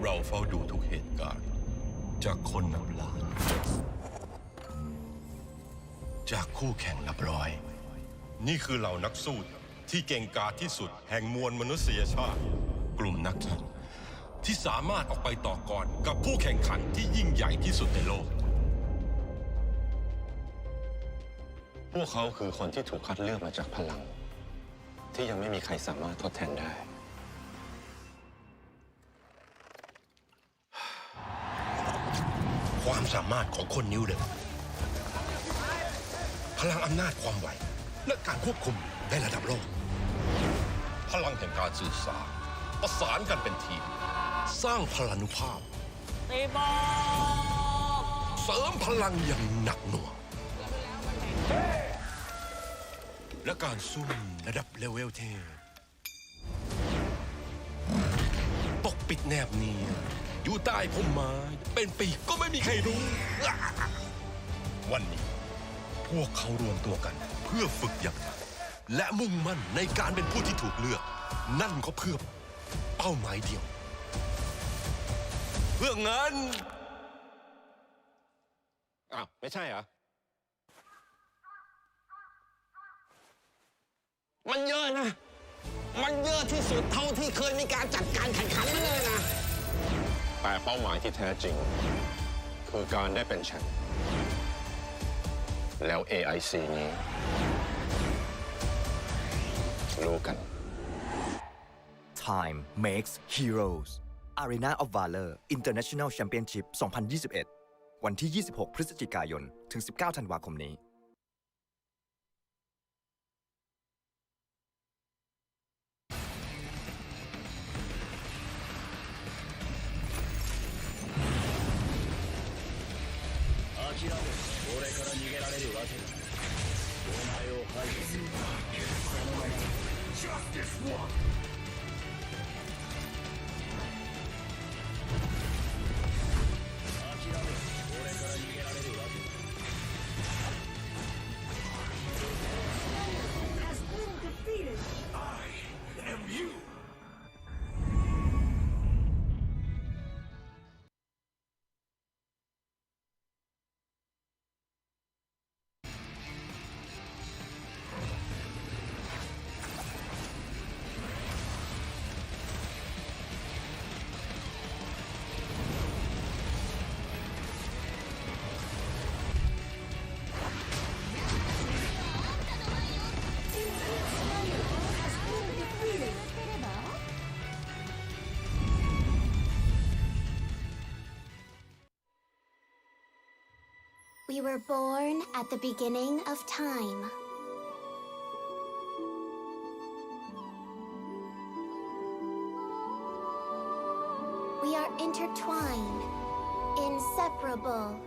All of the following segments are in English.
เราเฝ้าดูทุกเหตุการณ์จากคนนับล้านจากคู่แข่งนับร้อยนี่คือเหล่านักสู้ที่เก่งกาจที่สุดแห่งมวลมนุษยชาติกลุ่มนักยิงที่สามารถออกไปต่อกรกับผู้แข่งขันที่ยิ่งใหญ่ที่สุดในโลกพวกเขาคือคนที่ถูกคัดเลือกมาจากพลังที่ยังไม่มีใครสามารถทดแทนได้ความสามารถของคนนิ้วเดิมพลังอำนาจความไวและการควบคุมในระดับโลกพลังแห่งการสื่อสารประสานกันเป็นทีมสร้างพลานุภาพตีบอลเสริมพลังอย่างหนักหน่วงและการซุ่มระดับเลเวลเทพปกปิดแนบเนียนอยู่ใต้พุ่มไม้เป็นปีกก็ไม่มีใครรู้วันนี้พวกเขารวมตัวกันเพื่อฝึกอย่างหนักและมุ่งมั่นในการเป็นผู้ที่ถูกเลือกนั่นก็เพื่อเป้าหมายเดียวเพื่อเงินอ้าวไม่ใช่เหรอมันเยอะนะมันเยอะที่สุดเท่าที่เคยมีการจัดการแข่งขันมาเลยนะแต่เป้าหมายที่แท้จริงคือการได้เป็นแชมป์แล้ว AIC นี้รู้กัน Time makes heroes Arena of Valor International Championship 2021 วันที่ 26 พฤศจิกายน ถึง 19 ธันวาคมนี้俺から逃げられるわけだお前を排除するそのまま Justice One 諦め俺から逃げられるわけだ Has been defeated I am you We were born at the beginning of time. We are intertwined, inseparable.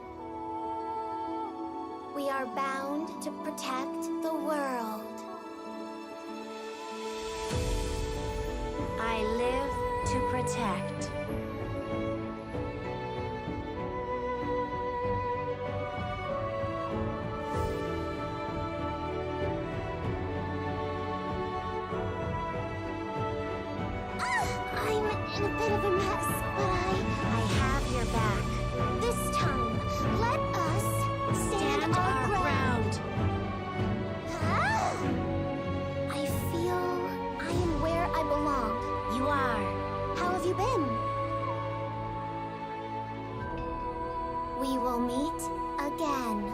We are bound to protect the world. I live to protect. I'm in a bit of a mess, but I have your back. This time, let us stand our ground. I feel I am where I belong. You are. How have you been? We will meet again.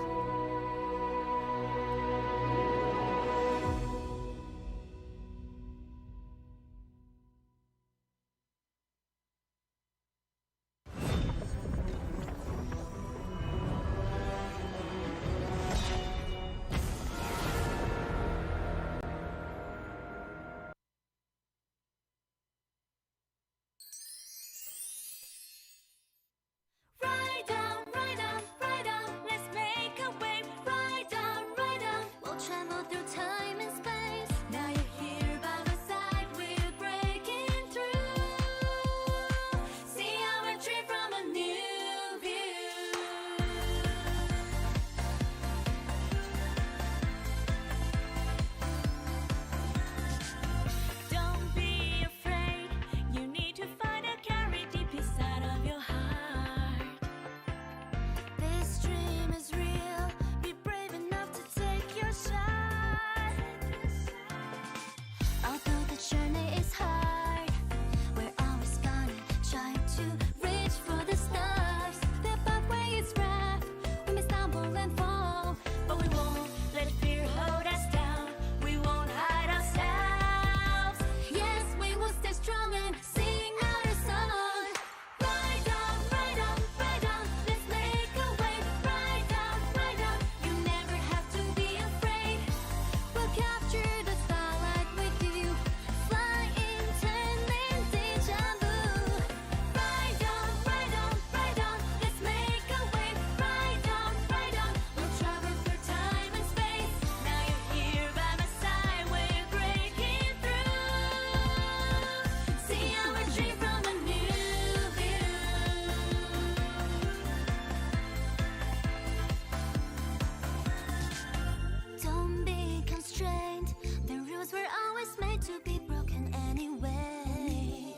to be broken anyway.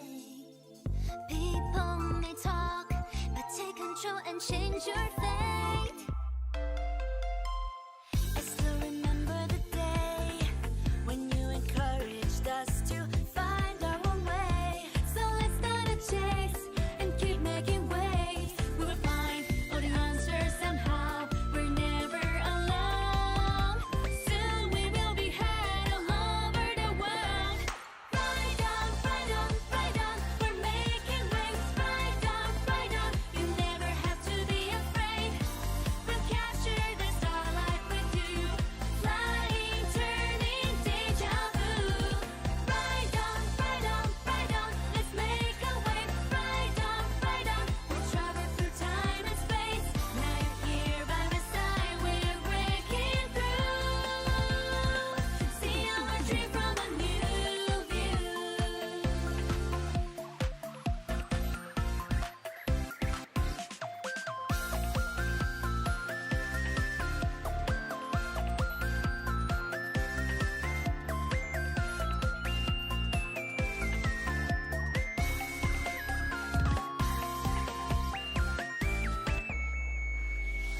People may talk, but take control and change your fate. I still remember the day when you encouraged us to find our own way. So let's start a chase and keep making waves. We'll find all the answers somehow. We're never alone. Soon we will be head all over the world. Ride on, ride on, ride on. We're making waves. Ride on, ride on. You never have to be afraid. We'll capture the starlight with you. Flying, turning, deja vu. Ride on, ride on, ride on. Let's make a wave. Ride on, ride on. We'll travel through time and space. Now you're here by my side. We're breaking through. See our dream from a new view.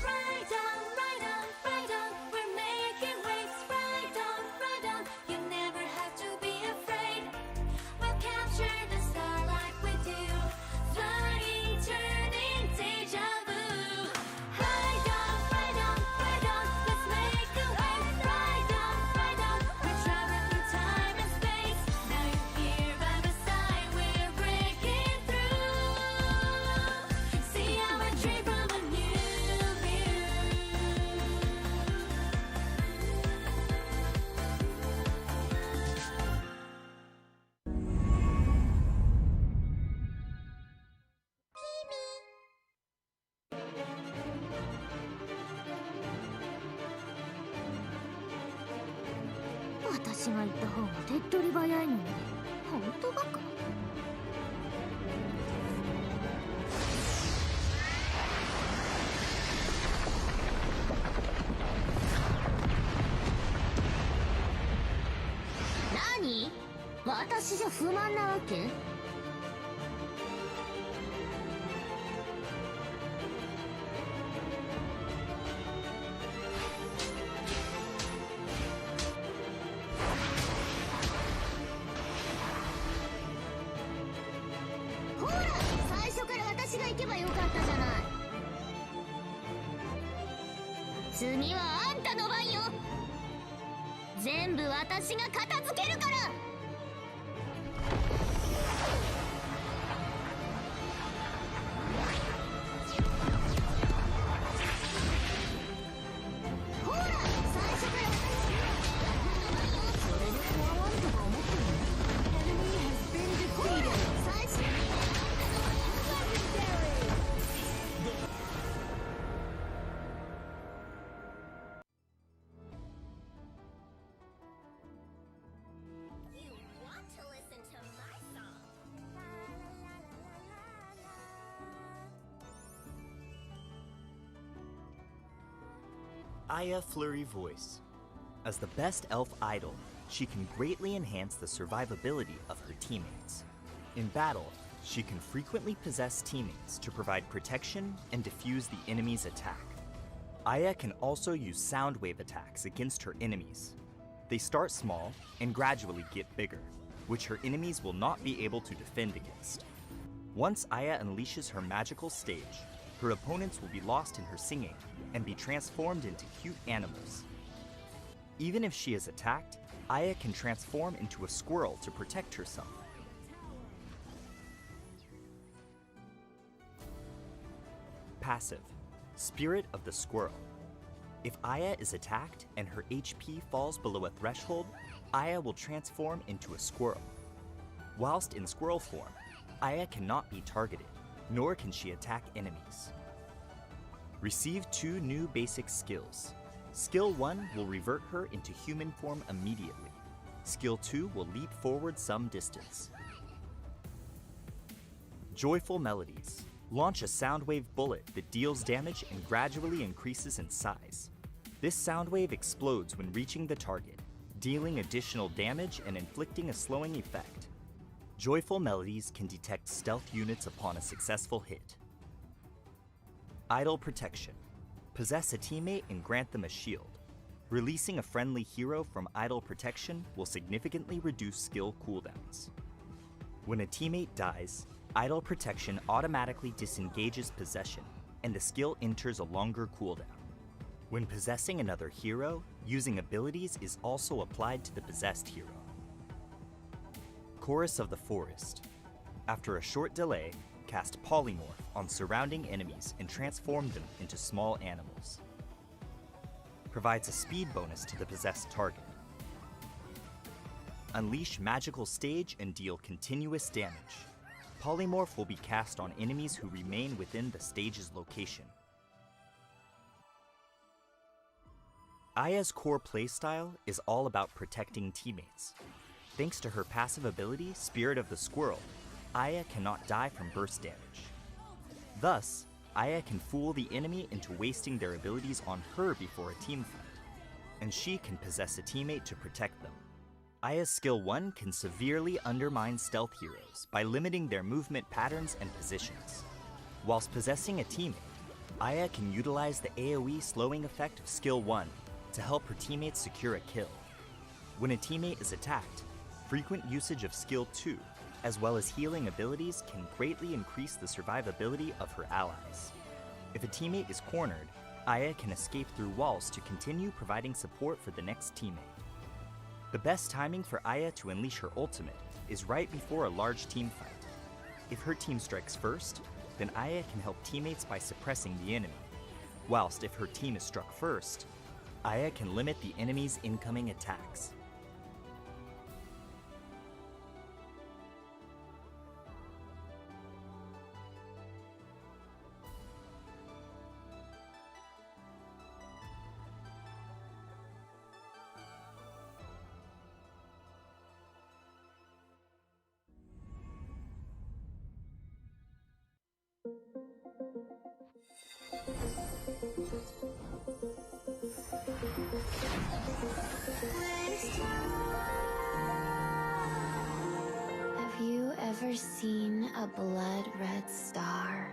Ride on, ride on, ride on. We're making waves. Ride on, ride on. You never have to be afraid. We'll capture the starlight with you. Flying, turning, deja vu. Ride on, ride on, ride on. Let's make a wave. Ride on, ride on. We're traveling through time and space. Now you're here by my side. We're breaking through. See our dream from a new view. Pee-mee. 私が言った方が手っ取り早いのに本当バカ。何？私じゃ不満なわけ？ほら、最初から私が行けばよかったじゃない。次はあんたの番よ。全部私が片付けるから。ほら、最初から私がそれで怖がるとか思ってるの？ほら、最初You want to listen to my song? Aya Flurry Voice. As the best elf idol, she can greatly enhance the survivability of her teammates. In battle, she can frequently possess teammates to provide protection and defuse the enemy's attack. Aya can also use sound wave attacks against her enemies. They start small and gradually get bigger, which her enemies will not be able to defend against. Once Aya unleashes her magical stage, her opponents will be lost in her singing and be transformed into cute animals. Even if she is attacked, Aya can transform into a squirrel to protect herself. Passive, Spirit of the Squirrel. If Aya is attacked and her HP falls below a threshold, Aya will transform into a squirrel. Whilst in squirrel form, Aya cannot be targeted, nor can she attack enemies. Receive 2 new basic skills. Skill 1 will revert her into human form immediately. Skill 2 will leap forward some distance. Joyful Melodies. Launch a soundwave bullet that deals damage and gradually increases in size. This soundwave explodes when reaching the target, dealing additional damage and inflicting a slowing effect. Joyful Melodies can detect stealth units upon a successful hit. Idle Protection. Possess a teammate and grant them a shield. Releasing a friendly hero from Idle Protection will significantly reduce skill cooldowns. When a teammate dies, Idle Protection automatically disengages possession, and the skill enters a longer cooldown. When possessing another hero, using abilities is also applied to the possessed hero. Chorus of the Forest. After a short delay, cast Polymorph on surrounding enemies and transform them into small animals. Provides a speed bonus to the possessed target. Unleash Magical Stage and deal continuous damage. Polymorph will be cast on enemies who remain within the stage's location. Aya's core playstyle is all about protecting teammates. Thanks to her passive ability, Spirit of the Squirrel, Aya cannot die from burst damage. Thus, Aya can fool the enemy into wasting their abilities on her before a team fight, and she can possess a teammate to protect them. Aya's skill 1 can severely undermine stealth heroes by limiting their movement patterns and positions. Whilst possessing a teammate, Aya can utilize the AoE slowing effect of skill 1 to help her teammates secure a kill. When a teammate is attacked, frequent usage of skill 2 as well as healing abilities can greatly increase the survivability of her allies. If a teammate is cornered, Aya can escape through walls to continue providing support for the next teammate. The best timing for Aya to unleash her ultimate is right before a large team fight. If her team strikes first, then Aya can help teammates by suppressing the enemy, whilst if her team is struck first, Aya can limit the enemy's incoming attacks. Have you ever seen a blood red star?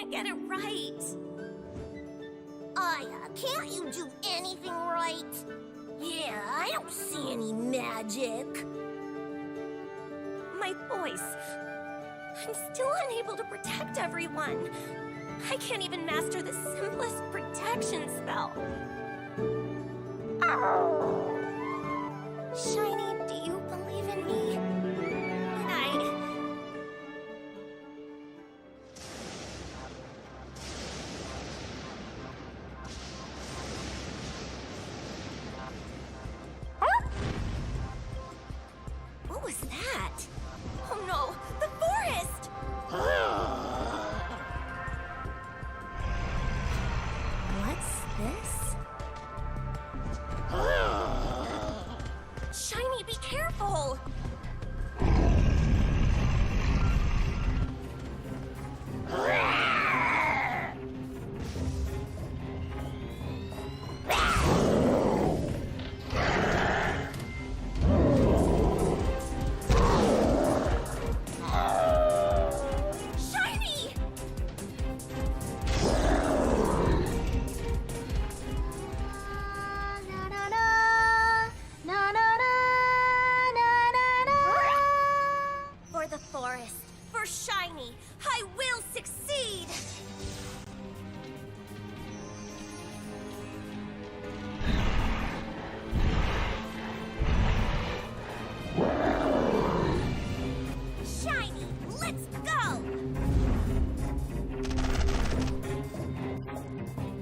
Get it right. Maya, can't you do anything right? Yeah, I don't see any magic. My voice. I'm still unable to protect everyone. I can't even master the simplest protection spell. Shiny, do you believe in me? What was that? Oh no, the forest! What's this? Shiny, be careful! Shiny! For the forest, for Shiny, I will succeed! Shiny, let's go!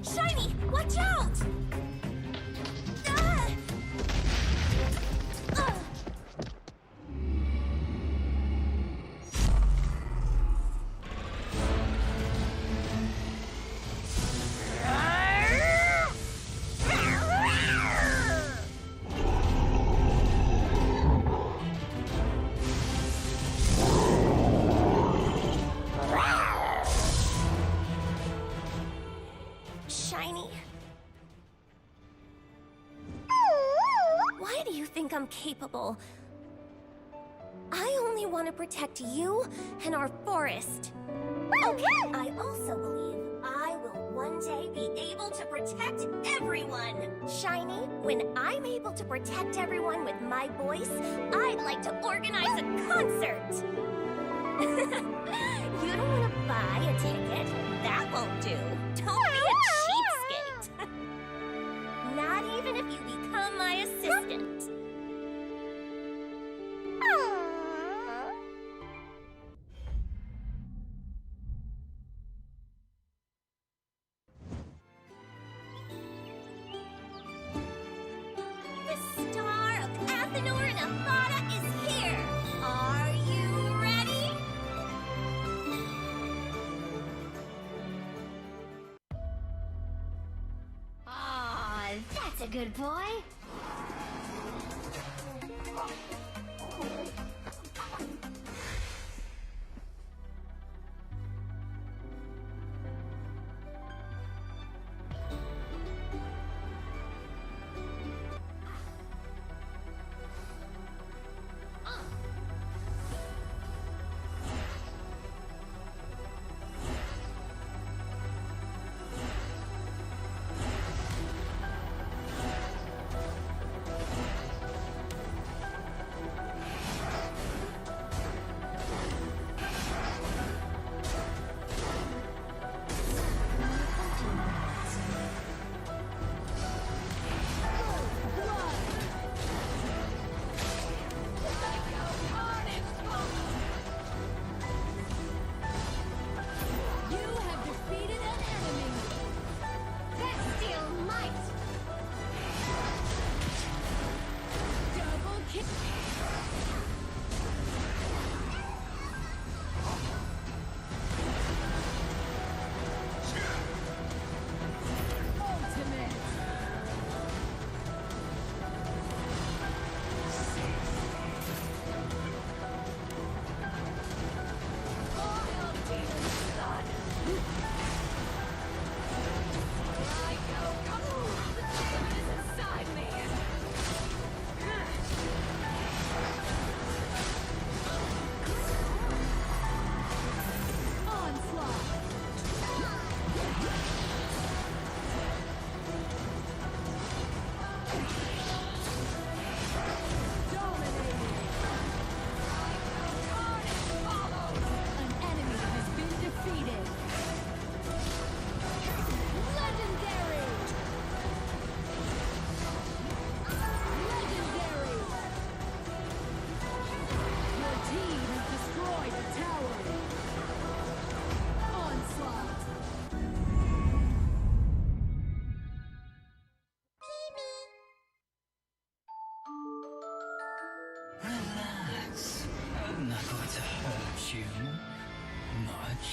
Shiny, watch out! Ah! Ugh. Shiny. Why do you think I'm capable? I only want to protect you and our forest. Okay. I also believe I will one day be able to protect everyone. Shiny, when I'm able to protect everyone with my voice, I'd like to organize a concert. You don't want to buy a ticket? That won't do. Don't be a cheapskate. Not even if you become my assistant. The star of Athenor and Avada is here. Are you ready? Aw, that's a good boy. Not going to hurt you much.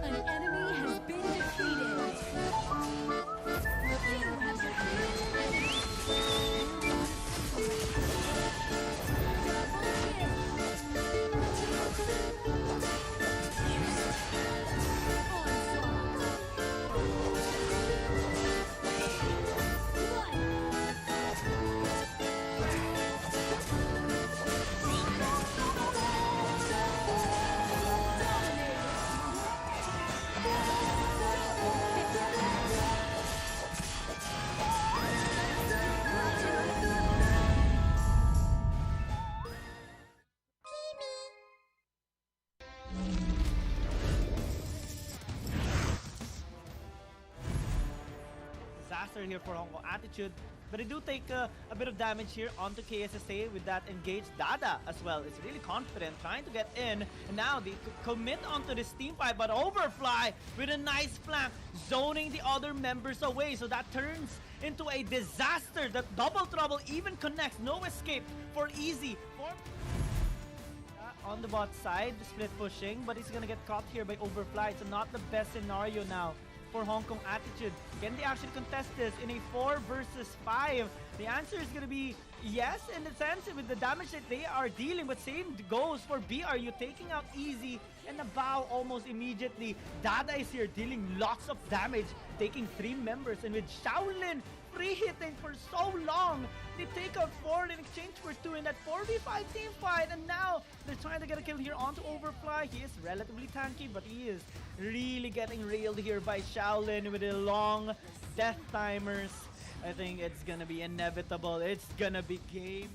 An enemy has been defeated. You have defeated an enemy. Disaster here for Hong Kong Attitude, but they do take a bit of damage here onto KSSA with that engaged. Dada as well is really confident, trying to get in, and now they commit onto this team fight, but Overfly with a nice flank, zoning the other members away, so that turns into a disaster. That double trouble even connects, no escape for Easy. On the bot side, split pushing, but he's gonna get caught here by Overfly, so not the best scenario now for Hong Kong Attitude. Can they actually contest this in a 4 versus 5? The answer is gonna be yes, in the sense with the damage that they are dealing, but same goes for BRU, taking out Easy and a bow almost immediately. Dada is here dealing lots of damage, taking 3 members, and with Shaolin free hitting for so long, they take out 4 in exchange for 2 in that 4v5 team fight, and now they're trying to get a kill here onto Overfly. He is relatively tanky, but he is really getting railed here by Shaolin with the long death timers. I think it's gonna be inevitable. It's gonna be game.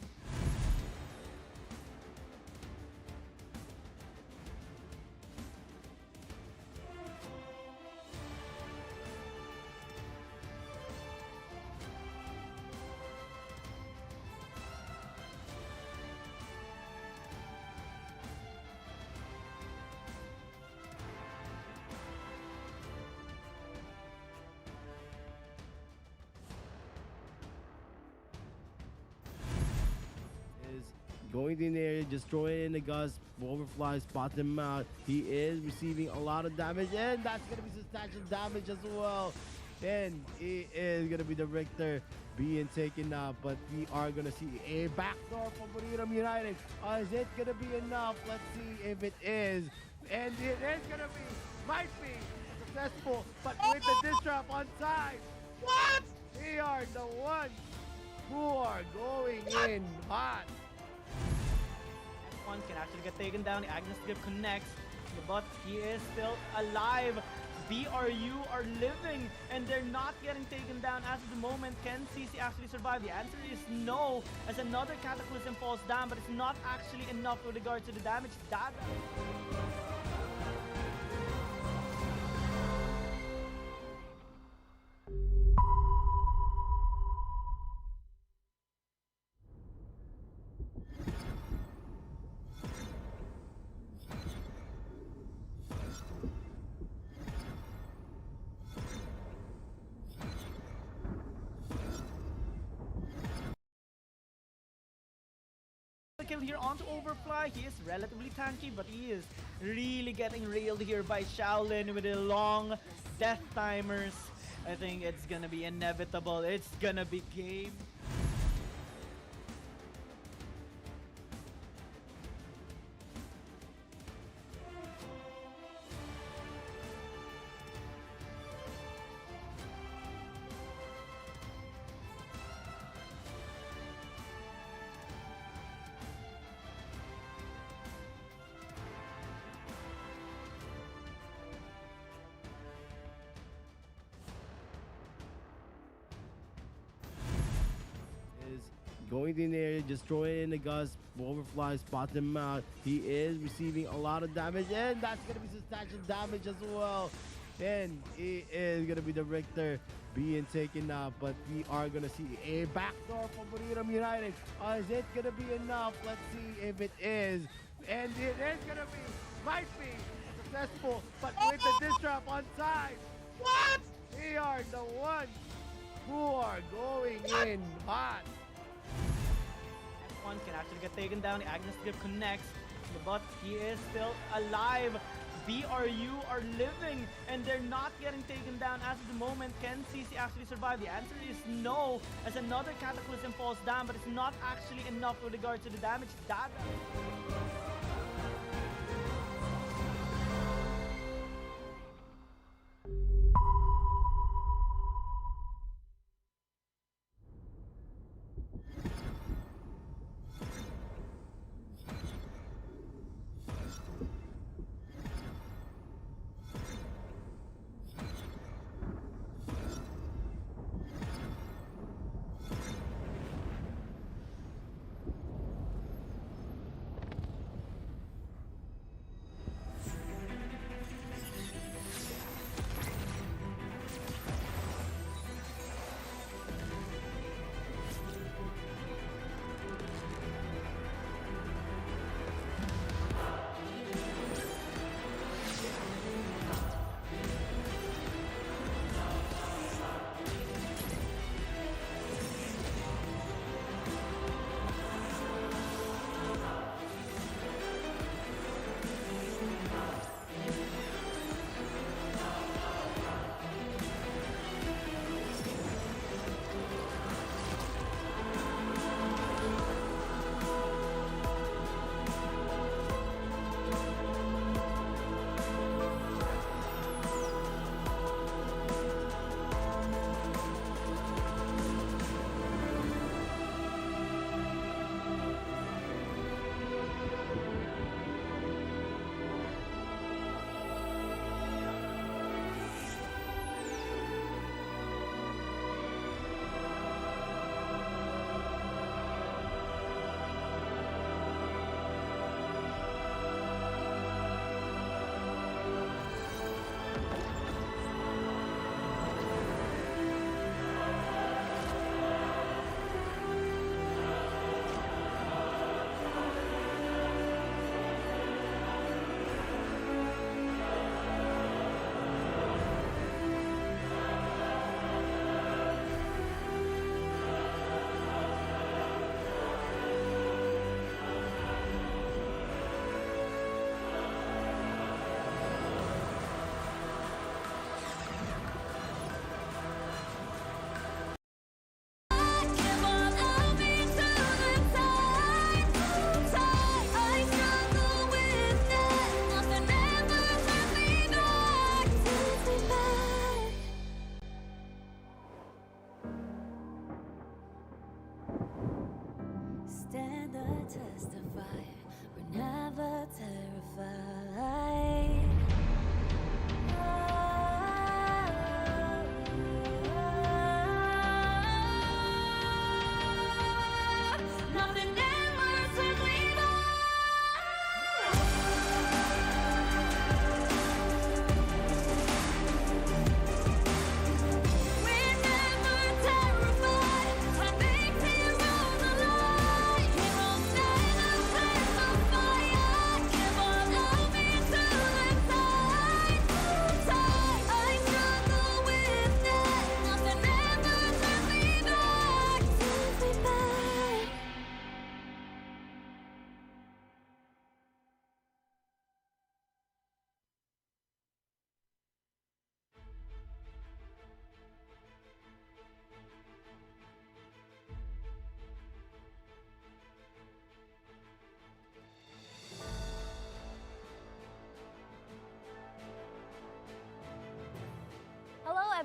Going in there, just throwing in the gust. Overfly spot him out. He is receiving a lot of damage, and that's gonna be substantial damage as well. And it is gonna be the Richter being taken out, but we are gonna see a backdoor from Buriram United. Is it gonna be enough? Let's see if it is. And it is gonna be, might be successful, but with the disrupt on side. What? They are the ones who are going in hot. One can actually get taken down. The Agnes Gift connects, but he is still alive. BRU are living, and they're not getting taken down as of the moment. Can CC actually survive? The answer is no, as another Cataclysm falls down, but it's not actually enough with regard to the damage. Dada. kill here onto Overfly. He is relatively tanky, but he is really getting railed here by Shaolin with the long death timers. I think it's gonna be inevitable. It's gonna be game. Is going in there, just throwing in the Gus. Overfly spot him out. He is receiving a lot of damage, and that's gonna be substantial damage as well. And it is gonna be the Richter being taken out, but we are gonna see a backdoor for Buriram United. Is it gonna be enough? Let's see if it is. And it is gonna be, might be successful, but with the diss trap on side. What? We are the ones who are going in hot. F1 can actually get taken down. The Agnes Grip connects, but he is still alive. BRU are living, and they're not getting taken down as of the moment. Can CC actually survive? The answer is no, as another Cataclysm falls down, but it's not actually enough with regards to the damage. That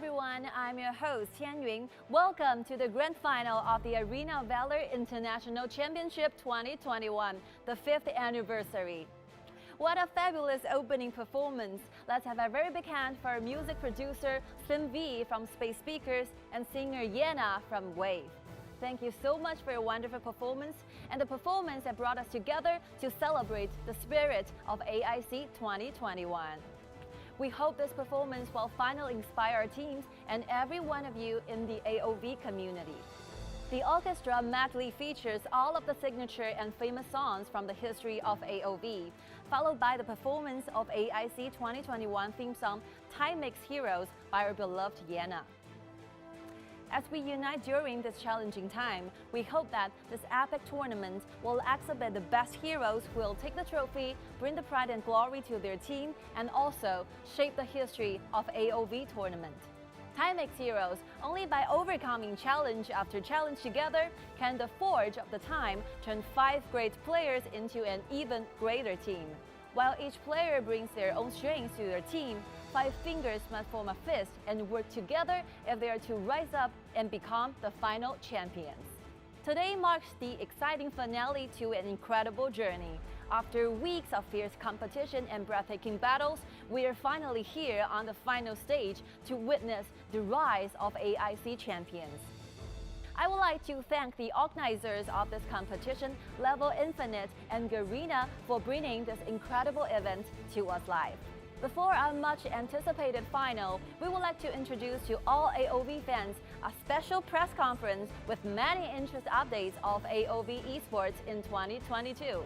everyone, I'm your host Tianyun. Welcome to the grand final of the Arena of Valor International Championship 2021, the 5th anniversary. What a fabulous opening performance. Let's have a very big hand for our music producer Sim V from Space Speakers and singer Yana from Wave. Thank you so much for your wonderful performance and the performance that brought us together to celebrate the spirit of AIC 2021. We hope this performance will finally inspire our teams and every one of you in the AOV community. The orchestra medley features all of the signature and famous songs from the history of AOV, followed by the performance of AIC 2021 theme song Time Makes Heroes by our beloved Yana. As we unite during this challenging time, we hope that this epic tournament will exhibit the best heroes who will take the trophy, bring the pride and glory to their team, and also shape the history of AOV tournament. Time makes heroes. Only by overcoming challenge after challenge together can the forge of the time turn 5 great players into an even greater team. While each player brings their own strengths to their team, 5 fingers must form a fist and work together if they are to rise up and become the final champions. Today marks the exciting finale to an incredible journey. After weeks of fierce competition and breathtaking battles, we are finally here on the final stage to witness the rise of AIC champions. I would like to thank the organizers of this competition, Level Infinite and Garena, for bringing this incredible event to us live. Before our much anticipated final, we would like to introduce to all AOV fans a special press conference with many interest updates of AOV Esports in 2022.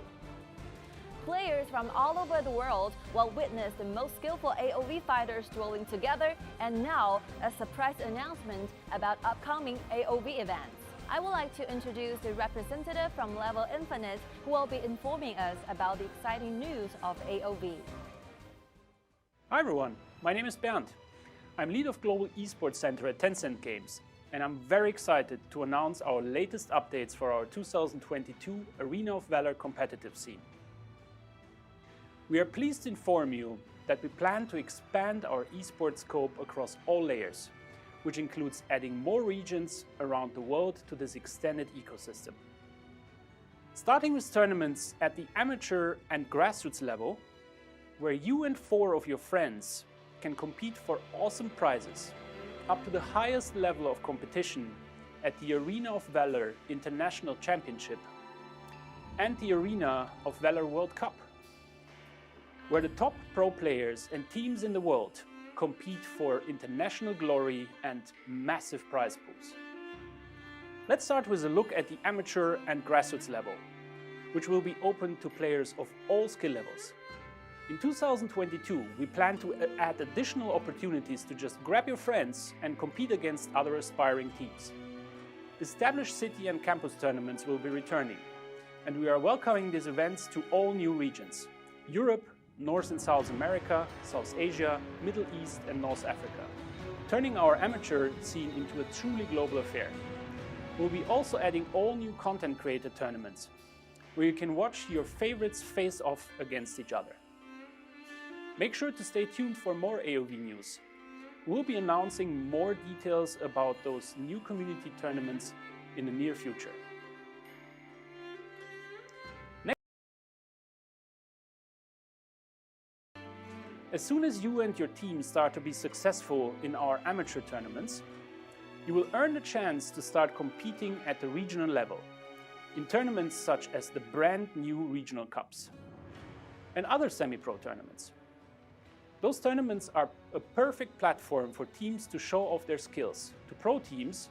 Players from all over the world will witness the most skillful AOV fighters dueling together, and now a surprise announcement about upcoming AOV events. I would like to introduce the representative from Level Infinite who will be informing us about the exciting news of AOV. Hi everyone, my name is Bernd. I'm lead of Global Esports Center at Tencent Games, and I'm very excited to announce our latest updates for our 2022 Arena of Valor competitive scene. We are pleased to inform you that we plan to expand our esports scope across all layers, which includes adding more regions around the world to this extended ecosystem. Starting with tournaments at the amateur and grassroots level, where you and 4 of your friends can compete for awesome prizes, up to the highest level of competition at the Arena of Valor International Championship and the Arena of Valor World Cup, where the top pro players and teams in the world compete for international glory and massive prize pools. Let's start with a look at the amateur and grassroots level, which will be open to players of all skill levels. In 2022, we plan to add additional opportunities to just grab your friends and compete against other aspiring teams. Established city and campus tournaments will be returning, and we are welcoming these events to all new regions: Europe, North and South America, South Asia, Middle East and North Africa, turning our amateur scene into a truly global affair. We'll be also adding all new content creator tournaments, where you can watch your favorites face off against each other. Make sure to stay tuned for more AOV news. We'll be announcing more details about those new community tournaments in the near future. As soon as you and your team start to be successful in our amateur tournaments, you will earn the chance to start competing at the regional level in tournaments such as the brand new regional cups and other semi-pro tournaments. Those tournaments are a perfect platform for teams to show off their skills to pro teams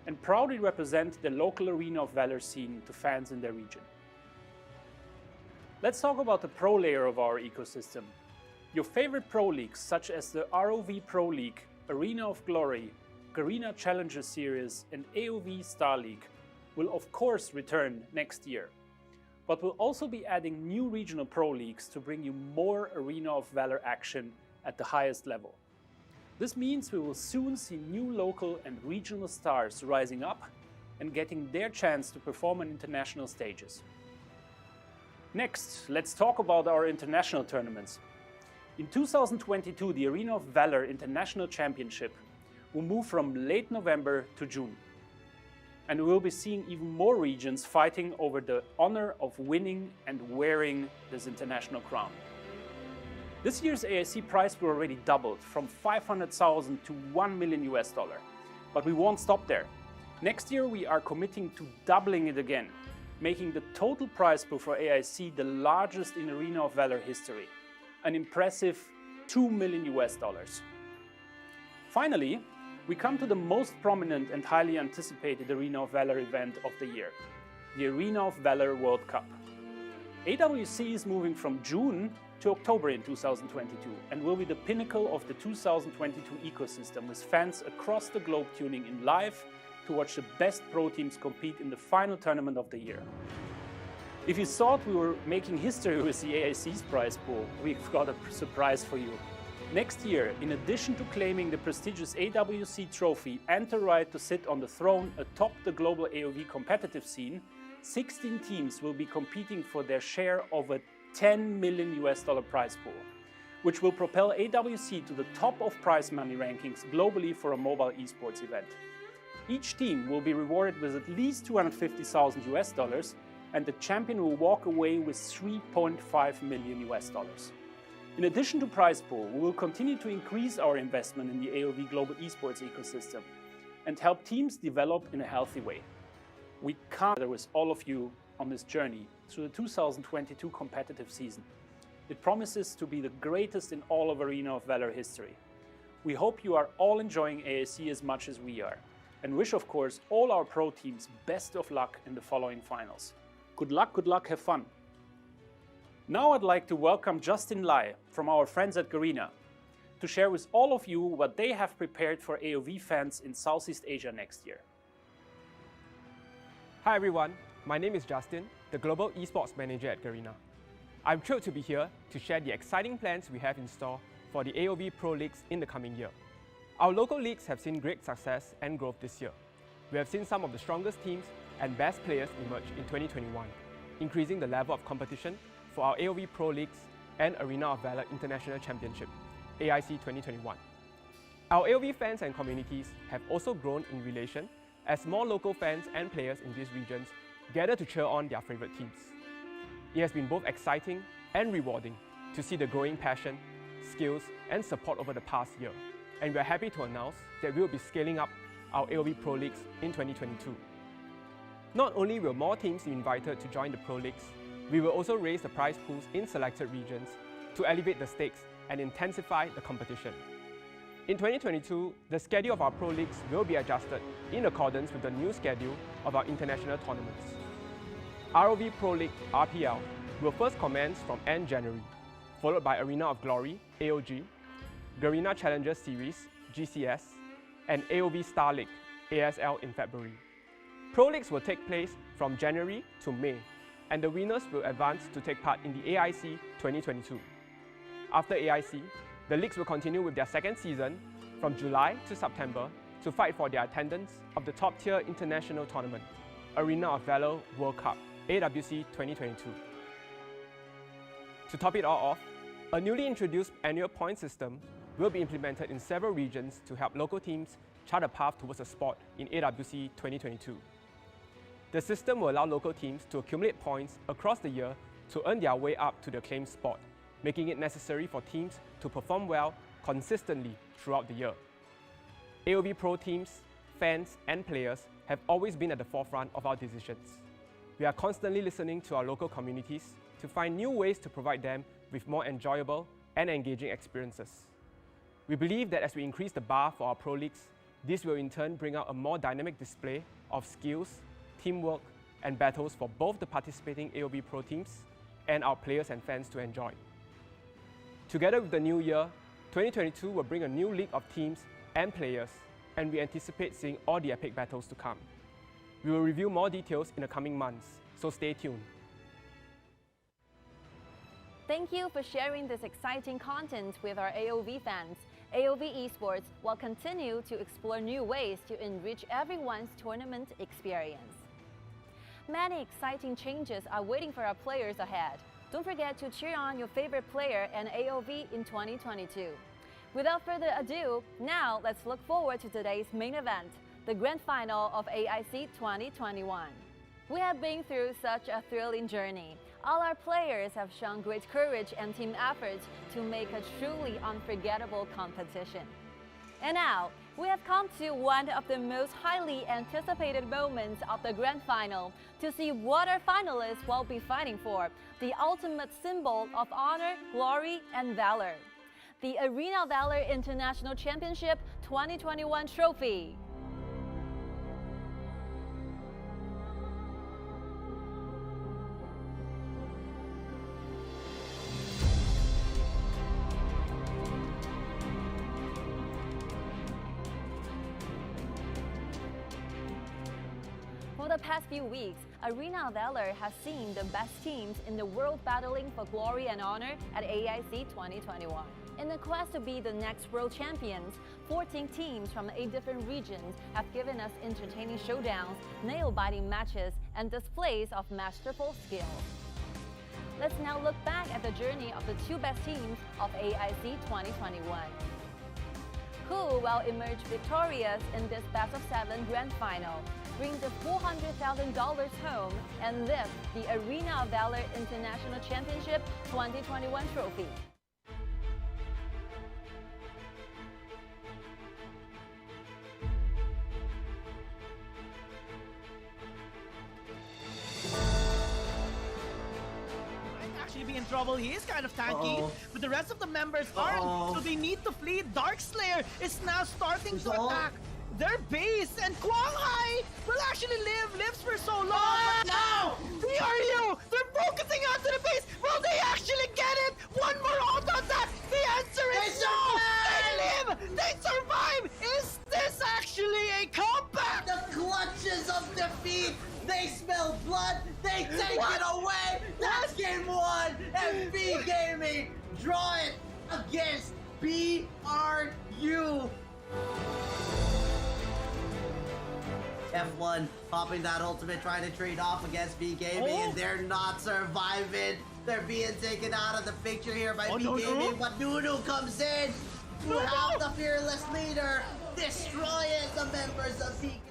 and proudly represent the local Arena of Valor scene to fans in their region. Let's talk about the pro layer of our ecosystem. Your favorite pro leagues such as the ROV Pro League, Arena of Glory, Garena Challenger Series and AOV Star League will of course return next year, but we'll also be adding new regional pro leagues to bring you more Arena of Valor action at the highest level. This means we will soon see new local and regional stars rising up and getting their chance to perform on international stages. Next, let's talk about our international tournaments. In 2022, the Arena of Valor International Championship will move from late November to June. And we will be seeing even more regions fighting over the honor of winning and wearing this international crown. This year's AIC prize pool already doubled from 500,000 to $1 million. But we won't stop there. Next year we are committing to doubling it again, making the total prize pool for AIC the largest in Arena of Valor history, an impressive $2 million. Finally, we come to the most prominent and highly anticipated Arena of Valor event of the year, the Arena of Valor World Cup. AWC is moving from June to October in 2022 and will be the pinnacle of the 2022 ecosystem, with fans across the globe tuning in live to watch the best pro teams compete in the final tournament of the year. If you thought we were making history with the AIC's prize pool, we've got a surprise for you. Next year, in addition to claiming the prestigious AWC trophy and the right to sit on the throne atop the global AOV competitive scene, 16 teams will be competing for their share of a $10 million prize pool, which will propel AWC to the top of prize money rankings globally for a mobile esports event. Each team will be rewarded with at least $250,000, and the champion will walk away with $3.5 million. In addition to prize pool, we will continue to increase our investment in the AOV global esports ecosystem and help teams develop in a healthy way. We can't wait with all of you on this journey through the 2022 competitive season. It promises to be the greatest in all of Arena of Valor history. We hope you are all enjoying AIC as much as we are, and wish, of course, all our pro teams best of luck in the following finals. Good luck, have fun. Now I'd like to welcome Justin Lai from our friends at Garena to share with all of you what they have prepared for AOV fans in Southeast Asia next year. Hi everyone, my name is Justin, the Global Esports Manager at Garena. I'm thrilled to be here to share the exciting plans we have in store for the AOV Pro Leagues in the coming year. Our local leagues have seen great success and growth this year. We have seen some of the strongest teams and best players emerge in 2021, increasing the level of competition for our AOV Pro Leagues and Arena of Valor International Championship, AIC 2021. Our AOV fans and communities have also grown in relation as more local fans and players in these regions gather to cheer on their favorite teams. It has been both exciting and rewarding to see the growing passion, skills, and support over the past year, and we are happy to announce that we will be scaling up our AOV Pro Leagues in 2022. Not only will more teams be invited to join the Pro Leagues, we will also raise the prize pools in selected regions to elevate the stakes and intensify the competition. In 2022, the schedule of our Pro Leagues will be adjusted in accordance with the new schedule of our international tournaments. ROV Pro League RPL will first commence from end January, followed by Arena of Glory AOG, Garena Challengers Series GCS, and AOV Star League ASL in February. Pro Leagues will take place from January to May, and the winners will advance to take part in the AIC 2022. After AIC, the leagues will continue with their second season from July to September to fight for their attendance of the top-tier international tournament, Arena of Valor World Cup, AWC 2022. To top it all off, a newly introduced annual point system will be implemented in several regions to help local teams chart a path towards a spot in AWC 2022. The system will allow local teams to accumulate points across the year to earn their way up to the claimed spot, making it necessary for teams to perform well consistently throughout the year. AOV Pro teams, fans, and players have always been at the forefront of our decisions. We are constantly listening to our local communities to find new ways to provide them with more enjoyable and engaging experiences. We believe that as we increase the bar for our Pro Leagues, this will in turn bring out a more dynamic display of skills, teamwork, and battles for both the participating AOV Pro teams and our players and fans to enjoy. Together with the new year, 2022 will bring a new league of teams and players, and we anticipate seeing all the epic battles to come. We will reveal more details in the coming months, so stay tuned. Thank you for sharing this exciting content with our AOV fans. AOV Esports will continue to explore new ways to enrich everyone's tournament experience. Many exciting changes are waiting for our players ahead. Don't forget to cheer on your favorite player and AOV in 2022. Without further ado, now let's look forward to today's main event, the Grand Final of AIC 2021. We have been through such a thrilling journey. All our players have shown great courage and team effort to make a truly unforgettable competition. And now, we have come to one of the most highly anticipated moments of the Grand Final to see what our finalists will be fighting for, the ultimate symbol of honor, glory, and valor. The Arena Valor International Championship 2021 trophy. For the past few weeks, Arena Valor has seen the best teams in the world battling for glory and honor at AIC 2021. In the quest to be the next world champions, 14 teams from 8 different regions have given us entertaining showdowns, nail-biting matches, and displays of masterful skill. Let's now look back at the journey of the 2 best teams of AIC 2021. Who will emerge victorious in this best of 7 grand final, bring the $400,000 home, and lift the Arena Valor International Championship 2021 trophy. Be in trouble. He is kind of tanky, but the rest of the members aren't, so they need to flee. Darkslayer is now starting to attack their base, and Quanghai will actually lives for so long, but now BRU, they're focusing onto the base. Will they actually get it? One more auto attack. The answer is no. They live. They survive. Is this actually a comeback? The clutches of defeat. They smell blood, they take it away! That's game 1, and B Gaming draw it against BRU. F1 popping that ultimate, trying to trade off against B Gaming, and they're not surviving. They're being taken out of the picture here by B Gaming, but Nunu comes in to have the fearless leader destroying the members of B Gaming.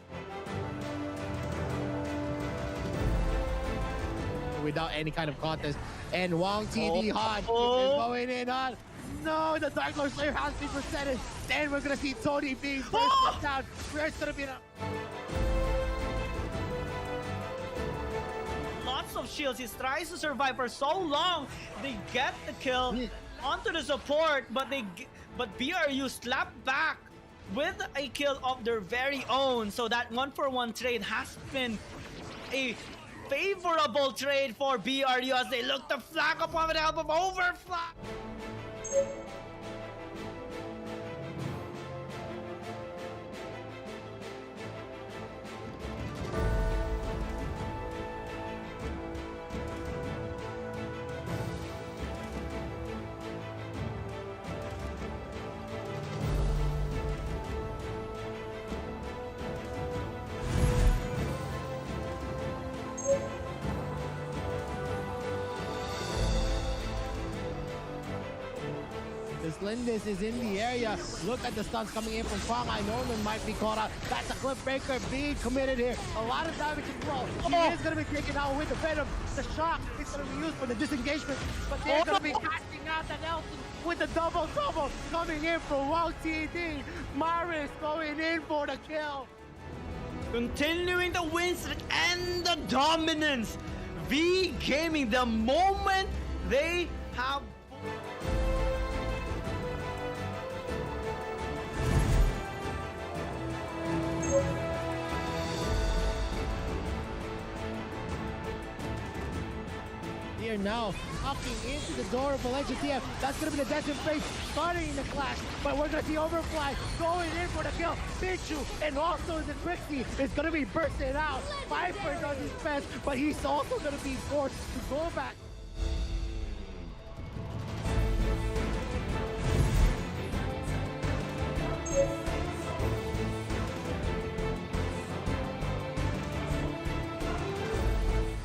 Without any kind of contest, and Wong TD Han is going in on. No, the Dark Lord Slayer has been presented. Then we're gonna see Tony being first down. Where's gonna be lots of shields. He tries to survive for so long. They get the kill onto the support, but BRU slap back with a kill of their very own. So that 1-for-1 trade has been a favorable trade for BRU as they look to flag upon with the help of Overfly. Lindis is in the area. Look at the stuns coming in from Quanghai. Norman might be caught out. That's a cliff breaker being committed here. A lot of damage as well. He is going to be taken out with the Venom. The shock is going to be used for the disengagement, but they're going to be casting out that Nelson with the double coming in from Wong TD. Maris going in for the kill. Continuing the wins and the dominance. V Gaming, the moment they have here now, knocking into the door of Valencia TF. That's going to be the Desert Face starting in the clash, but we're going to see Overfly going in for the kill. Pichu and also the Quixie is going to be bursting out. Viper does his best, but he's also going to be forced to go back.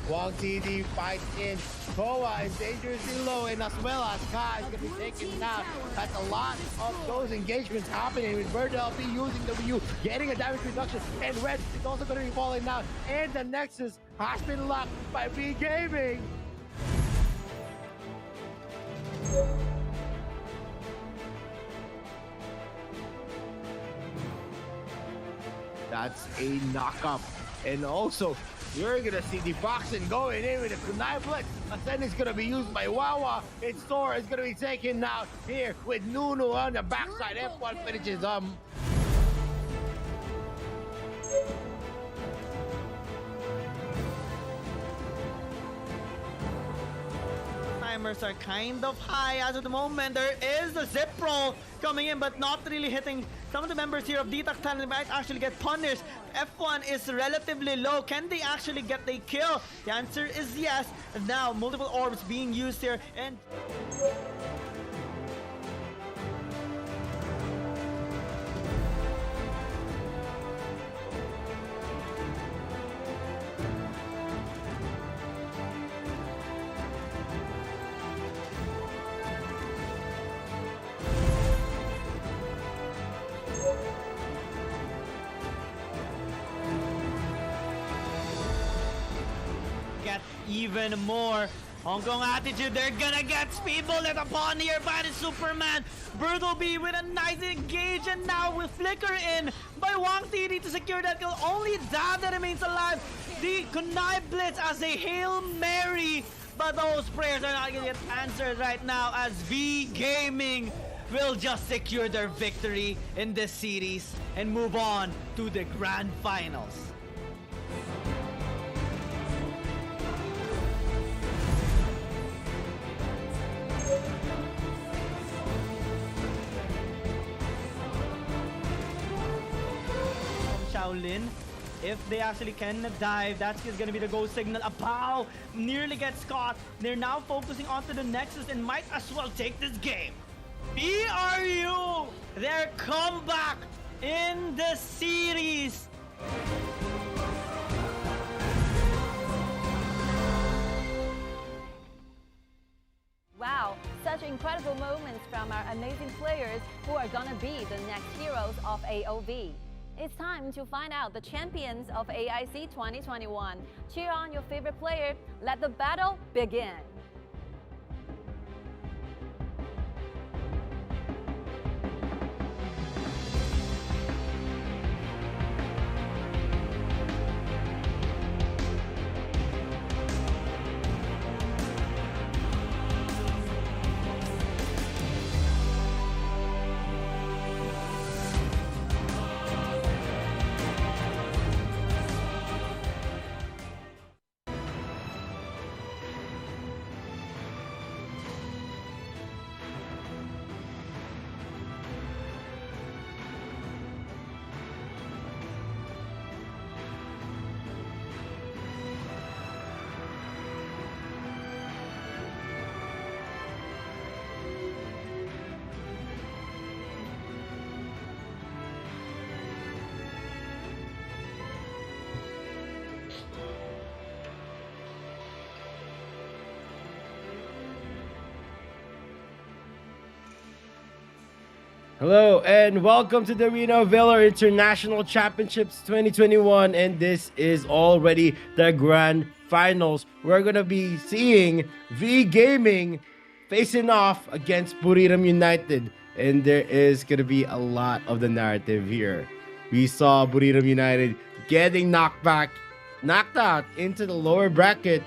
Wong TD fights in Koa is dangerously low, and as well as Kai is going to be taken down. That's a lot of those engagements happening with Bird LP using W, getting a damage reduction, and Red is also going to be falling down. And the Nexus has been locked by V Gaming. That's a knock-up. And also, you're going to see the boxing going in with a kunai blitz. Ascending's going to be used by Wawa. Its Thor is going to be taken out here with Nunu on the backside. F1 finishes Timers are kind of high as of the moment. There is a zip roll coming in, but not really hitting some of the members here of D-Tac Talent. Might actually get punished. F1 is relatively low. Can they actually get the kill? The answer is yes. Now, multiple orbs being used here, and even more. Hong Kong Attitude, they're gonna get speed bullet upon here by the Superman. Bertleby with a nice engage, and now will flicker in by Wang TD to secure that kill. Only Dab that remains alive. The Kunai Blitz as a Hail Mary, but those prayers are not gonna get answered right now as V Gaming will just secure their victory in this series and move on to the Grand Finals. Shaolin, if they actually can dive, that's going to be the go signal. Apao nearly gets caught. They're now focusing onto the Nexus and might as well take this game. BRU, their comeback in the series. Wow, such incredible moments from our amazing players who are gonna be the next heroes of AOV. It's time to find out the champions of AIC 2021. Cheer on your favorite player. Let the battle begin. Hello and welcome to the Arena Valor International Championships 2021, and this is already the Grand Finals. We're gonna be seeing V Gaming facing off against Buriram United, and there is gonna be a lot of the narrative here. We saw Buriram United getting knocked out into the lower bracket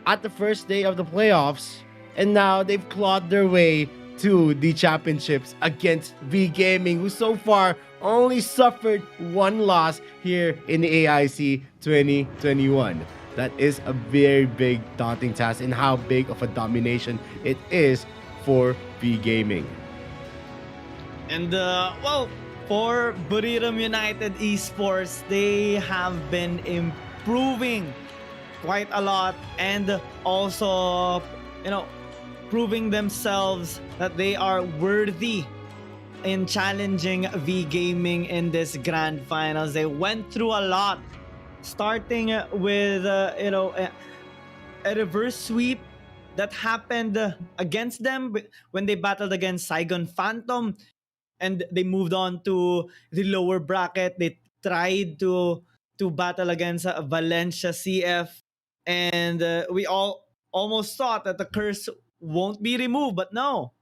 at the first day of the playoffs, and now they've clawed their way to the championships against V Gaming, who so far only suffered one loss here in the AIC 2021. That is a very big daunting task, and how big of a domination it is for V Gaming. And well, for Buriram United Esports, they have been improving quite a lot, and also, proving themselves that they are worthy in challenging V Gaming in this Grand Finals. They went through a lot, starting with a reverse sweep that happened against them when they battled against Saigon Phantom, and they moved on to the lower bracket. They tried to battle against Valencia CF, and we all almost thought that the curse won't be removed, but no.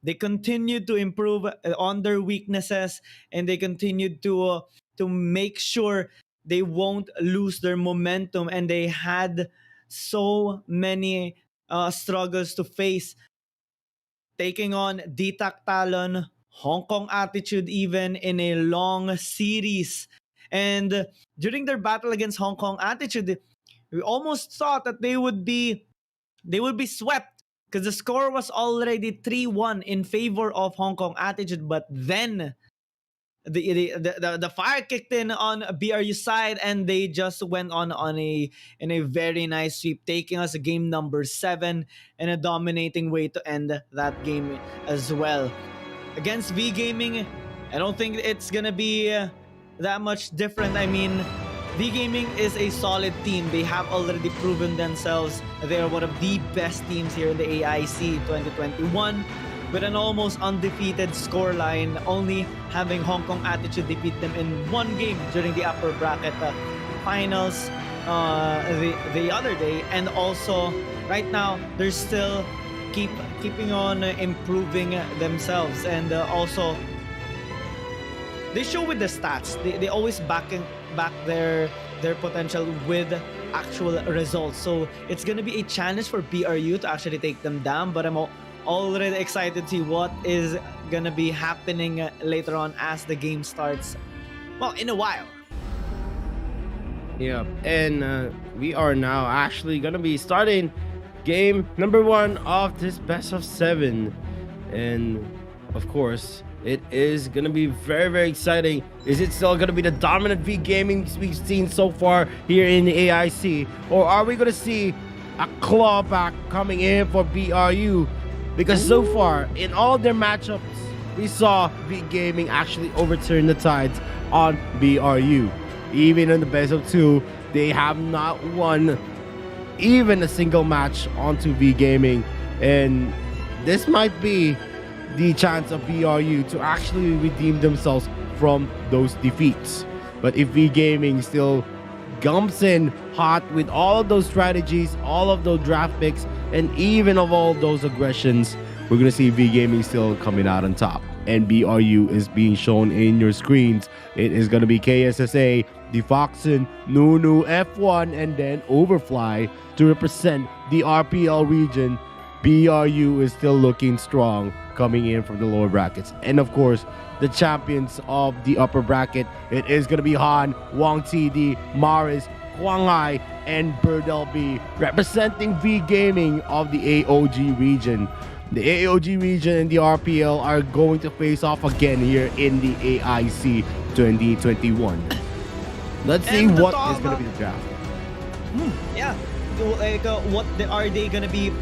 They continued to improve on their weaknesses, and they continued to make sure they won't lose their momentum. And they had so many struggles to face, taking on DTAC Talon, Hong Kong Attitude, even in a long series. And during their battle against Hong Kong Attitude, we almost thought that they would be swept because the score was already 3-1 in favor of Hong Kong Attitude. But then the fire kicked in on BRU side, and they just went on in a very nice sweep, taking us to game number 7 in a dominating way to end that game as well. Against V Gaming, I don't think it's gonna be that much different. I mean, V Gaming is a solid team. They have already proven themselves. They are one of the best teams here in the AIC 2021, with an almost undefeated scoreline, only having Hong Kong Attitude defeat them in one game during the upper bracket finals the other day. And also, right now, they're still keeping on improving themselves. And also, they show with the stats. They always back their potential with actual results. So it's gonna be a challenge for BRU to actually take them down. But I'm already excited to see what is gonna be happening later on as the game starts. Well, in a while. Yeah, and we are now actually gonna be starting game number 1 of this best of 7, and of course it is gonna be very, very exciting. Is it still gonna be the dominant V Gaming we've seen so far here in the AIC, or are we gonna see a clawback coming in for BRU? Because so far in all of their matchups, we saw V Gaming actually overturn the tides on BRU. Even in the best of 2, they have not won even a single match onto V Gaming, and this might be the chance of BRU to actually redeem themselves from those defeats. But if V Gaming still gumps in hot with all of those strategies, all of those draft picks, and even of all those aggressions, we're gonna see V Gaming still coming out on top. And BRU is being shown in your screens. It is gonna be KSSA, Defoxen, Nunu, F1, and then Overfly to represent the RPL region. BRU is still looking strong coming in from the lower brackets. And of course, the champions of the upper bracket, it is going to be Han, Wang TD, Maris, Huang Hai, and Bird LB representing V Gaming of the AOG region. The AOG region and the RPL are going to face off again here in the AIC 2021. Let's see what is going to be the draft. Yeah, like are they going to be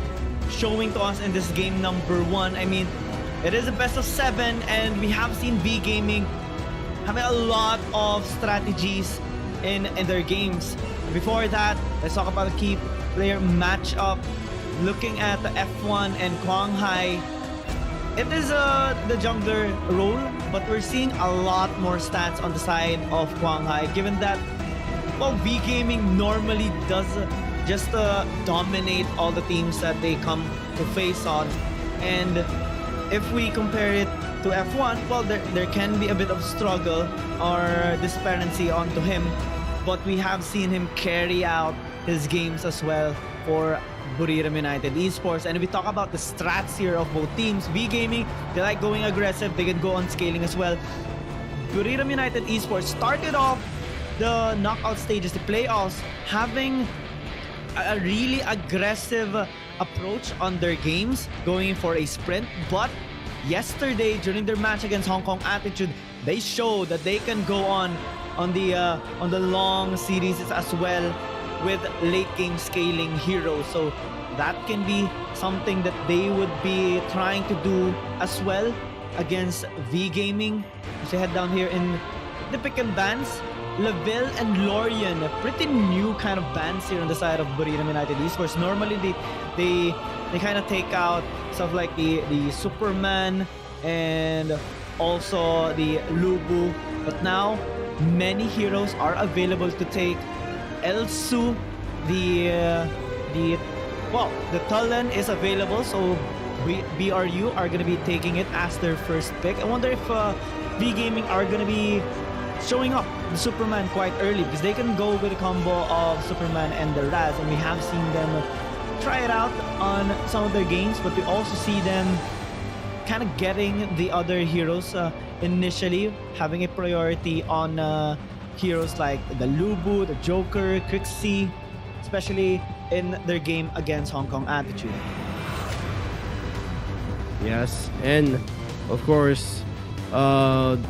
showing to us in this game number 1? I mean, it is a best of 7, and we have seen V Gaming having a lot of strategies in their games. Before that, let's talk about the key player matchup. Looking at the F1 and Huang Hai, it is the jungler role, but we're seeing a lot more stats on the side of Huang Hai, given that, well, V Gaming normally does just dominate all the teams that they come to face on. And if we compare it to F1, well, there can be a bit of struggle or disparity onto him, but we have seen him carry out his games as well for Buriram United Esports. And if we talk about the strats here of both teams, V Gaming, they like going aggressive, they can go on scaling as well. Buriram United Esports started off the knockout stages, the playoffs, having a really aggressive approach on their games, going for a sprint. But yesterday, during their match against Hong Kong Attitude, they showed that they can go on the long series as well with late game scaling heroes. So that can be something that they would be trying to do as well against V Gaming. As they head down here in the pick and bans, Lavelle and Lorian, pretty new kind of bands here on the side of Buriram United Esports. Normally they they kind of take out stuff like the Superman and also the Lubu. But now many heroes are available to take. Elsu, the Tullen is available, so BRU are gonna be taking it as their first pick. I wonder if V Gaming are gonna be showing up the Superman quite early, because they can go with a combo of Superman and the Raz, and we have seen them try it out on some of their games, but we also see them kind of getting the other heroes initially, having a priority on heroes like the Lubu, the Joker, Crixie, especially in their game against Hong Kong Attitude. Yes, and of course,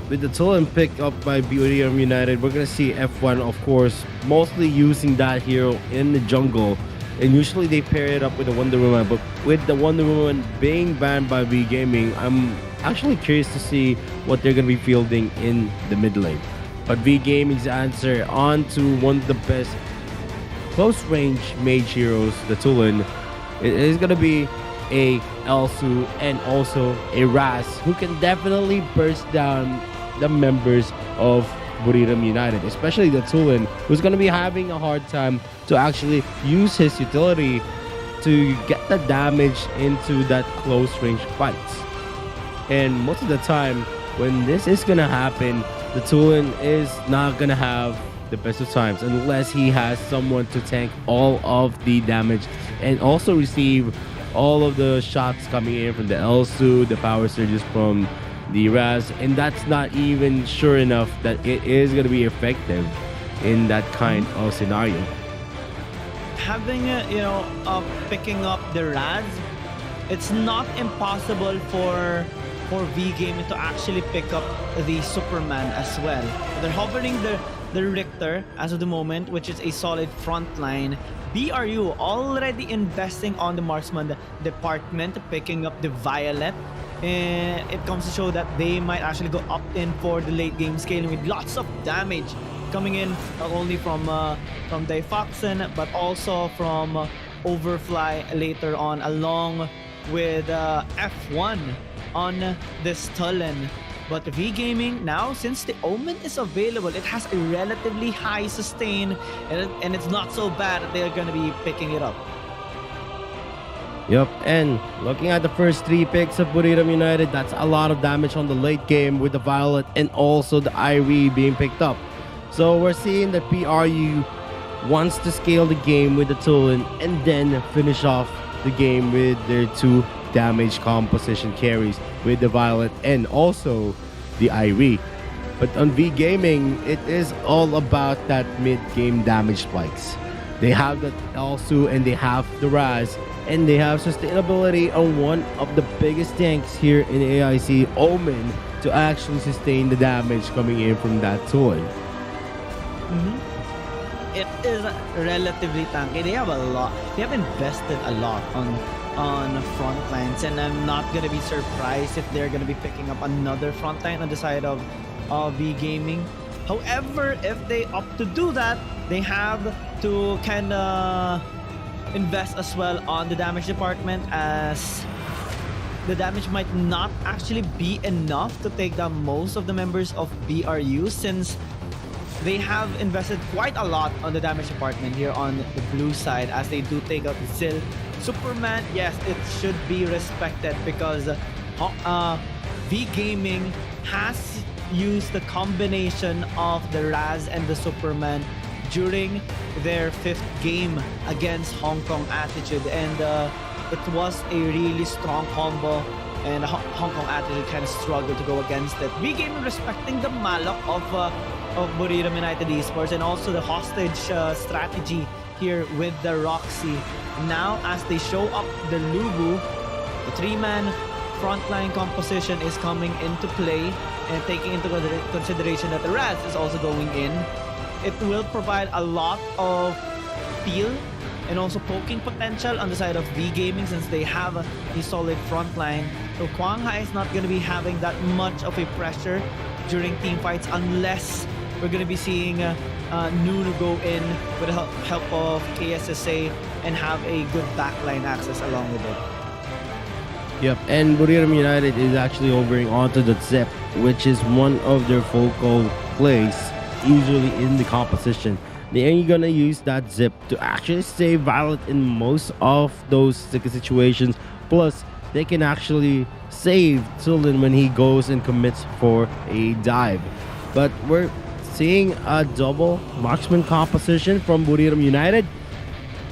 with the Tullen pick up by BODM United, we're gonna see F1, of course, mostly using that hero in the jungle. And usually they pair it up with the Wonder Woman, but with the Wonder Woman being banned by V Gaming, I'm actually curious to see what they're gonna be fielding in the mid lane. But V Gaming's answer on to one of the best close range mage heroes, the Tullen, it is gonna be a Elsu and also a Raz, who can definitely burst down the members of Buriram United, especially the Tullen, who's going to be having a hard time to actually use his utility to get the damage into that close range fights. And most of the time when this is going to happen, the Tullen is not going to have the best of times unless he has someone to tank all of the damage and also receive all of the shots coming in from the Elsu, the power surges from the Raz, and that's not even sure enough that it is going to be effective in that kind of scenario. Having picking up the Raz, it's not impossible for V Gaming to actually pick up the Superman as well. They're hovering the Richter as of the moment, which is a solid front line. BRU already investing on the marksman department, picking up the Violet. And it comes to show that they might actually go up in for the late game scaling with lots of damage coming in, not only from Daifoxen but also from Overfly later on, along with F1 on this Tullen. But V Gaming now, since the Omen is available, it has a relatively high sustain, and it's not so bad that they're going to be picking it up. Yep, and looking at the first three picks of Buriram United, that's a lot of damage on the late game with the Violet and also the Irie being picked up. So we're seeing that BRU wants to scale the game with the Tullen and then finish off the game with their two damage composition carries with the Violet and also the Irie. But on V Gaming, it is all about that mid-game damage spikes. They have the Elsu and they have the Raz, and they have sustainability on one of the biggest tanks here in AIC, Omen, to actually sustain the damage coming in from that Tullen. It is relatively tanky. They have a lot. They have invested a lot on front lines, and I'm not gonna be surprised if they're gonna be picking up another front line on the side of V Gaming. However, if they opt to do that, they have to kind of invest as well on the damage department, as the damage might not actually be enough to take down most of the members of BRU, since they have invested quite a lot on the damage department here on the blue side, as they do take out Zil. Superman, yes, it should be respected, because V Gaming has used the combination of the Raz and the Superman during their 5th game against Hong Kong Attitude, and it was a really strong combo, and Hong Kong Attitude kind of struggled to go against it. V Gaming respecting the Malok of Buriram United Esports, and also the hostage strategy here with the Roxy. Now, as they show up the Lubu, the 3-man frontline composition is coming into play, and taking into consideration that the Raz is also going in, it will provide a lot of feel and also poking potential on the side of V Gaming, since they have a solid front line. So Quang Hai is not going to be having that much of a pressure during team fights, unless we're going to be seeing Nunu go in with the help of KSSA and have a good backline access along with it. Yep, and Buriram United is actually overing onto the Zip, which is one of their focal plays, usually in the composition. They're gonna use that Zip to actually save Violet in most of those sticky situations. Plus, they can actually save Tulin when he goes and commits for a dive. But we're seeing a double marksman composition from Buriram United.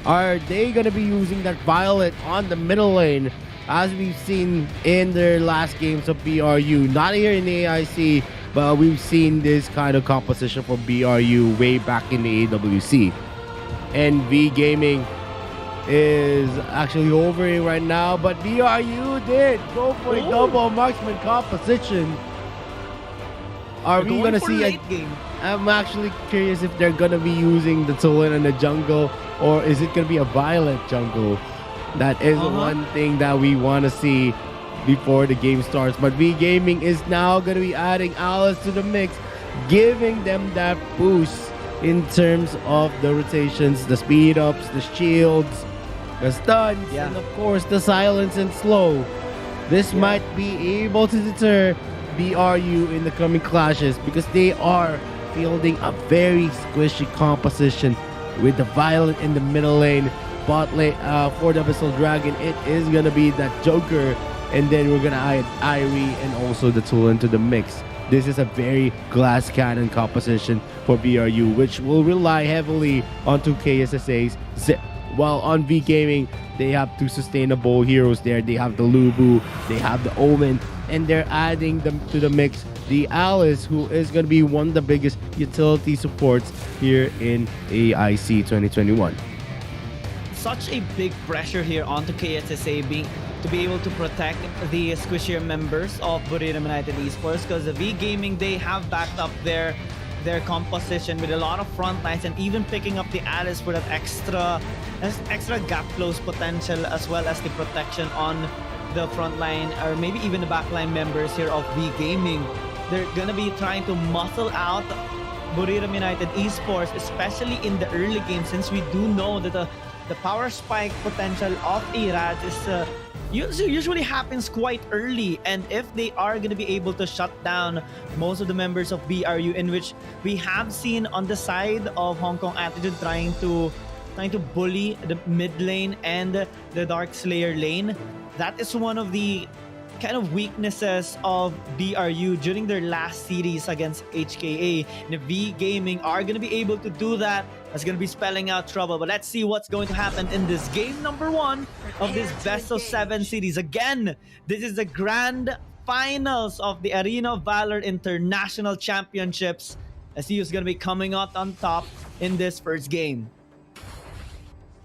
Are they gonna be using that Violet on the middle lane, as we've seen in their last games of BRU? Not here in the AIC, but we've seen this kind of composition for BRU way back in the AWC. And V Gaming is actually overing right now, but BRU did go for a double marksman composition. Are we gonna see a game? I'm actually curious if they're gonna be using the Tulin in the jungle, or is it gonna be a Violet jungle? That is one thing that we want to see before the game starts. But V Gaming is now going to be adding Alice to the mix, giving them that boost in terms of the rotations, the speed ups, the shields, the stuns, and of course the silence and slow. This might be able to deter BRU in the coming clashes, because they are fielding a very squishy composition with the Violet in the middle lane. Bot lane for the Abyssal Dragon, it is gonna be that Joker, and then we're gonna add Irie and also the Tulin to the mix. This is a very glass cannon composition for BRU, which will rely heavily onto KSSA's Zip. While on V Gaming, they have two sustainable heroes there. They have the Lubu, they have the Omen, and they're adding them to the mix the Alice, who is gonna be one of the biggest utility supports here in AIC 2021. Such a big pressure here onto KSSA to be able to protect the squishier members of Buriram United Esports, because the V Gaming, they have backed up their composition with a lot of front lines, and even picking up the Alice for that extra gap close potential, as well as the protection on the front line, or maybe even the backline members here of V Gaming. They're gonna be trying to muscle out Buriram United Esports, especially in the early game, since we do know that the power spike potential of Iraj is usually happens quite early, and if they are going to be able to shut down most of the members of BRU, in which we have seen on the side of Hong Kong Attitude trying to bully the mid lane and the Dark Slayer lane, that is one of the kind of weaknesses of BRU during their last series against HKA. And if V Gaming are going to be able to do that, that's going to be spelling out trouble. But let's see what's going to happen in this game number 1 of this best of 7 series. Again, this is the grand finals of the Arena of Valor International Championships. SCU is going to be coming out on top in this first game.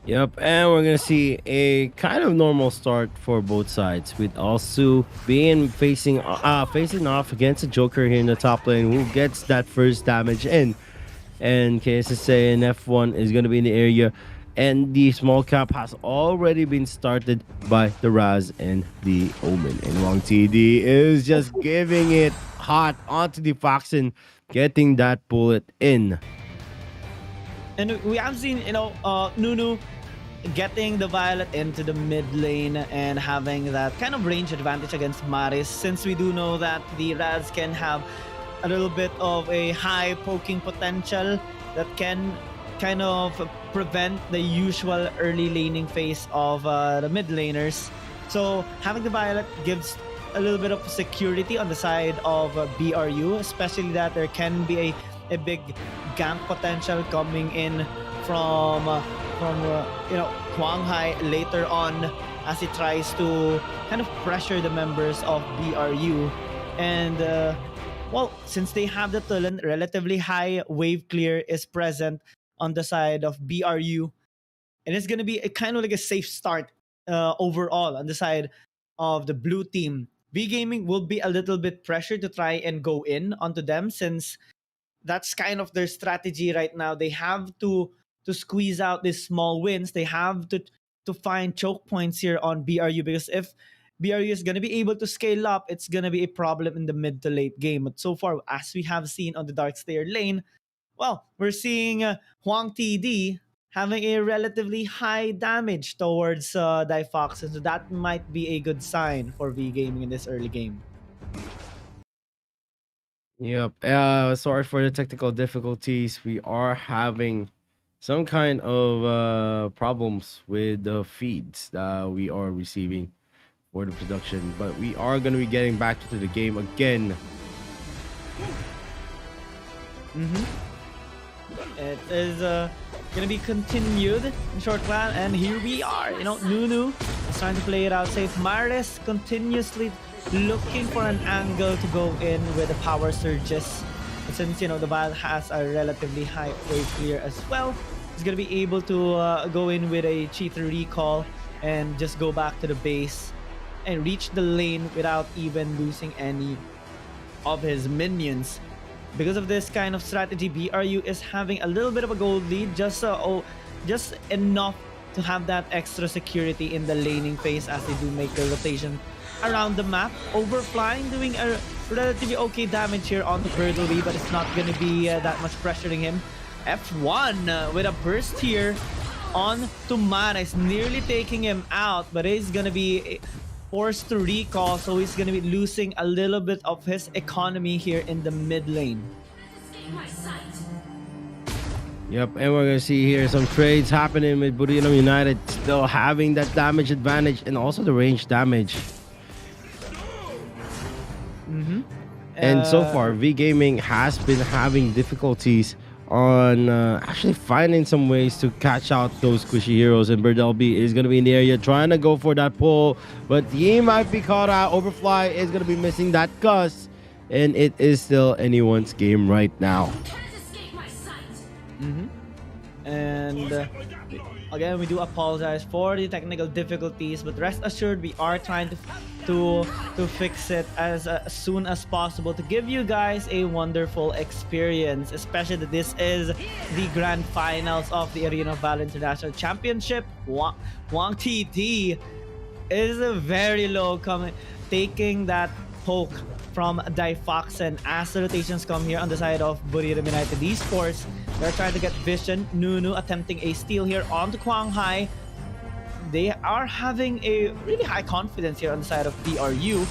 Yep, and we're gonna see a kind of normal start for both sides, with Alsu being facing off against a Joker here in the top lane, who gets that first damage in, and KSSA and F1 is gonna be in the area, and the small cap has already been started by the Raz and the Omen, and Wang TD is just giving it hot onto the Foxen, getting that bullet in. And we have seen, Nunu getting the Violet into the mid lane and having that kind of range advantage against Maris, since we do know that the Raz can have a little bit of a high poking potential that can kind of prevent the usual early laning phase of the mid laners. So having the Violet gives a little bit of security on the side of BRU, especially that there can be a big gank potential coming in from Huang Hai later on, as he tries to kind of pressure the members of BRU. And well, since they have the Tulin, relatively high wave clear is present on the side of BRU, and it's gonna be a kind of like a safe start overall on the side of the blue team. V Gaming will be a little bit pressured to try and go in onto them, since that's kind of their strategy right now. They have to squeeze out these small wins. They have to find choke points here on BRU, because if BRU is going to be able to scale up, it's going to be a problem in the mid to late game. But so far, as we have seen on the Dark Slayer lane, well, we're seeing Huang TD having a relatively high damage towards Difoxen, so that might be a good sign for V Gaming in this early game. Yep. Sorry for the technical difficulties. We are having some kind of problems with the feeds that we are receiving for the production, but we are going to be getting back to the game again. It is gonna be continued in short plan, and here we are. You know, Nunu is trying to play it out safe. Maris continuously looking for an angle to go in with the power surges. And since, you know, the Valor has a relatively high wave clear as well, he's gonna be able to go in with a cheater recall and just go back to the base and reach the lane without even losing any of his minions. Because of this kind of strategy, BRU is having a little bit of a gold lead, just enough to have that extra security in the laning phase as they do make their rotation around the map. Overflying doing a relatively okay damage here on the Birdleby, but it's not going to be that much pressuring him. F1 with a burst here on Tournamet, nearly taking him out, but he's going to be forced to recall, so he's going to be losing a little bit of his economy here in the mid lane. Yep, and we're going to see here some trades happening with Buriram United still having that damage advantage and also the range damage. And so far, V Gaming has been having difficulties on actually finding some ways to catch out those squishy heroes, and Birdleby is going to be in the area trying to go for that pull, but he might be caught out. Overfly is going to be missing that Gus, and it is still anyone's game right now. And again, we do apologize for the technical difficulties, but rest assured we are trying to fix it as soon as possible to give you guys a wonderful experience, especially that this is the grand finals of the Arena of Valor International Championship. Wang TT is very low, taking that poke from Difoxen as the rotations come here on the side of Buriram United Esports. They're trying to get vision. Nunu attempting a steal here onto Quang Hai. They are having a really high confidence here on the side of BRU,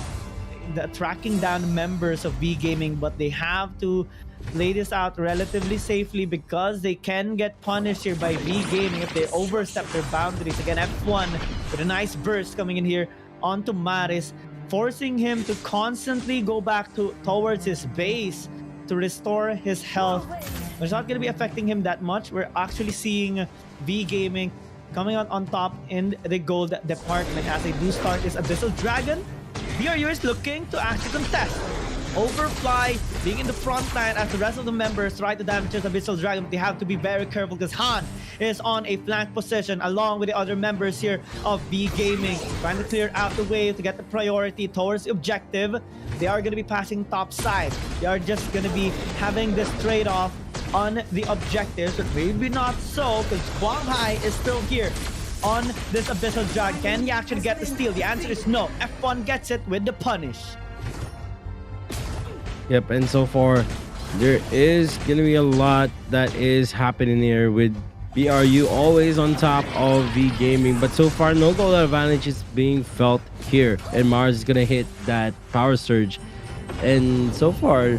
tracking down members of V Gaming, but they have to lay this out relatively safely because they can get punished here by V Gaming if they overstep their boundaries. Again, F1 with a nice burst coming in here onto Maris, forcing him to constantly go back towards his base to restore his health. But it's not going to be affecting him that much. We're actually seeing V Gaming coming out on top in the gold department as they do start this Abyssal Dragon. BRU is looking to actually contest. Overfly being in the front line as the rest of the members try to damage this Abyssal Dragon. They have to be very careful because Han is on a flank position along with the other members here of V Gaming, trying to clear out the way to get the priority towards the objective. They are going to be passing top side. They are just going to be having this trade-off on the objectives, but maybe not so because Quang Hai is still here on this Abyssal Dragon. Can he actually get the steal? The answer is no. F1 gets it with the punish. Yep, and so far there is going to be a lot that is happening here with BRU always on top of V Gaming, but so far no goal advantage is being felt here, and Mars is going to hit that power surge. And so far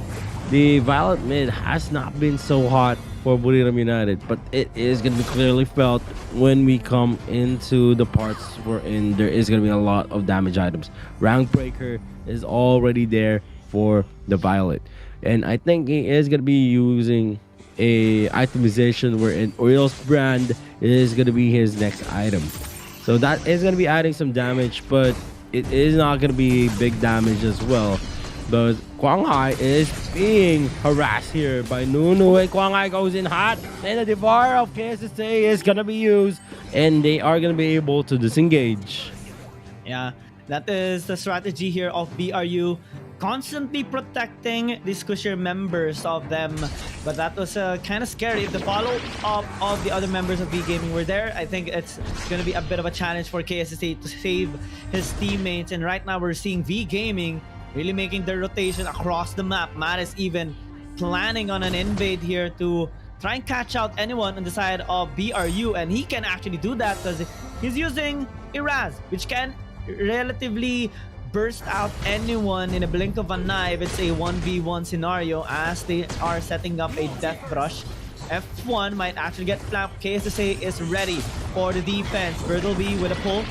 the Violet mid has not been so hot for Buriram United, but it is going to be clearly felt when we come into the parts wherein there is going to be a lot of damage items. Rank Breaker is already there for the Violet, and I think he is going to be using a itemization wherein Oriel's brand is going to be his next item, so that is going to be adding some damage, but it is not going to be big damage as well. But Quang Hai is being harassed here by Nunu, and Quang Hai goes in hot, and the Devour of KSSA is going to be used, and they are going to be able to disengage. Yeah, that is the strategy here of BRU, constantly protecting the Squisher members of them. But that was kind of scary. If the follow-up of the other members of V Gaming were there, I think it's going to be a bit of a challenge for KSSA to save his teammates. And right now we're seeing V Gaming really making their rotation across the map. Matt is even planning on an invade here to try and catch out anyone on the side of BRU, and he can actually do that because he's using Iraz, which can relatively burst out anyone in a blink of an eye if it's a 1v1 scenario, as they are setting up a death brush. F1 might actually get flanked. KSSA is ready for the defense. Bertleby with a pull,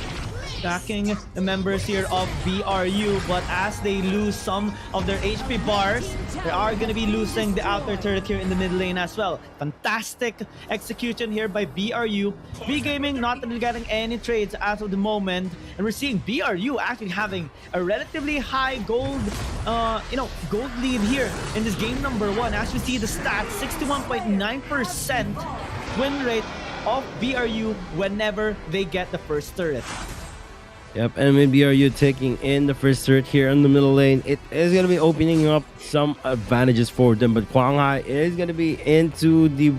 attacking the members here of BRU, but as they lose some of their HP bars, they are going to be losing the outer turret here in the mid lane as well. Fantastic execution here by BRU. V-Gaming not really getting any trades as of the moment, and we're seeing BRU actually having a relatively high gold gold lead here in this game number 1. As we see the stats, 61.9% win rate of BRU whenever they get the first turret. Yep, and with BRU taking in the first turret here in the middle lane, it is going to be opening up some advantages for them. But Quanghai is going to be into the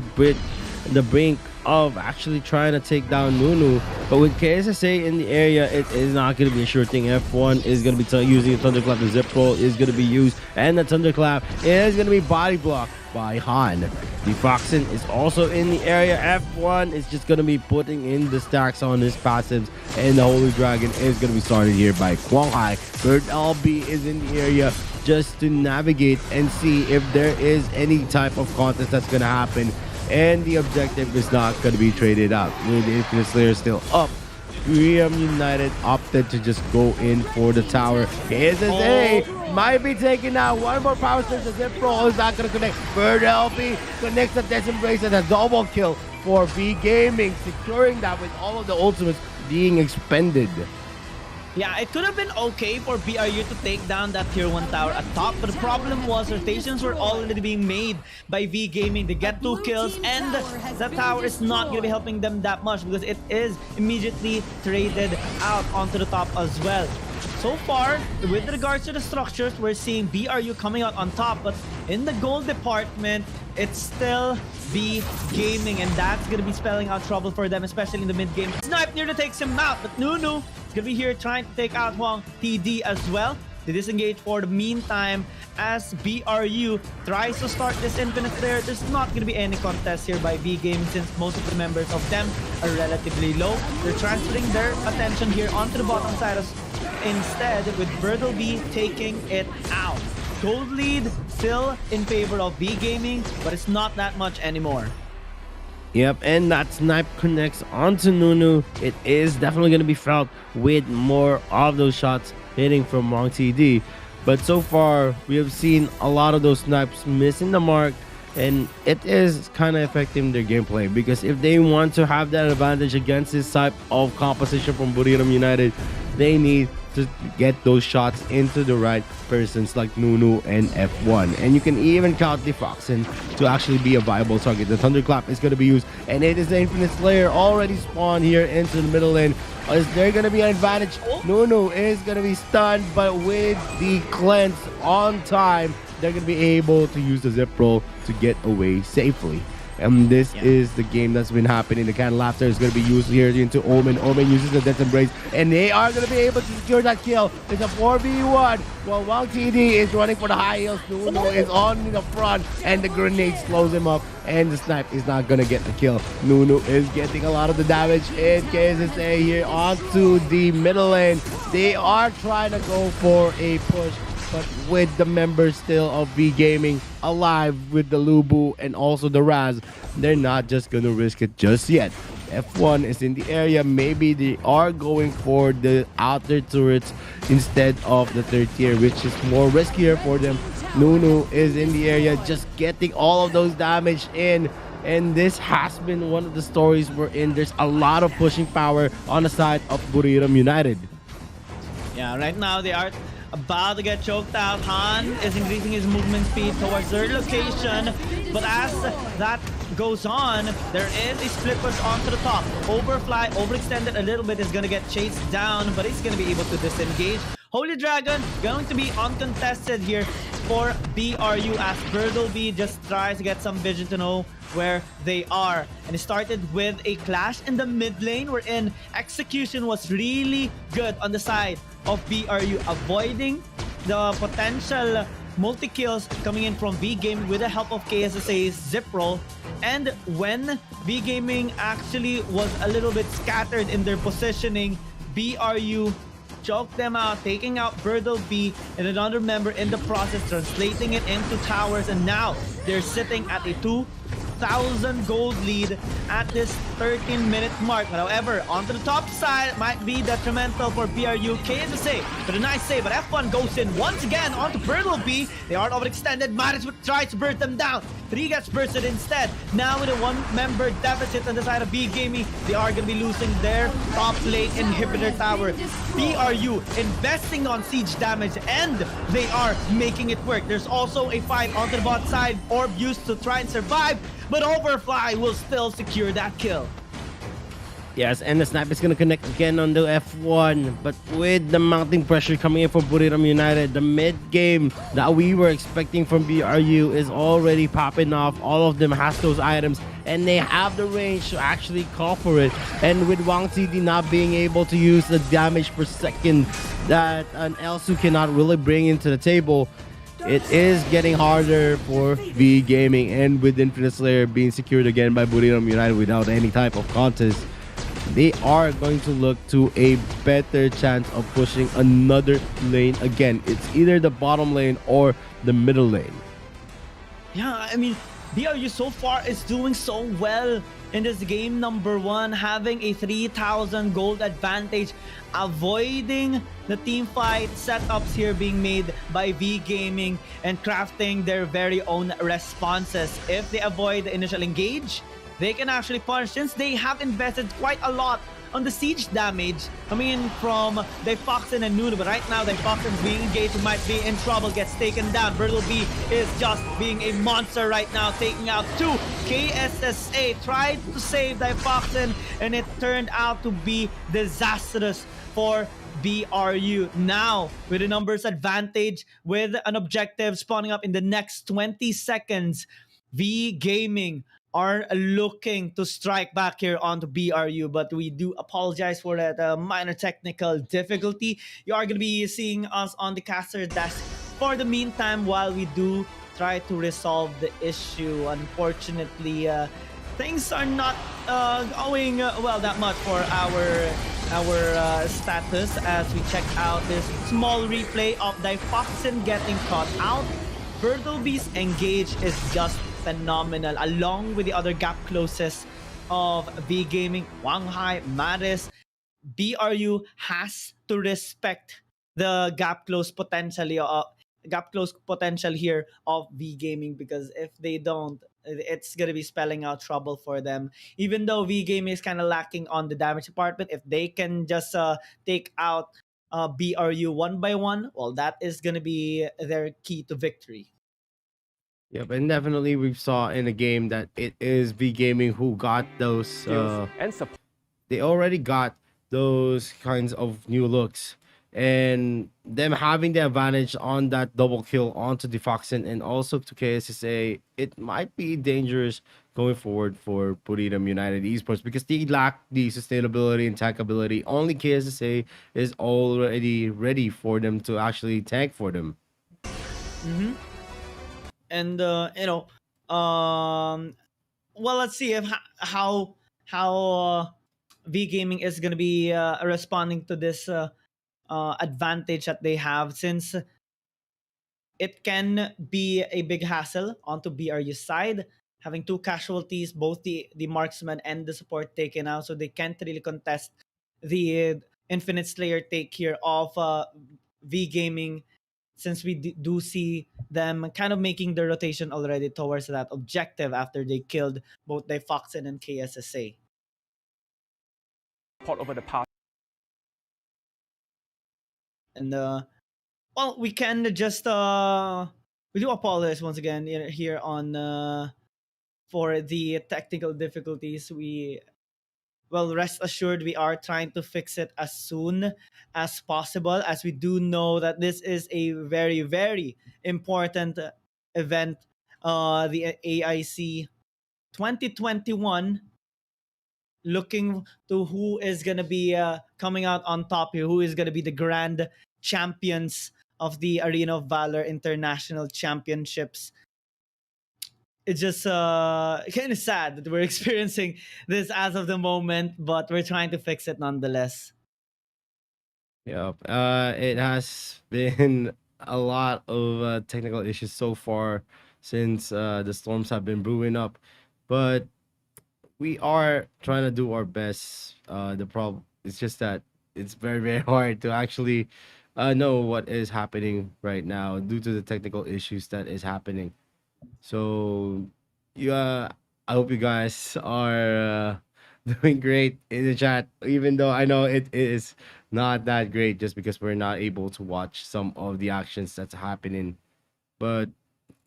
brink of actually trying to take down Nunu. But with KSSA in the area, it is not going to be a sure thing. F1 is going to be using the Thunderclap. The Zip Roll is going to be used, and the Thunderclap is going to be body blocked by Han. The Foxen is also in the area. F1 is just going to be putting in the stacks on his passives, and the Holy Dragon is going to be started here by Quanghai. Bird LB is in the area just to navigate and see if there is any type of contest that's going to happen, and the objective is not going to be traded out. With the Infinite Slayer still up, United opted to just go in for the tower. KSSA might be taking out one more power surge. The Zip Roll is not going to connect. Bird LP connects the Death Embrace, and a double kill for V-Gaming, securing that with all of the ultimates being expended. Yeah, it could have been okay for BRU to take down that tier 1 tower at top, but the problem was rotations were already being made by V-Gaming. They get 2 kills, and that tower is not going to be helping them that much because it is immediately traded out onto the top as well. So far, with regards to the structures, we're seeing BRU coming out on top, but in the gold department, it's still V-Gaming, and that's going to be spelling out trouble for them, especially in the mid-game. Snipe nearly takes him out, but Nunu is going to be here trying to take out Huang TD as well. They disengage for the meantime as BRU tries to start this Infinite Slayer. There's not going to be any contest here by V-Gaming since most of the members of them are relatively low. They're transferring their attention here onto the bottom side instead, with Bertleby taking it out. Gold lead still in favor of V-Gaming, but it's not that much anymore. Yep, and that snipe connects onto Nunu. It is definitely going to be felt with more of those shots hitting from Wrong TD. But so far, we have seen a lot of those snipes missing the mark, and it is kind of affecting their gameplay, because if they want to have that advantage against this type of composition from Buriram United, they need to get those shots into the right persons like Nunu and F1. And you can even count the Foxen to actually be a viable target. The Thunderclap is going to be used, and it is the Infinite Slayer already spawned here into the middle lane. Is there going to be an advantage? Nunu is going to be stunned, but with the cleanse on time, they're going to be able to use the Zip Roll to get away safely. And this is the game that's been happening. The Can Laughter is going to be used here into Omen. Omen uses the Death Embrace, and they are going to be able to secure that kill. It's a 4v1. While Wang TD is running for the high heels, Nunu is on the front, and the grenade slows him up, and the snipe is not going to get the kill. Nunu is getting a lot of the damage in KSSA here onto the middle lane. They are trying to go for a push, but with the members still of V-Gaming alive with the Lubu and also the Raz, they're not just going to risk it just yet. F1 is in the area. Maybe they are going for the outer turrets instead of the third tier, which is more riskier for them. Nunu is in the area just getting all of those damage in. And this has been one of the stories we're in. There's a lot of pushing power on the side of Buriram United. Yeah, right now they are about to get choked out. Han is increasing his movement speed towards their location, but as that goes on, there is a split push onto the top. Overfly, overextended a little bit, is going to get chased down, but he's going to be able to disengage. Holy Dragon going to be uncontested here for BRU as Bertleby just tries to get some vision to know where they are. And it started with a clash in the mid lane wherein execution was really good on the side of BRU, avoiding the potential multi-kills coming in from V-Gaming with the help of KSSA's zip roll. And when V-Gaming actually was a little bit scattered in their positioning, BRU choked them out, taking out Birdle B and another member in the process, translating it into towers, and now they're sitting at a 2,000 gold lead at this 13-minute mark. But however, onto the top side might be detrimental for BRU. KSSA with a nice save, but F1 goes in once again onto Birdle B. They aren't overextended. Maris tries to burst them down. 3 gets bursted instead. Now with a 1-member deficit on the side of B Gaming, they are going to be losing their top lane inhibitor tower. BRU investing on siege damage, and they are making it work. There's also a fight onto the bot side. Orb used to try and survive, but Overfly will still secure that kill. Yes, and the snap is going to connect again on the F1. But with the mounting pressure coming in for Buriram United, the mid-game that we were expecting from BRU is already popping off. All of them has those items, and they have the range to actually call for it. And with Wang Zidi not being able to use the damage per second that an Elsu cannot really bring into the table, it is getting harder for V Gaming. And with Infinite Slayer being secured again by Buriram United without any type of contest, they are going to look to a better chance of pushing another lane again. It's either the bottom lane or the middle lane. Yeah, I mean, BRU so far is doing so well in this game number 1, having a 3,000 gold advantage, avoiding the team fight setups here being made by V Gaming and crafting their very own responses. If they avoid the initial engage, they can actually punish, since they have invested quite a lot on the siege damage coming in from Daifoxin and Nuno. But right now, Daifoxin's being engaged, might be in trouble, gets taken down. Birdle B is just being a monster right now, taking out 2. KSSA tried to save Daifoxin, and it turned out to be disastrous for BRU. Now, with a numbers advantage, with an objective spawning up in the next 20 seconds, V Gaming are looking to strike back here onto BRU, but we do apologize for that minor technical difficulty. You are going to be seeing us on the caster desk for the meantime while we do try to resolve the issue. Unfortunately, things are not going well that much for our status as we check out this small replay of Daifoxin getting caught out. Birdlebee's engage is just phenomenal, along with the other gap closest of V Gaming, Wang Hai, Maris. BRU has to respect the gap close potential here of V Gaming, because if they don't, it's gonna be spelling out trouble for them. Even though V Gaming is kind of lacking on the damage department, if they can just take out BRU one by one, well, that is gonna be their key to victory. Yep, and definitely we saw in the game that it is V Gaming who got those. They already got those kinds of new looks, and them having the advantage on that double kill onto Defoxin and also to KSSA, it might be dangerous going forward for Buriram United Esports, because they lack the sustainability and tank ability. Only KSSA is already ready for them to actually tank for them. And well, let's see if how V Gaming is gonna be responding to this advantage that they have, since it can be a big hassle onto BRU's side, having 2 casualties, both the marksman and the support taken out, so they can't really contest the Infinite Slayer take here of V Gaming, since we do see them kind of making the rotation already towards that objective after they killed both Daifoxin and KSSA. Pot over the path. And well, we can just we do apologize once again here on for the technical difficulties. Well, rest assured, we are trying to fix it as soon as possible, as we do know that this is a very, very important event. The AIC 2021, looking to who is going to be coming out on top here, who is going to be the grand champions of the Arena of Valor International Championships. It's just kind of sad that we're experiencing this as of the moment, but we're trying to fix it nonetheless. Yep. It has been a lot of technical issues so far since the storms have been brewing up, but we are trying to do our best. The problem is just that it's very very hard to actually know what is happening right now due to the technical issues that is happening. So, yeah, I hope you guys are doing great in the chat, even though I know it is not that great just because we're not able to watch some of the actions that's happening. But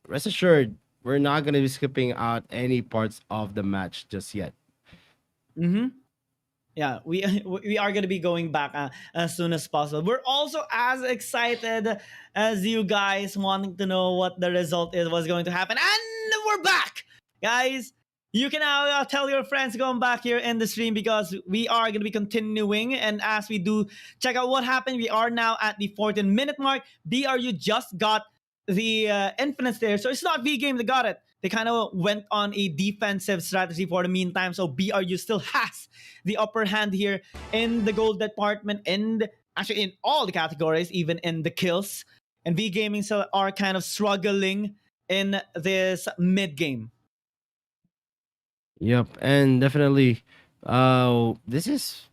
rest assured, we're not going to be skipping out any parts of the match just yet. Mm-hmm. Yeah, we are gonna be going back as soon as possible. We're also as excited as you guys, wanting to know what the result is, what's going to happen, and we're back, guys. You can now tell your friends to come back here in the stream because we are gonna be continuing. And as we do, check out what happened. We are now at the 14-minute mark. BRU just got the Infinite there, so it's not V Game that got it. They kind of went on a defensive strategy for the meantime, so BRU still has the upper hand here in the gold department, and actually in all the categories, even in the kills. And V Gaming still are kind of struggling in this mid game. Yep, and definitely, this is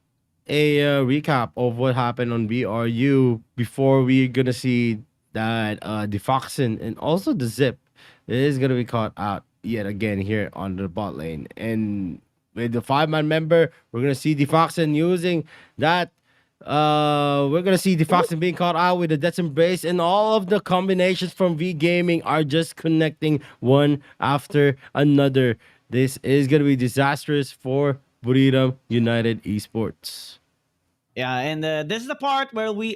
a recap of what happened on BRU before we're gonna see that the Foxen and also the Zip is gonna be caught out yet again here on the bot lane. And with the 5-man member, we're gonna see the Foxen using that. We're gonna see the Foxen being caught out with the Death Embrace, and all of the combinations from V Gaming are just connecting one after another. This is gonna be disastrous for Buriram United Esports. Yeah, and this is the part where we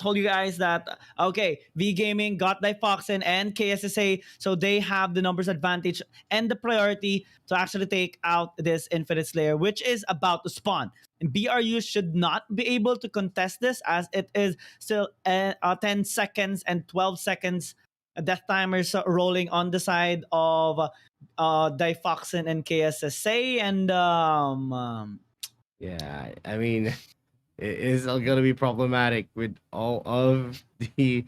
told you guys that okay, V Gaming got Difoxin and KSSA, so they have the numbers advantage and the priority to actually take out this Infinite Slayer, which is about to spawn. And BRU should not be able to contest this as it is still 10 seconds and 12 seconds death timers rolling on the side of Difoxin and KSSA, and Yeah, I mean, it is gonna be problematic with all of the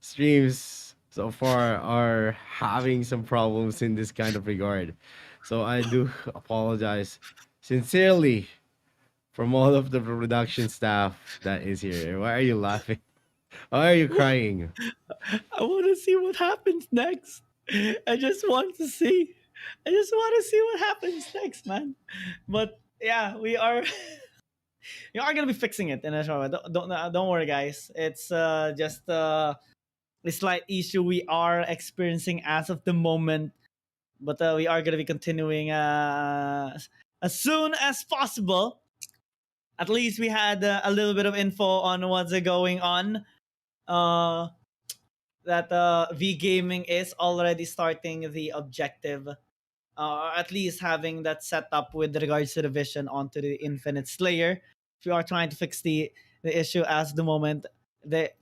streams so far are having some problems in this kind of regard. So I do apologize sincerely from all of the production staff that is here. Why are you laughing? Why are you crying? I want to see what happens next. I just want to see. I just want to see what happens next, man. But yeah, we are we are gonna be fixing it in a show. Don't worry, guys. It's just a slight issue we are experiencing as of the moment, but we are gonna be continuing as soon as possible. At least we had a little bit of info on what's going on. Uh, that V Gaming is already starting the objective, at least having that set up with regards to the vision onto the Infinite Slayer. If we are trying to fix the issue as the moment, there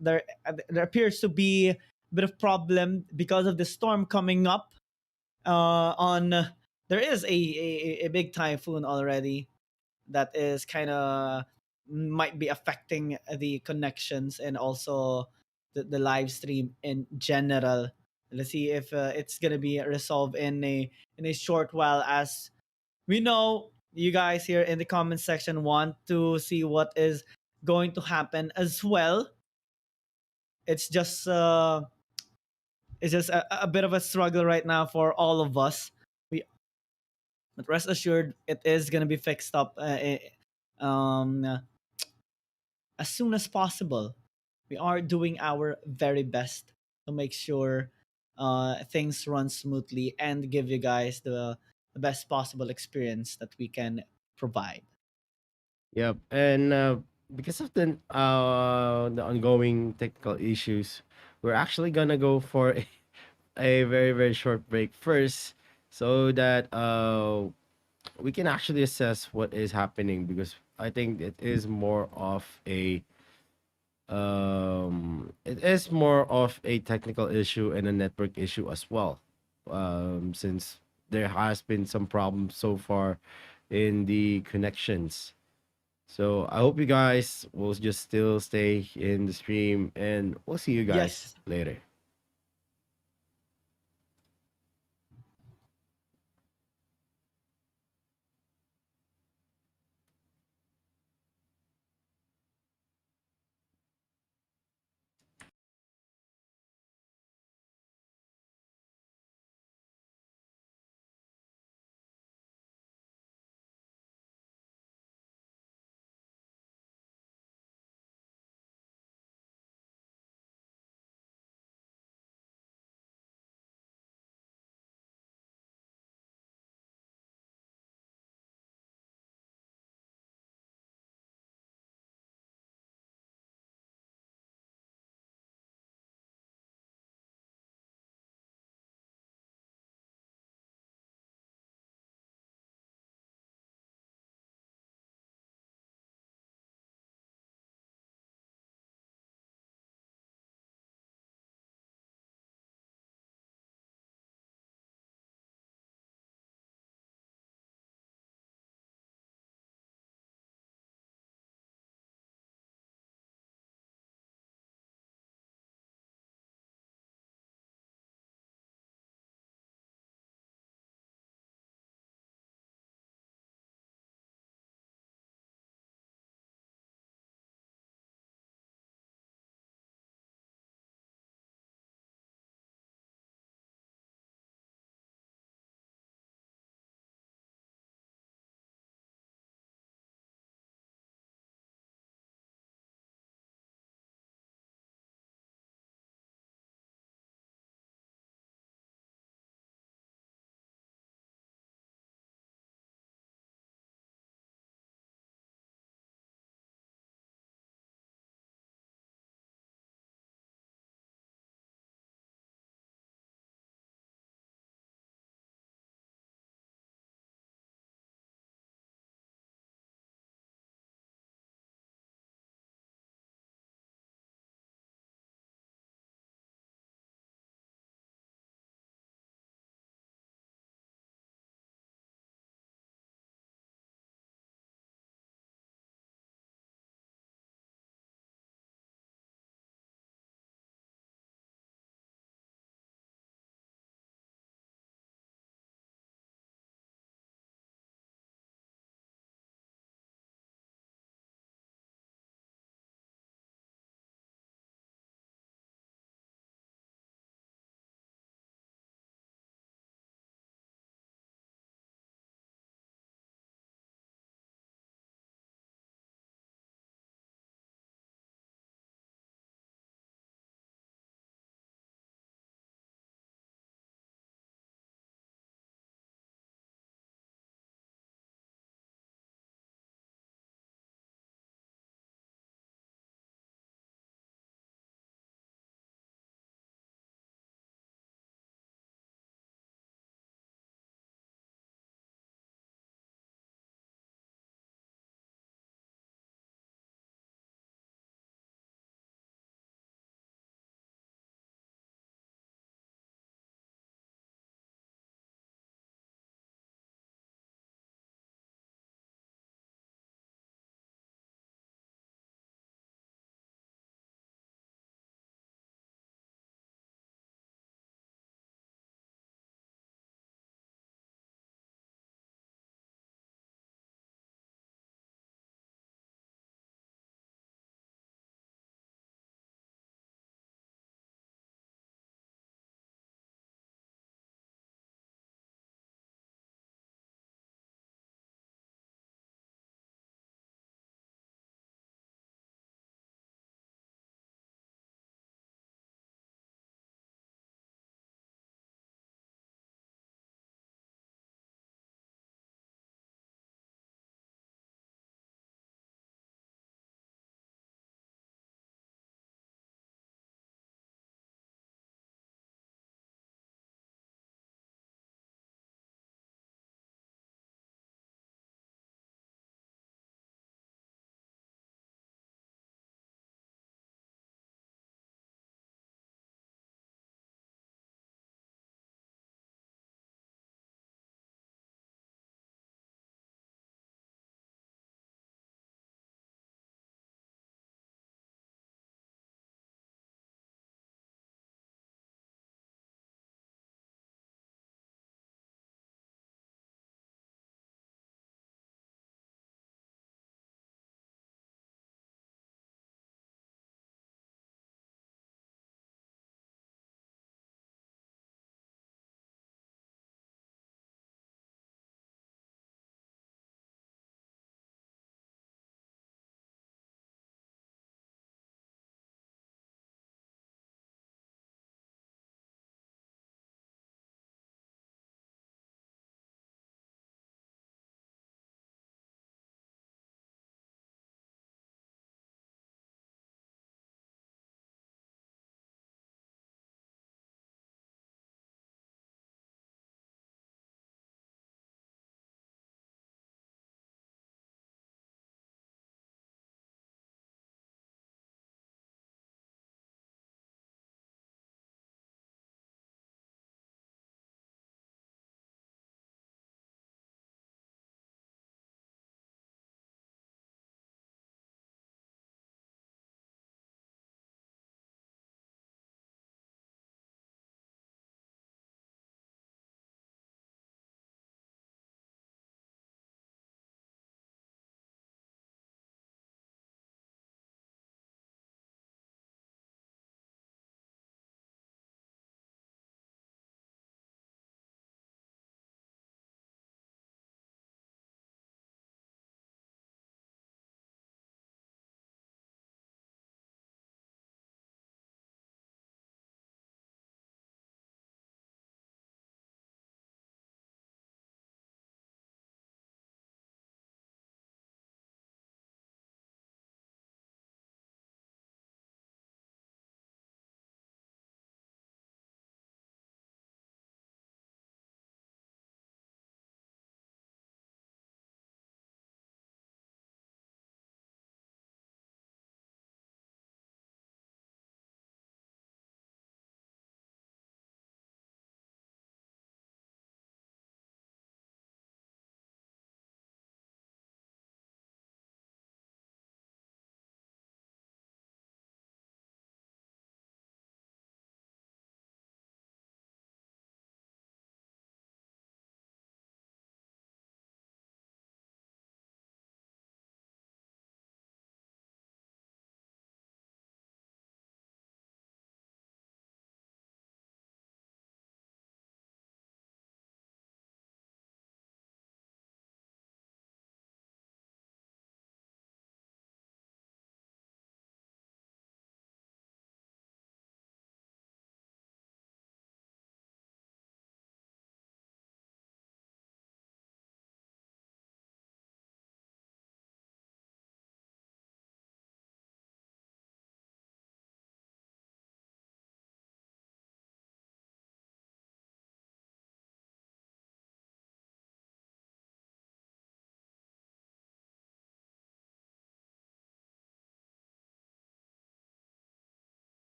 appears to be a bit of problem because of the storm coming up. On There is a big typhoon already that is kind of might be affecting the connections and also the live stream in general. Let's see if it's gonna be resolved in a short while. As we know, you guys here in the comment section want to see what is going to happen as well. It's just a bit of a struggle right now for all of us. But rest assured, it is gonna be fixed up um, as soon as possible. We are doing our very best to make sure things run smoothly and give you guys the best possible experience that we can provide. Yep, and because of the ongoing technical issues, we're actually gonna go for a very very short break first, so that we can actually assess what is happening, because I think it is more of a It is more of a technical issue and a network issue as well, since there has been some problems so far in the connections. So I hope you guys will just still stay in the stream, and we'll see you guys Yes. later.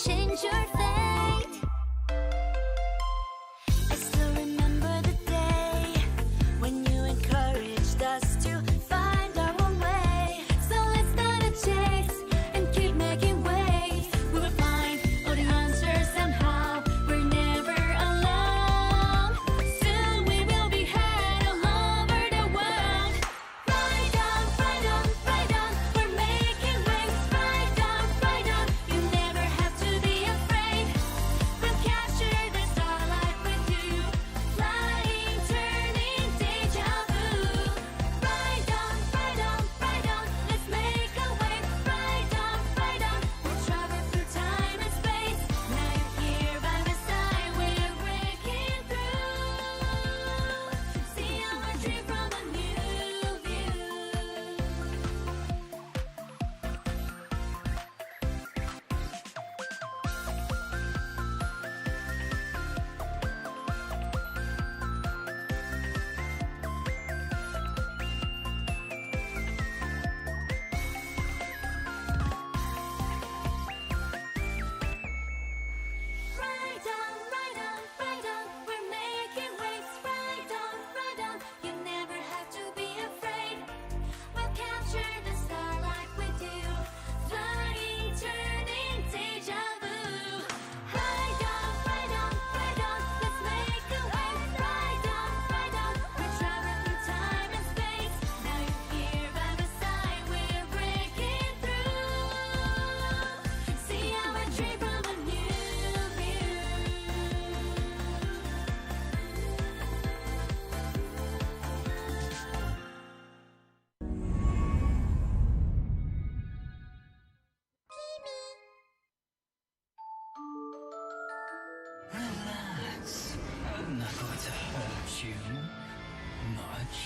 change your fate. I still remember the day when you encouraged us to find our own way. So let's start a chase and keep making waves. We will find all the answers somehow. We're never alone. Soon we will be heard all over the world. Ride on, ride on, ride on. We're making waves. Ride on, ride on. You never have to be afraid. We'll capture the starlight with you. Flying, turning, deja vu. Ride on, ride on, ride on. Let's make a wave. Ride on, ride on. We'll travel through time and space. Now you're here by my side. We're breaking through. See our dream from a new view. Ride on, ride on, ride on. We're making waves. Ride on, ride on. You never have to be afraid. We'll capture the starlight with you. Flying, turning, deja vu. Ride on, ride on, ride on. Let's make a wave. Ride on, ride on. We're traveling through time and space. Now you're here by my side. We're breaking through. See our dream from a new view. Relax. I'm not going to hurt you much.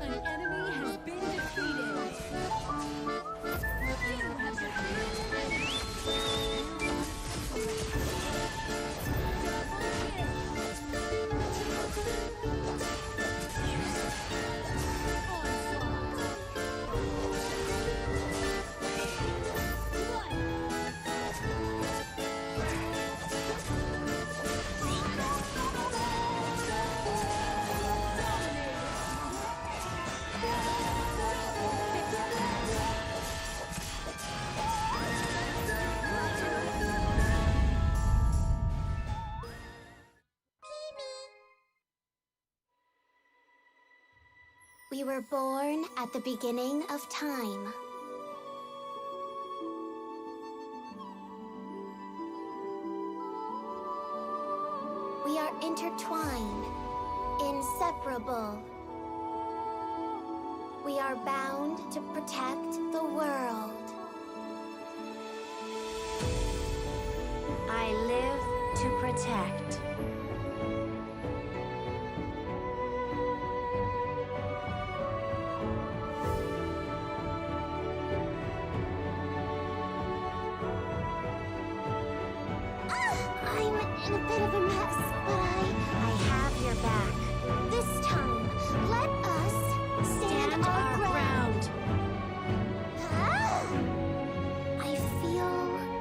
An enemy has been defeated. You have defeated an We were born at the beginning of time. We are intertwined, inseparable. We are bound to protect the world. I live to protect. I'm in a bit of a mess, but I have your back. This time, let us stand our ground. I feel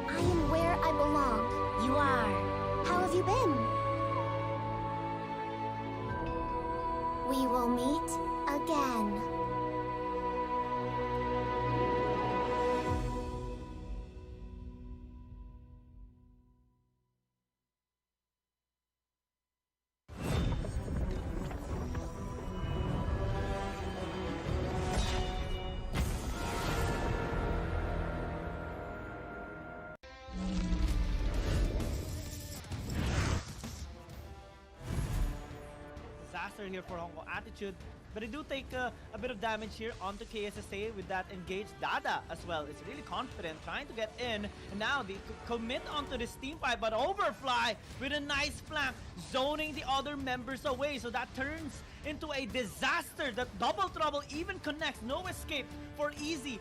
I am where I belong. You are. How have you been? disaster here for Hong Kong Attitude. But they do take a bit of damage here onto KSSA with that engaged Dada as well. It's really confident, trying to get in. And now they commit onto this team fight, but Overfly with a nice flank, zoning the other members away. So that turns into a disaster. That Double Trouble even connects. No escape for Easy.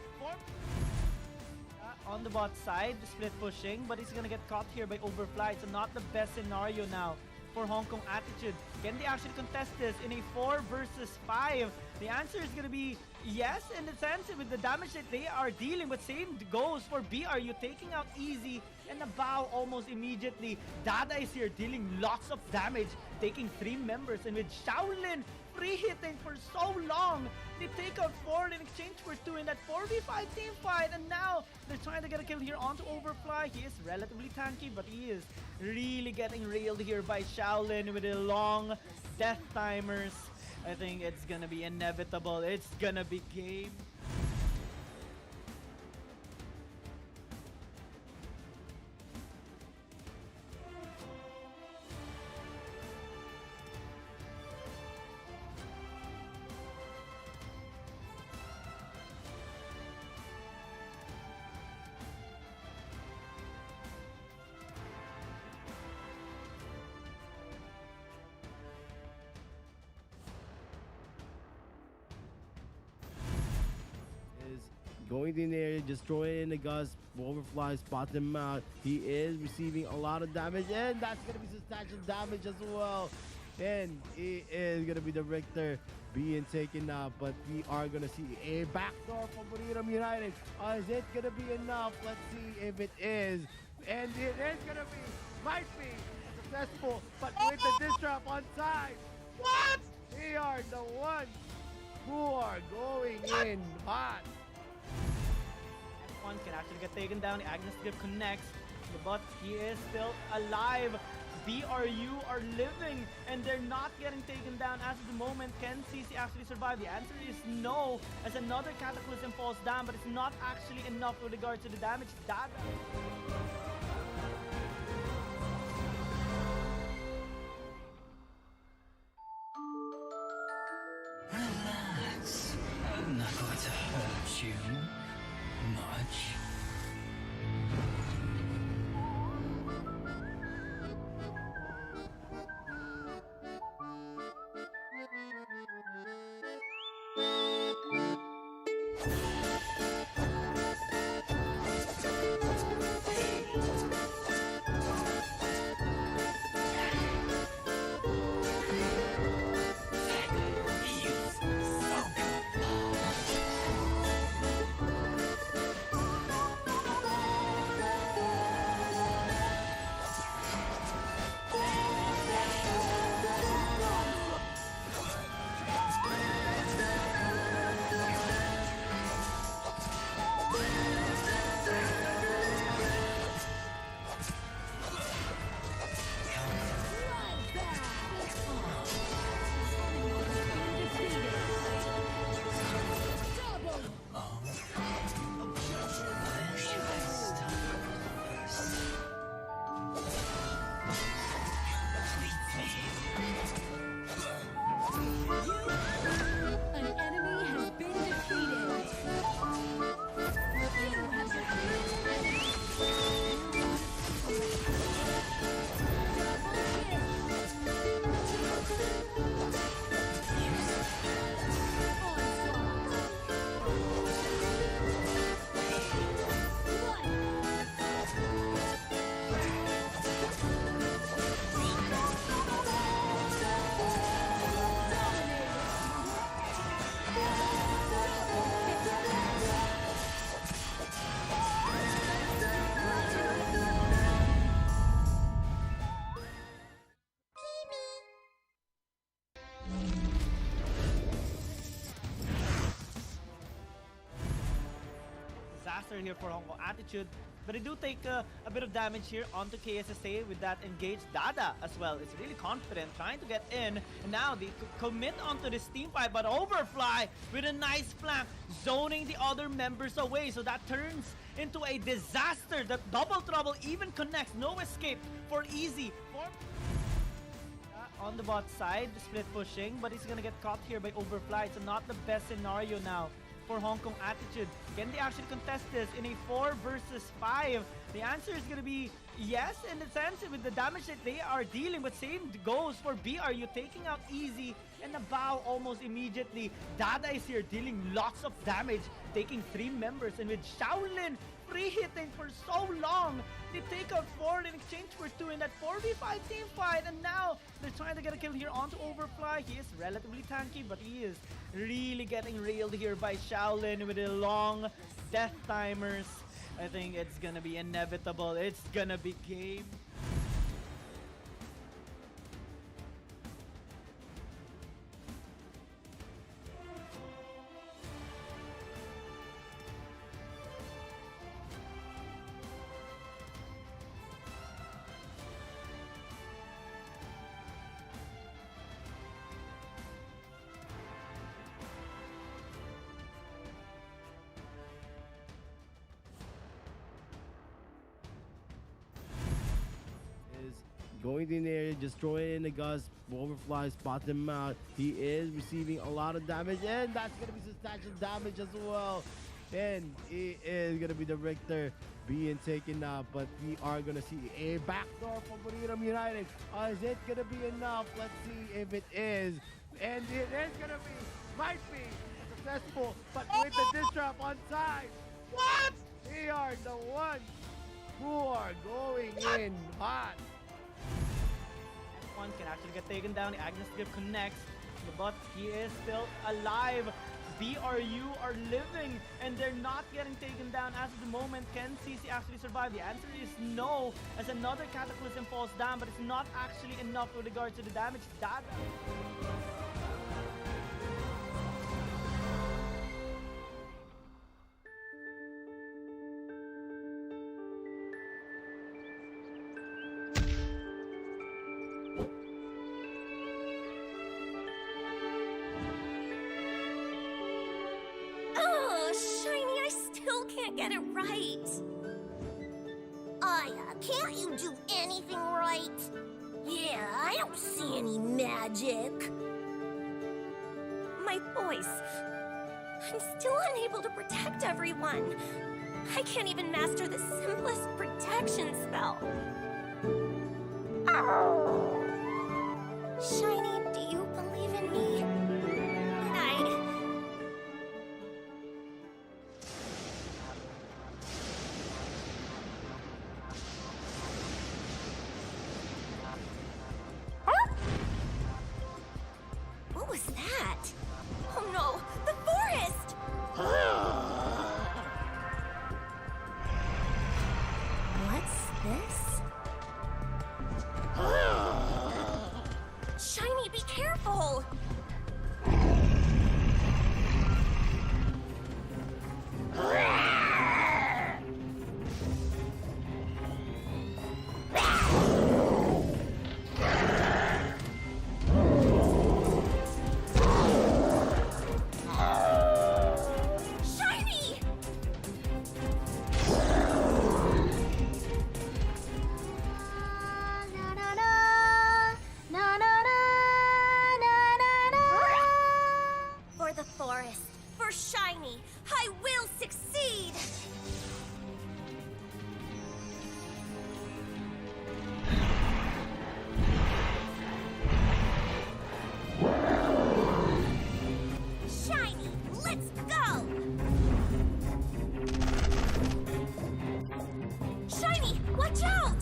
On the bot side, split pushing, but he's gonna get caught here by Overfly. So not the best scenario now for Hong Kong Attitude. Can they actually contest this in a 4 versus 5? The answer is going to be yes, in the sense with the damage that they are dealing, but same goes for BRU, taking out Easy and a bow almost immediately. Dada is here dealing lots of damage, taking 3 members, and with Shaolin free hitting for so long, they take out 4 in exchange for 2 in that 4v5 team fight, and now they're trying to get a kill here onto Overfly. He is relatively tanky, but he is really getting railed here by Shaolin with the long death timers. I think it's gonna be inevitable. It's gonna be game. Going in there, just throwing in the gust. Overfly spot him out. He is receiving a lot of damage, and that's going to be substantial damage as well. And he is going to be the Richter being taken out, but we are going to see a backdoor from Freedom United. Is it going to be enough? Let's see if it is. And it is going to be, might be successful, but with the disrupt on side. What? They are the ones who are going in hot. One can actually get taken down. Agnes Grip connects, but he is still alive. BRU are living and they're not getting taken down as of the moment. Can CC actually survive? The answer is no, as another Cataclysm falls down, but it's not actually enough with regard to the damage. Dada. Relax. I'm not going to hurt you much. Here for Hong Kong Attitude, but they do take a bit of damage here onto KSSA with that engaged Dada as well. It's really confident, trying to get in, and now they commit onto this team fight, but Overfly with a nice flank, zoning the other members away. So that turns into a disaster. That Double Trouble even connects. No escape for Easy. on the bot side, split pushing, but he's gonna get caught here by Overfly. It's not the best scenario now for Hong Kong Attitude. Can they actually contest this in a 4 versus 5? The answer is gonna be yes, in the sense with the damage that they are dealing, but same goes for BRU, taking out Easy and a bow almost immediately. Dada is here dealing lots of damage, taking 3 members, and with Shaolin free hitting for so long, they take out 4 in exchange for 2 in that 4v5 team fight, and now they're trying to get a kill here onto Overfly. He is relatively tanky, but he is really getting railed here by Shaolin with the long death timers. I think it's gonna be inevitable. It's gonna be game. Going in there, just throwing it in the Gus. Overfly spots him out. He is receiving a lot of damage, and that's going to be substantial damage as well. And it is going to be the Richter being taken out, but we are going to see a backdoor for Buriram United. Is it going to be enough? Let's see if it is. And it is going to be, might be successful, but with the disc trap on side. What? They are the ones who are going in hot. One can actually get taken down. Agnes Gift connects, but he is still alive. BRU are living and they're not getting taken down as of the moment. Can CC actually survive? The answer is no, as another Cataclysm falls down, but it's not actually enough with regards to the damage. That can't get it right. Aya, can't you do anything right? Yeah, I don't see any magic. My voice. I'm still unable to protect everyone. I can't even master the simplest protection spell. Oh. Shiny, do you believe in me? What was that? Oh no, the forest! What's this? Shiny, be careful! For the forest, for Shiny, I will succeed! Shiny, let's go! Shiny, watch out!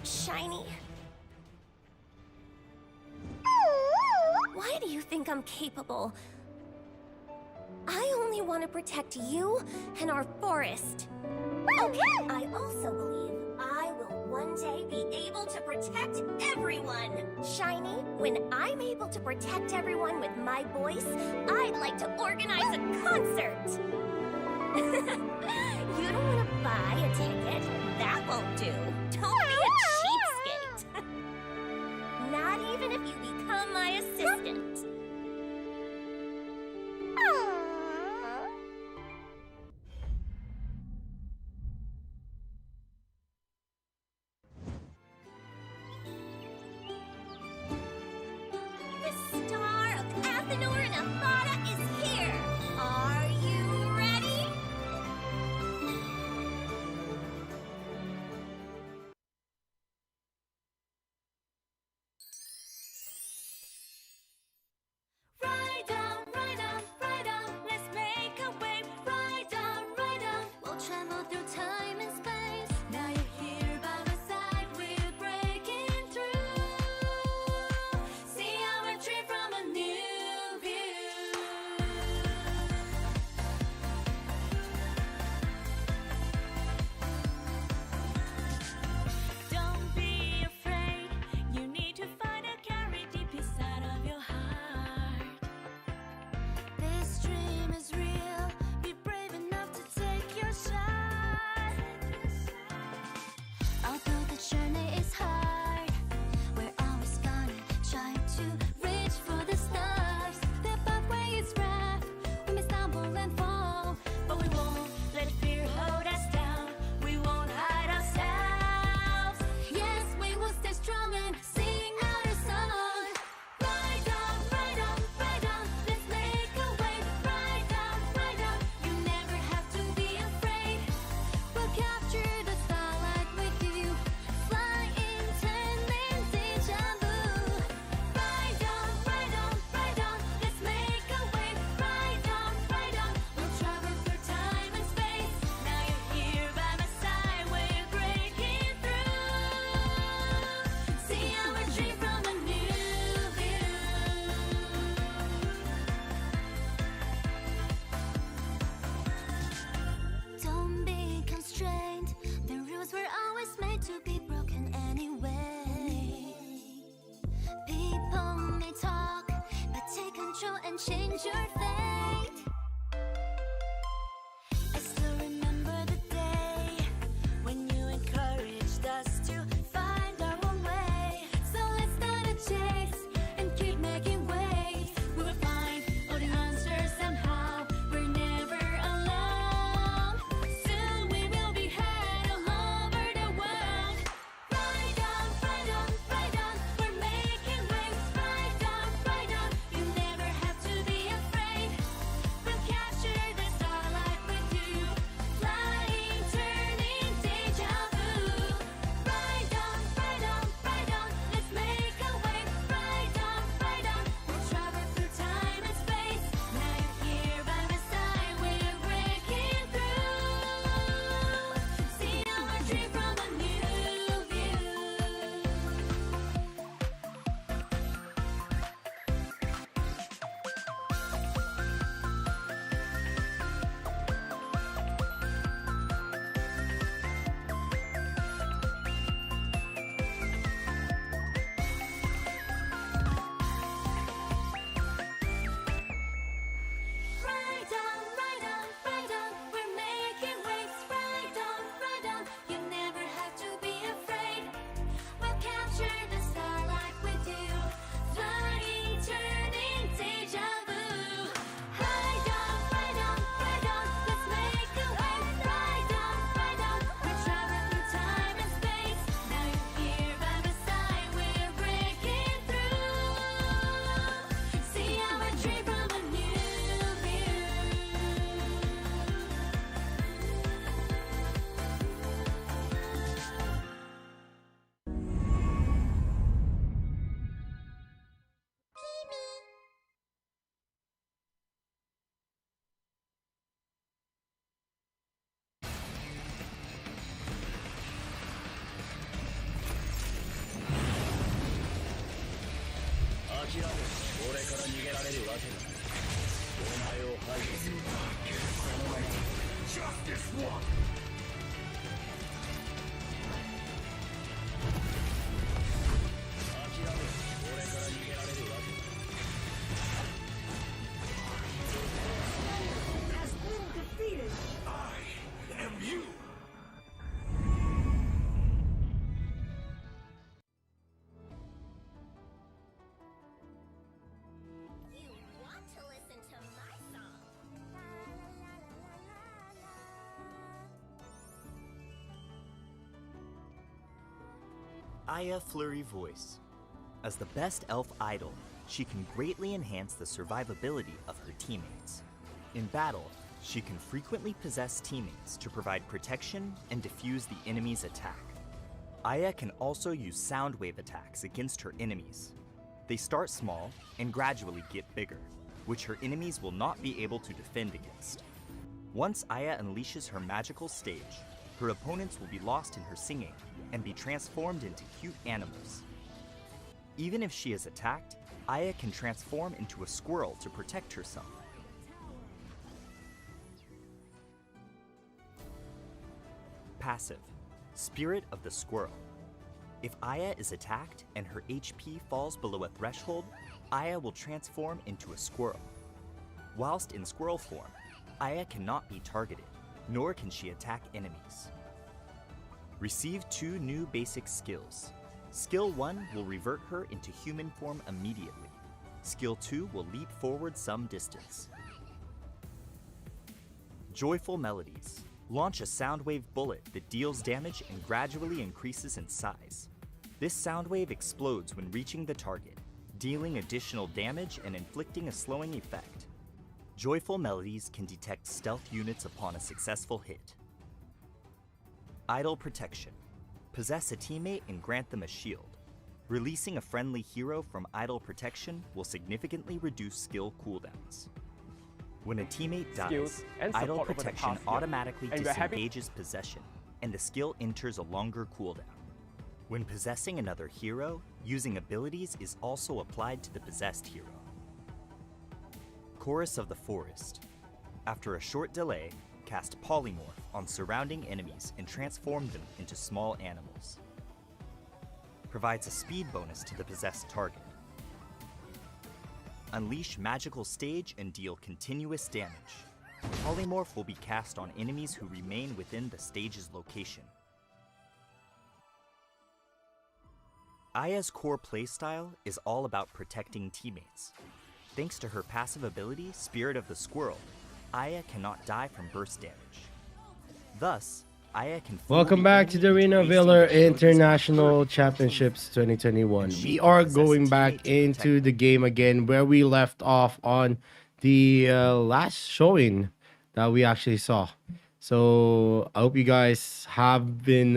Shiny. Why do you think I'm capable? I only want to protect you and our forest. Okay! I also believe I will one day be able to protect everyone. Shiny, when I'm able to protect everyone with my voice, I'd like to organize a concert. You don't want to buy a ticket? That won't do. Don't be a cheapskate. Not even if you become my assistant. The star of Athenor and Avada is here. Are you ready? Ride on, let's make a wave. Ride on, we'll travel through time and space. Now you're here by my side, we're breaking through. See our dream from a new view. Don't be afraid, you need to find a carry deep inside of your heart. This dream is real, be brave enough to take your shot. Although the journey is hard, we're always gonna try to reach for the stars. The pathway is rough, we may stumble and fall, but we won't let fear hold us down. We won't hide ourselves. Yes, we will stay strong and sing our song. Ride on, let's make a wave. Ride on, you never have to be afraid. We'll capture the starlight with you, flying, turning deja vu. Ride on, let's make a wave. Ride on, we'll travel through time and space. Now you're here by my side, we're breaking through. See our dream from a new view. Don't be constrained. The rules were always made to be broken anyway. People may talk, but take control and change your fate. I still remember the day when you encouraged us to find our own way. So let's start a chase and keep making waves. We will find all the answers somehow. We're never alone. Soon we will be heard all over the world. Ride on, we're making waves. Ride on, you never have to be afraid. We'll capture the starlight with you, flying, turning deja vu. Ride on, let's make a wave. Ride on, we'll travel through time and space. Now you're here by my side, we're breaking through. See our dream from a new view. Ride on, we're making waves. Ride on, you never have to be afraid. We'll capture the starlight with you, flying, turning deja vu. Ride on, let's make a wave. Ride on, we're traveling through time and space. Now you're here by my side, we're breaking through. See our dream from a new view. Aya Fleury Voice. As the best elf idol, she can greatly enhance the survivability of her teammates. In battle, she can frequently possess teammates to provide protection and defuse the enemy's attack. Aya can also use sound wave attacks against her enemies. They start small and gradually get bigger, which her enemies will not be able to defend against. Once Aya unleashes her magical stage, her opponents will be lost in her singing and be transformed into cute animals. Even if she is attacked, Aya can transform into a squirrel to protect herself. Passive, Spirit of the Squirrel. If Aya is attacked and her HP falls below a threshold, Aya will transform into a squirrel. Whilst in squirrel form, Aya cannot be targeted, nor can she attack enemies. Receive 2 new basic skills. Skill 1 will revert her into human form immediately. Skill 2 will leap forward some distance. Joyful Melodies. Launch a soundwave bullet that deals damage and gradually increases in size. This soundwave explodes when reaching the target, dealing additional damage and inflicting a slowing effect. Joyful Melodies can detect stealth units upon a successful hit. Idol Protection. Possess a teammate and grant them a shield. Releasing a friendly hero from Idol Protection will significantly reduce skill cooldowns. When a teammate dies, Idol Protection automatically disengages possession, and the skill enters a longer cooldown. When possessing another hero, using abilities is also applied to the possessed hero. Chorus of the Forest. After a short delay, cast Polymorph on surrounding enemies and transform them into small animals. Provides a speed bonus to the possessed target. Unleash Magical Stage and deal continuous damage. Polymorph will be cast on enemies who remain within the stage's location. Aya's core playstyle is all about protecting teammates. Thanks to her passive ability, Spirit of the Squirrel, Aya cannot die from burst damage. Thus, Aya can Welcome back to the Arena Valor International Championships 2021. We are going back into the game again where we left off on the last showing that we actually saw. So I hope you guys have been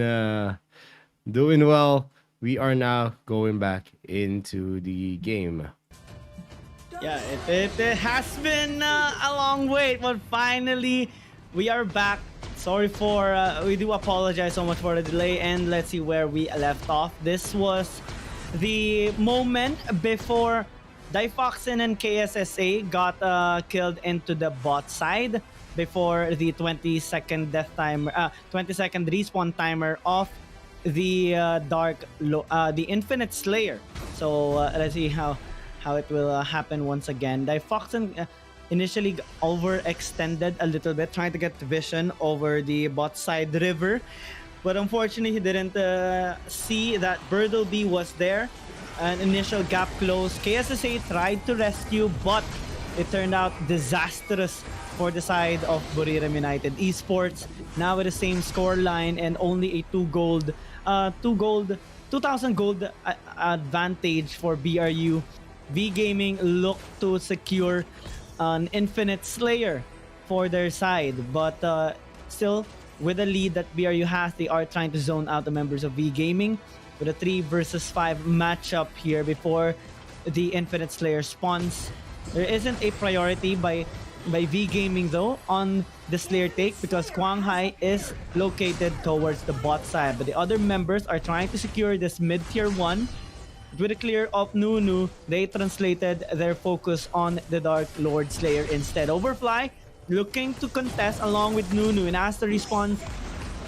doing well. We are now going back into the game. Yeah, it has been a long wait, but finally we are back. Sorry for, we do apologize so much for the delay, and let's see where we left off. This was the moment before Difoxin and KSSA got killed into the bot side before the 20-second death timer, 20-second respawn timer of the the Infinite Slayer. So let's see how it will happen once again. Difoxin initially overextended a little bit, trying to get vision over the bot side river, but unfortunately he didn't see that Birdleby was there. An initial gap closed. KSSA tried to rescue, but it turned out disastrous for the side of Buriram United. Esports now with the same score line and only a 2,000 gold advantage for BRU. V Gaming looked to secure an Infinite Slayer for their side, but still with the lead that BRU has, they are trying to zone out the members of V Gaming with a 3 versus 5 matchup here before the Infinite Slayer spawns. There isn't a priority by V Gaming though on the Slayer take because Kwanghai is located towards the bot side, but the other members are trying to secure this mid-tier 1. With a clear of Nunu, they translated their focus on the Dark Lord Slayer instead. Overfly looking to contest along with Nunu, and as the respawn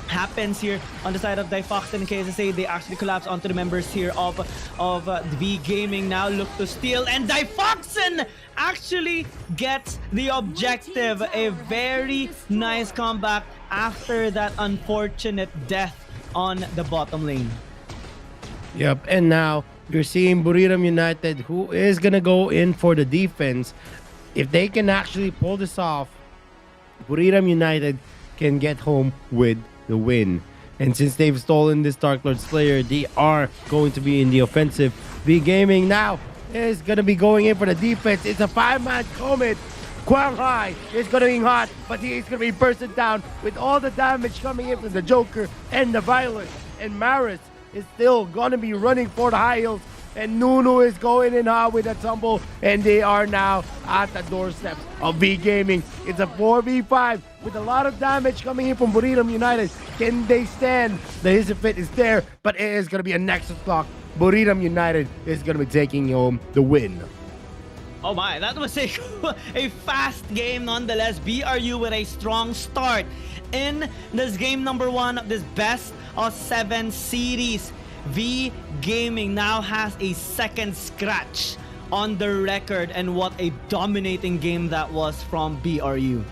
happens here on the side of Difoxin and KSSA, they actually collapse onto the members here of V Gaming. Now look to steal, and Difoxin actually gets the objective. A very nice comeback after that unfortunate death on the bottom lane. Yep, and now you're seeing Buriram United, who is going to go in for the defense. If they can actually pull this off, Buriram United can get home with the win. And since they've stolen this Dark Lord Slayer, they are going to be in the offensive. V Gaming now is going to be going in for the defense. It's a 5-man Comet. Quang Hai is going to be hot, but he is going to be bursted down with all the damage coming in from the Joker and the Violet. And Maris is still going to be running for the high heels. And Nunu is going in hard with a tumble, and they are now at the doorsteps of V Gaming. It's a 4v5 with a lot of damage coming in from Buriram United. Can they stand? The Hizifit is there, but it is going to be a Nexus Lock. Buriram United is going to be taking home the win. Oh my, that was a fast game nonetheless. BRU with a strong start in this game number 1 of this best of 7 series. V Gaming now has a second scratch on the record, and what a dominating game that was from BRU.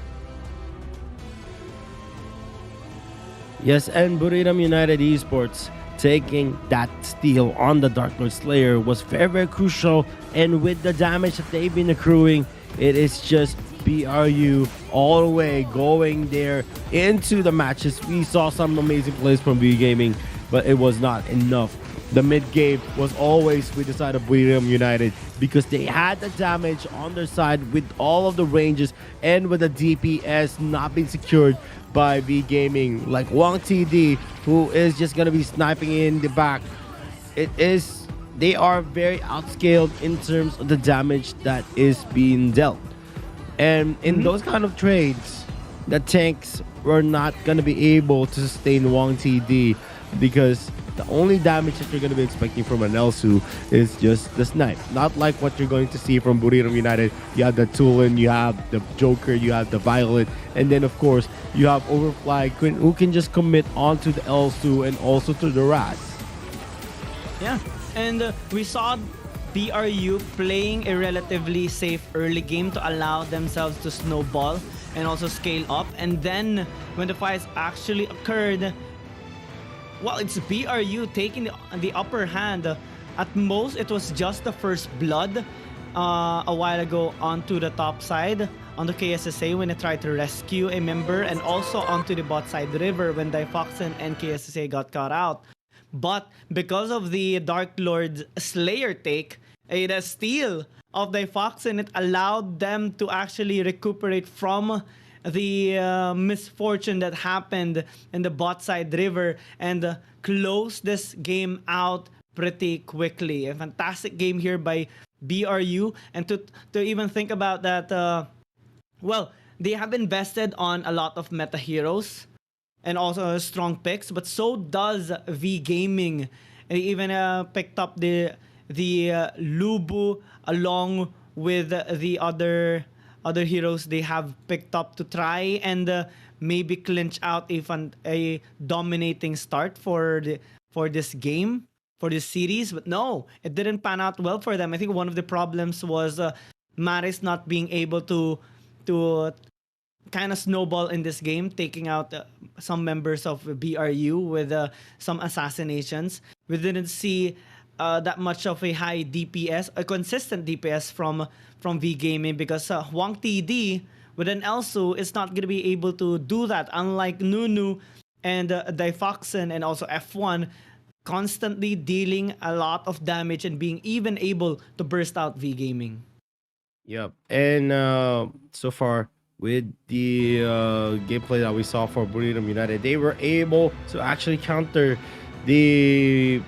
Yes, and Buriram United Esports taking that steal on the Dark Lord Slayer was very, very crucial. And with the damage that they've been accruing, it is just BRU all the way going there into the matches. We saw some amazing plays from V Gaming, but it was not enough. The mid game was always with the side of Buriram United because they had the damage on their side with all of the ranges and with the DPS not being secured by V Gaming, like Wang TD, who is just gonna be sniping in the back. They are very outscaled in terms of the damage that is being dealt. And in those kind of trades, the tanks were not gonna be able to sustain Wang TD because the only damage that you're going to be expecting from an Elsu is just the snipe. Not like what you're going to see from Buriram United. You have the Tulin, you have the Joker, you have the Violet, and then of course you have Overfly who can just commit onto the Elsu and also to the Raz. Yeah, and we saw BRU playing a relatively safe early game to allow themselves to snowball and also scale up. And then when the fights actually occurred, well, it's BRU taking the upper hand. At most, it was just the first blood a while ago onto the top side on the KSSA when they tried to rescue a member, and also onto the bot side river when Difoxen and KSSA got caught out. But because of the Dark Lord Slayer take, the steal of Difoxen, it allowed them to actually recuperate from the misfortune that happened in the bot side river and close this game out pretty quickly. A fantastic game here by BRU, and to even think about that, well, they have invested on a lot of meta heroes and also strong picks, but so does V Gaming. They even picked up the Lubu along with the other heroes they have picked up to try and maybe clinch out a dominating start for this game, for this series. But no, it didn't pan out well for them. I think one of the problems was Maris not being able to kind of snowball in this game, taking out some members of BRU with some assassinations. We didn't see that much of a high DPS, a consistent DPS from V Gaming, because Wang TD with an Elsu is not going to be able to do that, unlike Nunu and Difoxen and also F1, constantly dealing a lot of damage and being even able to burst out V Gaming. Yep. And so far with the gameplay that we saw for Buriram United, they were able to actually counter the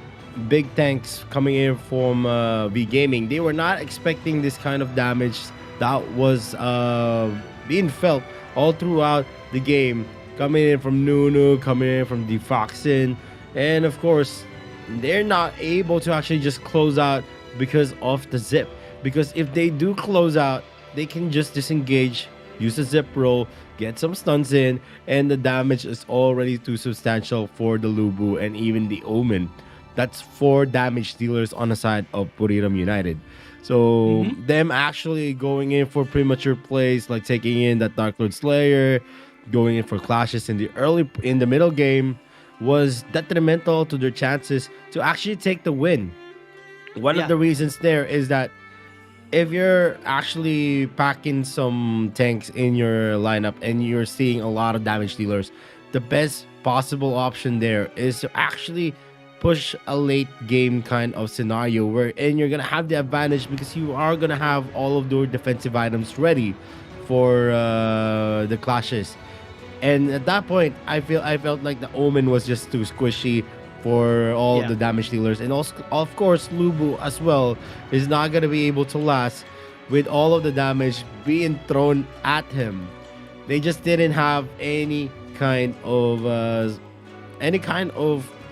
big tanks coming in from V Gaming. They were not expecting this kind of damage that was being felt all throughout the game, coming in from Nunu, coming in from Difoxen, and of course they're not able to actually just close out because of the zip. Because if they do close out, they can just disengage, use a zip roll, get some stuns in, and the damage is already too substantial for the Lubu and even the Omen. That's 4 damage dealers on the side of Buriram United. So them actually going in for premature plays, like taking in that Dark Lord Slayer, going in for clashes in the middle game, was detrimental to their chances to actually take the win. One of the reasons there is that if you're actually packing some tanks in your lineup and you're seeing a lot of damage dealers, the best possible option there is to actually push a late game kind of scenario wherein you're gonna have the advantage because you are gonna have all of your defensive items ready for the clashes. And at that point, I felt like the Omen was just too squishy for all the damage dealers, and also of course Lubu as well is not gonna be able to last with all of the damage being thrown at him. They just didn't have any kind of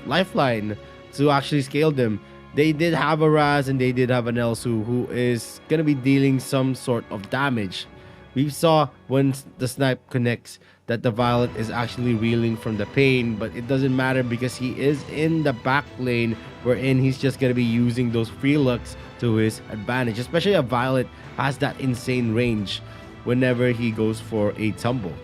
lifeline to actually scale them. They did have a Raz and they did have an Elsu who is gonna be dealing some sort of damage. We saw when the snipe connects that the Violet is actually reeling from the pain, but it doesn't matter because he is in the back lane wherein he's just gonna be using those free looks to his advantage. Especially a Violet has that insane range whenever he goes for a tumble.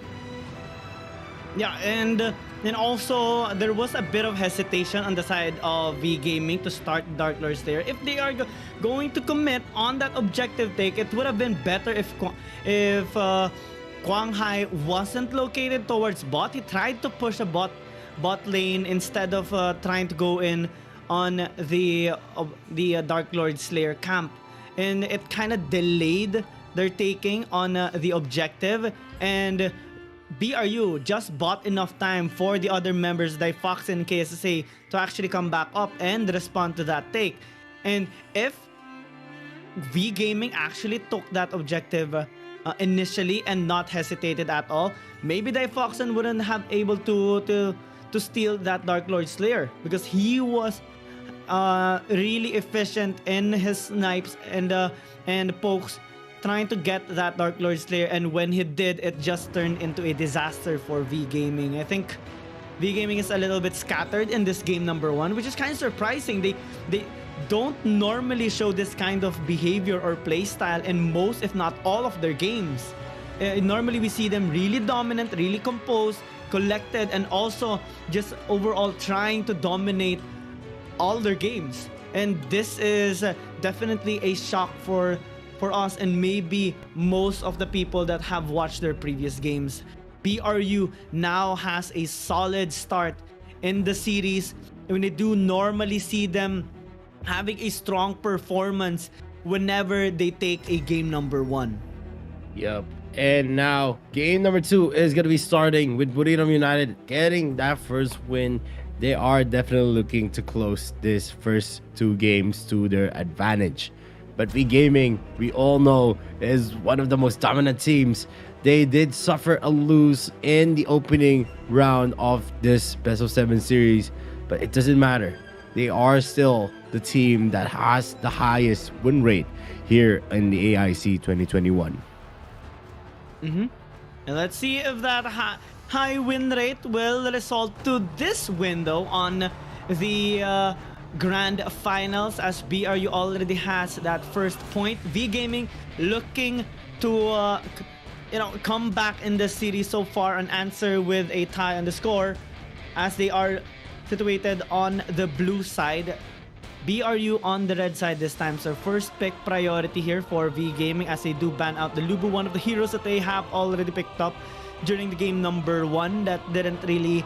Yeah, and also there was a bit of hesitation on the side of V Gaming to start Dark Lord Slayer. If they are going to commit on that objective take, it would have been better if Quang Hai wasn't located towards bot. He tried to push a bot lane instead of trying to go in on the Dark Lord Slayer camp, and it kind of delayed their taking on the objective, and BRU just bought enough time for the other members like Fox and KSSA to actually come back up and respond to that take. And if V Gaming actually took that objective initially and not hesitated at all, maybe Foxen wouldn't have able to steal that Dark Lord Slayer, because he was really efficient in his snipes and pokes trying to get that Dark Lord Slayer, and when he did, it just turned into a disaster for V Gaming. I think V Gaming is a little bit scattered in this game number 1, which is kind of surprising. They don't normally show this kind of behavior or play style in most, if not all, of their games. Normally we see them really dominant, really composed, collected, and also just overall trying to dominate all their games. And this is definitely a shock for us and maybe most of the people that have watched their previous games. BRU now has a solid start in the series, and we do normally see them having a strong performance whenever they take a game number 1. Yep. And now game number 2 is going to be starting with Buriram United getting that first win. They are definitely looking to close this first 2 games to their advantage. But V Gaming, we all know, is one of the most dominant teams. They did suffer a lose in the opening round of this best of 7 series, but it doesn't matter. They are still the team that has the highest win rate here in the AIC 2021. And let's see if that high win rate will result to this window on the Grand Finals, as BRU already has that first point. V Gaming looking to come back in the series so far and answer with a tie on the score, as they are situated on the blue side. BRU on the red side this time, so first pick priority here for V Gaming as they do ban out the Lubu, one of the heroes that they have already picked up during the game number 1 that didn't really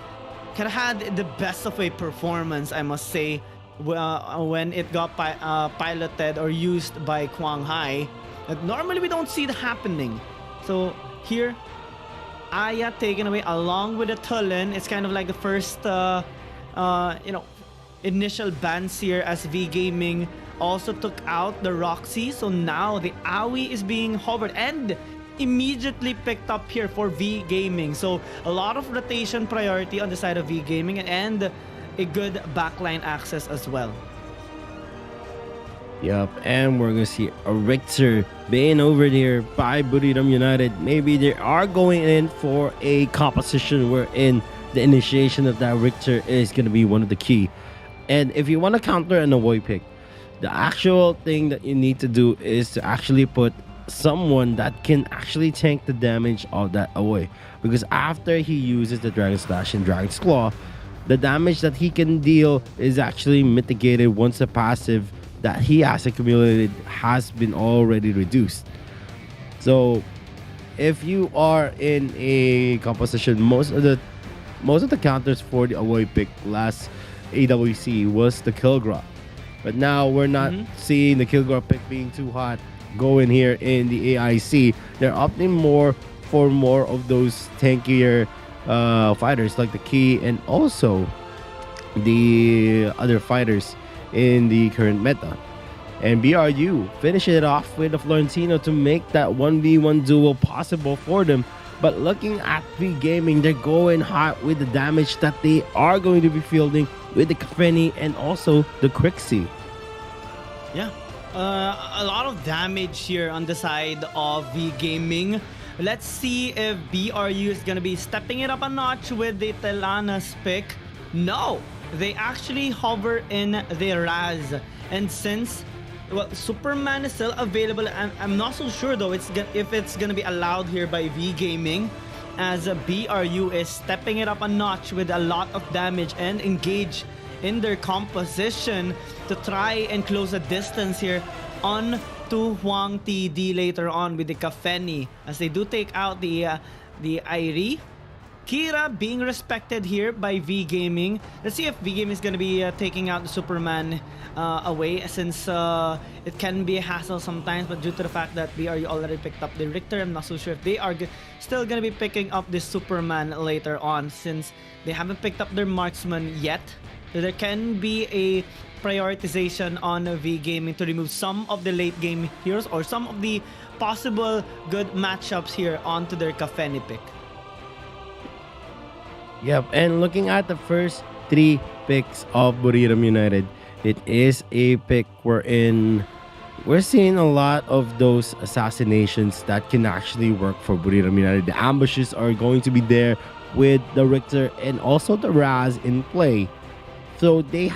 kind of had the best of a performance, I must say, when it got piloted or used by Quang Hai. Normally we don't see it happening. So here, Aya taken away along with the Tulin. It's kind of like the first initial bans here, as V Gaming also took out the Roxy. So now the Aoi is being hovered and immediately picked up here for V Gaming. So a lot of rotation priority on the side of V Gaming and a good backline access as well. Yep, and we're gonna see a Richter being over there by Buriram United. Maybe they are going in for a composition wherein the initiation of that Richter is gonna be one of the key. And if you want to counter an avoid pick, the actual thing that you need to do is to actually put someone that can actually tank the damage of that away, because after he uses the Dragon Slash and Dragon's Claw, the damage that he can deal is actually mitigated once the passive that he has accumulated has been already reduced. So if you are in a composition, most of the most of the counters for the away pick last AWC was the Kilgra. But now we're not seeing the Kilgra pick being too hot going here in the AIC. They're opting more for more of those tankier fighters like the Key and also the other fighters in the current meta. And BRU finish it off with the Florentino to make that 1v1 duel possible for them. But looking at V Gaming, they're going hot with the damage that they are going to be fielding with the Kafeni and also the Crixie. Yeah, a lot of damage here on the side of V Gaming. Let's see if BRU is going to be stepping it up a notch with the Telana's pick. No, they actually hover in the Raz. And since Superman is still available, I'm not so sure though if it's going to be allowed here by V Gaming, as BRU is stepping it up a notch with a lot of damage and engage in their composition to try and close a distance here on to Huang TD later on with the Kafeni, as they do take out the Airi. Kira being respected here by V Gaming. Let's see if V Gaming is going to be taking out the Superman away, since it can be a hassle sometimes, but due to the fact that BRU already picked up the Richter, I'm not so sure if they are still going to be picking up the Superman later on, since they haven't picked up their marksman yet. So there can be a prioritization on V Gaming to remove some of the late game heroes or some of the possible good matchups here onto their Kafeni pick. Yep, and looking at the first 3 picks of Buriram United, it is a pick wherein we're seeing a lot of those assassinations that can actually work for Buriram United. The ambushes are going to be there with the Richter and also the Raz in play. So they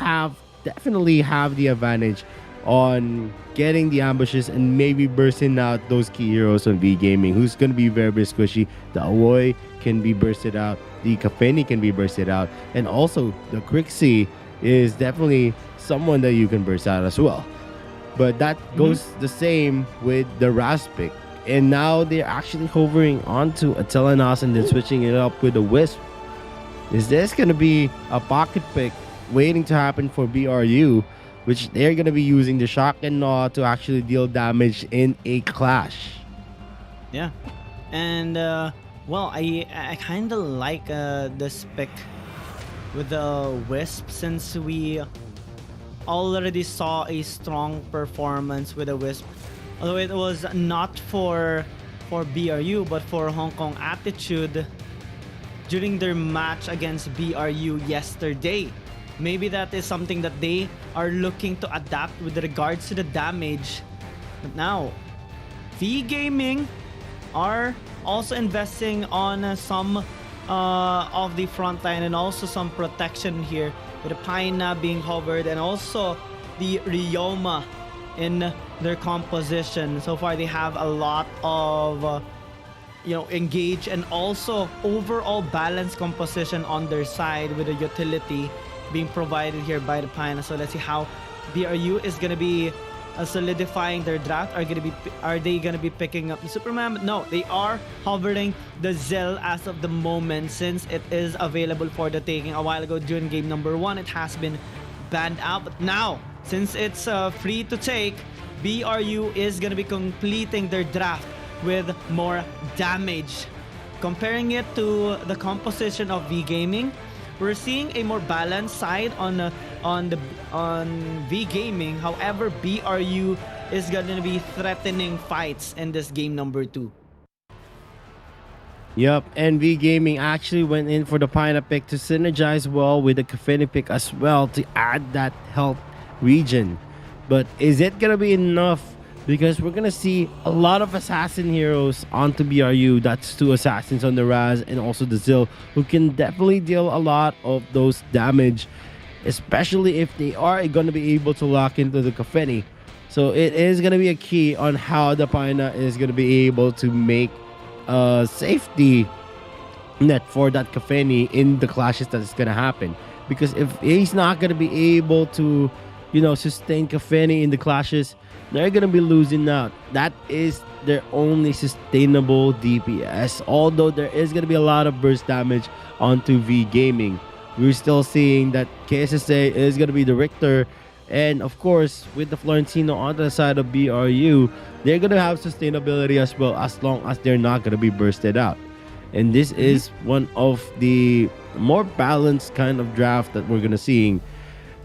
definitely have the advantage on getting the ambushes and maybe bursting out those key heroes on V Gaming, who's going to be very, very squishy. The Aoi can be bursted out, the Kafeni can be bursted out, and also the Crixie is definitely someone that you can burst out as well. But that goes the same with the Raz pick. And now they're actually hovering onto a Telenas and then switching it up with a Wisp. Is this going to be a pocket pick waiting to happen for BRU, which they're going to be using the Shock and Gnaw to actually deal damage in a clash? Yeah, and well, I kind of like this pick with the Wisp, since we already saw a strong performance with the Wisp, although it was not for BRU but for Hong Kong Attitude during their match against BRU yesterday. Maybe that is something that they are looking to adapt with regards to the damage. But now, V Gaming are also investing on some of the front line and also some protection here, with the Paina being hovered and also the Ryoma in their composition. So far, they have a lot of engage and also overall balanced composition on their side, with a utility being provided here by the Paina. So let's see how BRU is going to be solidifying their draft. Are they going to be picking up the Superman? But no, they are hovering the Zell as of the moment, since it is available for the taking. A while ago during game number 1, it has been banned out, but now since it's free to take, BRU is going to be completing their draft with more damage. Comparing it to the composition of V Gaming, we're seeing a more balanced side on V Gaming. However, BRU is gonna be threatening fights in this game number 2. Yep, and V Gaming actually went in for the Paina pick to synergize well with the Kafeni pick as well to add that health region. But is it gonna be enough? Because we're gonna see a lot of assassin heroes onto BRU. That's 2 assassins on the Raz and also the Zil, who can definitely deal a lot of those damage, especially if they are gonna be able to lock into the Kafeni. So it is gonna be a key on how the Paina is gonna be able to make a safety net for that Kafeni in the clashes that is gonna happen. Because if he's not gonna be able to sustain Kafeni in the clashes, they're gonna be losing out. That is their only sustainable DPS. Although there is gonna be a lot of burst damage onto V Gaming, we're still seeing that KSSA is gonna be the Richter, and of course with the Florentino on the side of BRU, they're gonna have sustainability as well, as long as they're not gonna be bursted out. And this is one of the more balanced kind of draft that we're gonna seeing.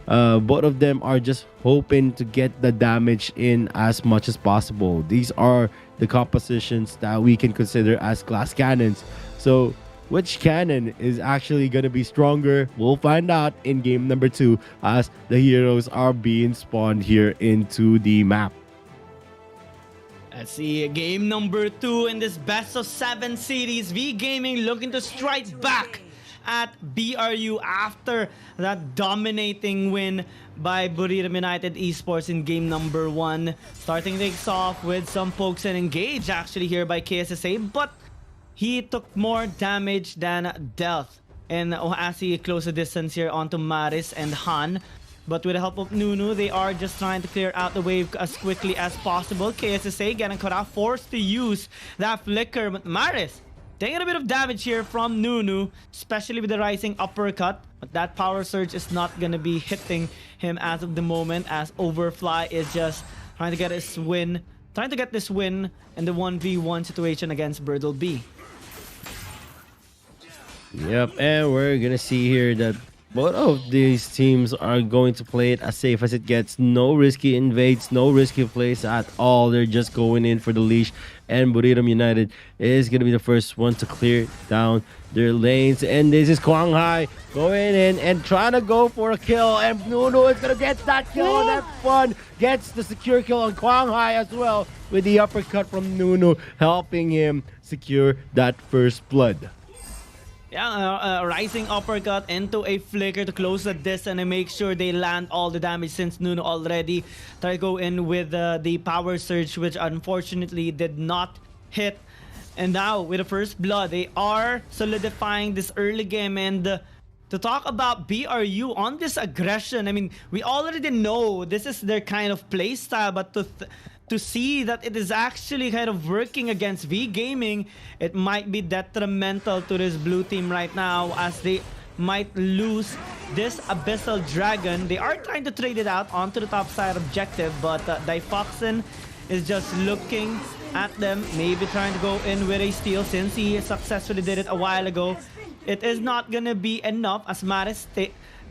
Both of them are just hoping to get the damage in as much as possible. These are the compositions that we can consider as class cannons. So which cannon is actually going to be stronger, we'll find out in game number 2 as the heroes are being spawned here into the map. Let's see game number 2 in this best of 7 series. V Gaming looking to strike back at BRU after that dominating win by Buriram United Esports in game number 1. Starting things off with some pokes and engage actually here by KSSA, but he took more damage than death. And as he closed the distance here onto Maris and Han. But with the help of Nunu, they are just trying to clear out the wave as quickly as possible. KSSA getting caught out, forced to use that flicker. But Maris taking a bit of damage here from Nunu, especially with the rising uppercut. But that power surge is not going to be hitting him as of the moment, as Overfly is just trying to get his win. Trying to get this win in the 1v1 situation against Birdle B. Yep, and we're gonna see here that both of these teams are going to play it as safe as it gets. No risky invades, no risky plays at all. They're just going in for the leash. And Buriram United is going to be the first one to clear down their lanes. And this is Quang Hai going in and trying to go for a kill. And Nunu is going to get that kill on F1. Gets the secure kill on Quang Hai as well, with the uppercut from Nunu helping him secure that first blood. Yeah, rising uppercut into a flicker to close the distance and make sure they land all the damage, since Nuno already tried to go in with the power surge, which unfortunately did not hit. And now with the first blood, they are solidifying this early game. And to talk about BRU on this aggression, I mean, we already know this is their kind of play style, but to see that it is actually kind of working against V Gaming, it might be detrimental to this blue team right now, as they might lose this Abyssal Dragon. They are trying to trade it out onto the top side objective, but Difoxin is just looking at them, maybe trying to go in with a steal since he successfully did it a while ago. It is not gonna be enough as Maris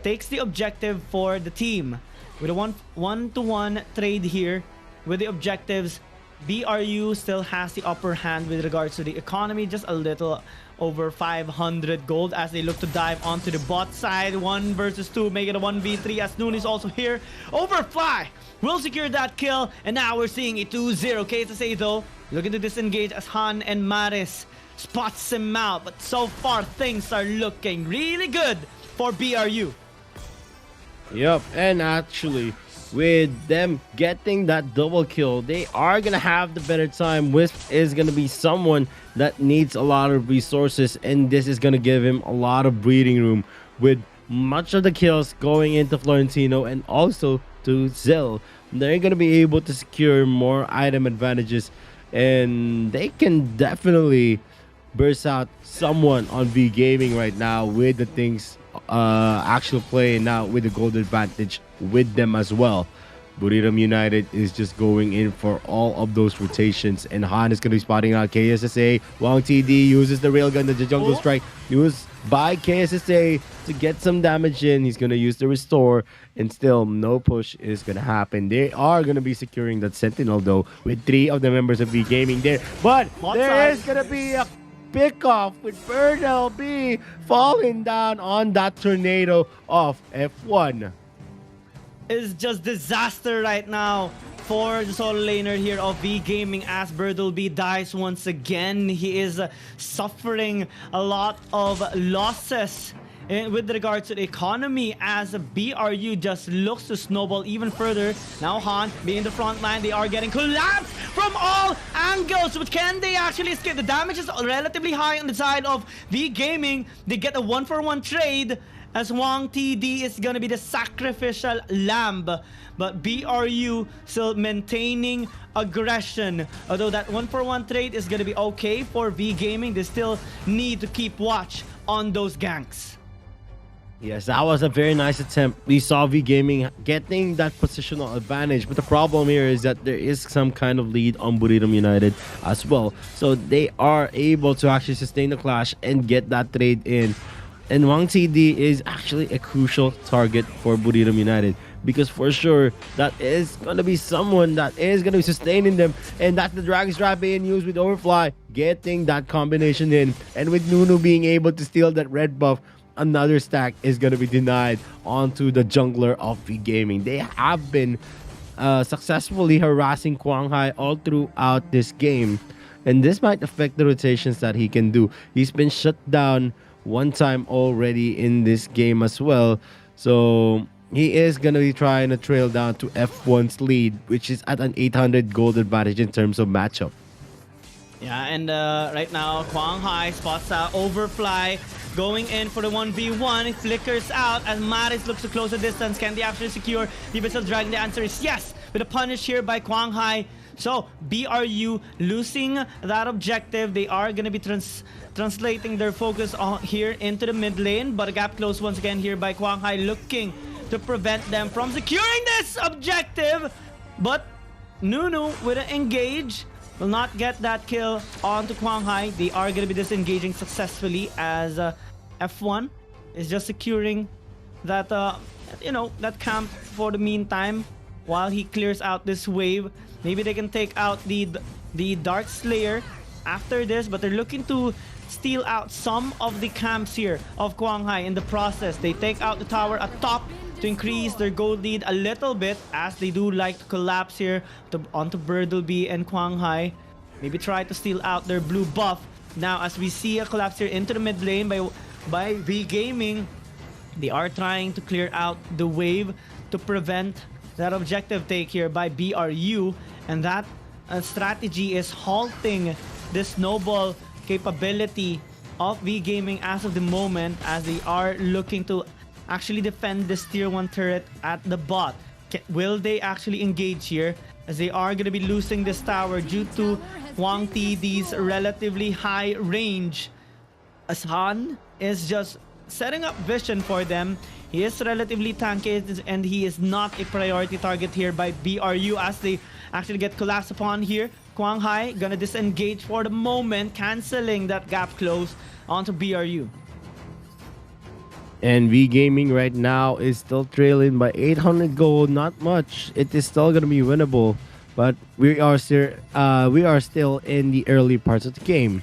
takes the objective for the team. With a one-to-one trade here with the objectives, BRU still has the upper hand with regards to the economy, just a little over 500 gold as they look to dive onto the bot side. 1 versus 2, make it a 1v3 as Noon is also here. Overfly will secure that kill, and now we're seeing a 2-0. KSSA though looking to disengage as Han and Maris spots him out, but so far things are looking really good for BRU. Yep, and actually with them getting that double kill, they are gonna have the better time. Wisp is gonna be someone that needs a lot of resources, and this is gonna give him a lot of breathing room, with much of the kills going into Florentino and also to Zell. They're gonna be able to secure more item advantages, and they can definitely burst out someone on V Gaming right now, with the things actually playing out with the gold advantage with them as well. Buriram United is just going in for all of those rotations, and Han is going to be spotting out KSSA. Wang TD uses the railgun, the jungle strike used by KSSA to get some damage in. He's going to use the restore, and still no push is going to happen. They are going to be securing that Sentinel though, with 3 of the members of V Gaming there, but there is going to be a pick off with Birdle B falling down on that tornado of F1. Is just disaster right now for the solo laner here of V Gaming, as Birdle B dies once again. He is suffering a lot of losses, with regards to the economy, as BRU just looks to snowball even further. Now Han being the front line, they are getting collapsed from all angles, but can they actually escape? The damage is relatively high on the side of V Gaming. They get a 1-for-1 trade, as Wang TD is gonna be the sacrificial lamb, but BRU still maintaining aggression. Although that 1-for-1 trade is gonna be okay for V Gaming, they still need to keep watch on those ganks. Yes, that was a very nice attempt. We saw V Gaming getting that positional advantage, but the problem here is that there is some kind of lead on Buriram United as well. So they are able to actually sustain the clash and get that trade in. And Wang TD is actually a crucial target for Buriram United, because for sure that is going to be someone that is going to be sustaining them, and that's the Dragon Strap being used with Overfly, getting that combination in. And with Nunu being able to steal that red buff, another stack is going to be denied onto the jungler of V Gaming. They have been successfully harassing Quang Hai all throughout this game, and this might affect the rotations that he can do. He's been shut down one time already in this game as well, so he is going to be trying to trail down to F1's lead, which is at an 800 gold advantage in terms of matchup. Yeah, and right now Quang Hai spots out Overfly going in for the 1v1. It flickers out as Maris looks to close the distance. Can they actually secure the Abyssal Dragon? The answer is yes, with a punish here by Quang Hai. So BRU losing that objective. They are going to be translating their focus here into the mid lane, but a gap close once again here by Quang Hai, looking to prevent them from securing this objective. But Nunu with an engage will not get that kill onto Quang Hai. They are going to be disengaging successfully, as F1 is just securing that that camp for the meantime while he clears out this wave. Maybe they can take out the Dark Slayer after this, but they're looking to steal out some of the camps here of Quang Hai. In the process, they take out the tower atop to increase their gold lead a little bit, as they do like to collapse here onto Birdleby and Quang Hai. Maybe try to steal out their blue buff. Now, as we see a collapse here into the mid lane by V Gaming, they are trying to clear out the wave to prevent that objective take here by BRU, and that strategy is halting the snowball capability of V Gaming as of the moment, as they are looking to actually defend this tier 1 turret at the bot. Will they actually engage here, as they are going to be losing this tower due to Wang TD's relatively high range, as Han is just setting up vision for them. He is relatively tanky, and he is not a priority target here by BRU, as they actually get collapsed upon here. Quang Hai gonna disengage for the moment, canceling that gap close onto BRU. And V Gaming right now is still trailing by 800 gold. Not much. It is still gonna be winnable, but we are still in the early parts of the game.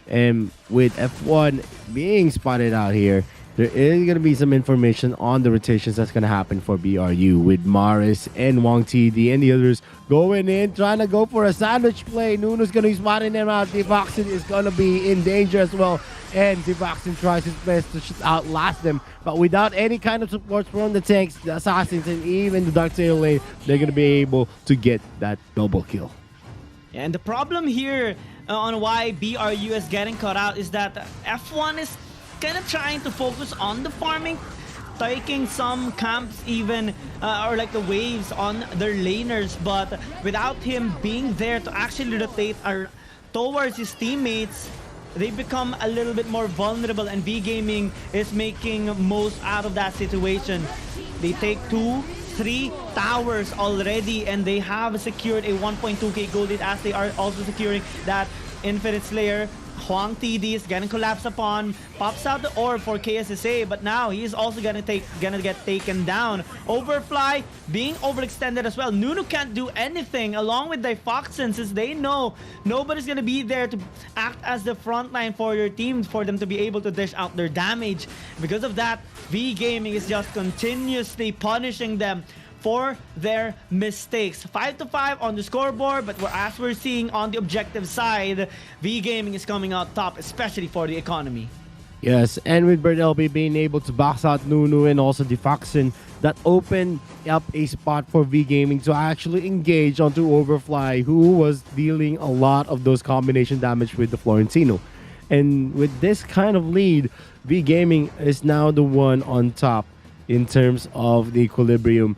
And with F1 being spotted out here, there is going to be some information on the rotations that's going to happen for BRU, with Maris and Wang TD and the others going in, trying to go for a sandwich play. Nunu's going to be spotting them out. Devoxin is going to be in danger as well. And Devoxin tries his best to outlast them. But without any kind of support from the tanks, the assassins, and even the Dark Sailor lane, they're going to be able to get that double kill. And the problem here on why BRU is getting caught out is that F1 is kind of trying to focus on the farming, taking some camps even, or like the waves on their laners, but without him being there to actually rotate towards his teammates, they become a little bit more vulnerable, and V Gaming is making most out of that situation. They take 2-3 towers already, and they have secured a 1.2k gold lead, as they are also securing that Infinite Slayer. Wang TD is getting collapsed upon, pops out the orb for KSSA, but now he is also gonna get taken down. Overfly being overextended as well. Nunu can't do anything along with Difoxin, since they know nobody's gonna be there to act as the front line for your team, for them to be able to dish out their damage. Because of that, V Gaming is just continuously punishing them for their mistakes. 5-5 on the scoreboard, but as we're seeing on the objective side, V Gaming is coming out top, especially for the economy. Yes, and with Bird LB being able to box out Nunu and also Defoxin, that opened up a spot for V Gaming to actually engage onto Overfly, who was dealing a lot of those combination damage with the Florentino. And with this kind of lead, V Gaming is now the one on top in terms of the equilibrium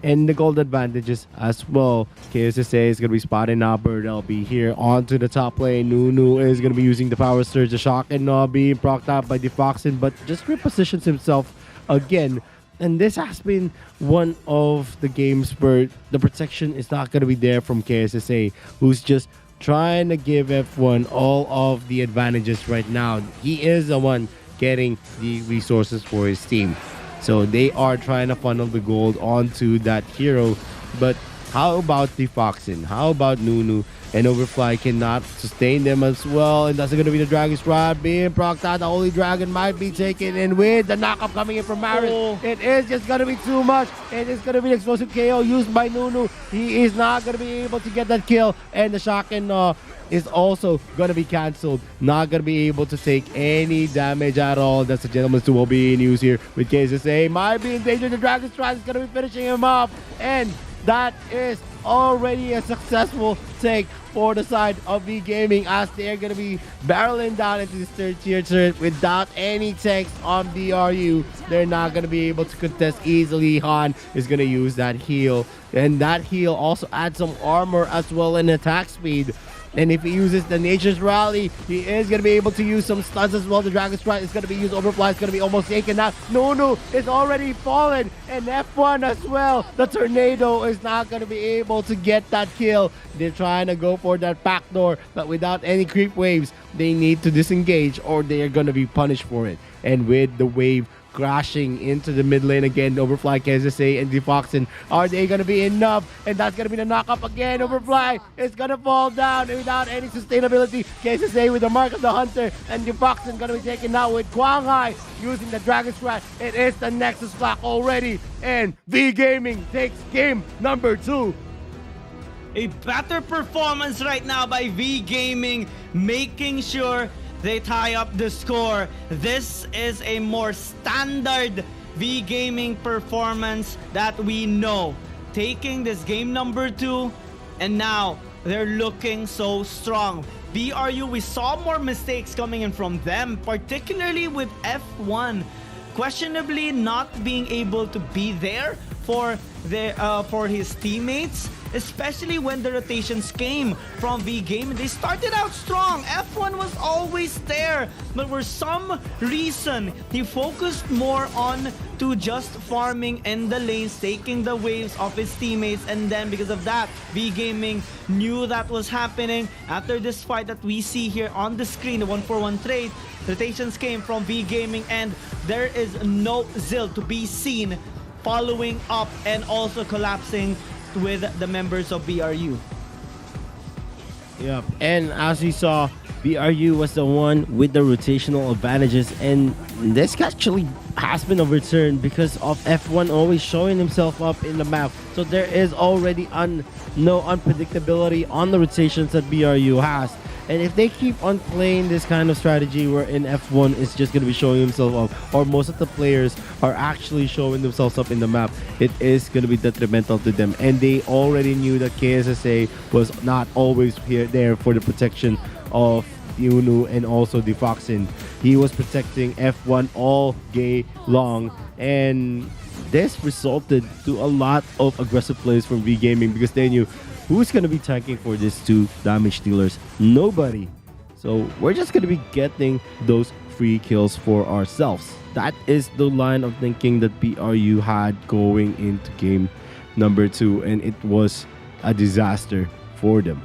and the gold advantages as well. KSSA is going to be spotting out Bird LB here onto the top lane. Nunu is going to be using the power surge, the shock, and being procced out by Defoxin, but just repositions himself again. And this has been one of the games where the protection is not going to be there from KSSA, who's just trying to give F1 all of the advantages right now. He is the one getting the resources for his team. So they are trying to funnel the gold onto that hero. But how about Defoxin? How about Nunu? And Overfly cannot sustain them as well. And that's going to be the Dragon's Rod being procced out. The Holy Dragon might be taken in with the knockup coming in from Maris. It is just going to be too much. It is going to be an explosive KO used by Nunu. He is not going to be able to get that kill. And the shock and is also going to be cancelled. Not going to be able to take any damage at all. That's the Gentleman's Duel being used here with KSSA. Might be in danger. The Dragon's Stride is going to be finishing him off. And that is already a successful take for the side of V Gaming, as they're going to be barreling down into this third tier turret without any tanks on BRU. They're not going to be able to contest easily. Han is going to use that heal, and that heal also adds some armor as well and attack speed. And if he uses the Nature's Rally, he is going to be able to use some stuns as well. The Dragon Strike is going to be used. Overfly is going to be almost taken out. Nunu is already fallen. And F1 as well. The Tornado is not going to be able to get that kill. They're trying to go for that backdoor, but without any creep waves, they need to disengage or they are going to be punished for it. And with the wave crashing into the mid lane again, Overfly, KSSA, and Defoxin, are they going to be enough? And that's going to be the knockup again. Overfly is going to fall down without any sustainability. KSSA with the Mark of the Hunter, and Defoxin going to be taken out with Quang Hai using the Dragon Strike. It is the Nexus Clock already, and V Gaming takes game number 2. A better performance right now by V Gaming, making sure they tie up the score. This is a more standard V Gaming performance that we know. Taking this game number 2, and now they're looking so strong. BRU, we saw more mistakes coming in from them, particularly with F1 questionably not being able to be there for his teammates, especially when the rotations came from V Gaming. They started out strong. F1 was always there, but for some reason, he focused more on to just farming in the lanes, taking the waves of his teammates, and then because of that, V Gaming knew that was happening. After this fight that we see here on the screen, the 1-for-1 trade, rotations came from V Gaming, and there is no Zill to be seen following up and also collapsing with the members of BRU. Yep, and as we saw, BRU was the one with the rotational advantages, and this actually has been overturned because of F1 always showing himself up in the map. So there is already no unpredictability on the rotations that BRU has. And if they keep on playing this kind of strategy where in F1 is just going to be showing himself up, or most of the players are actually showing themselves up in the map, it is going to be detrimental to them. And they already knew that KSSA was not always there for the protection of Yunu and also Defoxin. He was protecting F1 all day long, and this resulted to a lot of aggressive plays from V Gaming because they knew who's going to be tanking for these two damage dealers? Nobody. So we're just going to be getting those free kills for ourselves. That is the line of thinking that BRU had going into game number 2, and it was a disaster for them.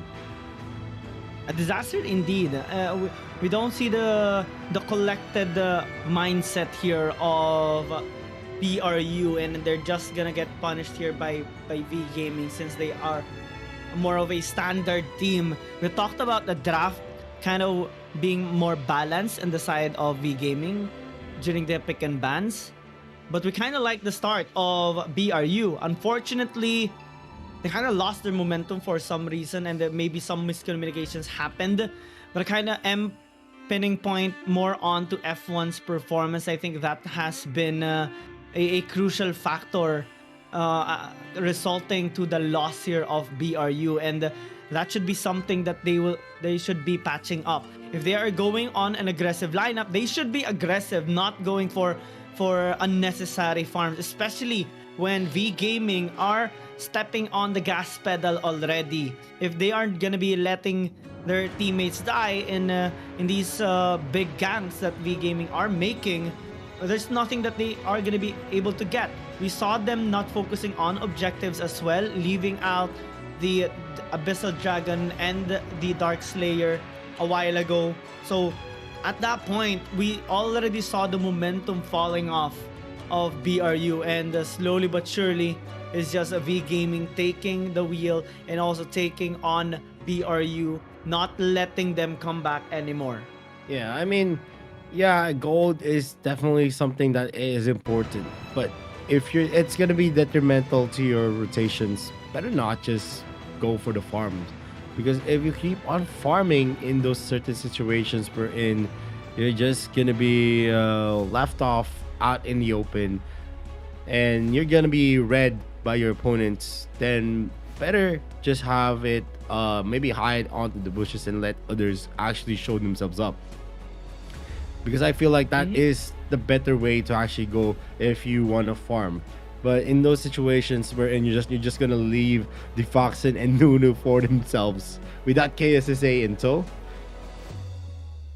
A disaster indeed. We don't see the collected mindset here of BRU, and they're just gonna get punished here by V Gaming since they are more of a standard team. We talked about the draft kind of being more balanced in the side of V Gaming during the pick and bans, but we kind of like the start of BRU. Unfortunately, they kind of lost their momentum for some reason, and maybe some miscommunications happened, but I kind of am pinning point more onto F1's performance. I think that has been a crucial factor resulting to the loss here of BRU, and that should be something that they should be patching up. If they are going on an aggressive lineup, they should be aggressive, not going for unnecessary farms, especially when V Gaming are stepping on the gas pedal already. If they aren't gonna be letting their teammates die in these big ganks that V Gaming are making, there's nothing that they are gonna be able to get. We saw them not focusing on objectives as well, leaving out the Abyssal Dragon and the Dark Slayer a while ago. So at that point, we already saw the momentum falling off of BRU, and slowly but surely is just a V Gaming taking the wheel and also taking on BRU, not letting them come back anymore. Yeah, I mean, yeah, gold is definitely something that is important, but if it's gonna be detrimental to your rotations, better not just go for the farms, because if you keep on farming in those certain situations wherein you're just gonna be left off out in the open and you're gonna be read by your opponents, then better just have it maybe hide onto the bushes and let others actually show themselves up, because I feel like that is the better way to actually go if you want to farm. But in those situations wherein you're just gonna leave the Foxen and Nunu for themselves without KSSA in tow,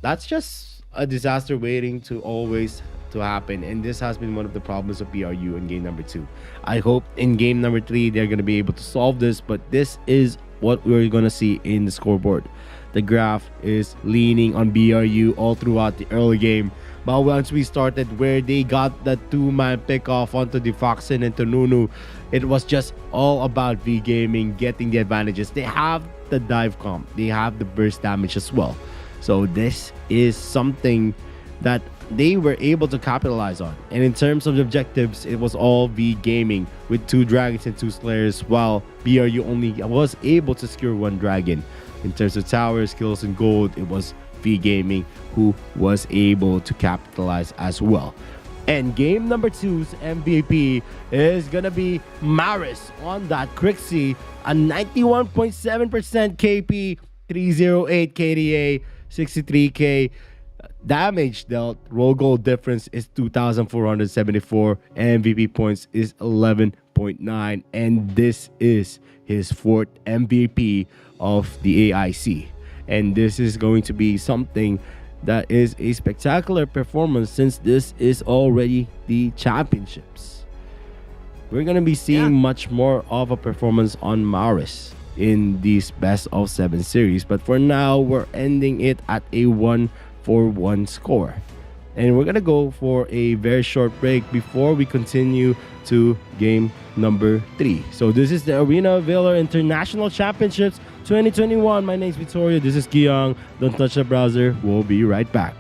that's just a disaster waiting to always to happen. And this has been one of the problems of BRU in game number 2. I hope in game number 3 they're gonna be able to solve this, but this is what we're gonna see in the scoreboard. The graph is leaning on BRU all throughout the early game. But once we started where they got that 2-man pick off onto the Foxen and to Nunu, it was just all about V Gaming getting the advantages. They have the dive comp, they have the burst damage as well. So this is something that they were able to capitalize on. And in terms of objectives, it was all V Gaming with 2 dragons and 2 slayers, while BRU only was able to secure 1 dragon. In terms of tower skills and gold, it was V Gaming who was able to capitalize as well. And game number 2's MVP is gonna be Maris on that Crixie, a 91.7% KP, 308 KDA, 63k damage dealt. Roll goal difference is 2,474, and MVP points is 11.9, and this is his 4th MVP of the AIC. And this is going to be something that is a spectacular performance, since this is already the championships. We're going to be seeing much more of a performance on Maris in these best of 7 series, but for now we're ending it at a 1-4-1 score. And we're going to go for a very short break before we continue to game number 3. So this is the Arena Valor International Championships 2021. My name is Victoria. This is Kiyang. Don't touch the browser. We'll be right back.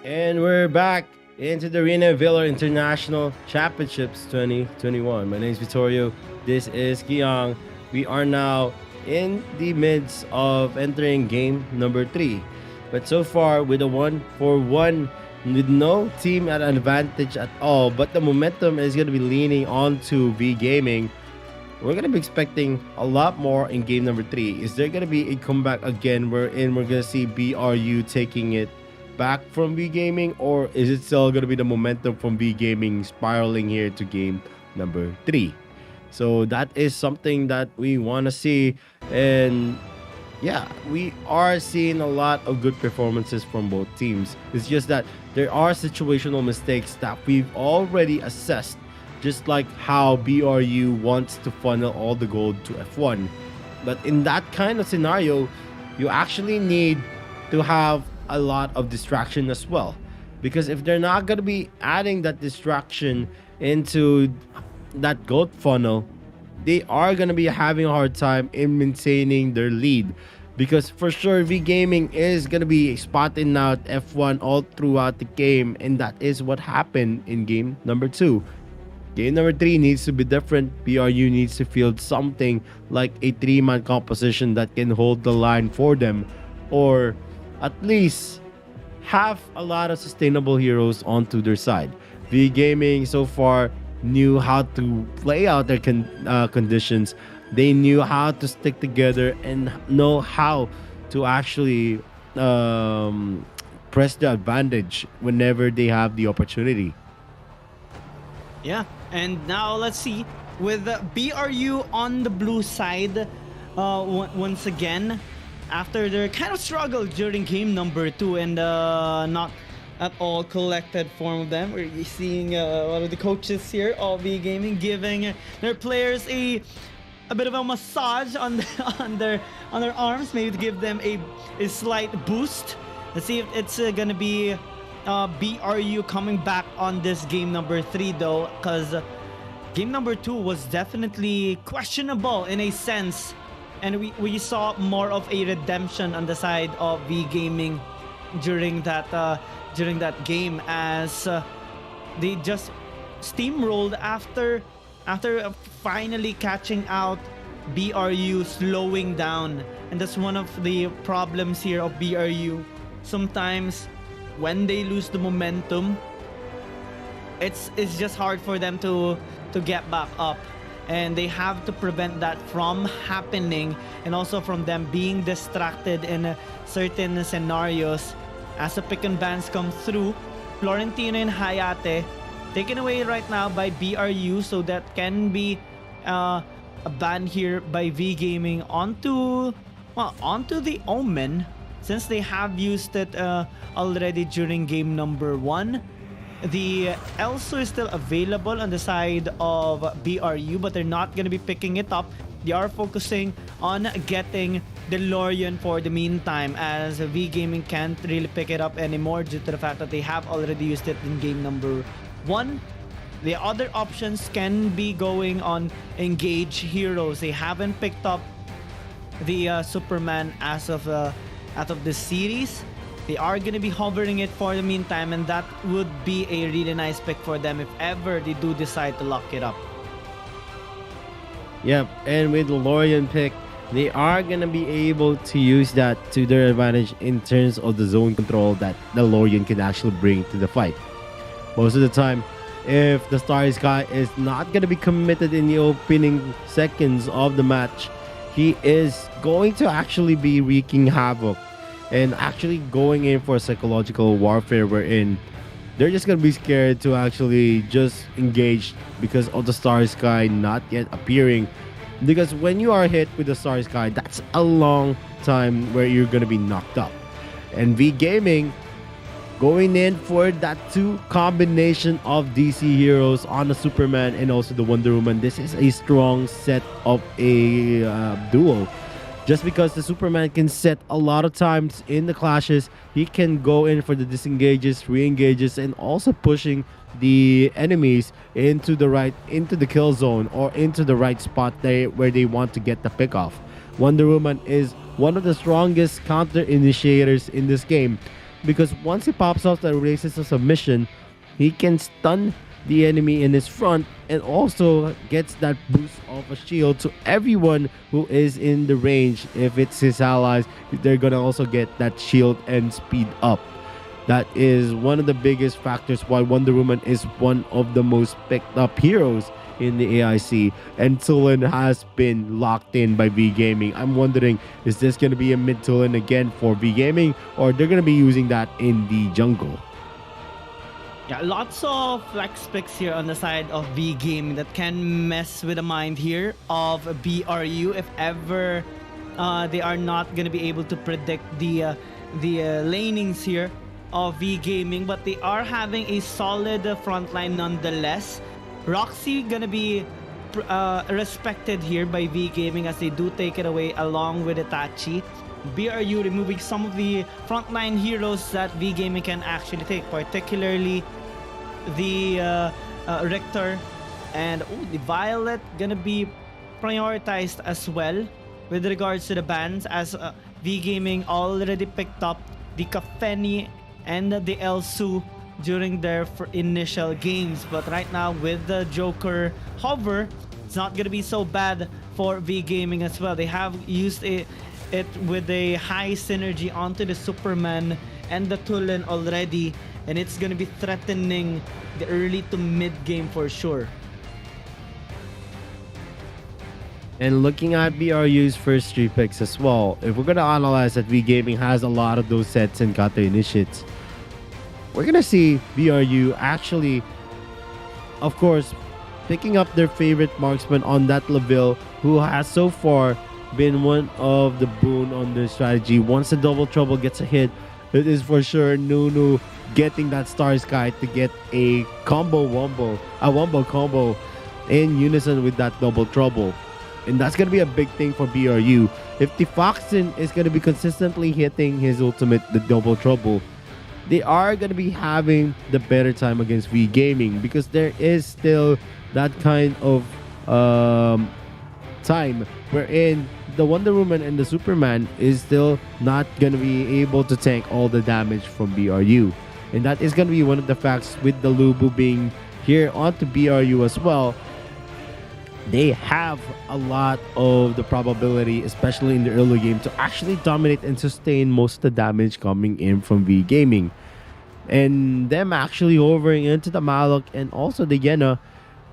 And we're back into the Arena Valor International Championships 2021. My name is Vittorio. This is Kiang. We are now in the midst of entering game number 3. But so far, with a 1-for-1, with no team at an advantage at all, but the momentum is going to be leaning onto V Gaming. We're going to be expecting a lot more in game number 3. Is there going to be a comeback again wherein we're going to see BRU taking it back from V Gaming, or is it still going to be the momentum from V Gaming spiraling here to game number 3? So that is something that we want to see. And yeah, we are seeing a lot of good performances from both teams. It's just that there are situational mistakes that we've already assessed, just like how BRU wants to funnel all the gold to F1. But in that kind of scenario, you actually need to have a lot of distraction as well, because if they're not going to be adding that distraction into that gold funnel, they are going to be having a hard time in maintaining their lead, because for sure V Gaming is going to be spotting out F1 all throughout the game, and that is what happened in game number 2. Game number 3 needs to be different. BRU needs to field something like a 3-man composition that can hold the line for them, or at least have a lot of sustainable heroes onto their side. V Gaming so far knew how to play out their conditions. They knew how to stick together and know how to actually press the advantage whenever they have the opportunity. Yeah, and now let's see with BRU on the blue side once again, after their kind of struggle during game number 2 and not at all collected form of them. We're seeing one of the coaches here of V Gaming giving their players a bit of a massage on their arms, maybe to give them a slight boost. Let's see if it's gonna be BRU coming back on this game number 3 though, because game number 2 was definitely questionable in a sense, and we saw more of a redemption on the side of V Gaming during that game, as they just steamrolled after finally catching out BRU, slowing down. And that's one of the problems here of BRU. Sometimes when they lose the momentum, it's just hard for them to get back up, and they have to prevent that from happening, and also from them being distracted in certain scenarios. As the pick and bans come through, Florentino and Hayate taken away right now by BRU, so that can be a ban here by V Gaming onto the Omen, since they have used it already during game number 1. The Elso is still available on the side of BRU, but they're not going to be picking it up. They are focusing on getting DeLorean for the meantime, as V Gaming can't really pick it up anymore due to the fact that they have already used it in game number 1. The other options can be going on engage heroes. They haven't picked up the Superman as of this series. They are going to be hovering it for the meantime, and that would be a really nice pick for them if ever they do decide to lock it up. Yep, and with the DeLorean pick, they are going to be able to use that to their advantage in terms of the zone control that the DeLorean can actually bring to the fight. Most of the time, if the Starry Sky is not going to be committed in the opening seconds of the match, he is going to actually be wreaking havoc and actually going in for psychological warfare, wherein they're just going to be scared to actually just engage because of the Starry Sky not yet appearing. Because when you are hit with the Starry Sky, that's a long time where you're going to be knocked up. And V Gaming going in for that 2 combination of DC heroes on the Superman and also the Wonder Woman. This is a strong set of a duo. Just because the Superman can set a lot of times in the clashes, he can go in for the disengages, re-engages, and also pushing the enemies into the kill zone or into the right spot where they want to get the pick off. Wonder Woman is one of the strongest counter initiators in this game. because once he pops off that raises a submission, he can stun the enemy in his front and also gets that boost of a shield to everyone who is in the range. If it's his allies, they're gonna also get that shield and speed up. That is one of the biggest factors why Wonder Woman is one of the most picked up heroes in the AIC, and Tulin has been locked in by V Gaming. I'm wondering, is this going to be a mid Tulin again for V Gaming, or they're going to be using that in the jungle? Yeah, lots of flex picks here on the side of V Gaming that can mess with the mind here of BRU if ever they are not going to be able to predict the lanings here of V Gaming, but they are having a solid front line nonetheless. Roxy gonna be respected here by V Gaming as they do take it away along with Itachi. BRU removing some of the frontline heroes that V Gaming can actually take, particularly the Richter and the Violet gonna be prioritized as well with regards to the bans, as V Gaming already picked up the Kafeni and the Elsu during their initial games. But right now with the Joker hover, it's not gonna be so bad for V Gaming as well. They have used it with a high synergy onto the Superman and the Tulin already, and it's gonna be threatening the early to mid game for sure. And looking at BRU's first 3 picks as well, if we're gonna analyze that V Gaming has a lot of those sets and kata initiates, we're gonna see BRU actually, of course, picking up their favorite marksman on that level, who has so far been one of the boon on their strategy. Once the double trouble gets a hit, it is for sure Nunu getting that Star Sky to get a wombo combo in unison with that double trouble. And that's gonna be a big thing for BRU. If the Foxen is gonna be consistently hitting his ultimate, the double trouble, they are going to be having the better time against V Gaming, because there is still that kind of time wherein the Wonder Woman and the Superman is still not going to be able to tank all the damage from BRU. And that is going to be one of the facts with the Lubu being here onto BRU as well. They have a lot of the probability, especially in the early game, to actually dominate and sustain most of the damage coming in from V Gaming. And them actually hovering into the Malok and also the Yena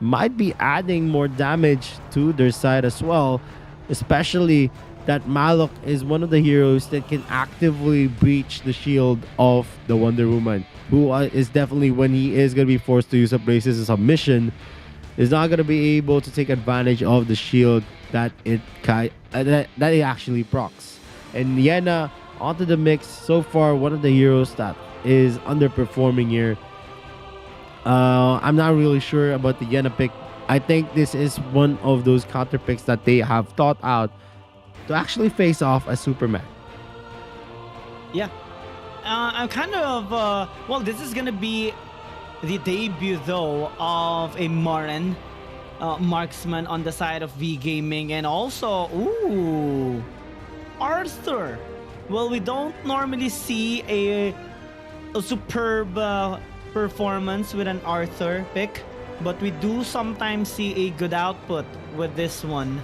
might be adding more damage to their side as well, especially that Malok is one of the heroes that can actively breach the shield of the Wonder Woman, who is definitely, when he is going to be forced to use a braces as a submission, is not going to be able to take advantage of the shield that it actually procs. And Yena onto the mix, so far one of the heroes that is underperforming here. I'm not really sure about the Yena pick. I think this is one of those counter picks that they have thought out to actually face off as Superman. Yeah. I'm kind of well, this is gonna be the debut though of a Moran marksman on the side of V Gaming, and also Arthur. Well, we don't normally see a superb performance with an Arthur pick, but we do sometimes see a good output with this one.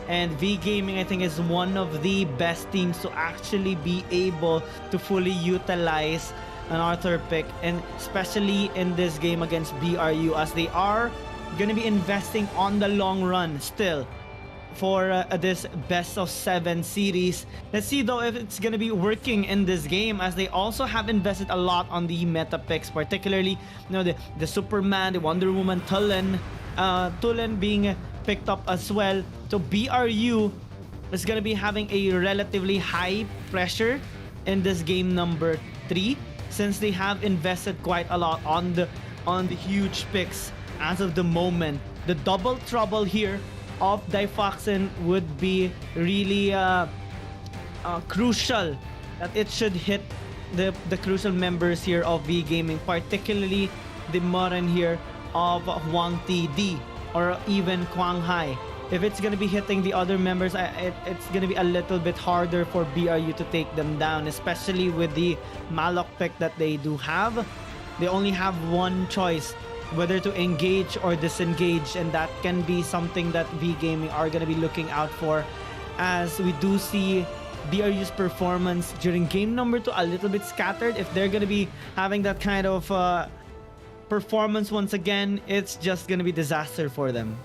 And V Gaming, I think, is one of the best teams to actually be able to fully utilize an Arthur pick, and especially in this game against BRU, as they are going to be investing on the long run still for this best of 7 series. Let's see though if it's going to be working in this game, as they also have invested a lot on the meta picks, particularly the Superman, the Wonder Woman, Tulin being picked up as well. So BRU is going to be having a relatively high pressure in this game number 3, since they have invested quite a lot on the huge picks as of the moment. The double trouble here of Difoxen would be really crucial, that it should hit the crucial members here of V Gaming, particularly the Moran here of Huang TD or even Quang Hai. if it's gonna be hitting the other members, it's gonna be a little bit harder for BRU to take them down, especially with the Malok pick that they do have. They only have one choice, whether to engage or disengage, and that can be something that V Gaming are gonna be looking out for, as we do see BRU's performance during game number 2 a little bit scattered. If they're gonna be having that kind of performance once again, it's just gonna be disaster for them.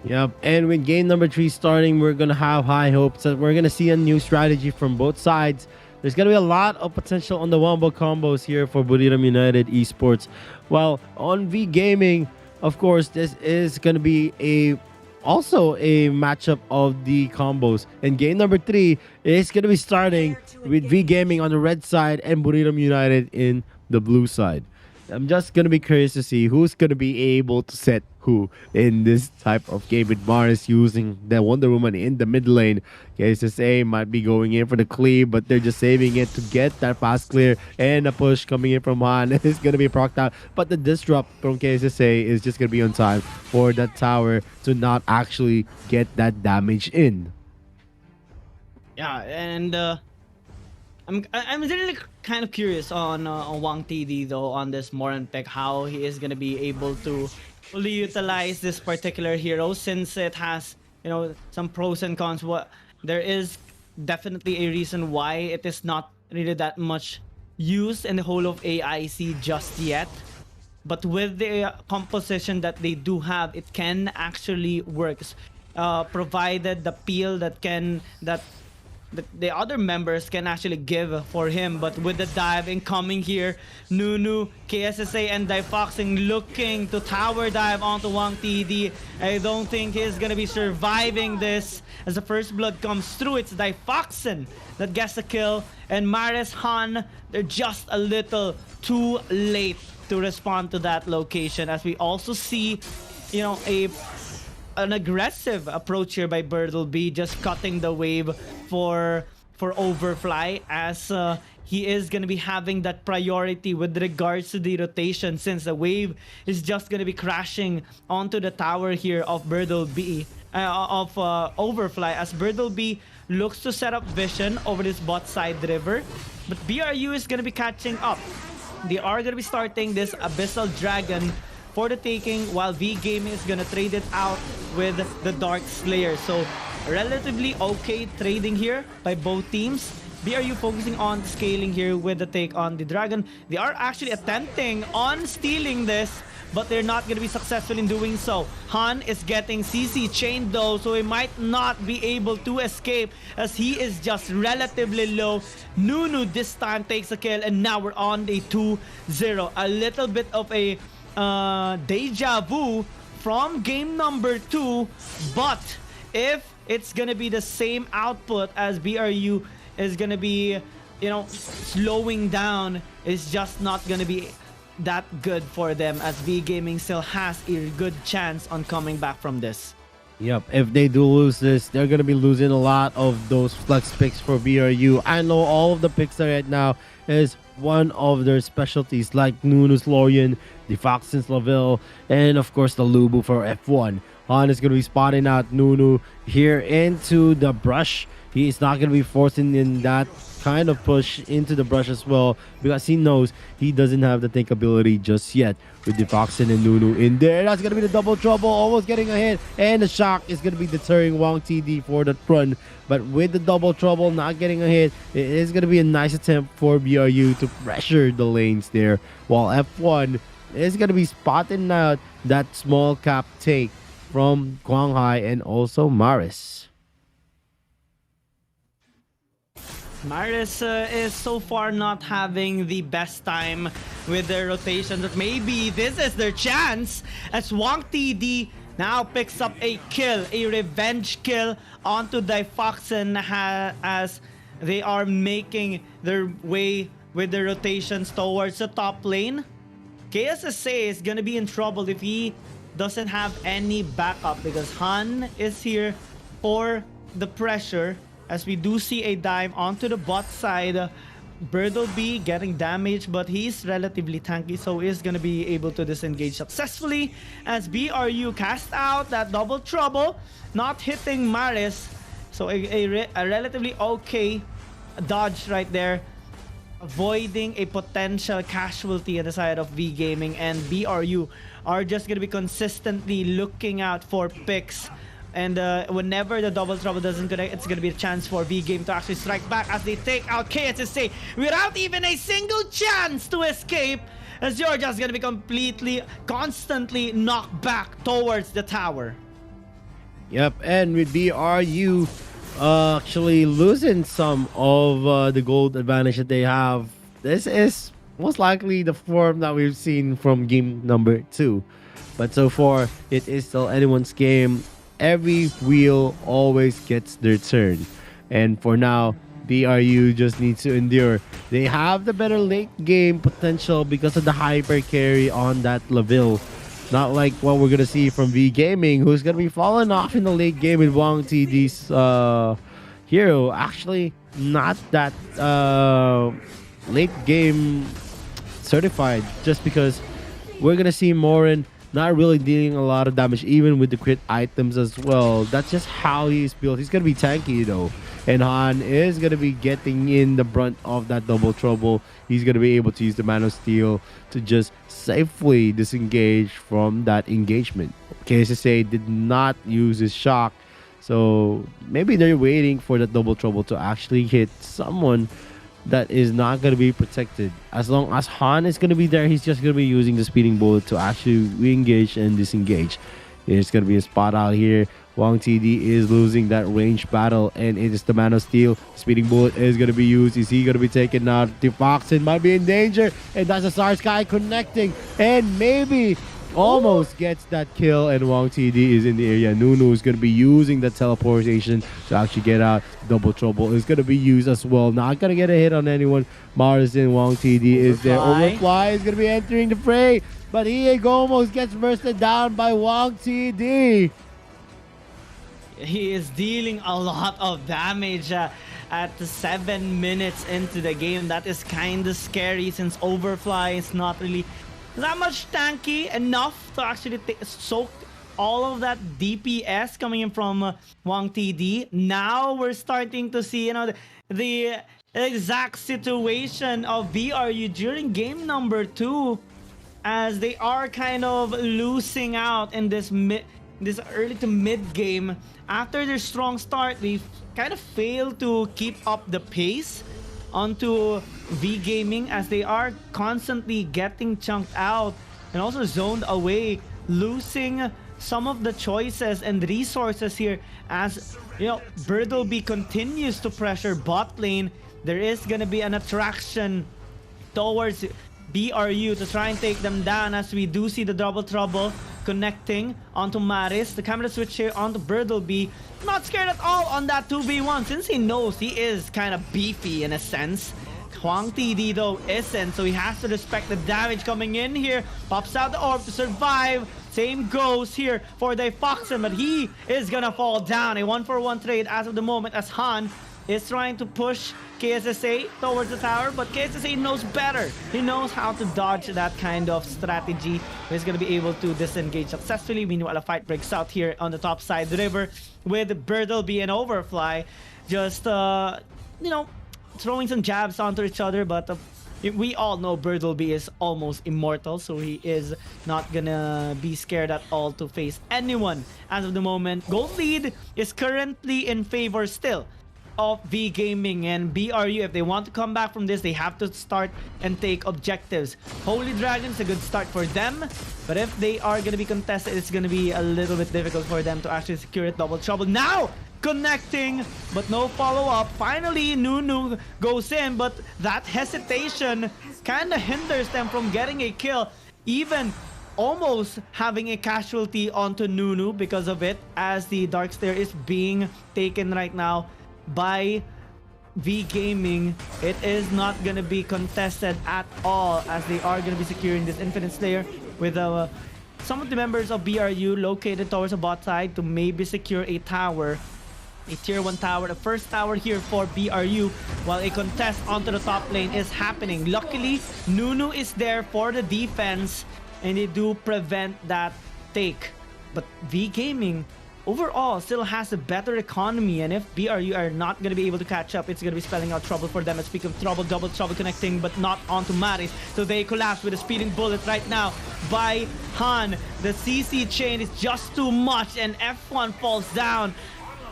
Yep, and with game number 3 starting, we're gonna have high hopes that we're gonna see a new strategy from both sides. There's gonna be a lot of potential on the wombo combos here for Buriram United Esports. While on V Gaming, of course, this is gonna be also a matchup of the combos. And game number 3 is gonna be starting with V Gaming on the red side and Buriram United in the blue side. I'm just gonna be curious to see who's gonna be able to set who in this type of game, with Mars using the Wonder Woman in the mid lane. KSSA might be going in for the cleave, but they're just saving it to get that fast clear, and a push coming in from Han is gonna be procced out. But the disrupt from KSSA is just gonna be on time for that tower to not actually get that damage in. Yeah, and I'm really kind of curious on Wang TD though, on this Moran pick, how he is gonna be able to fully utilize this particular hero, since it has, you know, some pros and cons. What there is definitely a reason why it is not really that much used in the whole of AIC just yet. But with the composition that they do have, it can actually work, provided the peel that the other members can actually give for him. But with the dive incoming here, Nunu, KSSA, and Difoxing looking to tower dive onto Wang TD. I don't think he's gonna be surviving this, as the first blood comes through. It's Difoxing that gets the kill, and Maris Han, they're just a little too late to respond to that location, as we also see, you know, an aggressive approach here by Bertleby, just cutting the wave for Overfly, as he is going to be having that priority with regards to the rotation, since the wave is just going to be crashing onto the tower here of Bertleby, of Overfly, as Bertleby looks to set up vision over this bot side river. But BRU is going to be catching up. They are going to be starting this Abyssal Dragon for the taking, while V Gaming is gonna trade it out with the Dark Slayer. So relatively okay trading here by both teams. BRU focusing on scaling here with the take on the Dragon. They are actually attempting on stealing this, but they're not gonna be successful in doing so. Han is getting CC chained though, so he might not be able to escape, as he is just relatively low. Nunu this time takes a kill, and now we're on a 2-0. A little bit of a deja vu from game number 2, but if it's gonna be the same output, as BRU is gonna be, you know, slowing down, it's just not gonna be that good for them, as V Gaming still has a good chance on coming back from this. Yep, if they do lose this, they're going to be losing a lot of those flex picks for BRU. I know all of the picks right now is one of their specialties, like Nunu's Lorian, the Foxen's Laville, and of course the Lubu for F1. Han is going to be spotting out Nunu here into the brush. He is not going to be forcing in that kind of push into the brush as well, because he knows he doesn't have the tank ability just yet. With the Foxen and Nunu in there, that's going to be the double trouble, almost getting a hit, and the shock is going to be deterring Wang TD for that run. But with the double trouble not getting a hit, it is going to be a nice attempt for BRU to pressure the lanes there, while F1 is going to be spotting out that small cap take from Guanghai and also Maris. Maris is so far not having the best time with their rotations, but maybe this is their chance, as Wang TD now picks up a kill, a revenge kill onto Difoxen, as they are making their way with the rotations towards the top lane. KSSA is gonna be in trouble if he doesn't have any backup, because Han is here for the pressure, as we do see a dive onto the bot side Birdleby getting damaged, but he's relatively tanky, so is gonna be able to disengage successfully as BRU cast out that double trouble, not hitting Maris. So a relatively okay dodge right there, avoiding a potential casualty on the side of V Gaming, and BRU are just gonna be consistently looking out for picks. And whenever the double trouble doesn't connect, it's gonna be a chance for V Game to actually strike back as they take out KSSA without even a single chance to escape, as you're just gonna be constantly knocked back towards the tower. Yep, and with BRU actually losing some of the gold advantage that they have, this is most likely the form that we've seen from game number 2. But so far, it is still anyone's game. Every wheel always gets their turn. And for now, BRU just needs to endure. They have the better late game potential because of the hyper carry on that Laville. Not like what we're going to see from V Gaming, who's going to be falling off in the late game with Wong TD's hero. Actually, not that late game certified, just because we're going to see Morin not really dealing a lot of damage, even with the crit items as well. That's just how he's built. He's going to be tanky though. And Han is going to be getting in the brunt of that double trouble. He's going to be able to use the Man of Steel to just safely disengage from that engagement. KSSA did not use his shock. So maybe they're waiting for that double trouble to actually hit someone that is not going to be protected. As long as Han is going to be there, he's just going to be using the speeding bullet to actually re-engage and disengage. There's going to be a spot out here. Wong TD is losing that range battle, and it is the Man of Steel. Speeding bullet is going to be used. Is he going to be taken out? Defoxin might be in danger, and that's a Star Sky connecting, and maybe almost gets that kill, and Wong TD is in the area. Nunu is going to be using the teleportation to actually get out. Double trouble is going to be used as well. Not going to get a hit on anyone. Morrison, Wong TD is there. Overfly is going to be entering the fray, but he almost gets bursted down by Wong TD. He is dealing a lot of damage at 7 minutes into the game. That is kind of scary, since Overfly is not really that much tanky enough to actually soak all of that DPS coming in from Wong TD. Now we're starting to see, the exact situation of BRU during game number 2, as they are kind of losing out in this early to mid game. After their strong start, they kind of failed to keep up the pace onto V Gaming, as they are constantly getting chunked out and also zoned away, losing some of the choices and resources here. As Birdleby continues to pressure bot lane, there is gonna be an attraction towards BRU to try and take them down, as we do see the double trouble connecting onto Maris. The camera switch here onto Birdleby. Not scared at all on that 2v1, since he knows he is kind of beefy in a sense. Wong TD though isn't, so he has to respect the damage coming in here. Pops out the orb to survive. Same goes here for Defoxin, but he is gonna fall down. A 1-for-1 trade as of the moment, as Han is trying to push KSSA towards the tower, but KSSA knows better. He knows how to dodge that kind of strategy. He's going to be able to disengage successfully. Meanwhile, a fight breaks out here on the top side river with Birdleby and Overfly just, throwing some jabs onto each other, but we all know Birdleby is almost immortal, so he is not gonna be scared at all to face anyone as of the moment. Gold lead is currently in favor still of V Gaming, and BRU, if they want to come back from this, they have to start and take objectives. Holy Dragon's a good start for them, but if they are going to be contested, it's going to be a little bit difficult for them to actually secure it. Double trouble now connecting, but no follow-up. Finally, Nunu goes in, but that hesitation kind of hinders them from getting a kill, even almost having a casualty onto Nunu because of it, as the Dark Stair is being taken right now by V Gaming. It is not going to be contested at all, as they are going to be securing this Infinite Slayer with some of the members of BRU located towards the bot side to maybe secure a tower. a tier 1 tower, the first tower here for BRU, while a contest onto the top lane is happening. Luckily, Nunu is there for the defense, and they do prevent that take. But V Gaming overall still has a better economy, and if BRU are not going to be able to catch up, it's going to be spelling out trouble for them. Speaking of trouble, double trouble connecting, but not onto Maris. So they collapse with a speeding bullet right now by Han. The CC chain is just too much, and F1 falls down.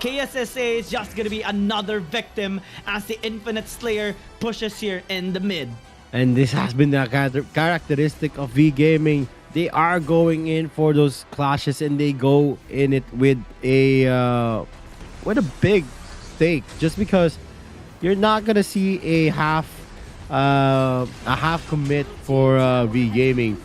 KSSA is just going to be another victim as the Infinite Slayer pushes here in the mid. And this has been the characteristic of V Gaming. They are going in for those clashes, and they go in it with a big stake. Just because you're not gonna see a half commit for V Gaming.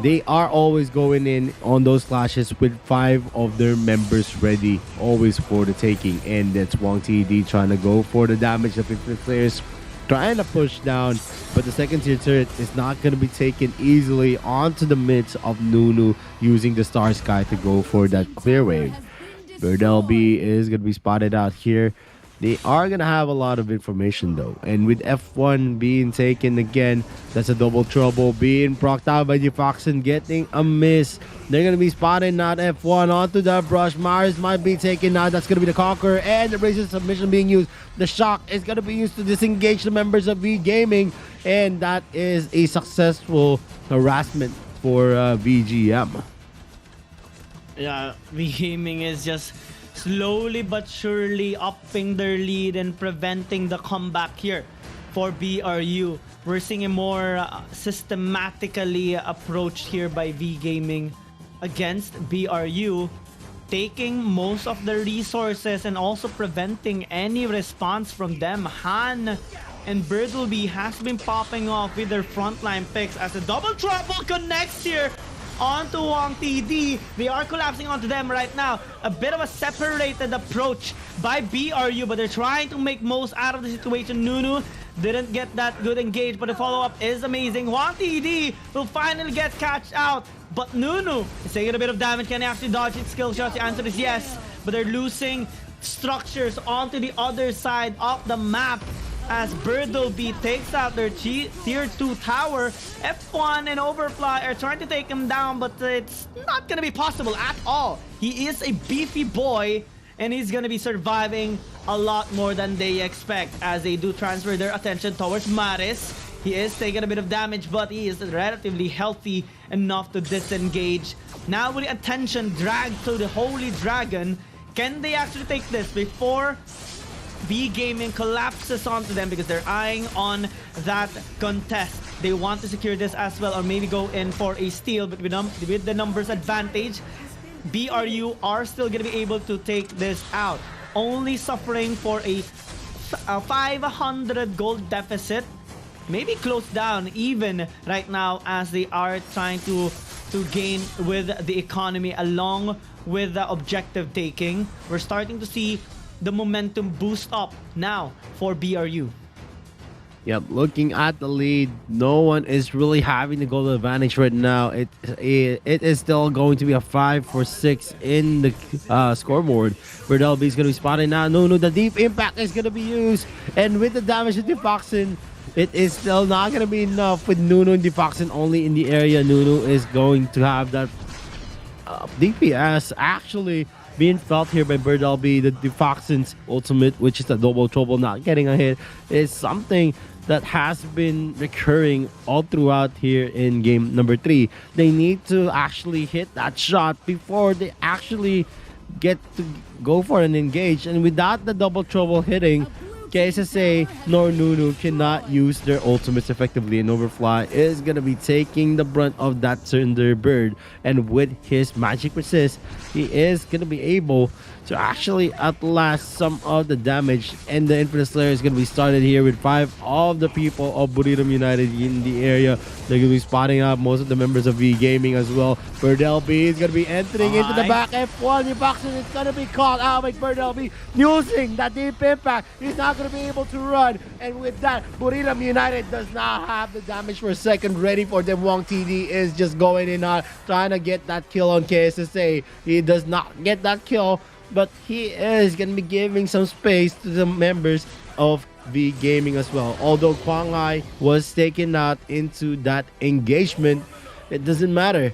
They are always going in on those clashes with 5 of their members ready, always for the taking. And that's Wong TD trying to go for the damage. The 50 players trying to push down, but the second tier turret is not going to be taken easily onto the midst of Nunu, using the Star Sky to go for that clear wave. Birdell B is going to be spotted out here. They are going to have a lot of information though, and with F1 being taken again, that's a double trouble being procced out by Defoxen, getting a miss. They're going to be spotting not F1 onto the brush. Mars might be taken now. That's going to be the Conqueror, and the Razor submission being used. The shock is going to be used to disengage the members of V Gaming, and that is a successful harassment for VGM. Yeah, V Gaming is just slowly but surely upping their lead and preventing the comeback here for BRU. We're seeing a more systematically approach here by V Gaming against BRU, taking most of the resources and also preventing any response from them. Han and Birdleby has been popping off with their frontline picks as a double trouble connects here onto Wong TD. They are collapsing onto them right now. A bit of a separated approach by BRU, but they're trying to make most out of the situation. Nunu didn't get that good engage, but the follow-up is amazing. Wong TD will finally get catched out, but Nunu is taking a bit of damage. Can he actually dodge its skill shots? The answer is yes, but they're losing structures onto the other side of the map as Birdleby takes out their tier 2 tower. F1 and Overfly are trying to take him down, but it's not gonna be possible at all. He is a beefy boy, and he's gonna be surviving a lot more than they expect as they do transfer their attention towards Maris. He is taking a bit of damage, but he is relatively healthy enough to disengage. Now with the attention dragged to the Holy Dragon, can they actually take this before V Gaming collapses onto them, because they're eyeing on that contest? They want to secure this as well, or maybe go in for a steal, but with the numbers advantage, BRU are still going to be able to take this out. Only suffering for a 500 gold deficit, maybe close down even right now, as they are trying to gain with the economy along with the objective taking. We're starting to see the momentum boost up now for BRU. Yep, looking at the lead, no one is really having the goal advantage right now. It is still going to be a 5-for-6 in the scoreboard. Birdell B is going to be spotted now. No, the deep impact is going to be used. And with the damage to Defoxen, it is still not going to be enough with Nunu and Defoxen only in the area. Nunu is going to have that DPS actually being felt here by Birdell B. The Defoxen's ultimate, which is the double trouble, not getting a hit, is something that has been recurring all throughout here in game number 3. They need to actually hit that shot before they actually get to go for an engage. And without the double trouble hitting, KSSA nor Nunu cannot use their ultimates effectively, and Overfly is going to be taking the brunt of that Thunderbird. And with his magic resist, he is going to be able to actually outlast some of the damage, and the Infinite Slayer is going to be started here with 5 of the people of Buriram United in the area. They're going to be spotting out most of the members of V Gaming as well. Birdell B is going to be entering into the back. F1 Defoxen is going to be caught out by Birdell B using that deep impact. He's not going to be able to run, and with that, Buriram United does not have the damage for a second ready for them. Wong TD is just going in trying to get that kill on KSSA. He does not get that kill, but he is going to be giving some space to the members of V Gaming as well. Although Kwang Hai was taken out into that engagement, it doesn't matter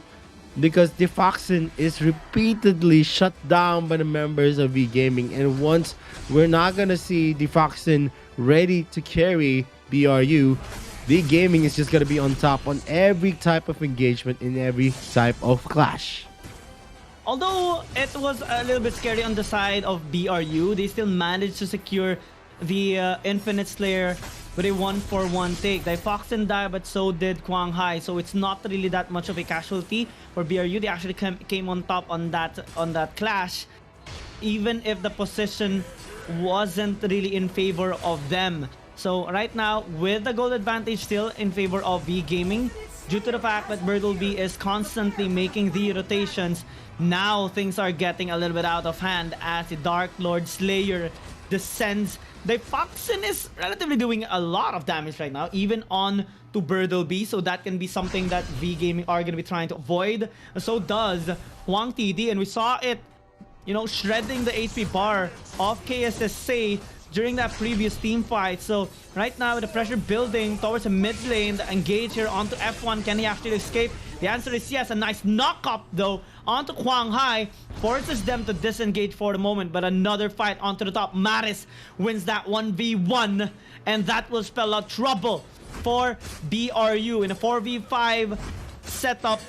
because Defoxen is repeatedly shut down by the members of V Gaming. And once we're not going to see Defoxen ready to carry BRU, V Gaming is just going to be on top on every type of engagement in every type of clash. Although it was a little bit scary on the side of BRU, they still managed to secure the Infinite Slayer with a 1-for-1 take. Difoxen died, but so did Kwang Hai, so it's not really that much of a casualty for BRU. They actually came on top on that clash, even if the position wasn't really in favor of them. So right now, with the gold advantage still in favor of V Gaming, due to the fact that Bertleby is constantly making the rotations, now things are getting a little bit out of hand as the Dark Lord Slayer descends. Difoxen is relatively doing a lot of damage right now, even on to Bertleby, so that can be something that V Gaming are going to be trying to avoid. So does Hwang TD, and we saw it, you know, shredding the HP bar of KSSA during that previous team fight. So right now with the pressure building towards the mid lane, the engage here onto F1, can he actually escape? The answer is yes. A nice knock-up though onto Kwang Hai forces them to disengage for the moment, but another fight onto the top. Maris wins that 1v1, and that will spell out trouble for BRU in a 4v5 setup.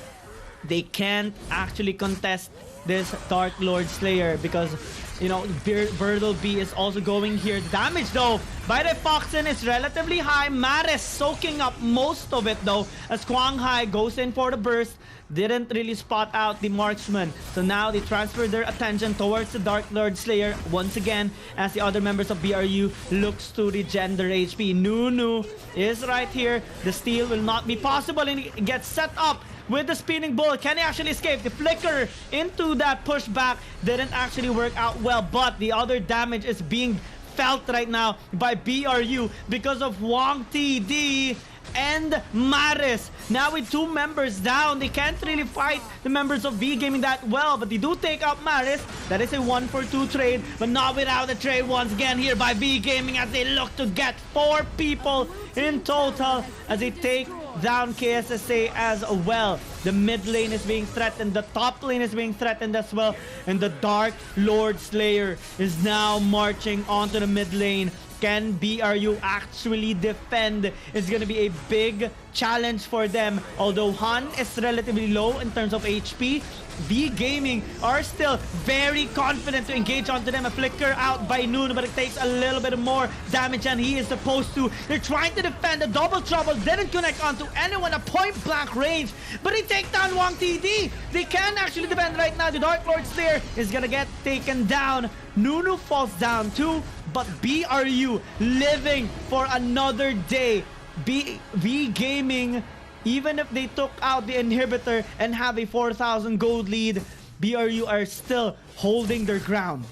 They can't actually contest this Dark Lord Slayer because, you know, Bertleby is also going here. Damage though by Difoxen is relatively high. Maris soaking up most of it though as Kwang Hai goes in for the burst. Didn't really spot out the marksman. So now they transfer their attention towards the Dark Lord Slayer once again as the other members of BRU looks to regen their HP. Nunu is right here. The steal will not be possible, and he gets set up with the spinning bull. Can he actually escape? The flicker into that pushback didn't actually work out well, but the other damage is being felt right now by BRU because of Hwang TD and Maris. Now with two members down, they can't really fight the members of V Gaming that well, but they do take out Maris. That is a 1-for-2 trade, but not without a trade once again here by V Gaming as they look to get 4 people in total as they take down KSSA as well. The mid lane is being threatened, the top lane is being threatened as well, and the Dark Lord Slayer is now marching onto the mid lane. Can BRU actually defend? It's gonna be a big challenge for them. Although Han is relatively low in terms of HP, V Gaming are still very confident to engage onto them. A flicker out by Noon, but it takes a little bit more damage than he is supposed to. They're trying to defend. The double trouble didn't connect onto anyone at point blank range, but they take down Hwang TD. They can actually defend right now. The Dark Lord Slayer is gonna get taken down. Nunu falls down too, but BRU living for another day. V Gaming, even if they took out the inhibitor and have a 4,000 gold lead, BRU are still holding their ground.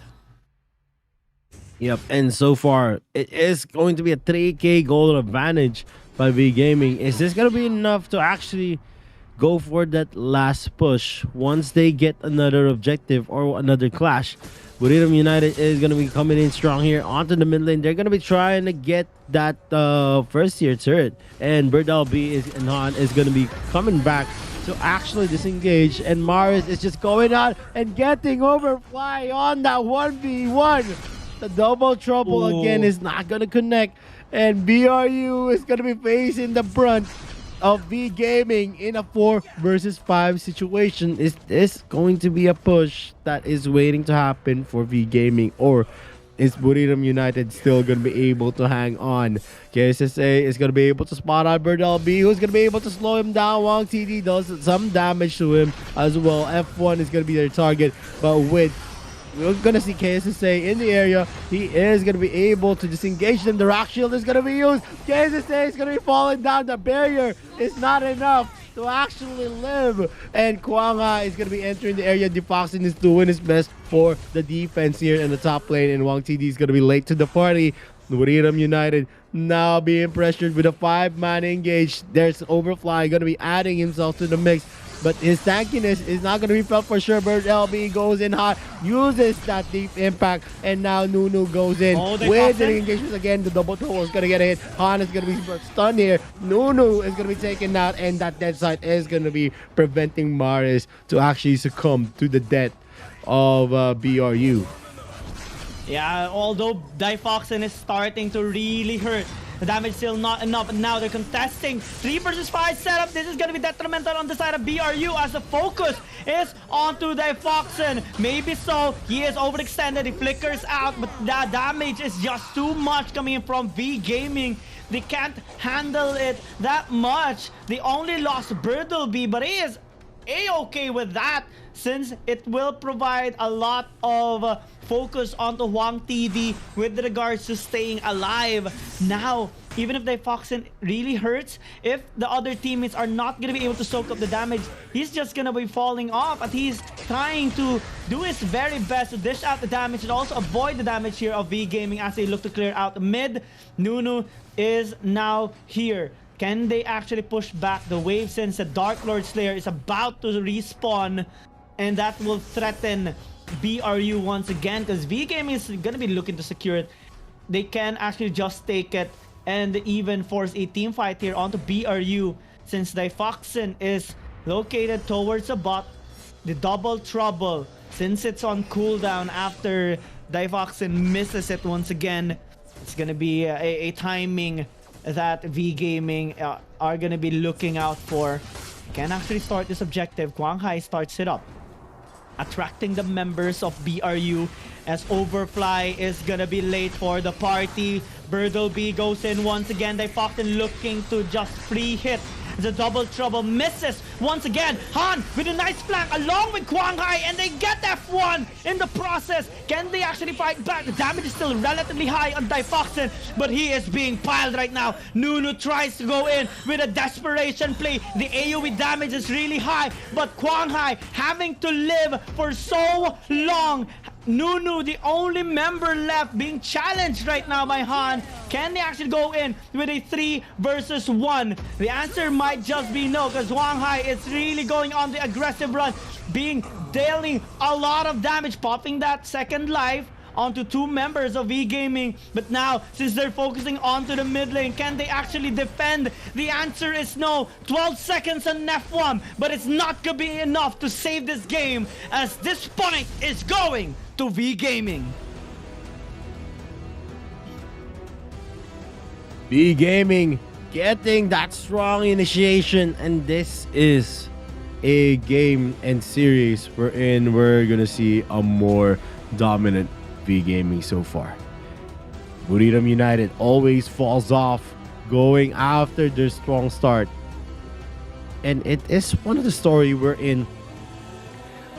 Yep, and so far, it is going to be a 3k gold advantage by V Gaming. Is this going to be enough to actually go for that last push once they get another objective or another clash? Buriram United is going to be coming in strong here onto the mid lane. They're going to be trying to get that first tier turret. And Bertleby and Han is going to be coming back to actually disengage. And Maris is just going out and getting overfly on that 1v1. The double trouble again is not going to connect. And BRU is going to be facing the brunt of V Gaming in a 4 versus 5 situation. Is this going to be a push that is waiting to happen for V Gaming, or is Buriram United still going to be able to hang on? KSSA is going to be able to spot out Bertleby, who's going to be able to slow him down. Hwang TD does some damage to him as well. F1 is going to be their target, but we're going to see KSSA in the area. He is going to be able to disengage them. The rock shield is going to be used. KSSA is going to be falling down. The barrier is not enough to actually live. And Kwang Hai is going to be entering the area. Defoxen is doing his best for the defense here in the top lane. And Hwang TD is going to be late to the party. Buriram United now being pressured with a 5-man engage. There's Overfly going to be adding himself to the mix. but his tankiness is not going to be felt for sure. Bird LB goes in hot, uses that deep impact, and now Nunu goes in with the engagements again. The double toe is going to get a hit. Han is going to be stunned here. Nunu is going to be taken out, and that dead side is going to be preventing Maris to actually succumb to the death of BRU. Yeah, although Difoxin is starting to really hurt. The damage still not enough, and now they're contesting 3 versus 5 setup. This is going to be detrimental on the side of BRU as the focus is onto Difoxin. Maybe so, he is overextended, he flickers out, but the damage is just too much coming in from V Gaming. They can't handle it that much. They only lost Birdleby, but he is A-okay with that, since it will provide a lot of focus onto Huang TD with regards to staying alive. Now, even if Difoxin really hurts, if the other teammates are not going to be able to soak up the damage, he's just going to be falling off. And he's trying to do his very best to dish out the damage and also avoid the damage here of V Gaming as they look to clear out the mid. Nunu is now here. Can they actually push back the wave, since the Dark Lord Slayer is about to respawn, and that will threaten BRU once again, because V Gaming is going to be looking to secure it. They can actually just take it and even force a team fight here onto BRU, since Difoxin is located towards the bot. The double trouble, since it's on cooldown after Difoxin misses it once again, it's going to be a timing that V Gaming are going to be looking out for. Can actually start this objective. Quang Hai starts it up, attracting the members of BRU, as Overfly is gonna be late for the party. Birdleby goes in once again. Difoxin looking to just free hit. The double trouble misses once again. Han with a nice flank along with Quang Hai, and they get F1 in the process. Can they actually fight back? The damage is still relatively high on Difoxin, but he is being piled right now. Nunu tries to go in with a desperation play. The AoE damage is really high, but Quang Hai having to live for so long. Nunu, the only member left, being challenged right now by Han. Can they actually go in with a 3 versus 1? The answer might just be no, because Quang Hai is really going on the aggressive run, dealing a lot of damage, popping that second life onto 2 members of V Gaming. But now, since they're focusing onto the mid lane, can they actually defend? The answer is no. 12 seconds on F1, but it's not gonna be enough to save this game, as this point is going to V Gaming. V Gaming getting that strong initiation, and this is a game and series wherein we're gonna see a more dominant V Gaming so far. Buriram United always falls off going after their strong start, and it is one of the story we're in.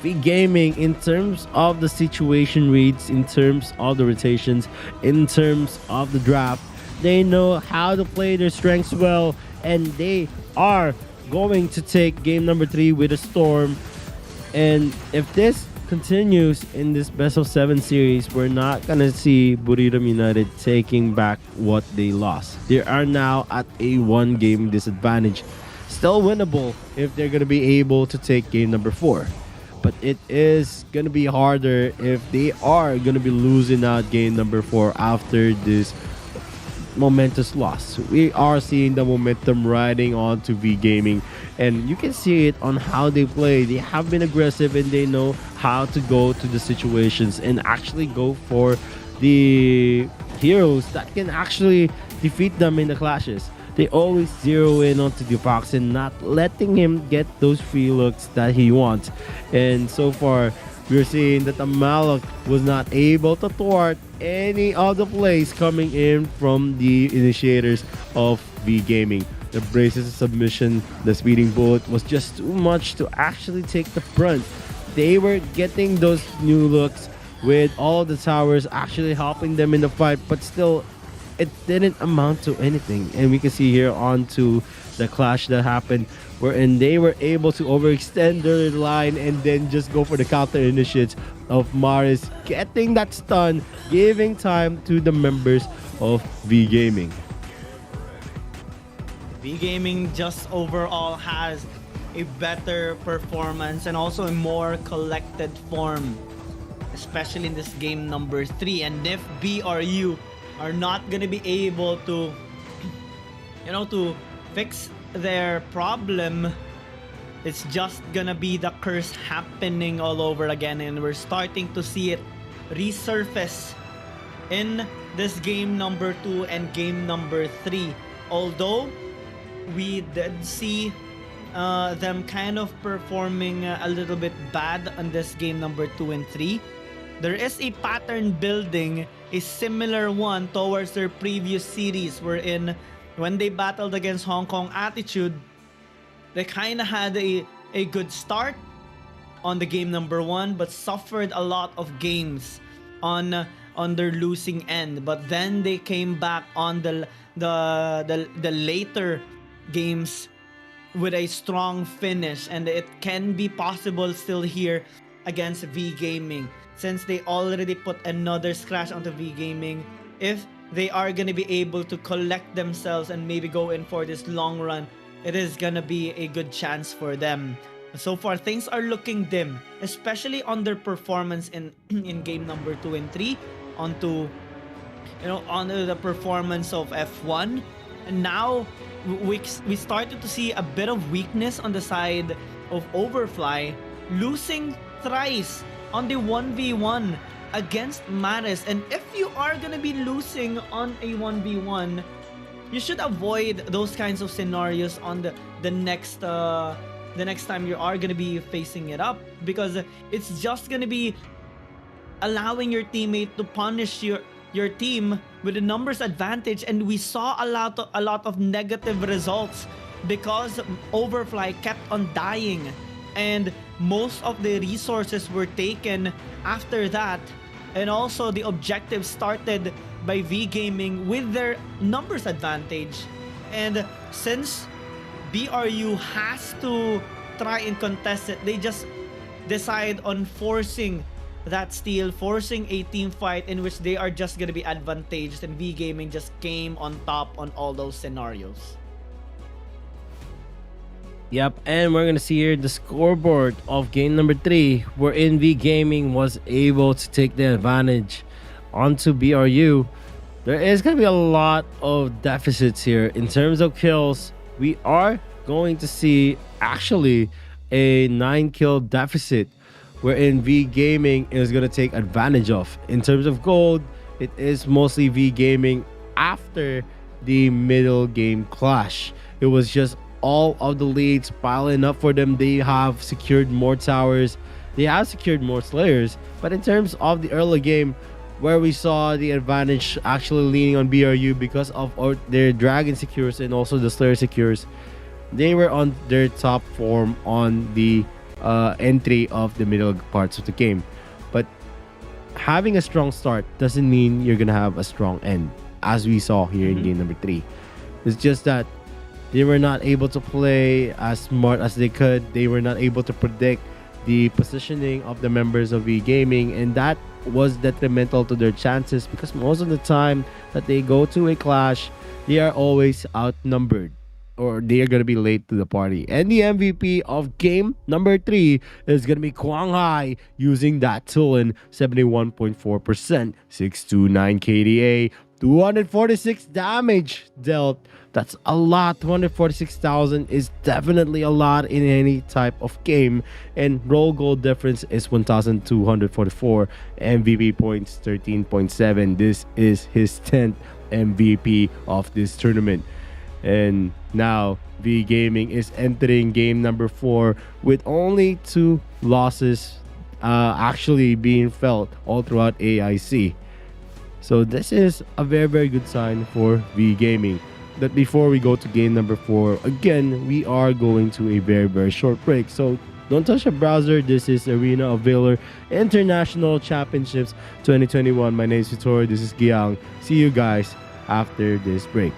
V Gaming, in terms of the situation reads, in terms of the rotations, in terms of the draft, they know how to play their strengths well, and they are going to take game number 3 with a storm. And if this continues in this best of 7 series, we're not gonna see Buriram United taking back what they lost. They are now at a 1 game disadvantage, still winnable if they're gonna be able to take game number 4, but it is gonna be harder if they are gonna be losing out game number 4 after this momentous loss. We are seeing the momentum riding on to V Gaming, and you can see it on how they play. They have been aggressive, and they know how to go to the situations and actually go for the heroes that can actually defeat them in the clashes. They always zero in onto Difoxin, not letting him get those free looks that he wants. And so far, we're seeing that the Malak was not able to thwart any of the plays coming in from the initiators of V Gaming. The braces submission, the speeding bullet was just too much to actually take the brunt. They were getting those new looks with all the towers actually helping them in the fight, but still it didn't amount to anything. And we can see here on to the clash that happened, wherein they were able to overextend their line and then just go for the counter initiates of Maris, getting that stun, giving time to the members of V Gaming. V Gaming just overall has a better performance and also a more collected form, especially in this game number 3. And if BRU are not gonna be able to, to fix their problem, it's just gonna be the curse happening all over again, and we're starting to see it resurface in this game number 2 and game number 3. Although we did see them kind of performing a little bit bad on this game number 2 and 3, there is a pattern building, a similar one towards their previous series, wherein when they battled against Hong Kong Attitude, they kind of had a good start on the game number 1, but suffered a lot of games on their losing end. But then they came back on the later games with a strong finish, and it can be possible still here against V Gaming, since they already put another scratch onto V Gaming. If they are going to be able to collect themselves and maybe go in for this long run, it is going to be a good chance for them. So far, things are looking dim, especially on their performance in game number 2 and 3, onto the performance of F1. And now we started to see a bit of weakness on the side of Overfly, losing thrice on the 1v1 against Maris. And if you are gonna be losing on a 1v1, you should avoid those kinds of scenarios on the next time you are gonna be facing it up, because it's just gonna be allowing your teammate to punish your team with a numbers advantage. And we saw a lot of negative results because Overfly kept on dying, and most of the resources were taken after that. And also the objective started by V Gaming with their numbers advantage. And since BRU has to try and contest it, they just decide on forcing that steal, forcing a team fight in which they are just going to be advantaged, and V Gaming just came on top on all those scenarios. Yep, and we're going to see here the scoreboard of game number 3, wherein V Gaming was able to take the advantage onto BRU. There is going to be a lot of deficits here in terms of kills. We are going to see actually a 9-kill deficit, wherein V Gaming is going to take advantage of. In terms of gold, it is mostly V Gaming after the middle game clash. It was just all of the leads piling up for them. They have secured more towers, they have secured more slayers, but in terms of the early game, where we saw the advantage actually leaning on BRU because of their dragon secures and also the slayer secures, they were on their top form on the entry of the middle parts of the game. But having a strong start doesn't mean you're gonna have a strong end, as we saw here in game number 3. It's just that they were not able to play as smart as they could. They were not able to predict the positioning of the members of V Gaming, and that was detrimental to their chances, because most of the time that they go to a clash, they are always outnumbered, or they are going to be late to the party. And the MVP of game number 3 is going to be Quang Hai, using that Tulin, 71.4%, 629 KDA, 246 damage dealt. That's a lot. 246,000 is definitely a lot in any type of game. And roll goal difference is 1,244. MVP points 13.7. This is his 10th MVP of this tournament. And now V Gaming is entering game number 4 with only 2 losses actually being felt all throughout AIC. So this is a very, very good sign for V Gaming. But before we go to game number 4, again, we are going to a very, very short break. So don't touch the browser. This is Arena of Valor International Championships 2021. My name is Vitor. This is Giang. See you guys after this break.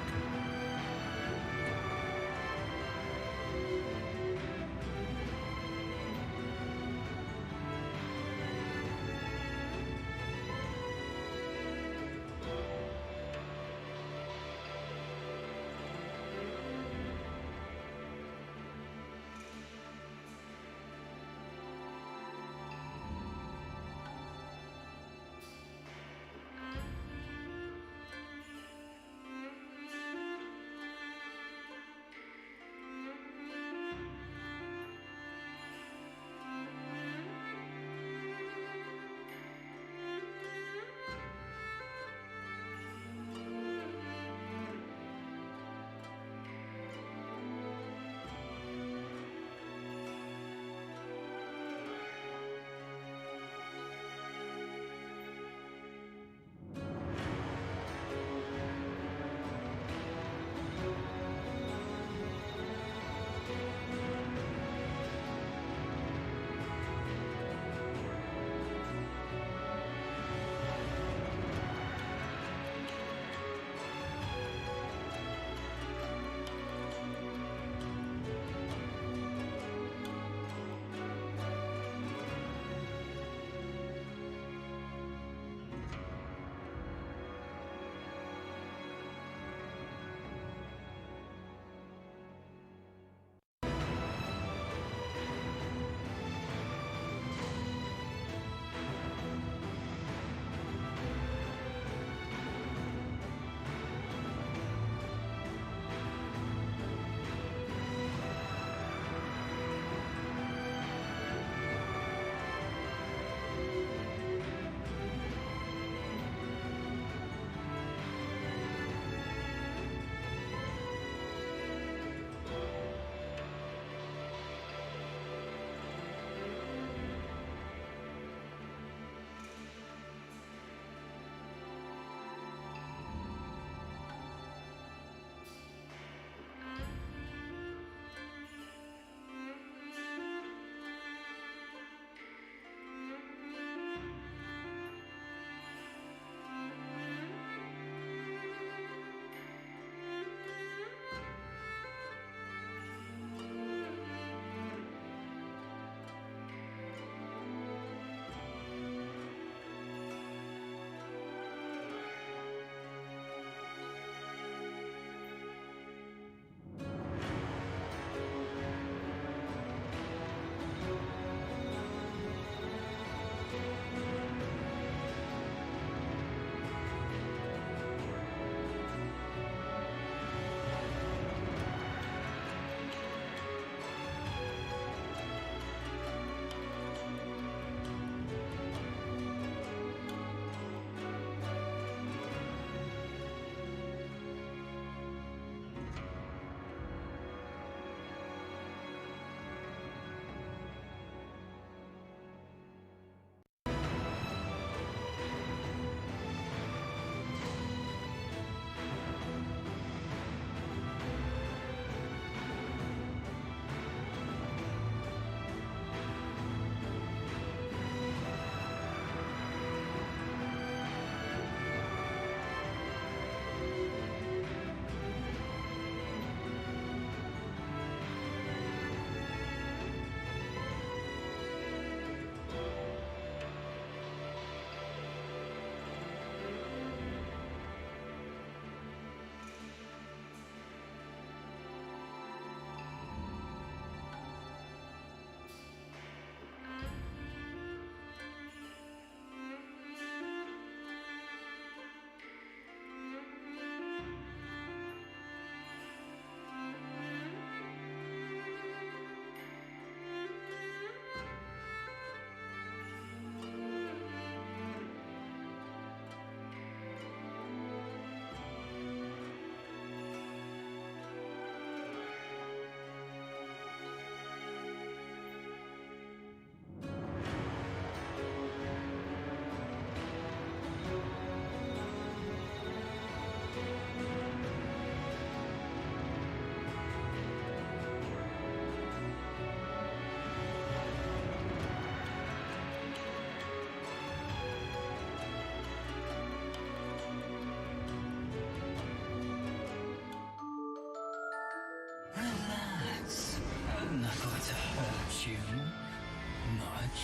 hurt you much?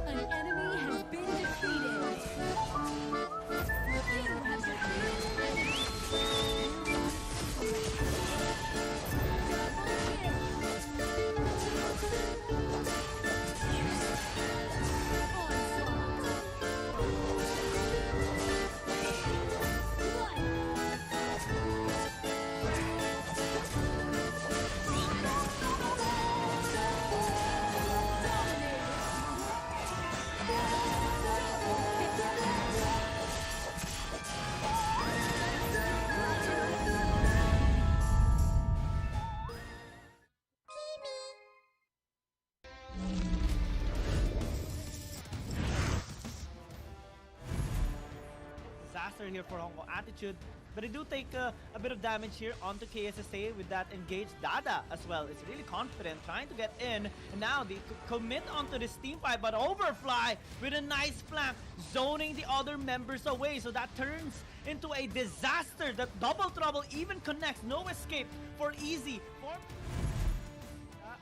An enemy has been defeated. You have disaster here for Hong Kong Attitude, but they do take a bit of damage here onto KSSA with that engaged Dada as well. It's really confident, trying to get in, and now they commit onto this team fight, but Overfly with a nice flank, zoning the other members away, so that turns into a disaster. The double trouble even connects, no escape for Easy.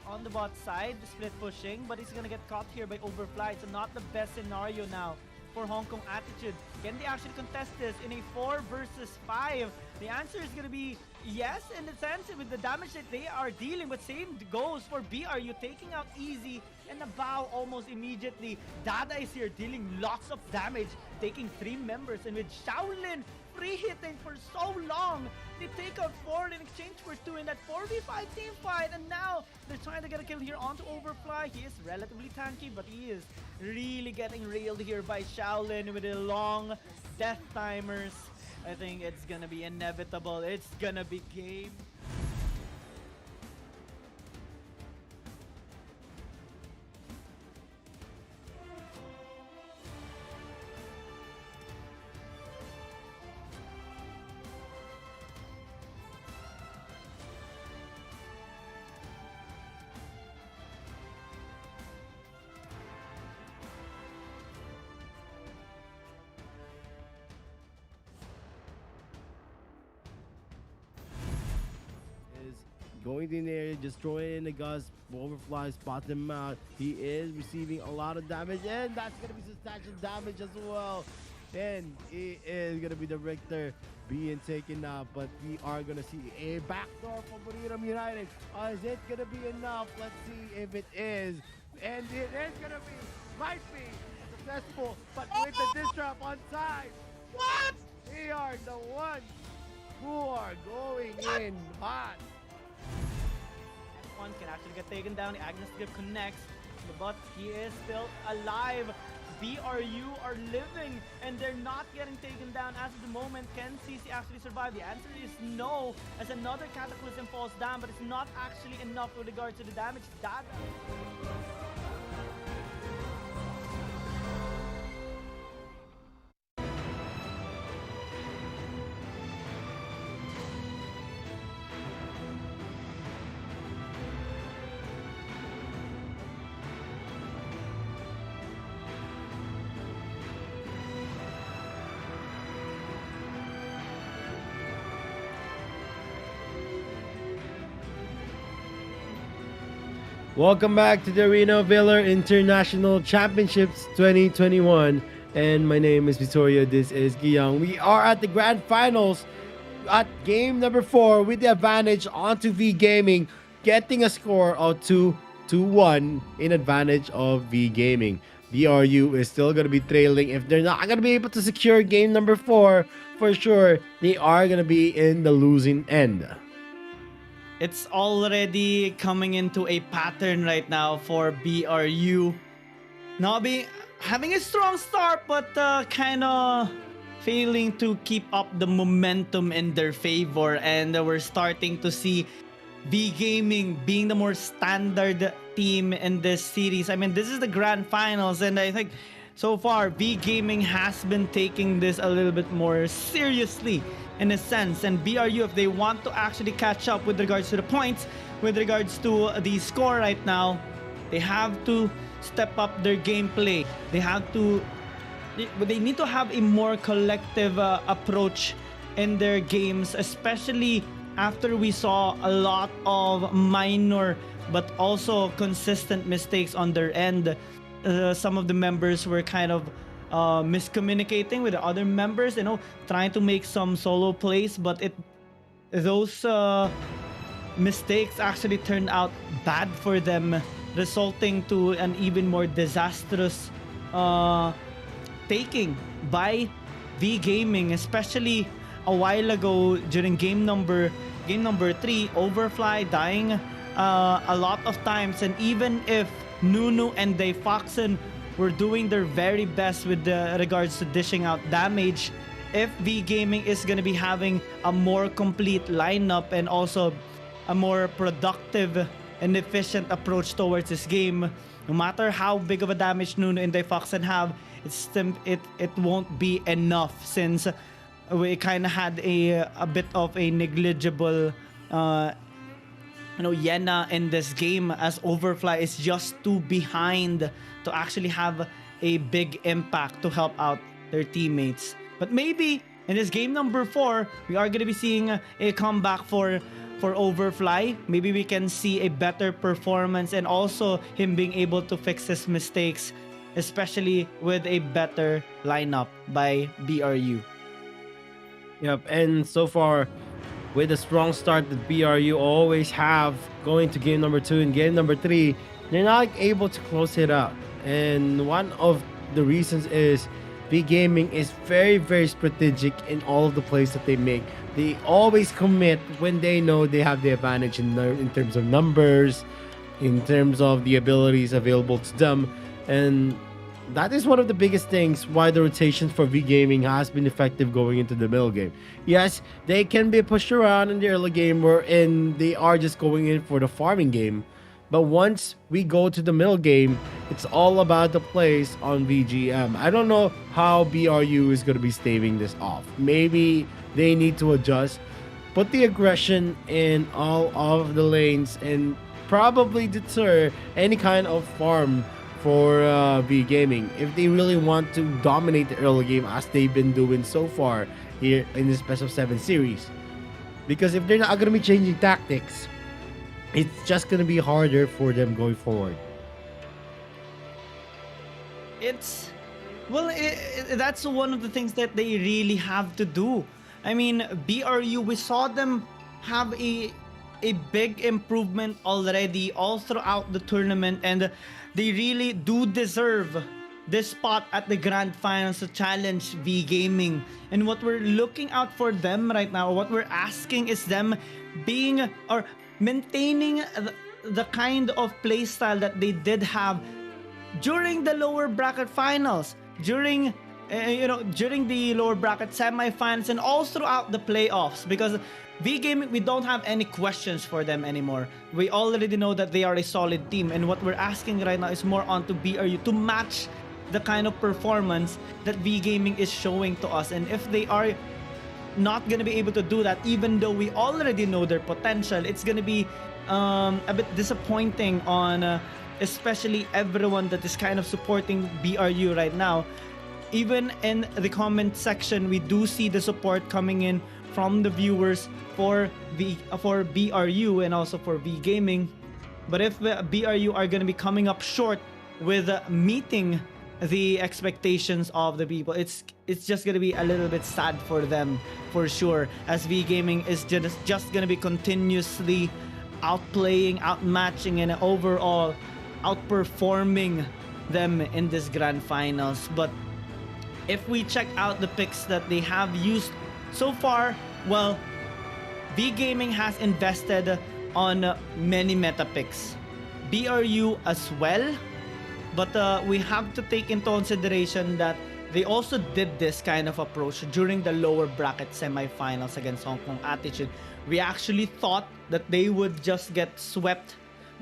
On the bot side, split pushing, but he's gonna get caught here by Overfly. It's not the best scenario now for Hong Kong Attitude. Can they actually contest this in a 4 versus 5? The answer is gonna be yes, in the sense with the damage that they are dealing, but same goes for BRU, taking out Easy and a bow almost immediately. Dada is here dealing lots of damage, taking 3 members, and with Shaolin free hitting for so long, they take out 4 in exchange for 2 in that 4v5 team fight, and now they're trying to get a kill here onto Overfly. He is relatively tanky, but he is really getting railed here by Shaolin with the long death timers. I think it's gonna be inevitable. It's gonna be game. Going in there, just throwing it in the guts. Overfly spot him out. He is receiving a lot of damage, and that's going to be substantial damage as well. And it is going to be the Richter being taken out, but we are going to see a backdoor for Buriram United. Is it going to be enough? Let's see if it is. And it is going to be, might be successful, but with the disrupt on side. What? They are the ones who are going in hot. One can actually get taken down. The Agnes Grip connects, but he is still alive. BRU are living, and they're not getting taken down as of the moment. Can CC actually survive? The answer is no, as another Cataclysm falls down, but it's not actually enough with regards to the damage. Dada. Welcome back to the Arena Valor International Championships 2021. And my name is Victoria. This is Giyang. We are at the grand finals at game number 4 with the advantage onto V Gaming, getting a score of 2-1 in advantage of V Gaming. BRU is still going to be trailing. If they're not going to be able to secure game number 4, for sure, they are going to be in the losing end. It's already coming into a pattern right now for BRU. Having a strong start, but kind of failing to keep up the momentum in their favor. And we're starting to see V Gaming being the more standard team in this series. I mean, this is the grand finals, and I think so far V Gaming has been taking this a little bit more seriously in a sense. And BRU, if they want to actually catch up with regards to the points, with regards to the score right now, they have to step up their gameplay. They need to have a more collective approach in their games, especially after we saw a lot of minor but also consistent mistakes on their end. Some of the members were kind of miscommunicating with the other members, trying to make some solo plays, but those mistakes actually turned out bad for them, resulting to an even more disastrous taking by V Gaming, especially a while ago during game number 3, Overfly dying a lot of times. And even if Nunu and Dayfoxen were doing their very best with regards to dishing out damage, if V Gaming is going to be having a more complete lineup and also a more productive and efficient approach towards this game, no matter how big of a damage Nunu and Dayfoxen have, it won't be enough, since we kind of had a bit of a negligible Yena in this game, as Overfly is just too behind to actually have a big impact to help out their teammates. But maybe in this game number 4, we are going to be seeing a comeback for Overfly. Maybe we can see a better performance and also him being able to fix his mistakes, especially with a better lineup by BRU. Yep, and so far, with the strong start that BRU always have going to game number 2 and game number 3, they're not able to close it out. And one of the reasons is V Gaming is very, very strategic in all of the plays that they make. They always commit when they know they have the advantage in terms of numbers, in terms of the abilities available to them. And that is one of the biggest things why the rotations for V Gaming has been effective going into the middle game. Yes, they can be pushed around in the early game wherein they are just going in for the farming game. But once we go to the middle game, it's all about the plays on VGM. I don't know how BRU is going to be staving this off. Maybe they need to adjust, put the aggression in all of the lanes, and probably deter any kind of farm for V Gaming if they really want to dominate the early game as they've been doing so far here in this best of 7 series. Because if they're not going to be changing tactics, it's just going to be harder for them going forward. That's one of the things that they really have to do. I mean, BRU, we saw them have a big improvement already all throughout the tournament, and they really do deserve this spot at the grand finals to challenge V Gaming. And what we're looking out for them right now, what we're asking is them being or maintaining the kind of playstyle that they did have during the lower bracket finals, during the lower bracket semifinals, and all throughout the playoffs. Because V Gaming, we don't have any questions for them anymore. We already know that they are a solid team, and what we're asking right now is more onto BRU to match the kind of performance that V Gaming is showing to us. And if they are not going to be able to do that, even though we already know their potential, it's going to be a bit disappointing on especially everyone that is kind of supporting BRU right now. Even in the comment section, we do see the support coming in from the viewers for BRU and also for V Gaming. But if BRU are going to be coming up short with meeting the expectations of the people. It's just gonna be a little bit sad for them for sure, as V Gaming is just gonna be continuously outplaying, outmatching, and overall outperforming them in this grand finals. But if we check out the picks that they have used so far, well, V Gaming has invested on many meta picks. BRU as well, but we have to take into consideration that they also did this kind of approach during the lower bracket semifinals against Hong Kong Attitude. We actually thought that they would just get swept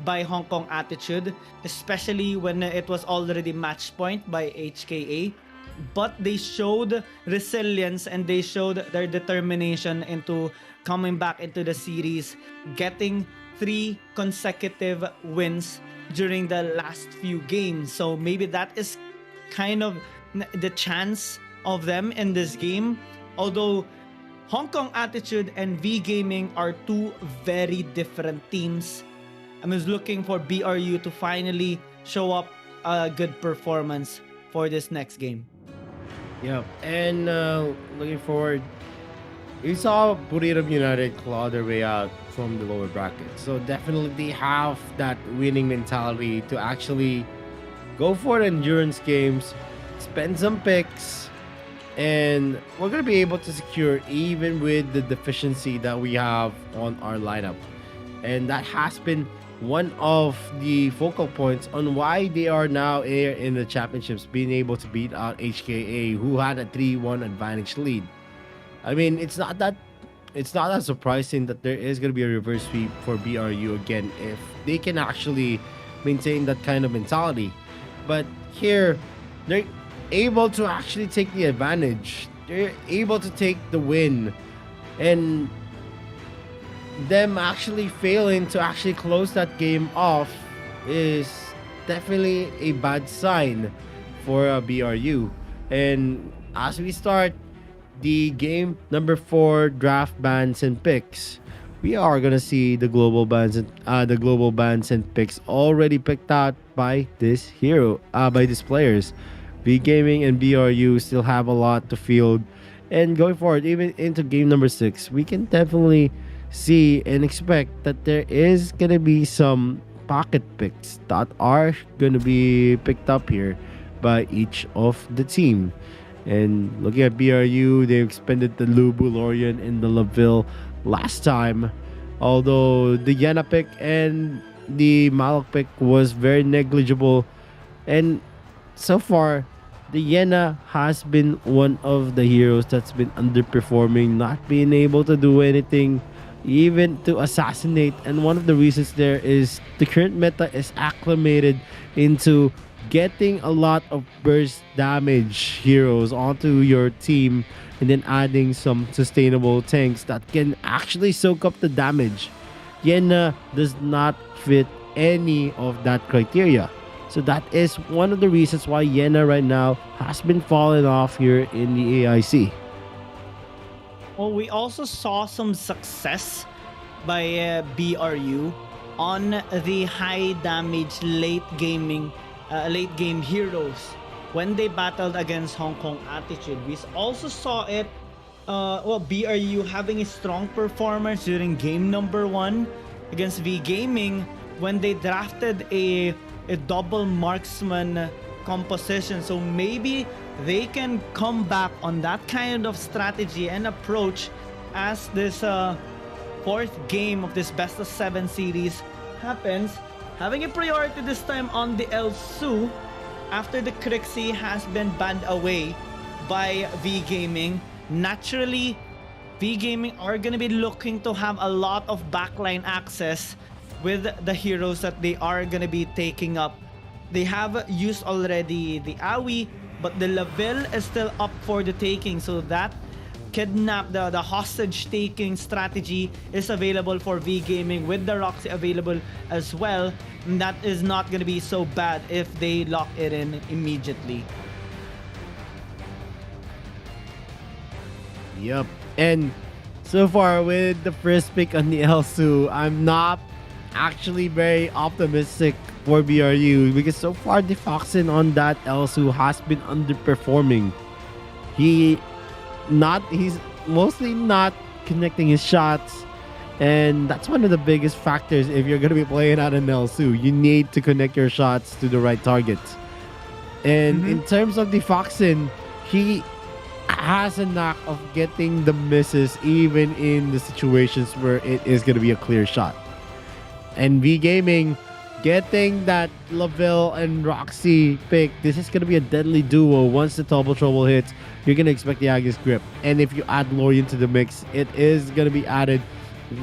by Hong Kong Attitude, especially when it was already match point by HKA. But they showed resilience and they showed their determination into coming back into the series, getting 3 consecutive wins during the last few games. So maybe that is kind of the chance of them in this game. Although Hong Kong Attitude and V Gaming are 2 very different teams, I'm just looking for BRU to finally show up a good performance for this next game. Yeah, and looking forward. We saw Buriram United claw their way out from the lower bracket. So definitely they have that winning mentality to actually go for the endurance games, spend some picks, and we're going to be able to secure even with the deficiency that we have on our lineup. And that has been one of the focal points on why they are now here in the championships, being able to beat out HKA, who had a 3-1 advantage lead. I mean, it's not that surprising that there is going to be a reverse sweep for BRU again if they can actually maintain that kind of mentality. But here, they're able to actually take the advantage. They're able to take the win. And them actually failing to actually close that game off is definitely a bad sign for BRU. And as we start the game number 4 draft bans and picks, we are gonna see the global bans and picks already picked out by this by these players. V Gaming and BRU still have a lot to field, and going forward, even into game number 6, we can definitely see and expect that there is gonna be some pocket picks that are gonna be picked up here by each of the team. And looking at BRU, they expended the Lubu, Lorian, and the Laville last time, although the Yena pick and the Malak pick was very negligible. And so far, the Yena has been one of the heroes that's been underperforming, not being able to do anything, even to assassinate. And one of the reasons there is the current meta is acclimated into getting a lot of burst damage heroes onto your team and then adding some sustainable tanks that can actually soak up the damage. Yena does not fit any of that criteria. So that is one of the reasons why Yena right now has been falling off here in the AIC. Well, we also saw some success by BRU on the high damage late game heroes when they battled against Hong Kong Attitude. We also saw it, BRU having a strong performance during game number 1 against V Gaming when they drafted a double marksman composition. So maybe they can come back on that kind of strategy and approach as this 4th game of this best of 7 series happens, having a priority this time on the El Su after the Crixie has been banned away by V Gaming. Naturally, V Gaming are going to be looking to have a lot of backline access with the heroes that they are going to be taking up. They have used already the Aoi, but the Laville is still up for the taking. So that the hostage taking strategy is available for V Gaming with the Roxy available as well. And that is not going to be so bad if they lock it in immediately. Yep. And so far with the first pick on the Elsu, I'm not actually very optimistic for BRU because so far Defoxin on that Elsu has been underperforming. He's mostly not connecting his shots, and that's one of the biggest factors if you're going to be playing at an Elsu. You need to connect your shots to the right targets. And in terms of Defoxin, he has a knack of getting the misses even in the situations where it is going to be a clear shot. And V Gaming getting that Lavelle and Roxy pick, this is going to be a deadly duo. Once the double trouble hits, you're going to expect the Agnes grip. And if you add Lorian to the mix, it is going to be added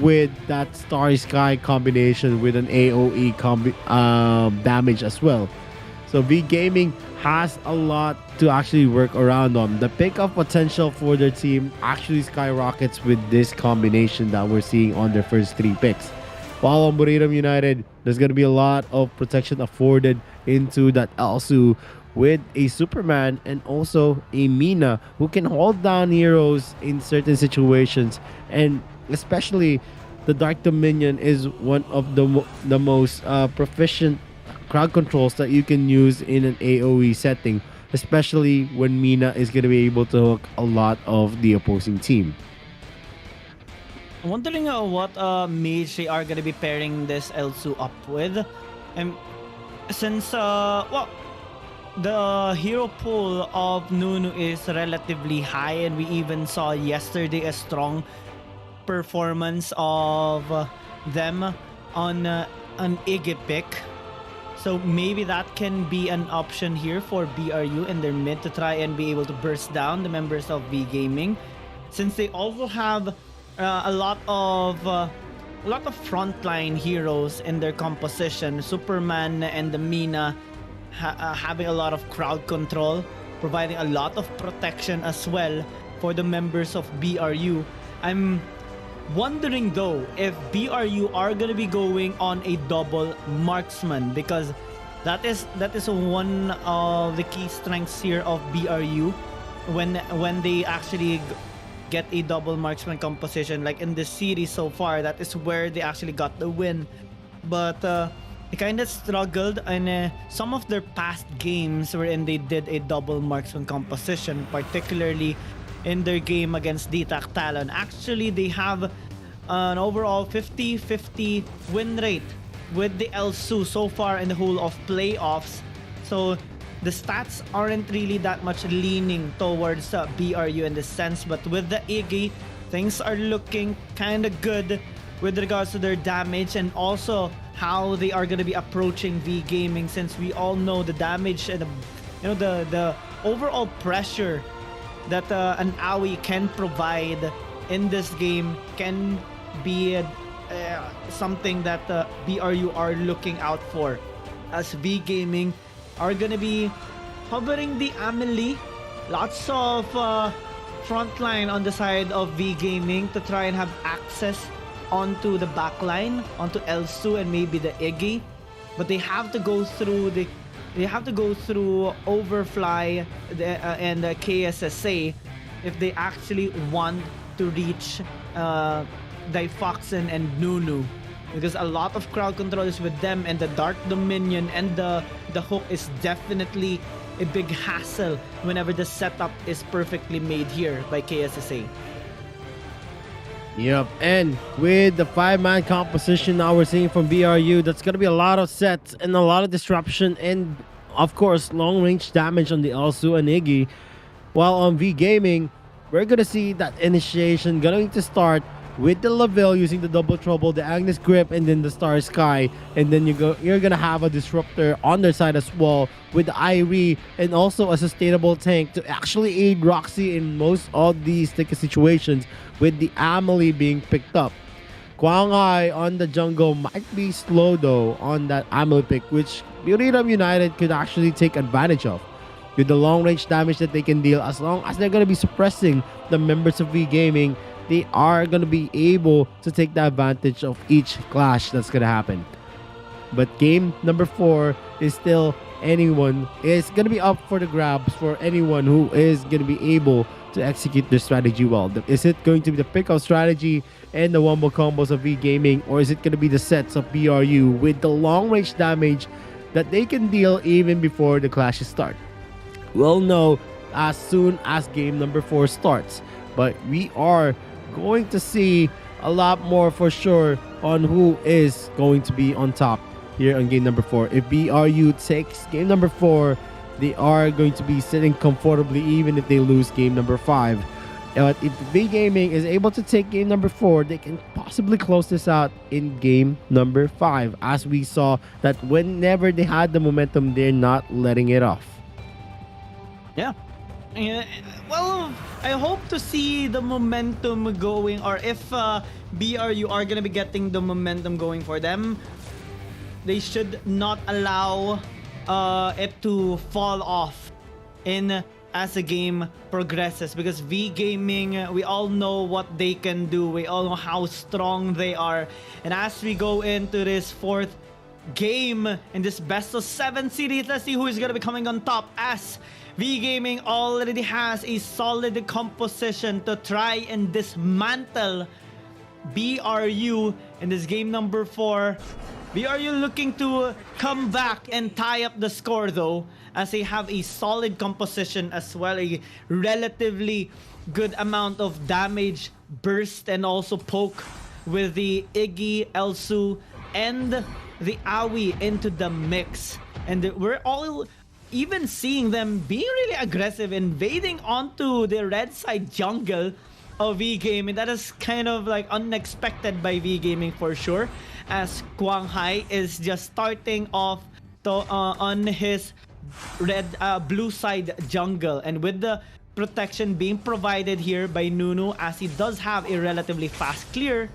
with that Starry Sky combination with an AoE damage as well. So V Gaming has a lot to actually work around on. The pick-up potential for their team actually skyrockets with this combination that we're seeing on their first 3 picks. While on Buriram United, there's going to be a lot of protection afforded into that Elsu with a Superman and also a Mina who can hold down heroes in certain situations. And especially the Dark Dominion is one of the most proficient crowd controls that you can use in an AoE setting, especially when Mina is going to be able to hook a lot of the opposing team. I'm wondering what mage they are gonna be pairing this Elsu up with. And since well, the hero pool of Nunu is relatively high, and we even saw yesterday a strong performance of them on an Iggy pick. So maybe that can be an option here for BRU in their mid to try and be able to burst down the members of V Gaming, since they also have a lot of frontline heroes in their composition. Superman and the Mina having a lot of crowd control, providing a lot of protection as well for the members of BRU. I'm wondering though if BRU are gonna be going on a double marksman, because that is one of the key strengths here of BRU when they actually get a double marksman composition. Like in this series so far, that is where they actually got the win. But they kind of struggled in some of their past games wherein they did a double marksman composition, particularly in their game against DTAC Talon. Actually, they have an overall 50-50 win rate with the Elsu so far in the whole of playoffs. So the stats aren't really that much leaning towards BRU in this sense, but with the Iggy, things are looking kind of good with regards to their damage and also how they are going to be approaching V Gaming, since we all know the damage and the overall pressure that an AOE can provide in this game can be something that BRU are looking out for, as V Gaming are gonna be hovering the Amelie. Lots of frontline on the side of V Gaming to try and have access onto the backline, onto Elsu and maybe the Iggy. But they have to go through Overfly and the KSSA if they actually want to reach Difoxin and Nunu, because a lot of crowd control is with them, and the Dark Dominion and the hook is definitely a big hassle whenever the setup is perfectly made here by KSSA. Yep, and with the 5-man composition now we're seeing from BRU, that's going to be a lot of sets and a lot of disruption and, of course, long-range damage on the Elsu and Iggy. While on V Gaming, we're going to see that initiation going to start with the Lavelle using the double trouble, the Agnes grip, and then the Star Sky, and then you're gonna have a disruptor on their side as well with the Irie and also a sustainable tank to actually aid Roxy in most of these sticky situations, with the Amelie being picked up. Guanghai on the jungle might be slow though on that Amelie pick, which Buriram United could actually take advantage of with the long range damage that they can deal. As long as they're gonna be suppressing the members of V Gaming, they are going to be able to take the advantage of each clash that's going to happen. But game number 4 is still going to be up for the grabs for anyone who is going to be able to execute their strategy well. Is it going to be the pick-up strategy and the wombo combos of V Gaming, or is it going to be the sets of BRU with the long-range damage that they can deal even before the clashes start? We'll know as soon as game number 4 starts, but we are going to see a lot more for sure on who is going to be on top here on game number 4. If BRU takes game number 4, they are going to be sitting comfortably even if they lose game number 5. But if V Gaming is able to take game number 4, they can possibly close this out in game number 5. As we saw that whenever they had the momentum, they're not letting it off. Yeah. Well, I hope to see the momentum going, or if BRU are gonna be getting the momentum going for them, they should not allow it to fall off as the game progresses, because V Gaming, we all know what they can do, we all know how strong they are, and as we go into this 4th game in this best of 7 series, let's see who is gonna be coming on top, as V Gaming already has a solid composition to try and dismantle BRU in this game number 4. BRU looking to come back and tie up the score though, as they have a solid composition as well, a relatively good amount of damage, burst, and also poke with the Iggy, Elsu, and the Aoi into the mix. And we're all even seeing them being really aggressive, invading onto the red side jungle of V Gaming. That is kind of like unexpected by V Gaming for sure, as Quang Hai is just starting off on his blue side jungle, and with the protection being provided here by Nunu, as he does have a relatively fast clear,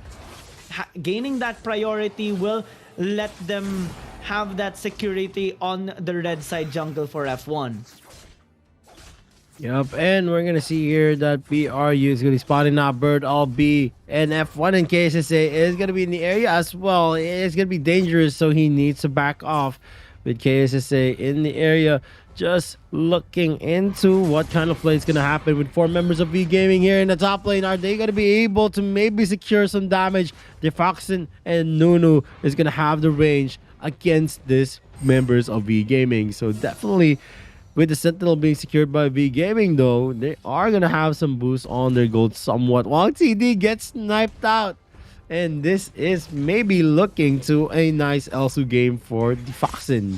gaining that priority will let them have that security on the red side jungle for F1. Yep, and we're gonna see here that BRU is gonna be spotting out Bird LB, and F1 and KSSA is gonna be in the area as well. It's gonna be dangerous, so he needs to back off. With KSSA in the area, just looking into what kind of play is gonna happen with 4 members of V Gaming here in the top lane. Are they gonna be able to maybe secure some damage? Defoxen and Nunu is gonna have the range against these members of V Gaming, so definitely with the Sentinel being secured by V Gaming though, they are gonna have some boost on their gold somewhat. While TD gets sniped out, and this is maybe looking to a nice Elsu game for Defoxen.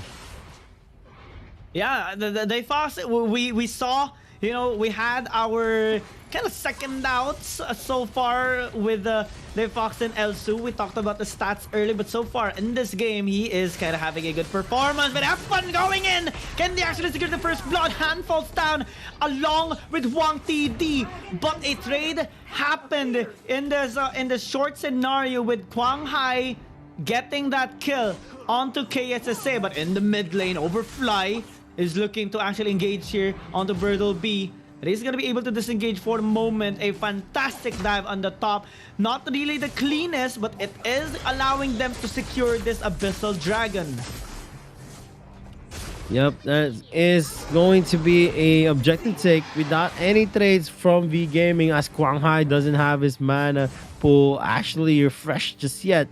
Yeah, the Fox, we saw, you know, we had our kind of second doubts so far with the Fox and Elsu. We talked about the stats early, but so far in this game, he is kind of having a good performance. But F1 going in! Can they actually secure the first blood? Hand falls down along with Wang TD. But a trade happened in this short scenario with Quang Hai getting that kill onto KSSA. But in the mid lane, Overfly is looking to actually engage here onto Birdle B. He's going to be able to disengage for the moment. A fantastic dive on the top. Not really the cleanest, but it is allowing them to secure this Abyssal Dragon. Yep, that is going to be a objective take without any trades from V Gaming, as Quang Hai doesn't have his mana pool actually refreshed just yet.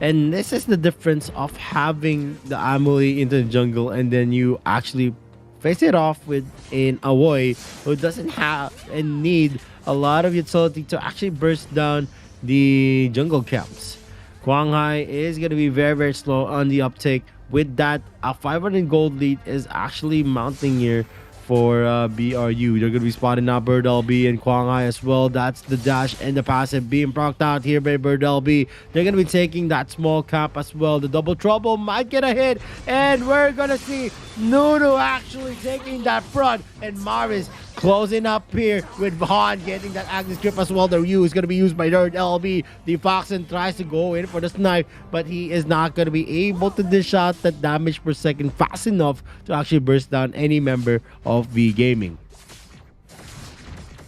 And this is the difference of having the Amelie into the jungle and then you actually face it off with an Aoi who doesn't have and need a lot of utility to actually burst down the jungle camps. Quang Hai is going to be very, very slow on the uptake. With that, a 500 gold lead is actually mounting here for BRU. They're going to be spotting now Bird LB and Quang Hai as well. That's the dash and the passive being procced out here by Bird LB. They're going to be taking that small cap as well. The double trouble might get a hit, and we're going to see Nunu actually taking that front, and Marvis closing up here with Han getting that active grip as well. The Ryu is going to be used by Bird LB. The Foxen tries to go in for the snipe, but he is not going to be able to dish out that damage per second fast enough to actually burst down any member of V Gaming.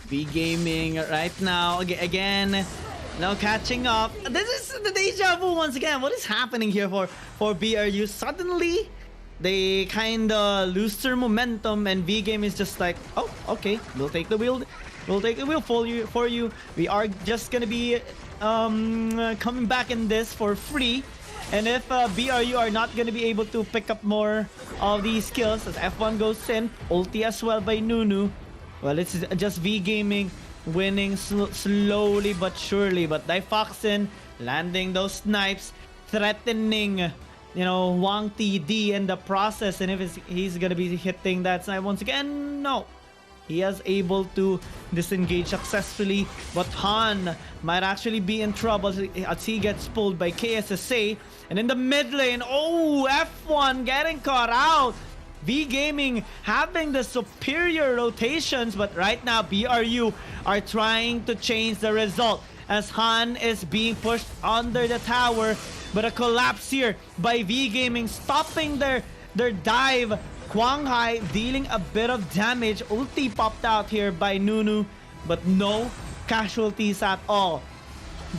V Gaming right now, again, now catching up. This is the deja vu once again. What is happening here for BRU? Suddenly, they kind of lose their momentum, and V Game is just like, oh, okay, we'll take the wheel. We'll take the wheel for you. We are just gonna be coming back in this for free. And if BRU are not gonna be able to pick up more of these kills, as F1 goes in, ulti as well by Nunu, well, it's just V Gaming winning slowly but surely. But Difoxin landing those snipes, threatening, you know, Wang TD in the process. And if he's gonna be hitting that snipe once again, no. He is able to disengage successfully, but Han might actually be in trouble as he gets pulled by KSSA. And in the mid lane, oh, F1 getting caught out. V Gaming having the superior rotations, but right now BRU are trying to change the result as Han is being pushed under the tower. But a collapse here by V Gaming, stopping their dive. Quang Hai dealing a bit of damage. Ulti popped out here by Nunu, but no casualties at all.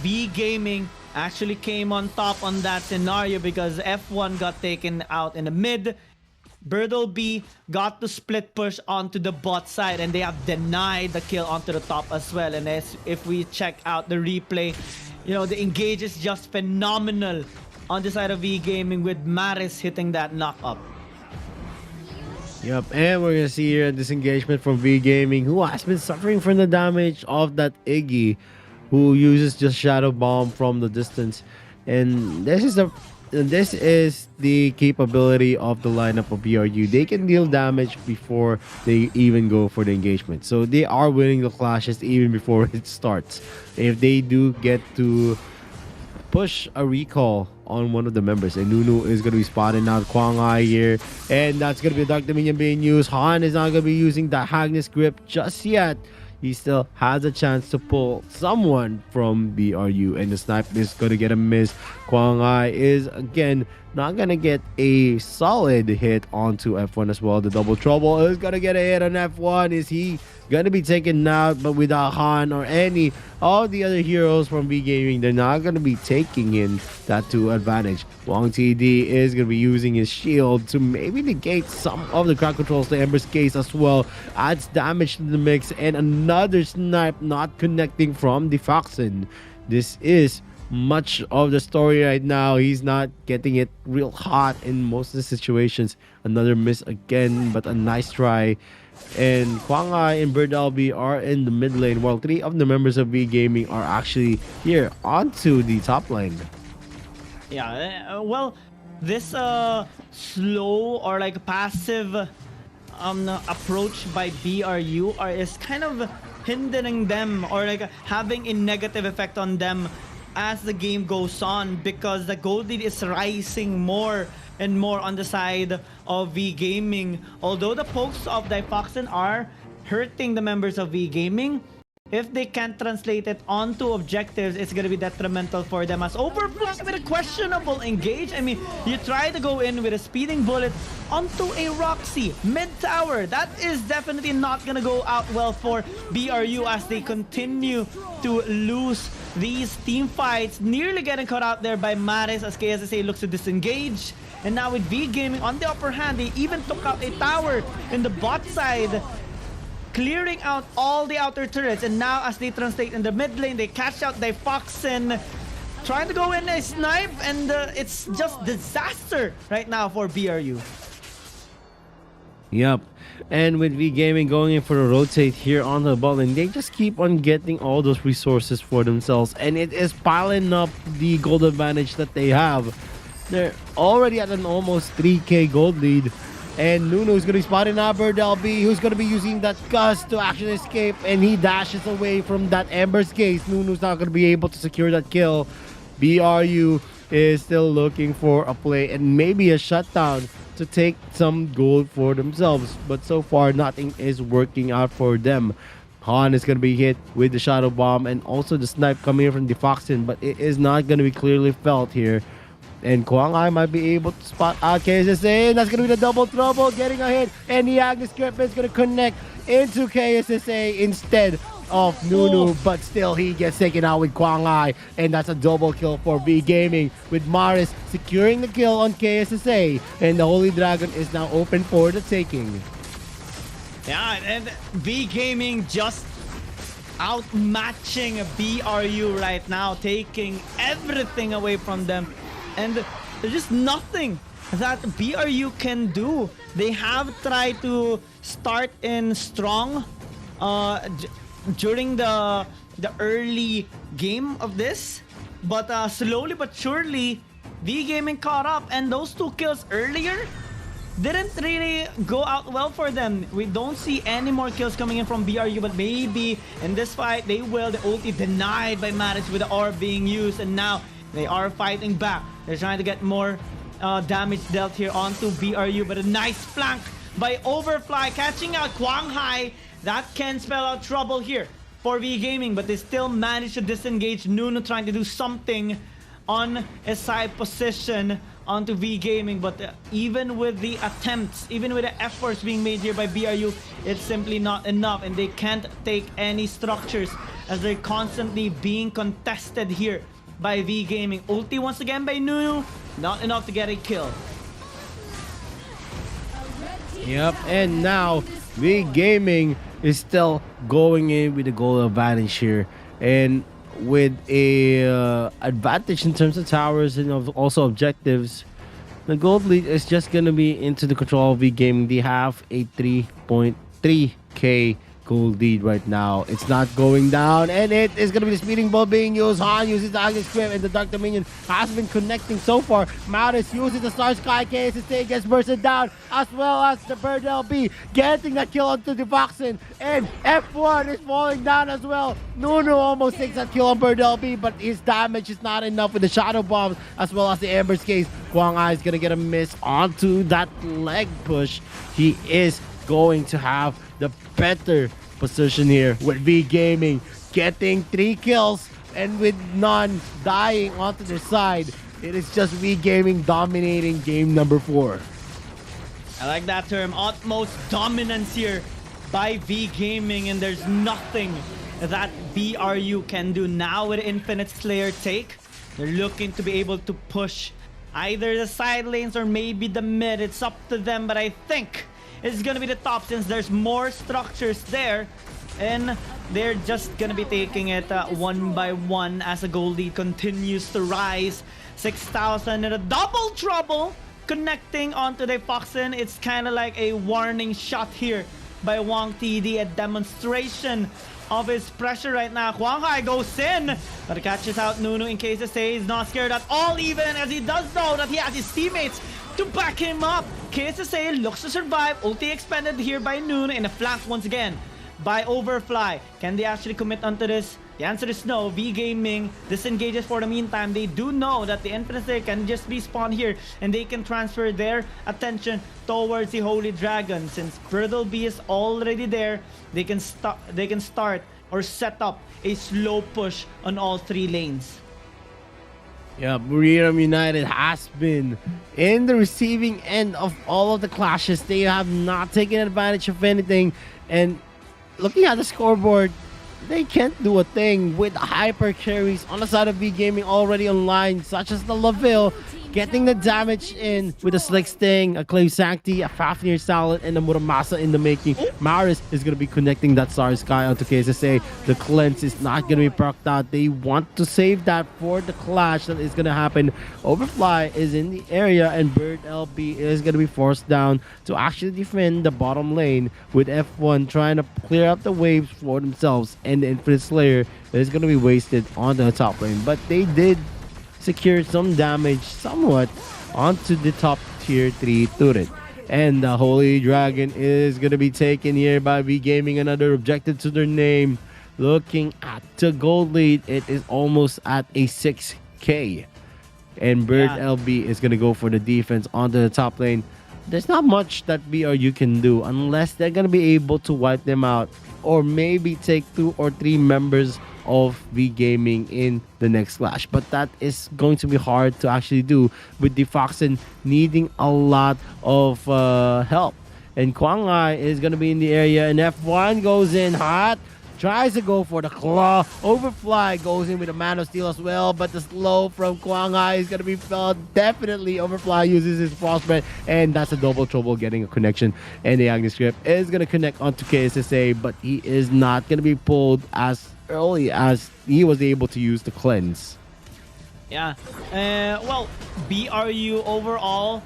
V Gaming actually came on top on that scenario because F1 got taken out in the mid. Birdleby got to split push onto the bot side, and they have denied the kill onto the top as well. And if we check out the replay, you know, the engage is just phenomenal on the side of V Gaming with Maris hitting that knock up. Yep, and we're gonna see here a disengagement from V Gaming, who has been suffering from the damage of that Iggy, who uses just Shadow Bomb from the distance. And this is the capability of the lineup of BRU. They can deal damage before they even go for the engagement. So they are winning the clashes even before it starts. If they do get to push a recall on one of the members, and Nunu is going to be spotting out Quang Hai here, and that's going to be a Dark Dominion being used. Han is not going to be using the Agnes Grip just yet. He still has a chance to pull someone from BRU, and the snipe is going to get a miss. Quang Hai is again not going to get a solid hit onto F1 as well. The double trouble is going to get a hit on F1. Is he going to be taken out? But without Han or any of the other heroes from B Gaming, they're not going to be taking in that to advantage. Wang TD is going to be using his shield to maybe negate some of the crowd controls to Ember's case as well. Adds damage to the mix, and another snipe not connecting from Difoxin. This is much of the story right now. He's not getting it real hot in most of the situations. Another miss again, but a nice try. And Quang Hai and Birdleby are in the mid lane, while three of the members of V Gaming are actually here onto the top lane. Yeah, well, this slow or like passive approach by BRU is kind of hindering them, or like having a negative effect on them as the game goes on, because the gold lead is rising more and more on the side of V Gaming. Although the pokes of Difoxin are hurting the members of V Gaming, if they can't translate it onto objectives, it's gonna be detrimental for them. As Overfly with a questionable engage. I mean, you try to go in with a speeding bullet onto a Roxy mid-tower. That is definitely not gonna go out well for BRU as they continue to lose these team fights. Nearly getting caught out there by Maris as KSSA looks to disengage. And now with V Gaming on the upper hand, they even took out a tower in the bot side, clearing out all the outer turrets. And now as they translate in the mid lane, they catch out Difoxin, trying to go in a snipe, and it's just disaster right now for BRU. Yep, and with V Gaming going in for a rotate here on the ball, and they just keep on getting all those resources for themselves, and it is piling up the gold advantage that they have. They're already at an almost 3k gold lead. And Nunu is going to be spotting out Birdleby, who's going to be using that gust to actually escape, and he dashes away from that Ember's case. Nunu's not going to be able to secure that kill. BRU is still looking for a play and maybe a shutdown to take some gold for themselves. But so far, nothing is working out for them. Han is going to be hit with the Shadow Bomb and also the snipe coming in from Difoxin, but it is not going to be clearly felt here. And Quang Hai might be able to spot out KSSA, and that's going to be the double trouble, getting a hit. And the Agnes Grip is going to connect into KSSA instead of Nunu, but still he gets taken out with Quang Hai, and that's a double kill for V Gaming, with Maris securing the kill on KSSA, and the Holy Dragon is now open for the taking. Yeah, and V Gaming just outmatching BRU right now, taking everything away from them. And there's just nothing that BRU can do. They have tried to start in strong during the early game of this, but slowly but surely V Gaming caught up, and those 2 kills earlier didn't really go out well for them. We don't see any more kills coming in from BRU, but maybe in this fight they will. The ulti denied by Maris with the orb being used, and now they are fighting back. They're trying to get more damage dealt here onto BRU, but a nice flank by Overfly catching out Quang Hai. That can spell out trouble here for V Gaming, but they still manage to disengage. Nuno trying to do something on a side position onto V Gaming, but even with the attempts, even with the efforts being made here by BRU, it's simply not enough, and they can't take any structures as they're constantly being contested here by V Gaming. Ulti once again by Nuno, not enough to get a kill. Yep, and now V Gaming is still going in with the goal advantage here, and with a advantage in terms of towers and also objectives. The gold lead is just gonna be into the control of V Gaming. They have a 3.3k gold lead right now. It's not going down, and it is gonna be the speeding ball being used. Han uses the Agnes Script, and the Dark Dominion has been connecting so far. Maris uses the Star Sky KSSA, gets bursted down, as well as the Bird LB getting that kill onto the Foxen, and F1 is falling down as well. Nuno almost takes that kill on Bird LB, but his damage is not enough with the Shadow Bombs as well as the Ember's case. Quang Hai is gonna get a miss onto that leg push. He is going to have the better position here with V Gaming getting 3 kills and with none dying onto their side. It is just V Gaming dominating game number 4. I like that term, utmost dominance here by V Gaming, and there's nothing that BRU can do now with Infinite Slayer take. They're looking to be able to push either the side lanes or maybe the mid. It's up to them, but I think it's gonna be the top since there's more structures there, and they're just gonna be taking it one by one as the gold lead continues to rise. 6,000 and a double trouble connecting onto the Foxen. It's kind of like a warning shot here by Wang TD, a demonstration of his pressure right now. Quang Hai goes in, but it catches out Nuno in case it stays. Not scared at all, even as he does know that he has his teammates to back him up. KSSA looks to survive. Ulti expended here by Nuno, in a flank once again by Overfly. Can they actually commit onto this? The answer is no. V Gaming disengages for the meantime. They do know that the Infinite Slayer can just be spawned here, and they can transfer their attention towards the Holy Dragon. Since Bridle B is already there, they can start or set up a slow push on all 3 lanes. Yeah, Buriram United has been in the receiving end of all of the clashes. They have not taken advantage of anything, and looking at the scoreboard, they can't do a thing with hyper carries on the side of V Gaming already online, such as the Laville getting the damage in with a Slick Sting, a Clay Sancti, a Fafnir Salad, and a Muramasa in the making. Maris is going to be connecting that Star Sky onto KSSA. The cleanse is not going to be procced out. They want to save that for the clash that is going to happen. Overfly is in the area, and Bird LB is going to be forced down to actually defend the bottom lane, with F1 trying to clear up the waves for themselves, and the Infinite Slayer is going to be wasted on the top lane. But they did secure some damage somewhat onto the top tier 3 turret, and the Holy Dragon is going to be taken here by V Gaming. Another objective to their name. Looking at the gold lead, it is almost at a 6k, and Bird LB is going to go for the defense onto the top lane. There's not much that BRU can do unless they're going to be able to wipe them out, or maybe take 2 or 3 members of V Gaming in the next clash. But that is going to be hard to actually do, with the Foxen needing a lot of help. And Quang Hai is going to be in the area, and F1 goes in hot, tries to go for the claw. Overfly goes in with a Man of Steel as well, but the slow from Quang Hai is going to be felt. Definitely Overfly uses his Frostbite, and that's a double trouble getting a connection. And the Agni Script is going to connect onto KSSA, but he is not going to be pulled as early as he was able to use the cleanse. Yeah, well, BRU overall,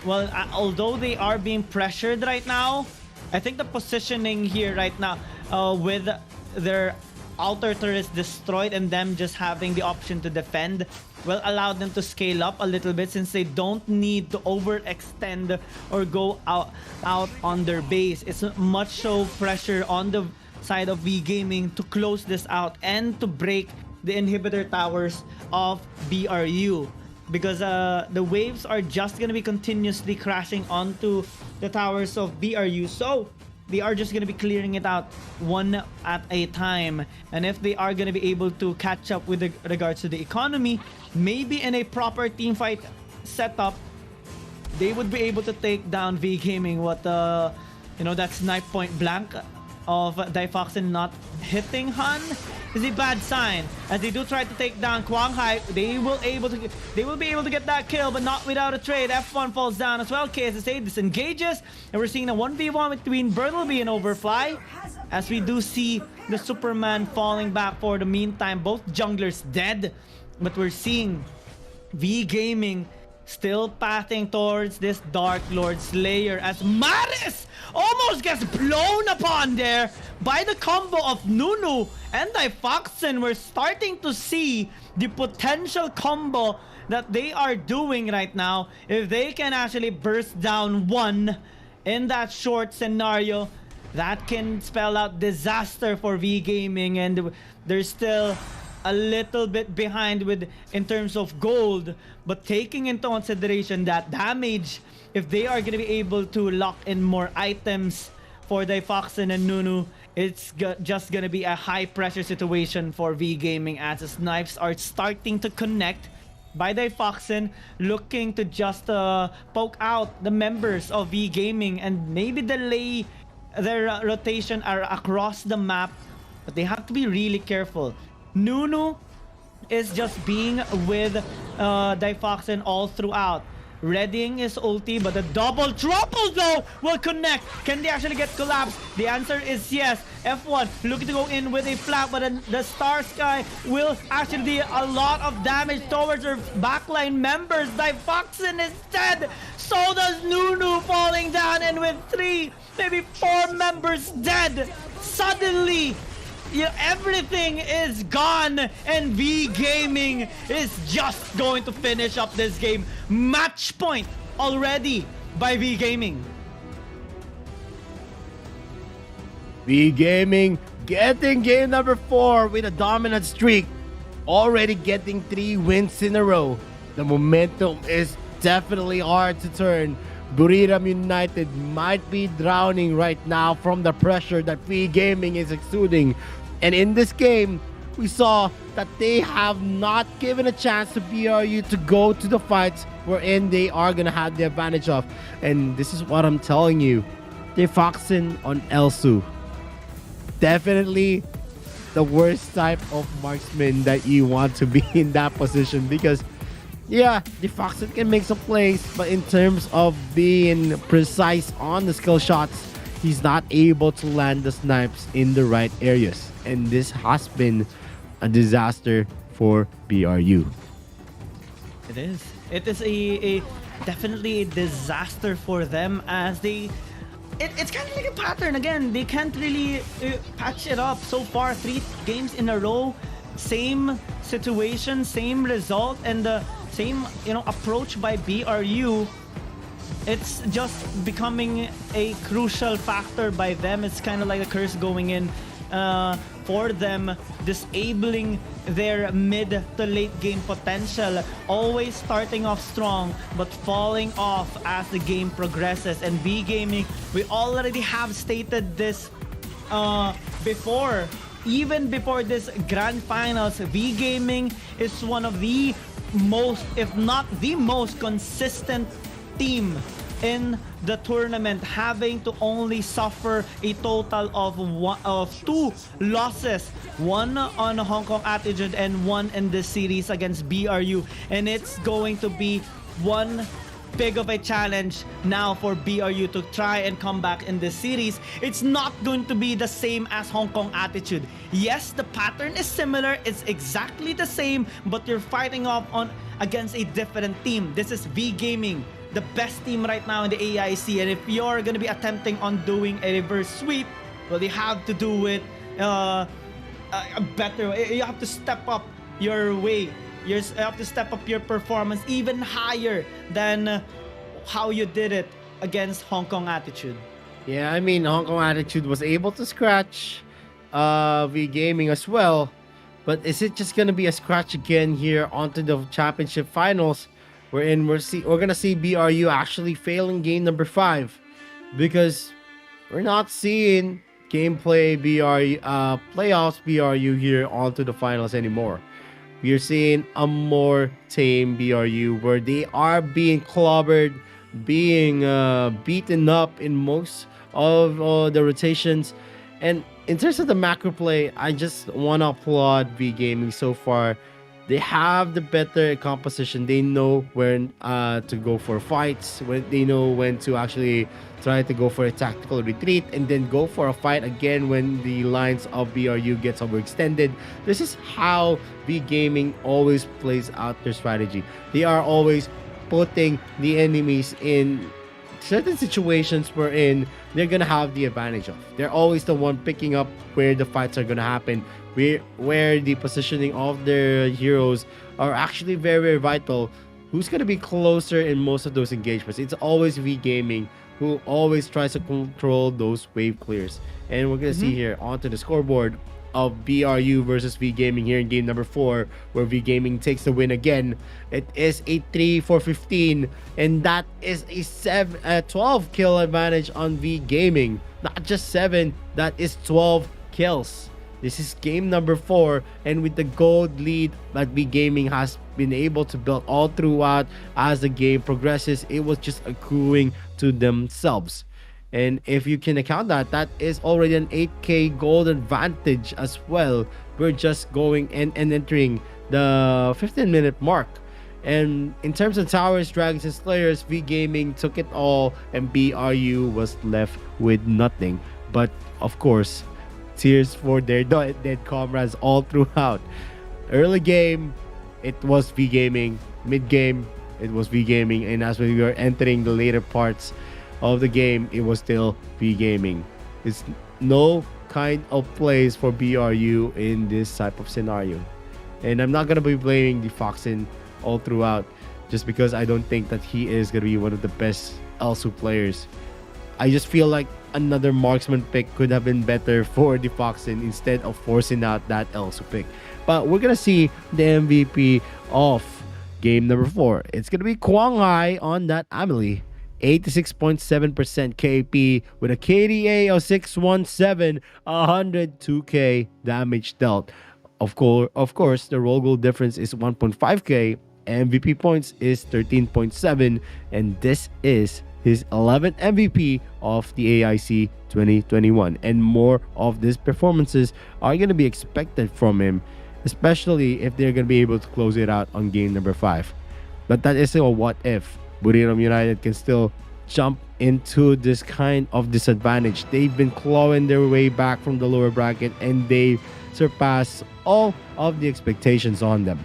well, although they are being pressured right now, I think the positioning here right now with their outer turrets destroyed and them just having the option to defend will allow them to scale up a little bit, since they don't need to overextend or go out on their base. It's much so pressure on the side of V Gaming to close this out and to break the inhibitor towers of BRU, because the waves are just going to be continuously crashing onto the towers of BRU. So they are just going to be clearing it out one at a time. And if they are going to be able to catch up with regards to the economy, maybe in a proper team fight setup, they would be able to take down V Gaming. What that snipe point blank of Daifoxin not hitting Han is a bad sign, as they do try to take down Quang Hai. They will be able to get that kill, but not without a trade. F1 falls down as well. KSSA disengages, and we're seeing a 1v1 between Bertleby and Overfly, as we do see the Superman falling back for the meantime. Both junglers dead, but we're seeing V Gaming still pathing towards this Dark Lord Slayer, as Maris almost gets blown upon there by the combo of Nunu and Daifoxin. We're starting to see the potential combo that they are doing right now. If they can actually burst down one in that short scenario, that can spell out disaster for V Gaming, and they're still a little bit behind in terms of gold, but taking into consideration that damage, if they are going to be able to lock in more items for Daifoxin and Nunu, it's just going to be a high pressure situation for V Gaming, as the snipes are starting to connect by Daifoxin, looking to just poke out the members of V Gaming and maybe delay their rotation across the map, but they have to be really careful. Nunu is just being with Daifoxin all throughout, readying his ulti, but the double trouble though will connect. Can they actually get collapsed? The answer is yes. F1 looking to go in with a flat, but the Star Sky will actually do a lot of damage towards their backline members. Daifoxin is dead, so does Nunu, falling down, and with 3, maybe 4 members dead, suddenly everything is gone, and V Gaming is just going to finish up this game. Match point already by V Gaming. V Gaming getting game number 4 with a dominant streak, already getting 3 wins in a row. The momentum is definitely hard to turn. Buriram United might be drowning right now from the pressure that V Gaming is exuding. And in this game, we saw that they have not given a chance to BRU to go to the fights wherein they are going to have the advantage of. And this is what I'm telling you. Daifoxin on Elsu. Definitely the worst type of marksman that you want to be in that position, because yeah, Daifoxin can make some plays, but in terms of being precise on the skill shots, he's not able to land the snipes in the right areas. And this has been a disaster for BRU. It is. It is a definitely a disaster for them, as it's kind of like a pattern again. They can't really patch it up. So far, 3 games in a row, same situation, same result, and the same approach by BRU. It's just becoming a crucial factor by them. It's kind of like a curse going in for them, disabling their mid to late game potential. Always starting off strong, but falling off as the game progresses. And V Gaming, we already have stated this before. Even before this grand finals, V Gaming is one of the most, if not the most consistent team in the tournament, having to only suffer a total of 2 losses, one on Hong Kong Attitude and one in this series against BRU, and it's going to be one big of a challenge now for BRU to try and come back in this series. It's not going to be the same as Hong Kong Attitude. Yes, the pattern is similar, it's exactly the same, but you're fighting off against a different team. This is V Gaming, the best team right now in the AIC, and if you're going to be attempting on doing a reverse sweep, well, you have to do it a better way. You have to step up your way. You have to step up your performance even higher than how you did it against Hong Kong Attitude. Yeah, I mean, Hong Kong Attitude was able to scratch V Gaming as well. But is it just going to be a scratch again here onto the championship finals? Wherein we're going to see BRU actually failing game number 5. Because we're not seeing gameplay BRU, playoffs BRU here onto the finals anymore. We're seeing a more tame BRU where they are being clobbered, being beaten up in most of the rotations. And in terms of the macro play, I just want to applaud V Gaming so far. They have the better composition. They know when to go for fights. They know when to actually try to go for a tactical retreat and then go for a fight again when the lines of BRU gets overextended. This is how V Gaming always plays out their strategy. They are always putting the enemies in certain situations wherein they're gonna have the advantage of. They're always the one picking up where the fights are gonna happen, where the positioning of their heroes are actually very, very vital. Who's gonna be closer in most of those engagements? It's always V Gaming who always tries to control those wave clears. And we're gonna see here onto the scoreboard of BRU versus V Gaming here in game number 4, where V Gaming takes the win again. It is a 3-4-15, and that is a 12 kill advantage on V Gaming. Not just 7, that is 12 kills. This is game number 4, and with the gold lead that V Gaming has been able to build all throughout as the game progresses, it was just accruing to themselves. And if you can account that, that is already an 8k gold advantage as well. We're just going and entering the 15-minute mark. And in terms of towers, dragons, and slayers, V Gaming took it all, and BRU was left with nothing. But of course, tears for their dead comrades all throughout. Early game, it was V Gaming. Mid game, it was V Gaming. And as we were entering the later parts of the game, it was still V Gaming. It's no kind of place for BRU in this type of scenario. And I'm not going to be blaming the Foxen all throughout, just because I don't think that he is going to be one of the best LSU players. I just feel like another marksman pick could have been better for the Foxen instead of forcing out that LSU pick. But we're going to see the MVP of game number 4. It's going to be Kwang Hai on that Amelie. 86.7% KP with a KDA of 617, 102k damage dealt. Of course, the roll goal difference is 1.5k. MVP points is 13.7, and this is his 11th MVP of the AIC 2021. And more of these performances are going to be expected from him, especially if they're going to be able to close it out on game number 5. But that is still a what if. Buriram United can still jump into this kind of disadvantage. They've been clawing their way back from the lower bracket, and they surpass all of the expectations on them.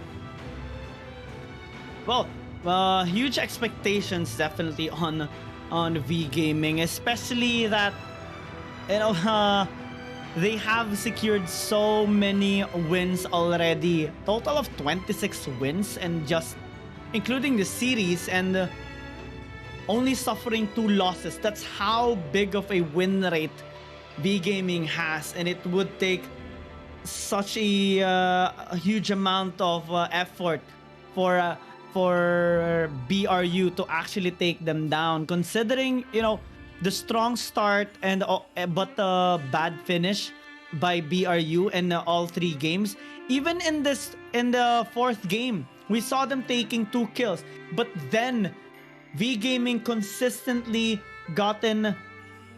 Well, huge expectations definitely on V Gaming, especially that they have secured so many wins already. Total of 26 wins, and just including the series, and only suffering 2 losses. That's how big of a win rate V Gaming has, and it would take such a huge amount of effort for BRU to actually take them down, considering the strong start and but the bad finish by BRU in all 3 games. Even in the 4th game, we saw them taking 2 kills, but then V Gaming consistently gotten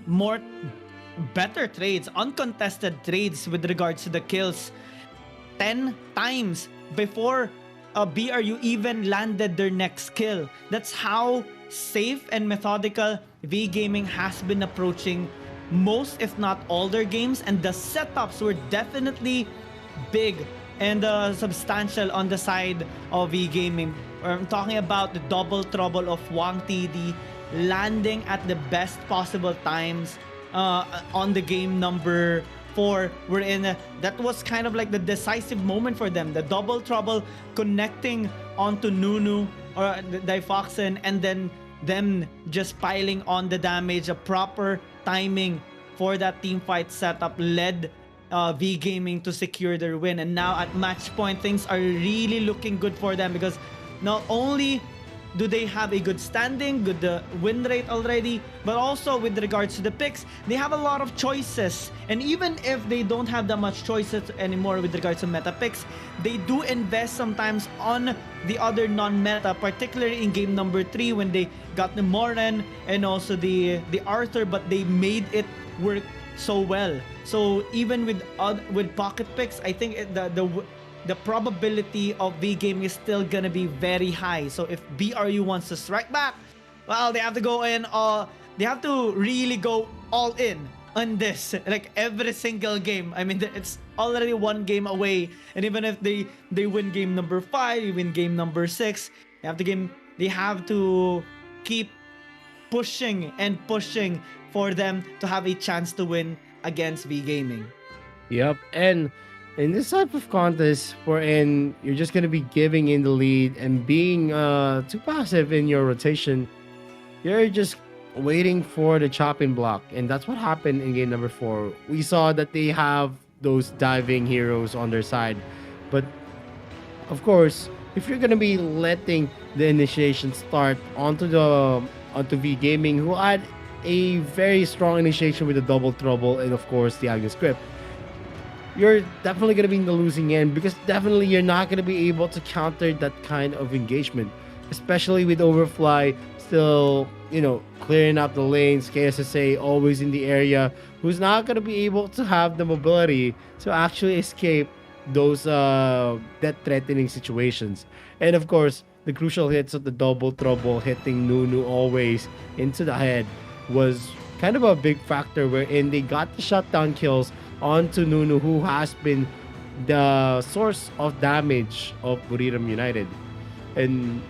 more better trades, uncontested trades with regards to the kills 10 times before BRU even landed their next kill. That's how safe and methodical V Gaming has been approaching most, if not all, their games, and the setups were definitely big and substantial on the side of V Gaming. I'm talking about the double trouble of Wang TD landing at the best possible times on the game number 4. We're in that was kind of like the decisive moment for them. The double trouble connecting onto Nunu or Difoxen, and then them just piling on the damage. A proper timing for that team fight setup led V Gaming to secure their win. And now at match point, things are really looking good for them, because not only do they have a good standing, good win rate already, but also with regards to the picks, they have a lot of choices. And even if they don't have that much choices anymore with regards to meta picks, they do invest sometimes on the other non-meta, particularly in game number 3 when they got the Moran and also the Arthur, but they made it work so well. So even with pocket picks, I think the probability of V Gaming is still gonna be very high. So if BRU wants to strike back, well, they have to go in. They have to really go all in on this, like every single game. I mean, it's already one game away, and even if they win game number 5, they win game number 6, they have to keep pushing and pushing for them to have a chance to win against V Gaming. Yep, and in this type of contest, wherein you're just going to be giving in the lead and being too passive in your rotation, you're just waiting for the chopping block. And that's what happened in game number 4. We saw that they have those diving heroes on their side. But, of course, if you're going to be letting the initiation start onto V Gaming, who had a very strong initiation with the double trouble and, of course, the Agnes Grip, you're definitely going to be in the losing end, because definitely you're not going to be able to counter that kind of engagement, especially with Overfly still, clearing up the lanes, KSSA always in the area, who's not going to be able to have the mobility to actually escape those death-threatening situations. And of course, the crucial hits of the double trouble hitting Nunu always into the head was kind of a big factor, wherein they got the shutdown kills onto Nunu, who has been the source of damage of Buriram United. And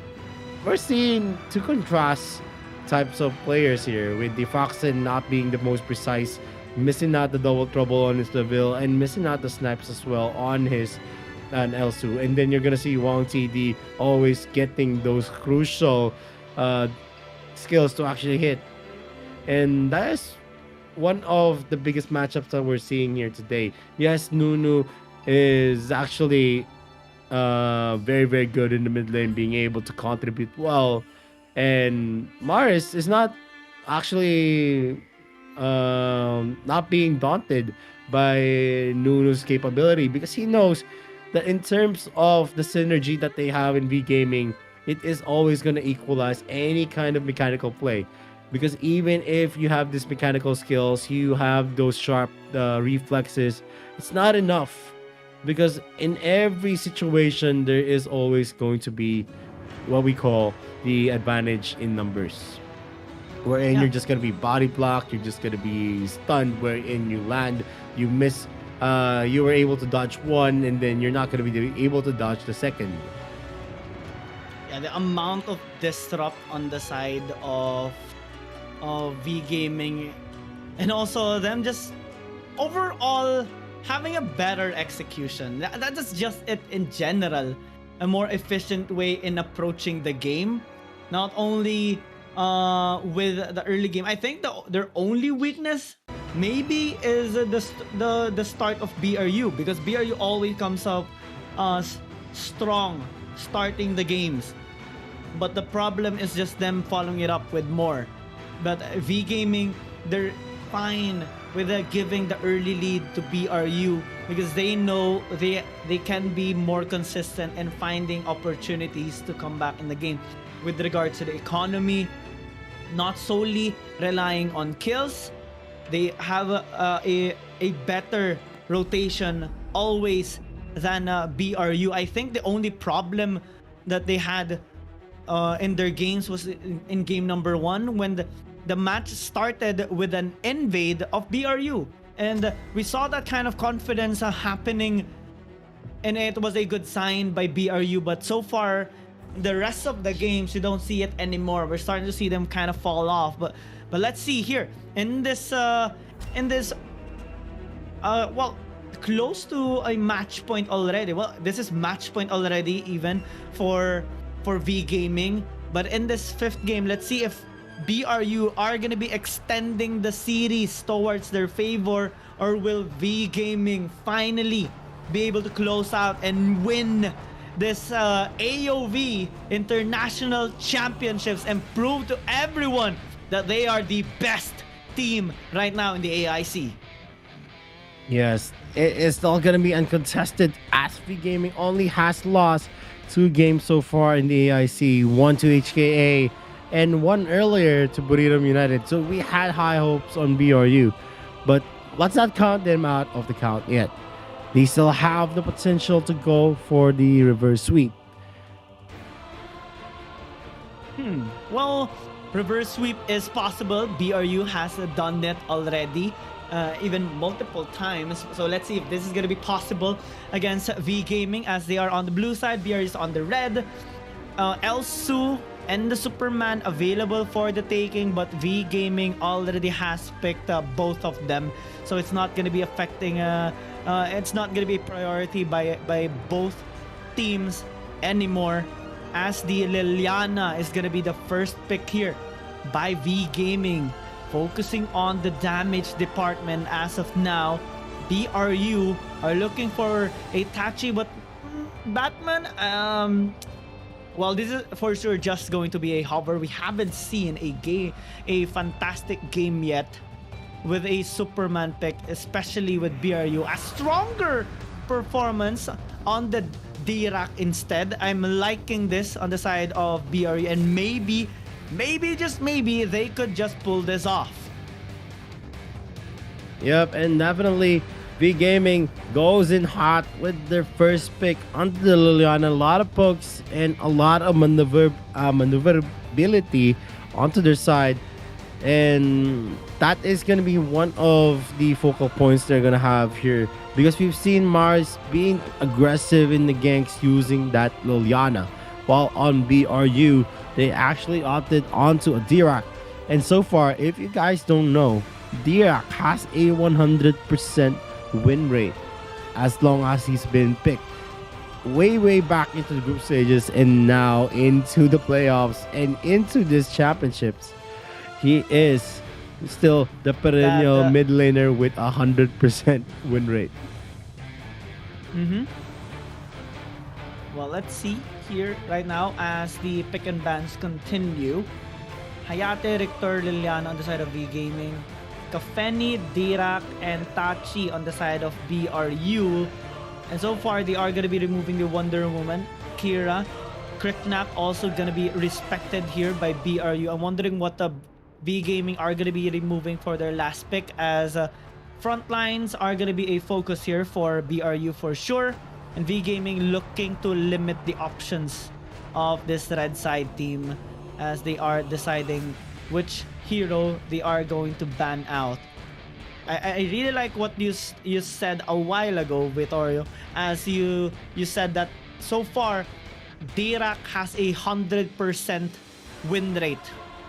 we're seeing two contrast types of players here, with Difoxen not being the most precise, missing out the double trouble on his Deville, and missing out the snipes as well on his Elsu. And then you're gonna see Wang TD always getting those crucial skills to actually hit. And that is one of the biggest matchups that we're seeing here today. Yes, Nunu is actually very, very good in the mid lane, being able to contribute well. And Maris is not actually not being daunted by Nunu's capability, because he knows that in terms of the synergy that they have in V Gaming, it is always going to equalize any kind of mechanical play. Because even if you have these mechanical skills, you have those sharp reflexes, it's not enough. Because in every situation, there is always going to be what we call the advantage in numbers. Wherein you're just going to be body blocked, you're just going to be stunned, wherein you land, you miss, you were able to dodge one, and then you're not going to be able to dodge the second. Yeah, the amount of disrupt on the side of V Gaming, and also them just overall having a better execution. That's just it in general. A more efficient way in approaching the game. Not only with the early game. I think their only weakness maybe is the start of BRU, because BRU always comes up strong starting the games. But the problem is just them following it up with more. But V Gaming, they're fine with giving the early lead to BRU, because they know they can be more consistent and finding opportunities to come back in the game. with regards to the economy, not solely relying on kills. They have a better rotation always than BRU. I think the only problem that they had in their games was in game number 1 when the match started with an invade of BRU. And we saw that kind of confidence happening, and it was a good sign by BRU. But so far, the rest of the games, you don't see it anymore. We're starting to see them kind of fall off. But let's see here in this well, close to a match point already. Well, this is match point already even for V Gaming. But in this 5th game, let's see if BRU are gonna be extending the series towards their favor, or will V Gaming finally be able to close out and win this AOV International Championships and prove to everyone that they are the best team right now in the AIC. Yes, it is still going to be uncontested as V Gaming only has lost 2 games so far in the AIC, 1 to HKA and 1 earlier to Buriram United. So we had high hopes on BRU, but let's not count them out of the count yet. They still have the potential to go for the reverse sweep. Well, reverse sweep is possible. BRU has done that already, even multiple times. So let's see if this is going to be possible against V Gaming, as they are on the blue side, BRU is on the red. Elsu and the Superman available for the taking, but V Gaming already has picked up both of them. So it's not going to be affecting, it's not going to be a priority by both teams anymore, as the Liliana is going to be the first pick here by V Gaming, focusing on the damage department as of now. BRU are looking for a Tachi, but Batman, well, this is for sure just going to be a hover. We haven't seen a fantastic game yet with a Superman pick, especially with BRU. A stronger performance on the D-Rack instead. I'm liking this on the side of BRU, and maybe, just maybe, they could just pull this off. Yep, and definitely V Gaming goes in hot with their first pick onto the Liliana. A lot of pokes and a lot of maneuverability onto their side. And that is going to be one of the focal points they're going to have here, because we've seen Mars being aggressive in the ganks using that Liliana, while on BRU they actually opted onto a D-Rack. And so far, if you guys don't know, D-Rack has a 100% win rate as long as he's been picked way back into the group stages and now into the playoffs and into these championships. He is still the perennial mid laner with 100% win rate. Well, let's see here right now as the pick and bans continue. Hayate, Richter, Liliana on the side of V Gaming, Kafeni, D-Rack, and Tachi on the side of BRU. And so far, they are going to be removing the Wonder Woman, Kira. Kriknak also going to be respected here by BRU. I'm wondering what the V Gaming are going to be removing for their last pick, as front lines are going to be a focus here for BRU for sure. And V Gaming looking to limit the options of this red side team as they are deciding which hero they are going to ban out. I really like what you said a while ago, Vittorio, as you said that so far D-Rack has a 100% win rate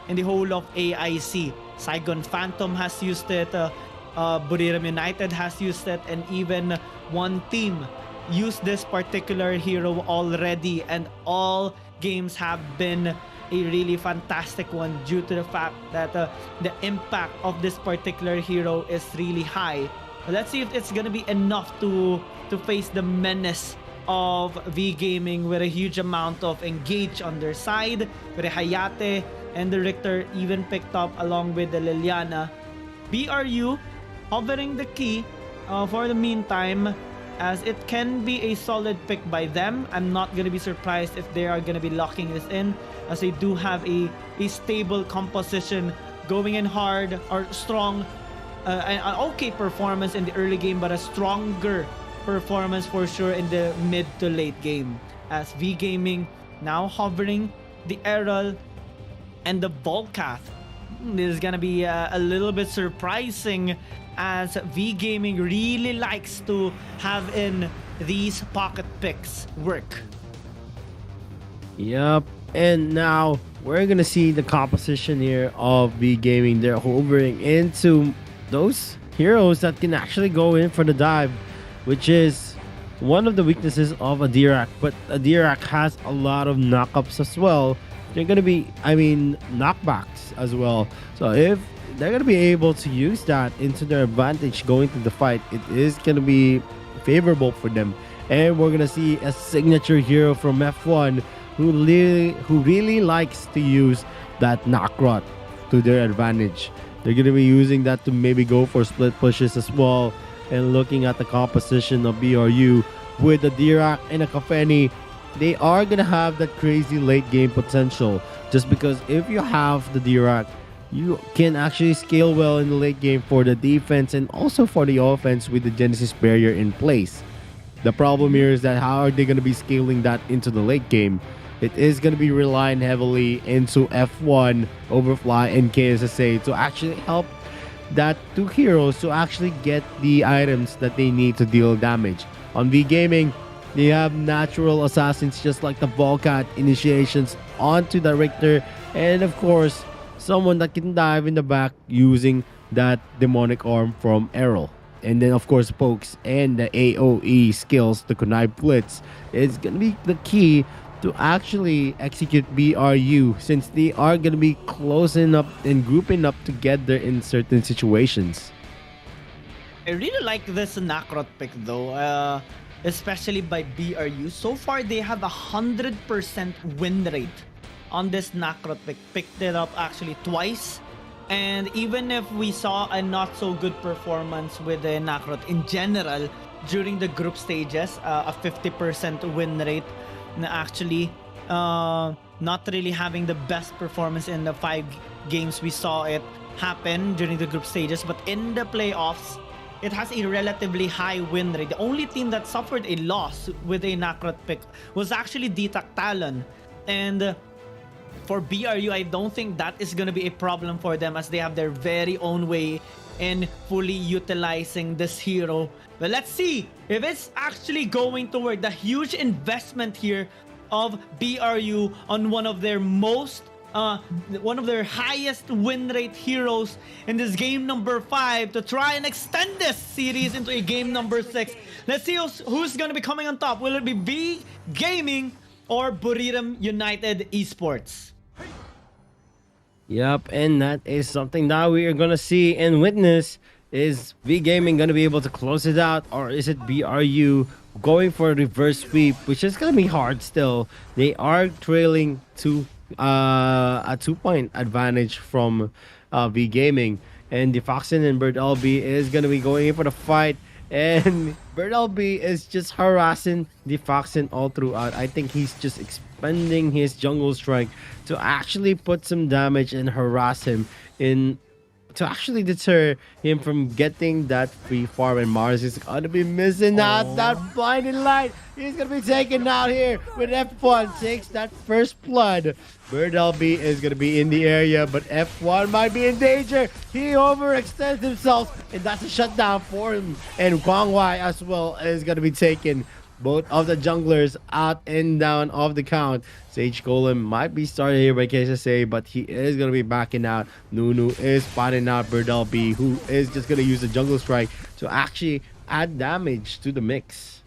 in the whole of AIC. Saigon Phantom has used it, Buriram United has used it, and even one team used this particular hero already, and all games have been a really fantastic one due to the fact that the impact of this particular hero is really high. But let's see if it's gonna be enough to face the menace of V Gaming with a huge amount of engage on their side, with the Hayate and the Richter even picked up along with the Liliana. BRU hovering the key for the meantime, as it can be a solid pick by them. I'm not going to be surprised if they are going to be locking this in. as they do have a stable composition, going in hard or strong, an okay performance in the early game, but a stronger performance for sure in the mid to late game. As V Gaming now hovering the Errol and the Volcath. This is gonna be a little bit surprising, as V Gaming really likes to have in these pocket picks work. Yep, and now we're gonna see the composition here of V Gaming. They're hovering into those heroes that can actually go in for the dive, which is one of the weaknesses of a Dirac. But a Dirac has a lot of knockups as well. They're gonna be, knockbacks as well. So if they're gonna be able to use that into their advantage going to the fight, it is gonna be favorable for them. And we're gonna see a signature hero from F1 who really likes to use that knockrot to their advantage. They're gonna be using that to maybe go for split pushes as well. And looking at the composition of BRU with a Dirac and a Kafeni, they are gonna have that crazy late game potential. Just because if you have the Dirac, you can actually scale well in the late game for the defense and also for the offense with the Genesis barrier in place. The problem here is that how are they gonna be scaling that into the late game? It is gonna be relying heavily into F1, Overfly, and KSSA to actually help that two heroes to actually get the items that they need to deal damage. On V Gaming, they have natural assassins just like the Volcat initiations onto the Richter, and of course someone that can dive in the back using that demonic arm from Errol. And then of course pokes and the AoE skills, the connive blitz, is gonna be the key to actually execute BRU, since they are gonna be closing up and grouping up together in certain situations. I really like this Nakrot pick though, especially by BRU. So far, they have 100% win rate on this Nakrot pick. Picked it up actually twice. And even if we saw a not so good performance with the Nakrot in general during the group stages, a 50% win rate, actually not really having the best performance in the 5 games we saw it happen during the group stages, but in the playoffs, it has a relatively high win rate. The only team that suffered a loss with a Nakrot pick was actually DTAC Talon. And for BRU, I don't think that is going to be a problem for them, as they have their very own way in fully utilizing this hero. But let's see if it's actually going to work. The huge investment here of BRU on one of their highest win rate heroes in this game number 5 to try and extend this series into a game number 6. Let's see who's going to be coming on top. Will it be V Gaming or Buriram United Esports? Yep, and that is something that we are gonna see and witness. Is V Gaming gonna be able to close it out, or is it BRU going for a reverse sweep, which is gonna be hard still? They are trailing to a 2-point advantage from V Gaming, and Defoxin and Bird LB is gonna be going in for the fight, and Bird LB is just harassing Defoxin all throughout. I think he's just expending his jungle strike to actually put some damage and harass him to actually deter him from getting that free farm. And Mars is gonna be missing out that blinding light. He's gonna be taken out here with F1 takes that first blood. Bird LB is gonna be in the area, but F1 might be in danger. He overextends himself, and that's a shutdown for him. And Kwang Wai as well is gonna be taken. Both of the junglers out and down of the count. Sage Golem might be started here by KSSA, but he is going to be backing out. Nunu is spotting out Bird LB, who is just going to use the jungle strike to actually add damage to the mix.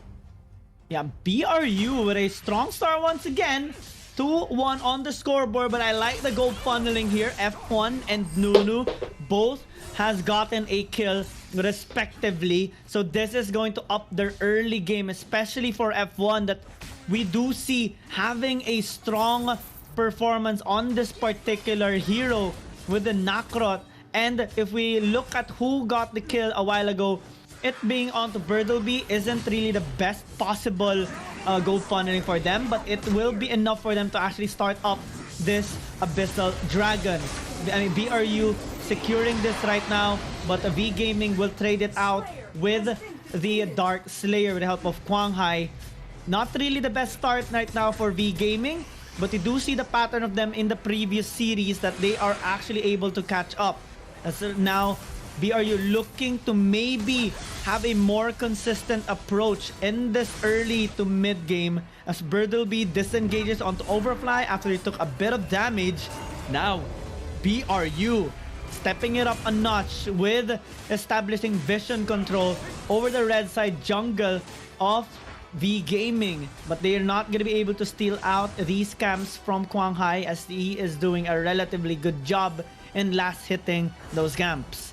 Yeah, BRU with a strong start once again. 2-1 on the scoreboard, but I like the gold funneling here. F1 and Nunu both has gotten a kill respectively. So this is going to up their early game, especially for F1, that we do see having a strong performance on this particular hero with the Nakrot. And if we look at who got the kill a while ago, it being onto Birdleby isn't really the best possible gold funneling for them, but it will be enough for them to actually start up this Abyssal Dragon. I mean, BRU securing this right now, but V Gaming will trade it out with the Dark Slayer with the help of Quang Hai. Not really the best start right now for V Gaming, but you do see the pattern of them in the previous series that they are actually able to catch up. As now, BRU looking to maybe have a more consistent approach in this early to mid game as Birdleby disengages onto Overfly after he took a bit of damage. Now, BRU stepping it up a notch with establishing vision control over the red side jungle of V Gaming, but they are not going to be able to steal out these camps from Quang Hai as he is doing a relatively good job in last hitting those camps.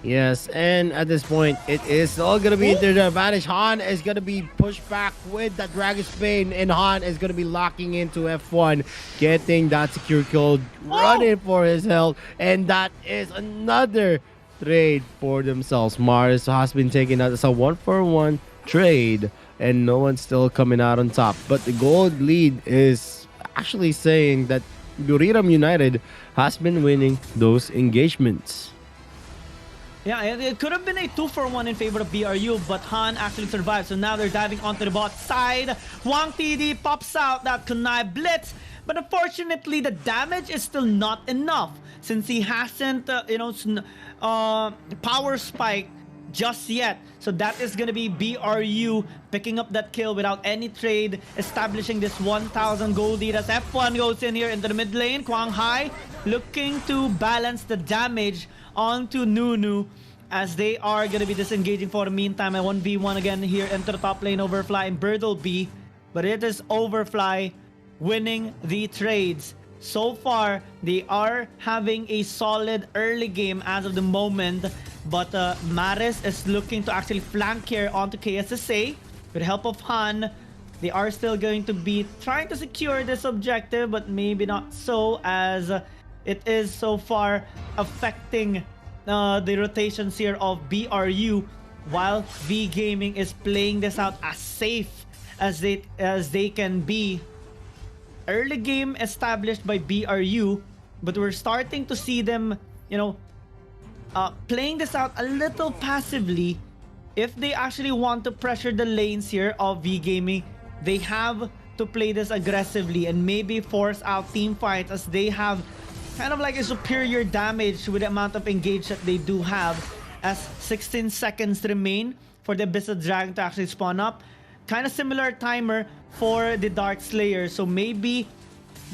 Yes, and at this point, it is all going to be into the advantage. Han is going to be pushed back with that Dragon's Bane, and Han is going to be locking into F1, getting that secure kill, running for his health, and that is another trade for themselves. Mars has been taken out as a 1-for-1 trade, and no one's still coming out on top. But the gold lead is actually saying that Buriram United has been winning those engagements. Yeah, it could have been a 2-for-1 in favor of BRU, but Han actually survived. So now they're diving onto the bot side. Wang TD pops out that Kunai Blitz, but unfortunately the damage is still not enough since he hasn't, power spike just yet. So that is going to be BRU picking up that kill without any trade, establishing this 1,000 gold lead as F1 goes in here into the mid lane. Quang Hai looking to balance the damage onto Nunu as they are going to be disengaging for the meantime. A 1v1 again here into the top lane, Overfly and Birdleby. But it is Overfly winning the trades. So far, they are having a solid early game as of the moment. But Maris is looking to actually flank here onto KSSA. With the help of Han, they are still going to be trying to secure this objective, but maybe not so, as it is so far affecting the rotations here of BRU, while V Gaming is playing this out as safe as they can be. Early game established by BRU, but we're starting to see them, playing this out a little passively. If they actually want to pressure the lanes here of V Gaming, they have to play this aggressively and maybe force out team fights, as they have kind of like a superior damage with the amount of engage that they do have, as 16 seconds remain for the Abyssal Dragon to actually spawn up. Kind of similar timer for the Dark Slayer, so maybe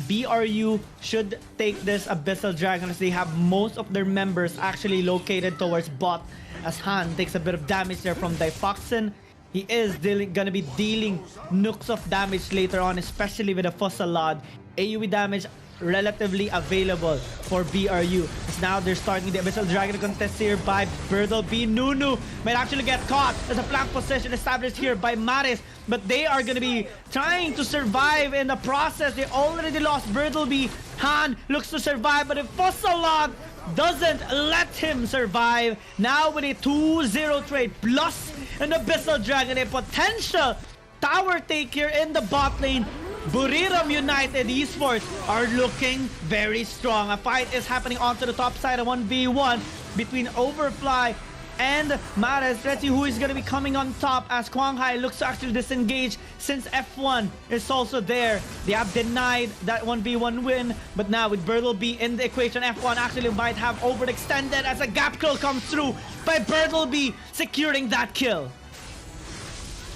BRU should take this Abyssal Dragon as they have most of their members actually located towards bot, as Han takes a bit of damage there from Difoxin. He is gonna be dealing nooks of damage later on, especially with a Fussalad. AoE damage relatively available for BRU. As now they're starting the Abyssal Dragon contest here by Birdleby. Nunu might actually get caught as a flank position established here by Maris, but they are going to be trying to survive in the process. They already lost Birdleby. Han looks to survive, but if Fussalad doesn't let him survive, now with a 2-0 trade plus an Abyssal Dragon, a potential tower take here in the bot lane, Buriram United Esports are looking very strong. A fight is happening onto the top side, a 1v1 between Overfly and Maris. Let's see who is going to be coming on top, as Quang Hai looks to actually disengage since F1 is also there. They have denied that 1v1 win, but now with Birdleby in the equation, F1 actually might have overextended as a gap kill comes through by Birdleby securing that kill.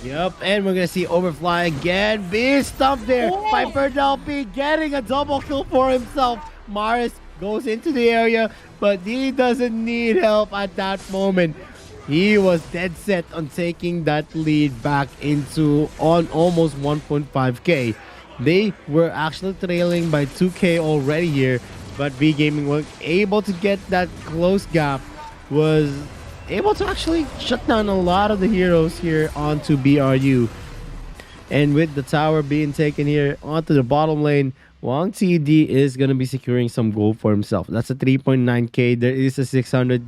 Yep, and we're gonna see Overfly again being stumped there by Birdleby, getting a double kill for himself. Maris goes into the area, but he doesn't need help at that moment. He was dead set on taking that lead back into on almost 1.5k. They were actually trailing by 2k already here, but V Gaming was able to get that close gap, was able to actually shut down a lot of the heroes here onto BRU. And with the tower being taken here onto the bottom lane, Wang TD is going to be securing some gold for himself. That's a 3.9k. There is a 600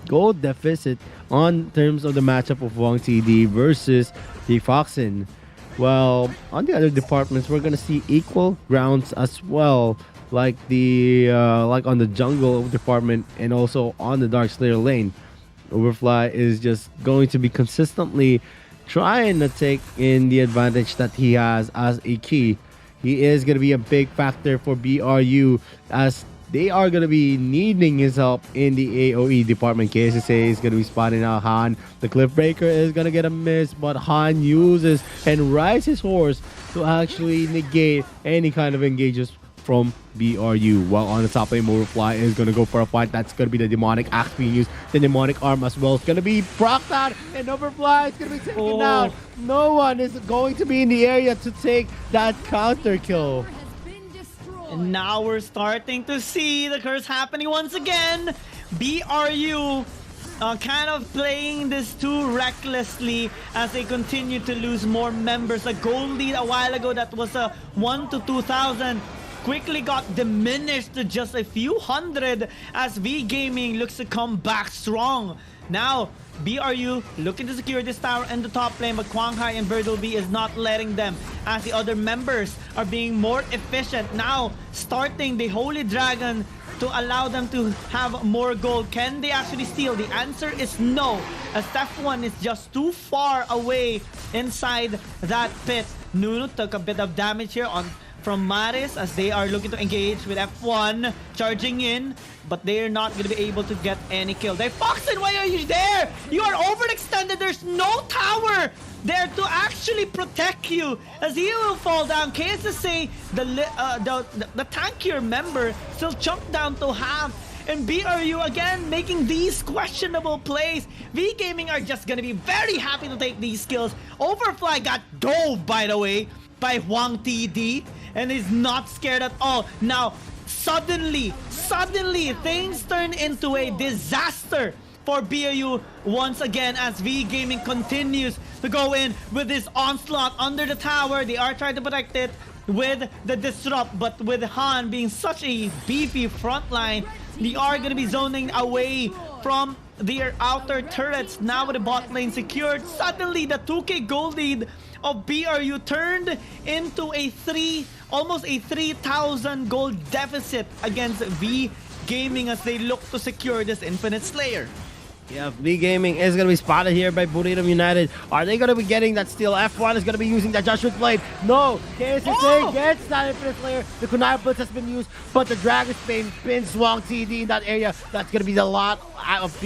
gold deficit on terms of the matchup of Wang TD versus Difoxin. Well, on the other departments, we're gonna see equal grounds as well, like like on the jungle department and also on the Dark Slayer lane. Overfly is just going to be consistently trying to take in the advantage that he has as a key. He is going to be a big factor for BRU as they are going to be needing his help in the AoE department. KSSA is going to be spotting out Han. The Cliffbreaker is going to get a miss, but Han uses and rides his horse to actually negate any kind of engages from BRU. While on the top lane, Overfly is going to go for a fight. That's going to be the demonic axe being used. The demonic arm as well. It's going to be procced out, and Overfly is going to be taken out. No one is going to be in the area to take that counter kill. And now we're starting to see the curse happening once again. BRU kind of playing this too recklessly as they continue to lose more members. A gold lead a while ago that was a 1 to 2,000 quickly got diminished to just a few hundred as V Gaming looks to come back strong. Now, BRU looking to secure this tower in the top lane, but Kwanghai and Birdleby is not letting them as the other members are being more efficient. Now, starting the Holy Dragon to allow them to have more gold. Can they actually steal? The answer is no, as F1 is just too far away inside that pit. Nunu took a bit of damage here from Maris as they are looking to engage with F1 charging in, but they're not going to be able to get any kill. Foxen, why are you there? You are overextended. There's no tower there to actually protect you as he will fall down. KSSA, the tankier member, still chunked down to half. And BRU again making these questionable plays. V Gaming are just going to be very happy to take these kills. Overfly got dove, by the way, by Huang TD and is not scared at all. Now, suddenly, things turn into a disaster for BRU once again as V Gaming continues to go in with this onslaught under the tower. They are trying to protect it with the disrupt, but with Han being such a beefy front line, they are going to be zoning away from their outer turrets. Now with the bot lane secured, suddenly the 2k gold lead of BRU turned into a almost a 3,000 gold deficit against V Gaming as they look to secure this Infinite Slayer. Yeah, V Gaming is going to be spotted here by Burrito United. Are they going to be getting that steal? F1 is going to be using that Joshua Blade. No, KSSA gets that Infinite Slayer. The Kunai Blitz has been used, but the Dragon's Bane pins Swang TD in that area. That's going to be a lot of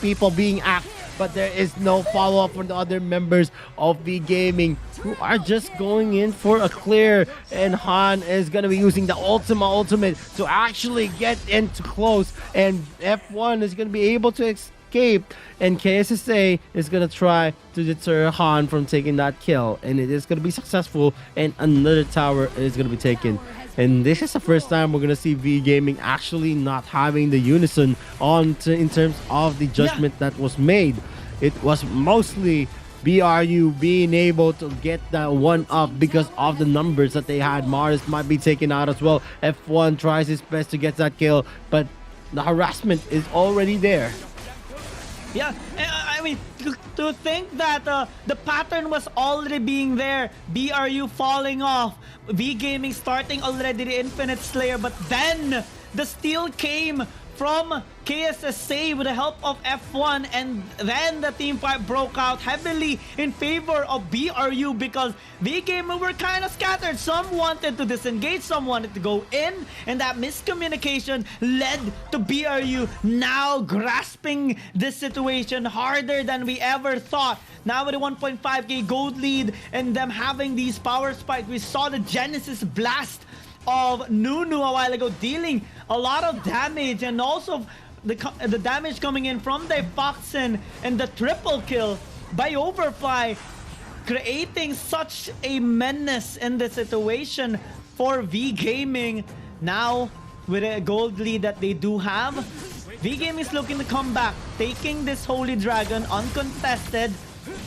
people being axed, but there is no follow-up from the other members of V Gaming who are just going in for a clear, and Han is going to be using the ultimate to actually get into close, and F1 is going to be able to escape, and KSSA is going to try to deter Han from taking that kill, and it is going to be successful, and another tower is going to be taken. And this is the first time we're going to see V Gaming actually not having the unison in terms of the judgment that was made. It was mostly BRU being able to get that one up because of the numbers that they had. Mars might be taken out as well. F1 tries his best to get that kill, but the harassment is already there. Yeah, I mean, to think that the pattern was already being there, BRU falling off, V Gaming starting already the Infinite Slayer, but then the steal came from KSSA with the help of F1, and then the team fight broke out heavily in favor of BRU because V Gaming were kind of scattered. Some wanted to disengage, some wanted to go in, and that miscommunication led to BRU now grasping this situation harder than we ever thought. Now with a 1.5k gold lead and them having these power spikes, we saw the Genesis Blast of Nunu a while ago dealing a lot of damage, and also the damage coming in from the Foxen and the triple kill by Overfly, creating such a menace in the situation for V Gaming. Now with a gold lead that they do have, V Gaming is looking to come back, taking this Holy Dragon uncontested.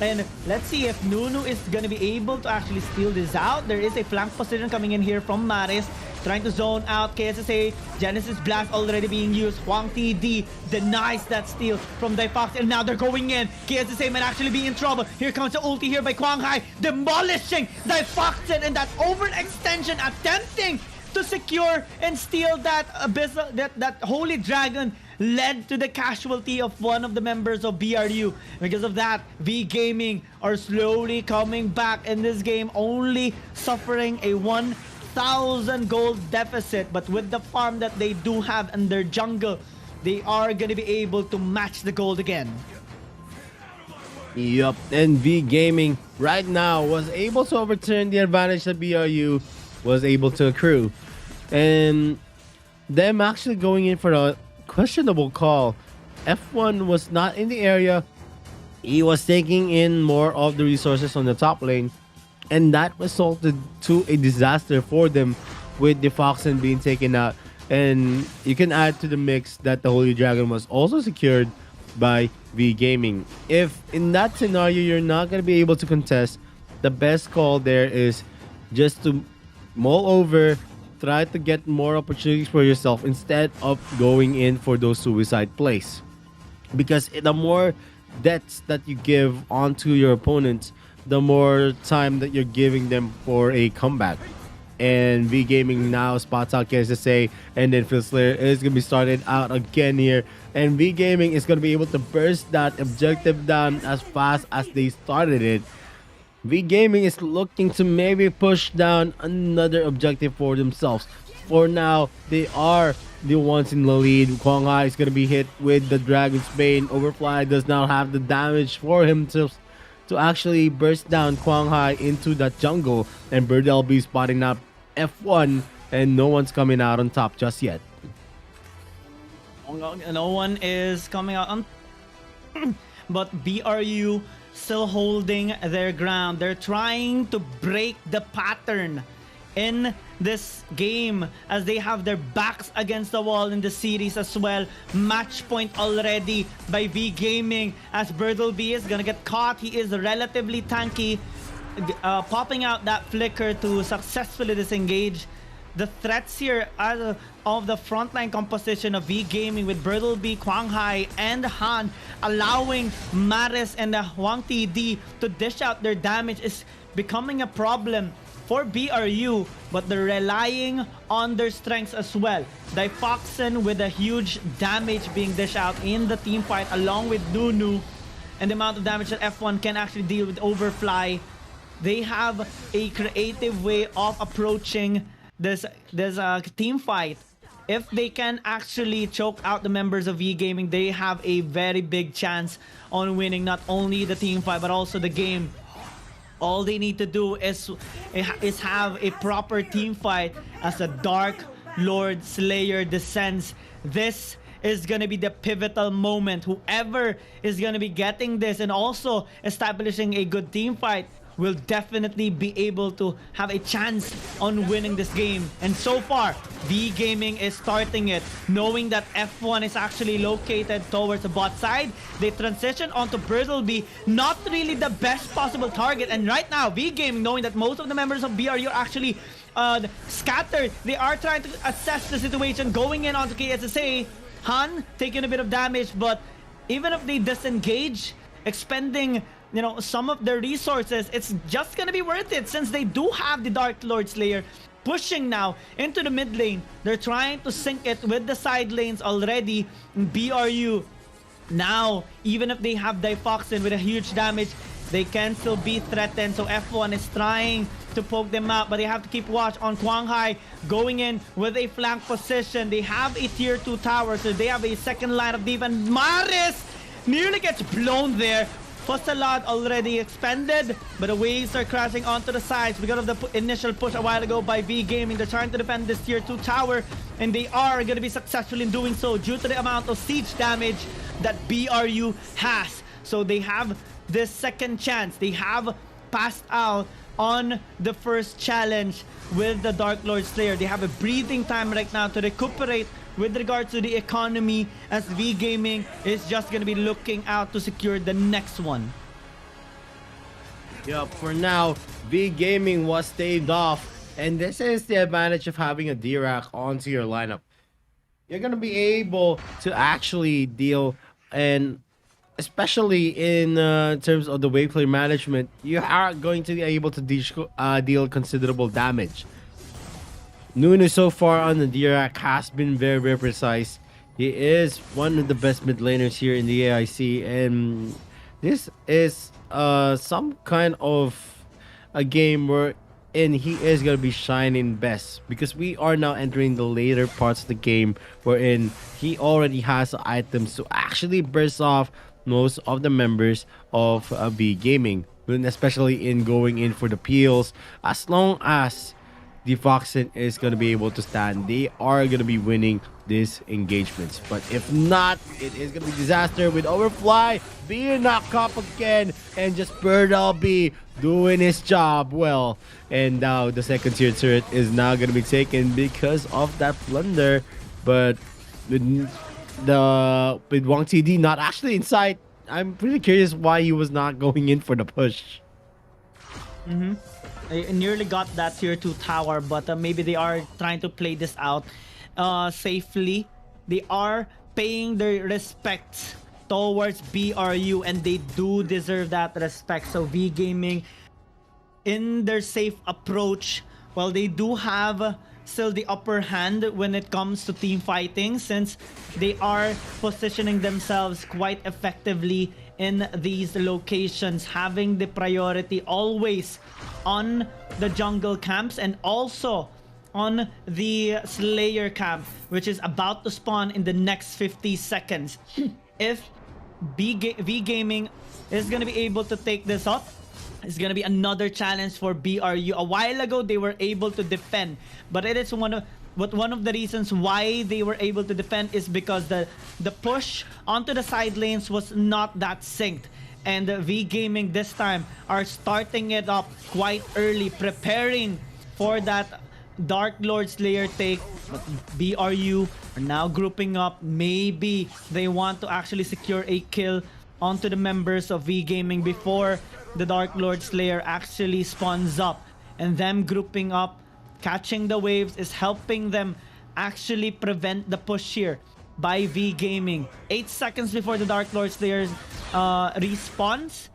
And let's see if Nunu is going to be able to actually steal this out. There is a flank position coming in here from Maris, trying to zone out KSSA. Genesis Blast already being used. Huang TD denies that steal from Difox, and now they're going in. KSSA might actually be in trouble. Here comes the ulti here by Quang Hai, demolishing Difoxen, and that overextension, attempting to secure and steal that abyssal, that Holy Dragon, led to the casualty of one of the members of BRU. Because of that, V Gaming are slowly coming back in this game, only suffering a 1,000 gold deficit. But with the farm that they do have in their jungle, they are going to be able to match the gold again. Yup, and V Gaming right now was able to overturn the advantage that BRU was able to accrue. And them actually going in for a questionable call. F1 was not in the area. He was taking in more of the resources on the top lane, and that resulted to a disaster for them, with the Foxen being taken out. And you can add to the mix that the Holy Dragon was also secured by V Gaming. If in that scenario you're not going to be able to contest, the best call there is just to mull over, try to get more opportunities for yourself instead of going in for those suicide plays. Because the more deaths that you give onto your opponents, the more time that you're giving them for a comeback. And V Gaming now spots out KSSA, and then Phil Slayer is going to be started out again here. And V Gaming is going to be able to burst that objective down as fast as they started it. V Gaming is looking to maybe push down another objective for themselves. For now, they are the ones in the lead. Quang Hai is going to be hit with the Dragon's Bane. Overfly does not have the damage for him to actually burst down Quang Hai into that jungle. And Birdell be spotting up F1, and no one's coming out on top just yet. No one is coming out on but BRU still holding their ground. They're trying to break the pattern in this game as they have their backs against the wall in the series as well. Match point already by V Gaming as Birdleby is gonna get caught. He is relatively tanky, popping out that flicker to successfully disengage. The threats here are of the frontline composition of V Gaming with Birdleby, Quang Hai, and Han, allowing Maris and the Huang TD to dish out their damage is becoming a problem for BRU, but they're relying on their strengths as well. Difoxen with a huge damage being dished out in the team fight, along with Nunu, and the amount of damage that F1 can actually deal with Overfly. They have a creative way of approaching this team fight. If they can actually choke out the members of V Gaming, they have a very big chance on winning not only the team fight but also the game. All they need to do is have a proper team fight as a Dark Lord Slayer descends. This is going to be the pivotal moment. Whoever is going to be getting this and also establishing a good team fight will definitely be able to have a chance on winning this game. And so far, V Gaming is starting it, knowing that F1 is actually located towards the bot side. They transition onto Birdleby, not really the best possible target. And right now, V Gaming, knowing that most of the members of BRU are actually scattered, they are trying to assess the situation, going in onto KSSA. Han taking a bit of damage, but even if they disengage, expending some of their resources, it's just gonna be worth it since they do have the Dark Lord Slayer pushing now into the mid lane. They're trying to sync it with the side lanes already. BRU now, even if they have Difoxen with a huge damage, they can still be threatened. So F1 is trying to poke them out, but they have to keep watch on Quang Hai going in with a flank position. They have a tier 2 tower, so they have a second line of defense. Maris nearly gets blown there. Fussalad already expended, but the waves are crashing onto the sides because of the initial push a while ago by V Gaming. They're trying to defend this tier 2 tower, and they are going to be successful in doing so due to the amount of siege damage that BRU has. So they have this second chance. They have passed out on the first challenge with the Dark Lord Slayer. They have a breathing time right now to recuperate with regards to the economy, as V Gaming is just going to be looking out to secure the next one. Yup, for now, V Gaming was staved off. And this is the advantage of having a D-Rack onto your lineup. You're going to be able to actually deal, and especially in terms of the wave clear management, you are going to be able to deal considerable damage. Nunu so far on the D-Rack has been very, very precise. He is one of the best mid laners here in the AIC, and this is some kind of a game where he is going to be shining best, because we are now entering the later parts of the game wherein he already has items to actually burst off most of the members of V Gaming, especially in going in for the peels. As long as the Foxen is going to be able to stand, they are going to be winning these engagements. But if not, it is going to be disaster with Overfly being knocked up again, and just Birdal B doing his job well. And now the second tier turret is now going to be taken because of that blunder. But with Wang TD not actually in sight, I'm pretty curious why he was not going in for the push. I nearly got that tier 2 tower, but maybe they are trying to play this out safely. They are paying their respects towards BRU, and they do deserve that respect. So V Gaming, in their safe approach, well, they do have still the upper hand when it comes to team fighting, since they are positioning themselves quite effectively in these locations, having the priority always on the jungle camps and also on the Slayer camp, which is about to spawn in the next 50 seconds. If V Gaming is going to be able to take this up, it's going to be another challenge for BRU. A while ago, they were able to defend, but it is one of the reasons why they were able to defend is because the push onto the side lanes was not that synced. And V Gaming this time are starting it up quite early, preparing for that Dark Lord Slayer take. But BRU are now grouping up. Maybe they want to actually secure a kill onto the members of V Gaming before the Dark Lord Slayer actually spawns up. And them grouping up, catching the waves, is helping them actually prevent the push here by V Gaming. 8 seconds before the Dark Lord Slayer respawns.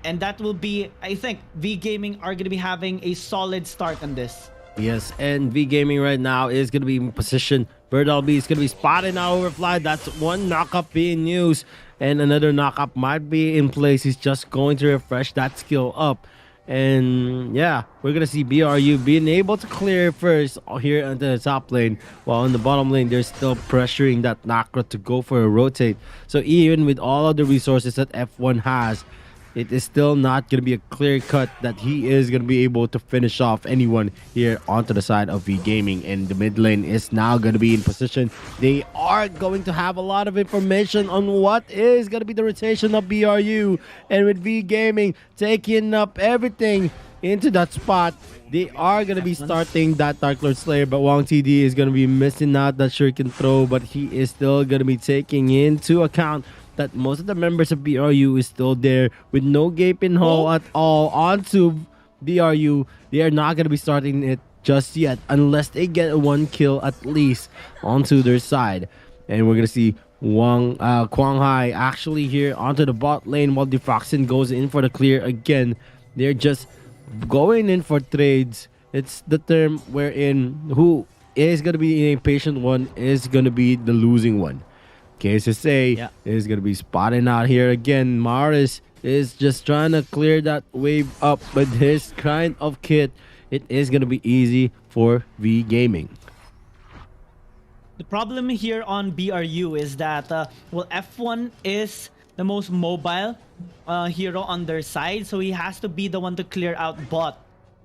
And that will be, I think, V Gaming are going to be having a solid start on this. Yes, and V Gaming right now is going to be in position. Birdal B is going to be spotted now, Overfly. That's one knockup being used, and another knockup might be in place. He's just going to refresh that skill up. And yeah, we're going to see BRU being able to clear first here onto the top lane, while in the bottom lane, they're still pressuring that Nakra to go for a rotate. So even with all of the resources that F1 has, it is still not going to be a clear cut that he is going to be able to finish off anyone here onto the side of V Gaming. And the mid lane is now going to be in position. They are going to have a lot of information on what is going to be the rotation of BRU. And with V Gaming taking up everything into that spot, they are going to be starting that Dark Lord Slayer. But Wang TD is going to be missing out that shuriken throw. But he is still going to be taking into account that most of the members of BRU is still there with no gaping hole at all onto BRU. They are not going to be starting it just yet unless they get one kill at least onto their side. And we're going to see Quang Hai actually here onto the bot lane while Defroxin goes in for the clear again. They're just going in for trades. It's the term wherein who is going to be an impatient one is going to be the losing one. KSSA is going to be spotting out here again. Maris is just trying to clear that wave up with his kind of kit. It is going to be easy for V Gaming. The problem here on BRU is that, well, F1 is the most mobile hero on their side, so he has to be the one to clear out bot.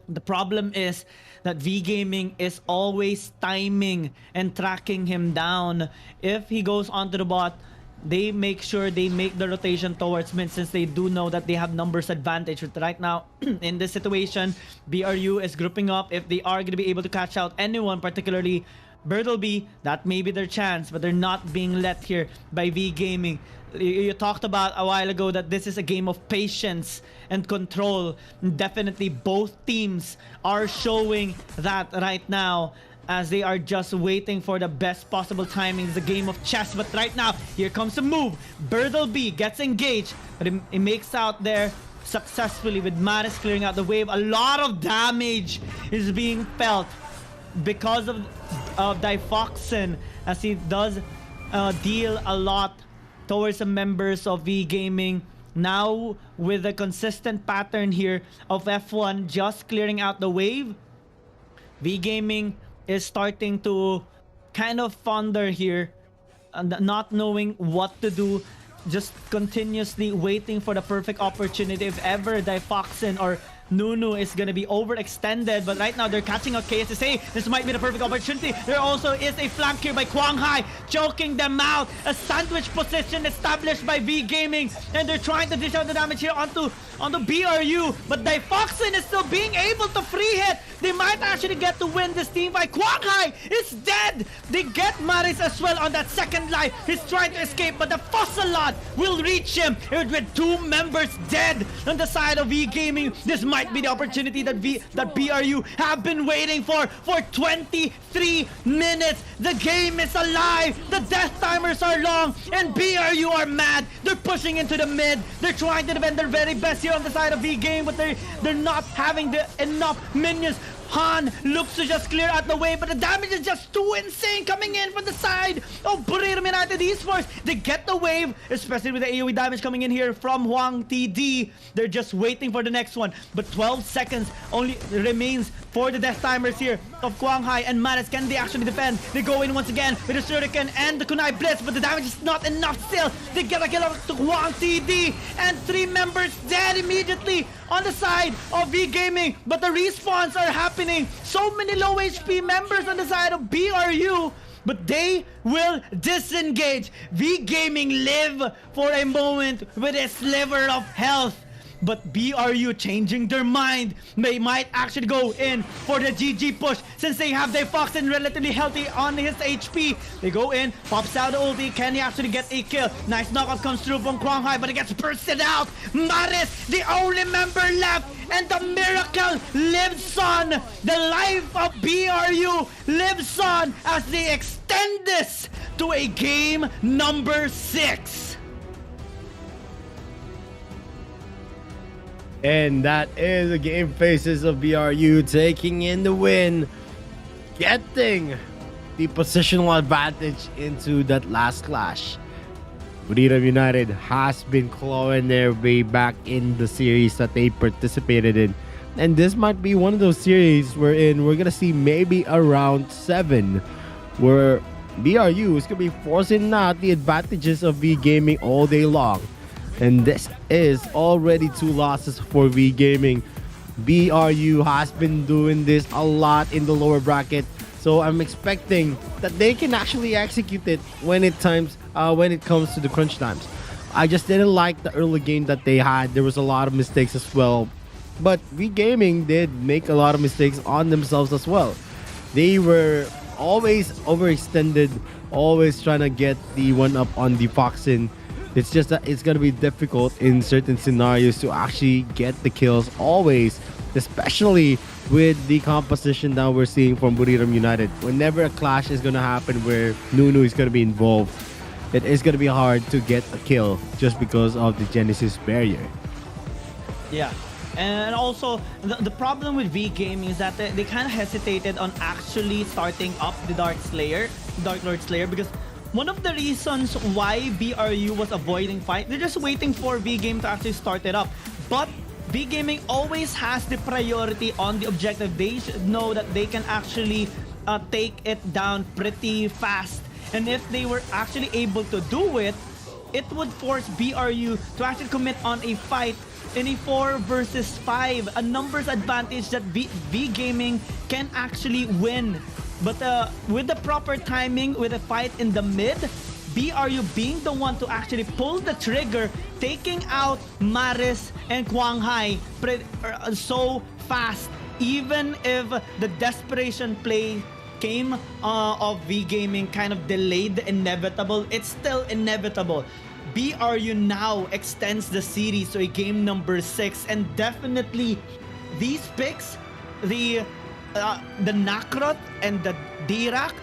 The problem is that V Gaming is always timing and tracking him down. If he goes onto the bot, they make sure they make the rotation towards mid, since they do know that they have numbers advantage. But right now, in this situation, BRU is grouping up. If they are going to be able to catch out anyone, particularly Bertleby, that may be their chance, but they're not being let here by V Gaming. You talked about a while ago that this is a game of patience and control. Definitely both teams are showing that right now, as they are just waiting for the best possible timing. It's a game of chess, but right now, here comes a move. Bertleby gets engaged, but it makes out there successfully with Maris clearing out the wave. A lot of damage is being felt because of Difoxin, as he does deal a lot towards the members of V Gaming. Now, with a consistent pattern here of F1 just clearing out the wave, V Gaming is starting to kind of founder here, not knowing what to do, just continuously waiting for the perfect opportunity. If ever Difoxin or Nunu is gonna be overextended, but right now they're catching up KSSA. This might be the perfect opportunity. There also is a flank here by Quang Hai, choking them out. A sandwich position established by V Gaming, and they're trying to dish out the damage here onto BRU, but Difoxin is still being able to free hit. They might actually get to win this team fight. Quang Hai is dead. They get Maris as well on that second life. He's trying to escape, but the Fossilot will reach him. And with two members dead on the side of V Gaming, this might be the opportunity that BRU have been waiting for 23 minutes. The game is alive. The death timers are long, and BRU are mad. They're pushing into the mid. They're trying to defend their very best here on the side of V Game, but they're not having enough minions. Han looks to just clear out the way, but the damage is just too insane coming in from the side of Buriram United Esports. They get the wave, especially with the AoE damage coming in here from Huang TD. They're just waiting for the next one, but 12 seconds only remains for the death timers here of Quang Hai and Maris. Can they actually defend? They go in once again with the Shuriken and the Kunai Blitz, but the damage is not enough still. They get a kill to Huang TD, and 3 members dead immediately on the side of V Gaming, but the respawns are happening. So many low HP members on the side of BRU, but they will disengage. V Gaming live for a moment with a sliver of health, but BRU changing their mind. They might actually go in for the GG push since they have Difoxin relatively healthy on his HP. They go in, pops out the ulti. Can he actually get a kill? Nice knockout comes through from Quang Hai, but it gets bursted out. Maris, the only member left, and the miracle lives on. The life of BRU lives on as they extend this to a game number 6. And that is the game faces of BRU taking in the win, getting the positional advantage into that last clash. Buriram United has been clawing their way back in the series that they participated in. And this might be one of those series wherein we're going to see maybe a round 7 where BRU is going to be forcing out the advantages of V Gaming all day long. And this is already 2 losses for V Gaming. BRU has been doing this a lot in the lower bracket, so I'm expecting that they can actually execute it when it comes to the crunch times. I just didn't like the early game that they had. There was a lot of mistakes as well, but V Gaming did make a lot of mistakes on themselves as well. They were always overextended, always trying to get the 1-up on the Foxin. It's just that it's going to be difficult in certain scenarios to actually get the kills always, especially with the composition that we're seeing from Buriram United. Whenever a clash is going to happen where Nunu is going to be involved, it is going to be hard to get a kill just because of the Genesis barrier. Yeah. And also, the problem with V Gaming is that they kind of hesitated on actually starting up the Dark Lord Slayer, because one of the reasons why BRU was avoiding fight, they're just waiting for V Game to actually start it up. But V Gaming always has the priority on the objective. They should know that they can actually take it down pretty fast. And if they were actually able to do it, it would force BRU to actually commit on a fight in a 4 versus 5, a numbers advantage that V Gaming can actually win. But with the proper timing, with a fight in the mid, BRU being the one to actually pull the trigger, taking out Maris and Quang Hai so fast, even if the desperation play came of V Gaming kind of delayed the inevitable, it's still inevitable. BRU now extends the series to a game number 6, and definitely these picks, the Nakrot and the Dirac,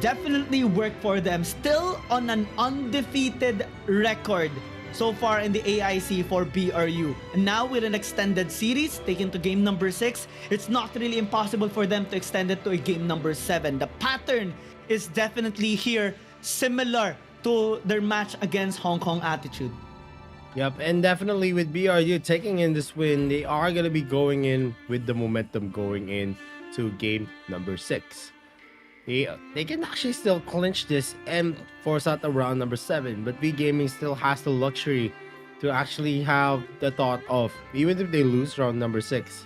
definitely work for them. Still on an undefeated record so far in the AIC for BRU. And now with an extended series taken to game number 6, it's not really impossible for them to extend it to a game number 7. The pattern is definitely here similar to their match against Hong Kong Attitude. Yep, and definitely with BRU taking in this win, they are going to be going in with the momentum going in to game number 6. They can actually still clinch this and force out the round number 7, but V Gaming still has the luxury to actually have the thought of, even if they lose round number 6,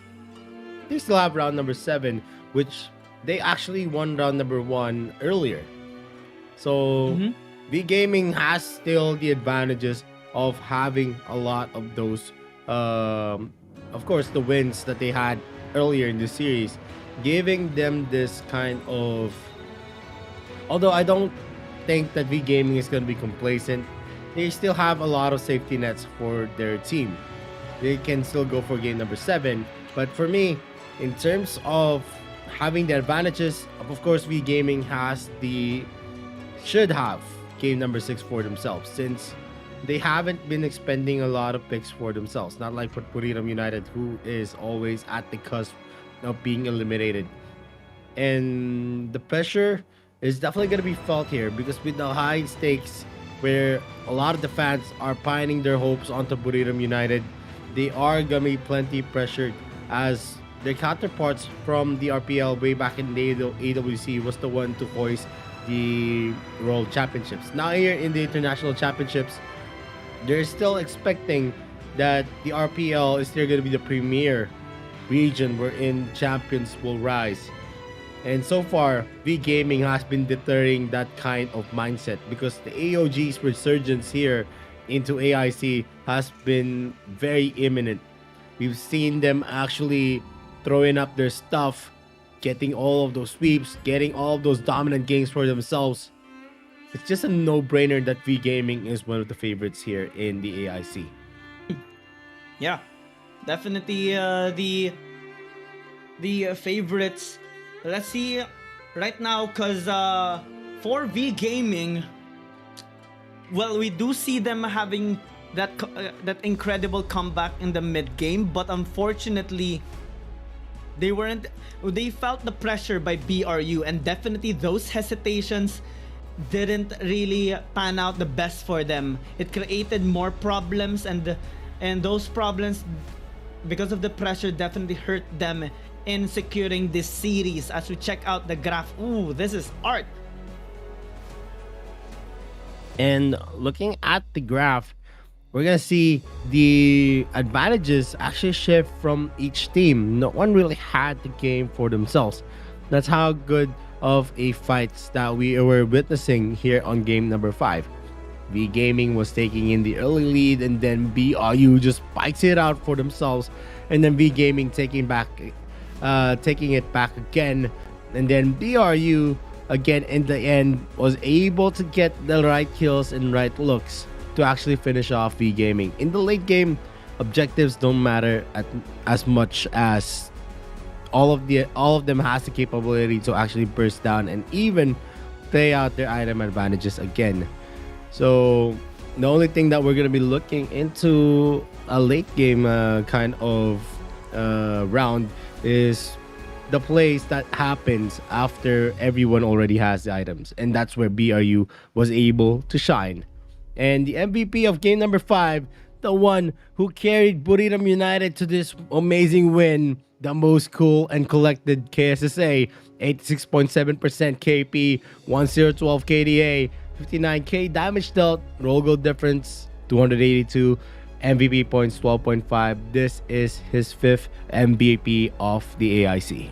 they still have round number 7, which they actually won round number 1 earlier. So V Gaming has still the advantages of having a lot of those, of course, the wins that they had earlier in the series, giving them this kind of, although I don't think that V Gaming is going to be complacent, they still have a lot of safety nets for their team. They can still go for game number 7, but for me, in terms of having the advantages, of course, V Gaming should have game number 6 for themselves, since they haven't been expending a lot of picks for themselves, not like Puriram United, who is always at the cusp of being eliminated. And the pressure is definitely going to be felt here, because with the high stakes where a lot of the fans are pining their hopes onto Puriram United, they are going to be plenty pressured, as their counterparts from the RPL way back in the AWC was the one to hoist the World Championships. Now here in the International Championships, they're still expecting that the RPL is still going to be the premier region wherein champions will rise. And so far, V Gaming has been deterring that kind of mindset, because the AOG's resurgence here into AIC has been very imminent. We've seen them actually throwing up their stuff, getting all of those sweeps, getting all of those dominant games for themselves. It's just a no-brainer that V Gaming is one of the favorites here in the AIC. Yeah, definitely the favorites. Let's see right now, because for V Gaming, well, we do see them having that incredible comeback in the mid game, but unfortunately they felt the pressure by BRU, and definitely those hesitations didn't really pan out the best for them. It created more problems, and those problems, because of the pressure, definitely hurt them in securing this series. As we check out the graph, ooh, this is art. And looking at the graph, we're gonna see the advantages actually shift from each team. No one really had the game for themselves. That's how good of a fights that we were witnessing here on game number 5. V Gaming was taking in the early lead, and then BRU just spikes it out for themselves, and then V Gaming taking it back again, and then BRU again in the end was able to get the right kills and right looks to actually finish off V Gaming. In the late game, objectives don't matter as much as all of them has the capability to actually burst down and even play out their item advantages again. So the only thing that we're going to be looking into a late game kind of round is the plays that happens after everyone already has the items, and that's where BRU was able to shine. And the MVP of game number 5, the one who carried Puriram United to this amazing win, the most cool and collected KSSA, 86.7% KP, 1012 KDA, 59k damage dealt, roll goal difference 282, MVP points 12.5. This is his 5th MVP of the AIC.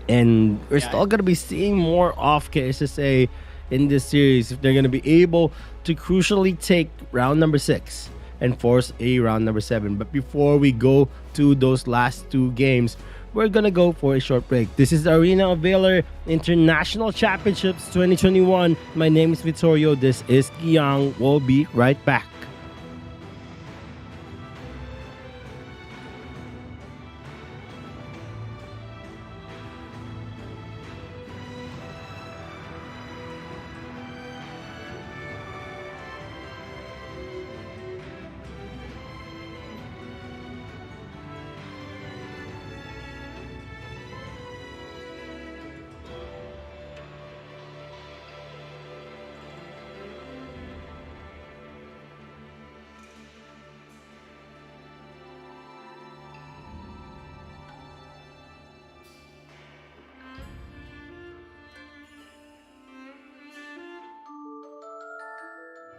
And we're still going to be seeing more of KSSA in this series if they're going to be able to crucially take round number 6 and force a round number 7. But before we go to those last 2 games, we're gonna go for a short break. This is the Arena of Valor International Championships 2021. My name is Vittorio. This is Giang. We'll be right back.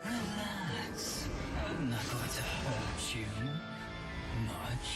Relax. I'm not going to hurt you much.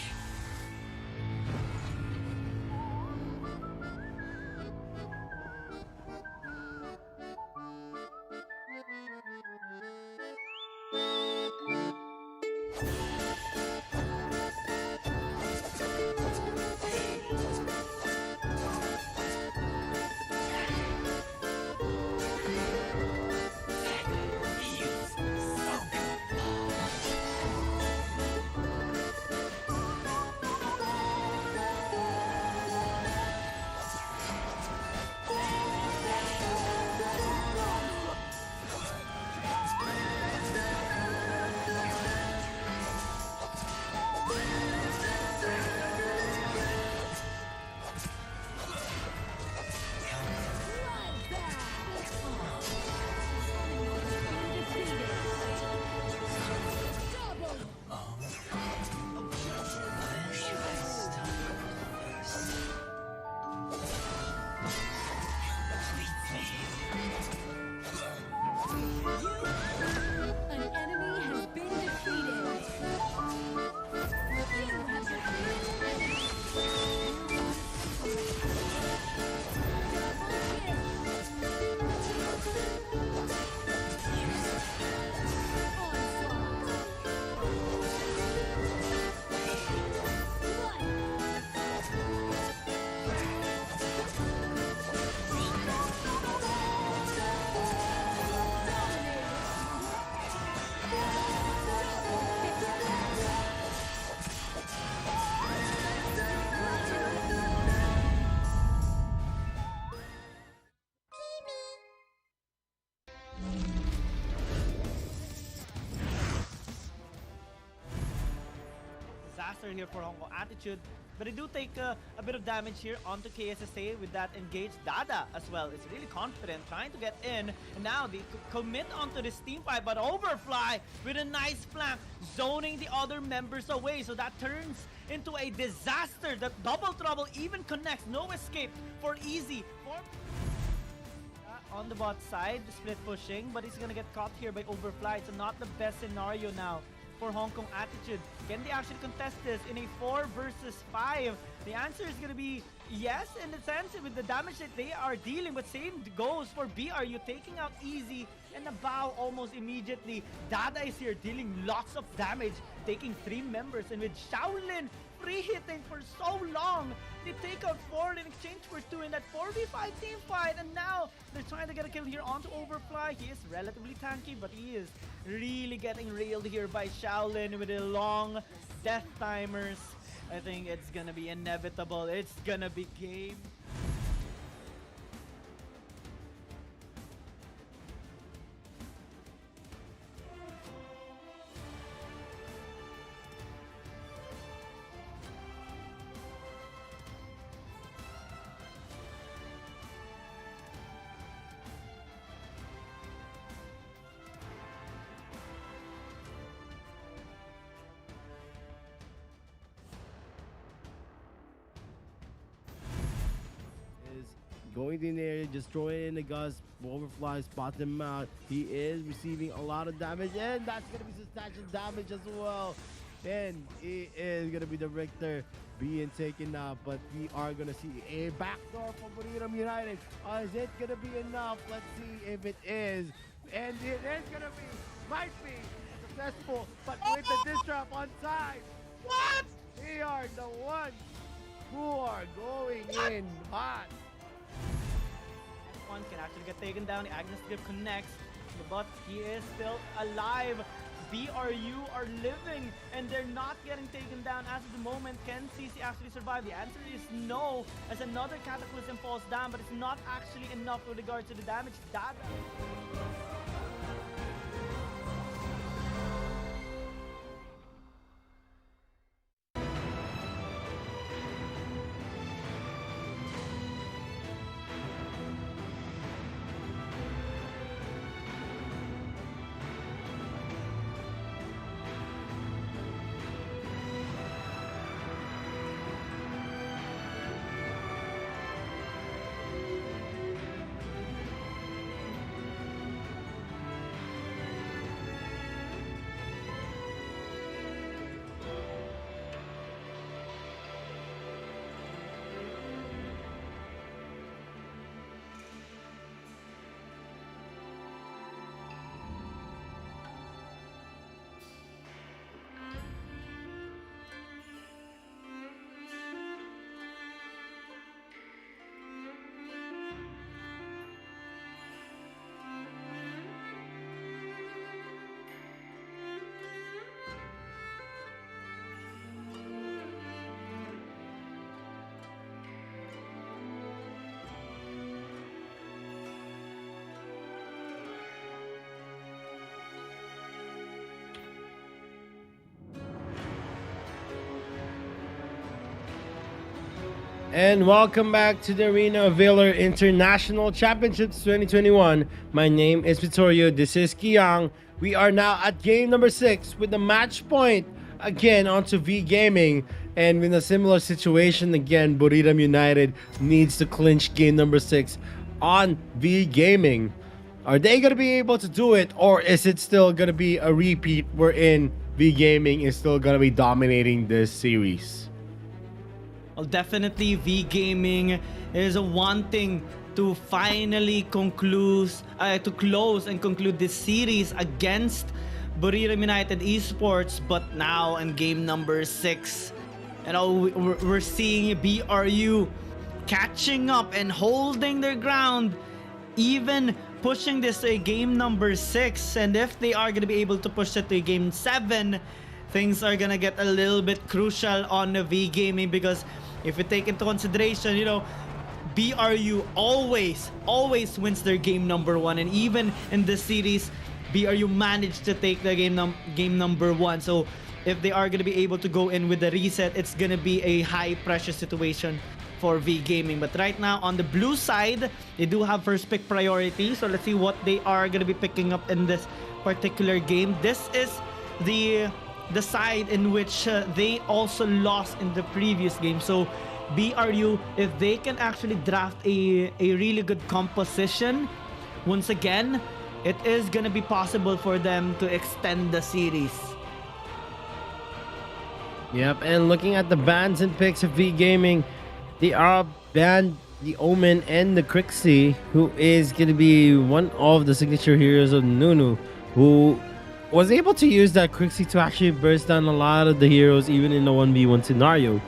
An enemy has been defeated. You have defeated disaster here for Hong Kong Attitude, but they do take a bit of damage here onto KSSA with that engaged Dada as well. It's really confident, trying to get in, and now they commit onto this team fight, but Overfly with a nice flank, zoning the other members away, so that turns into a disaster. That double trouble even connects, no escape for Easy. On the bot side, split pushing, but he's gonna get caught here by Overfly. It's not the best scenario now for Hong Kong Attitude. Can they actually contest this in a 4 versus 5? The answer is gonna be yes, in the sense with the damage that they are dealing, but same goes for BRU, taking out Easy and a bow almost immediately. Dada is here dealing lots of damage, taking 3 members, and with Shaolin free hitting for so long, they take out 4 in exchange for 2 in that 4v5 team fight, and now they're trying to get a kill here onto Overfly. He is relatively tanky, but he is really getting railed here by Shaolin with the long death timers. I think it's gonna be inevitable. It's gonna be game. Going in there, just throwing in the Gus. Overfly spot him out. He is receiving a lot of damage, and that's going to be substantial damage as well. And it is going to be the Richter being taken out, but we are going to see a backdoor for Buriram United. Is it going to be enough? Let's see if it is. And it is going to be, might be successful, but with the disrupt on side. What? We are the ones who are going in hot. One can actually get taken down. The Agnes Gift connects, but he is still alive. BRU are living and they're not getting taken down as of the moment. Can CC actually survive? The answer is no, as another Cataclysm falls down, but it's not actually enough with regard to the damage. And welcome back to the Arena of Valor International Championships 2021. My name is Vittorio, this is Kiang. We are now at game number 6 with the match point again onto V Gaming. And in a similar situation again, Buriram United needs to clinch game number 6 on V Gaming. Are they going to be able to do it, or is it still going to be a repeat wherein V Gaming is still going to be dominating this series? Well, definitely V Gaming is wanting to finally close and conclude this series against Buriram United Esports, but now in game number 6, you know, we're seeing BRU catching up and holding their ground, even pushing this to game number 6. And if they are going to be able to push it to game 7, things are going to get a little bit crucial on the V Gaming, because if you take into consideration, you know, BRU always wins their game number 1, and even in this series, BRU managed to take the game number 1. So if they are going to be able to go in with the reset, it's going to be a high pressure situation for V Gaming. But right now on the blue side, they do have first pick priority. So let's see what they are going to be picking up in this particular game. This is the side in which they also lost in the previous game. So BRU, if they can actually draft a really good composition, once again, it is going to be possible for them to extend the series. Yep, and looking at the bans and picks of V Gaming, they are banned the Omen and the Crixie, who is going to be one of the signature heroes of Nunu, who was able to use that Crixie to actually burst down a lot of the heroes even in the 1v1 scenario.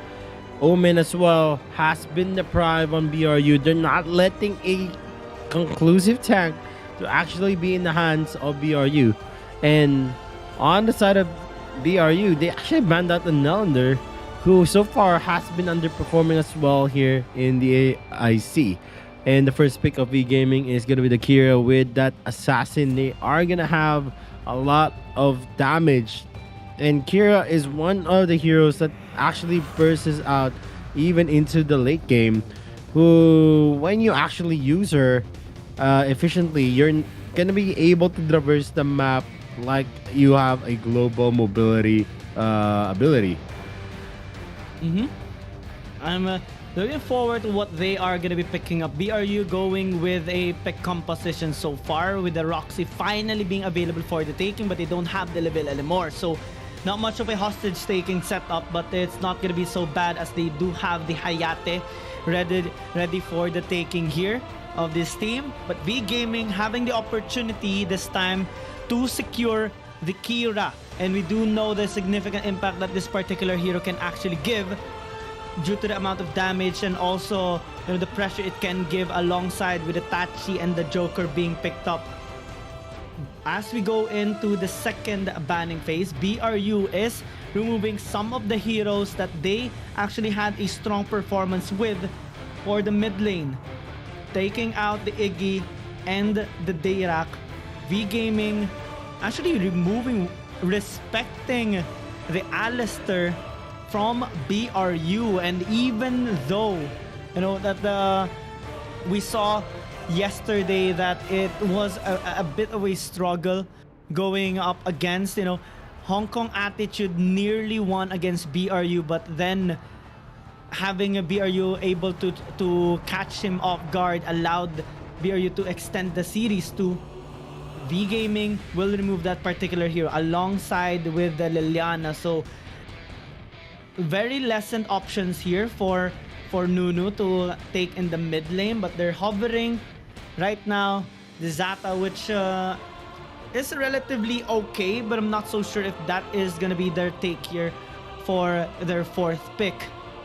Omen as well has been deprived on BRU. They're not letting a conclusive tank to actually be in the hands of BRU. And on the side of BRU, they actually banned out the Nelander, who so far has been underperforming as well here in the AIC. And the first pick of V Gaming is going to be the Kira with that Assassin. They are going to have a lot of damage, and Kira is one of the heroes that actually bursts out even into the late game, who when you actually use her efficiently, you're gonna be able to traverse the map like you have a global mobility ability. I'm looking forward to what they are going to be picking up. BRU going with a pick composition so far, with the Roxy finally being available for the taking, but they don't have the level anymore. So not much of a hostage taking setup, but it's not going to be so bad as they do have the Hayate ready for the taking here of this team. But V Gaming having the opportunity this time to secure the Kira, and we do know the significant impact that this particular hero can actually give due to the amount of damage and also the pressure it can give alongside with the Tachi and the Joker being picked up. As we go into the second banning phase, BRU is removing some of the heroes that they actually had a strong performance with for the mid lane. Taking out the Iggy and the Dayrak. V Gaming actually respecting the Alistair from BRU, and even though that we saw yesterday that it was a bit of a struggle going up against Hong Kong Attitude nearly won against BRU, but then having a BRU able to catch him off guard allowed BRU to extend the series to. V Gaming will remove that particular hero alongside with the Liliana, so very lessened options here for Nunu to take in the mid lane, but they're hovering right now. The Zata, which is relatively okay, but I'm not so sure if that is gonna be their take here for their fourth pick.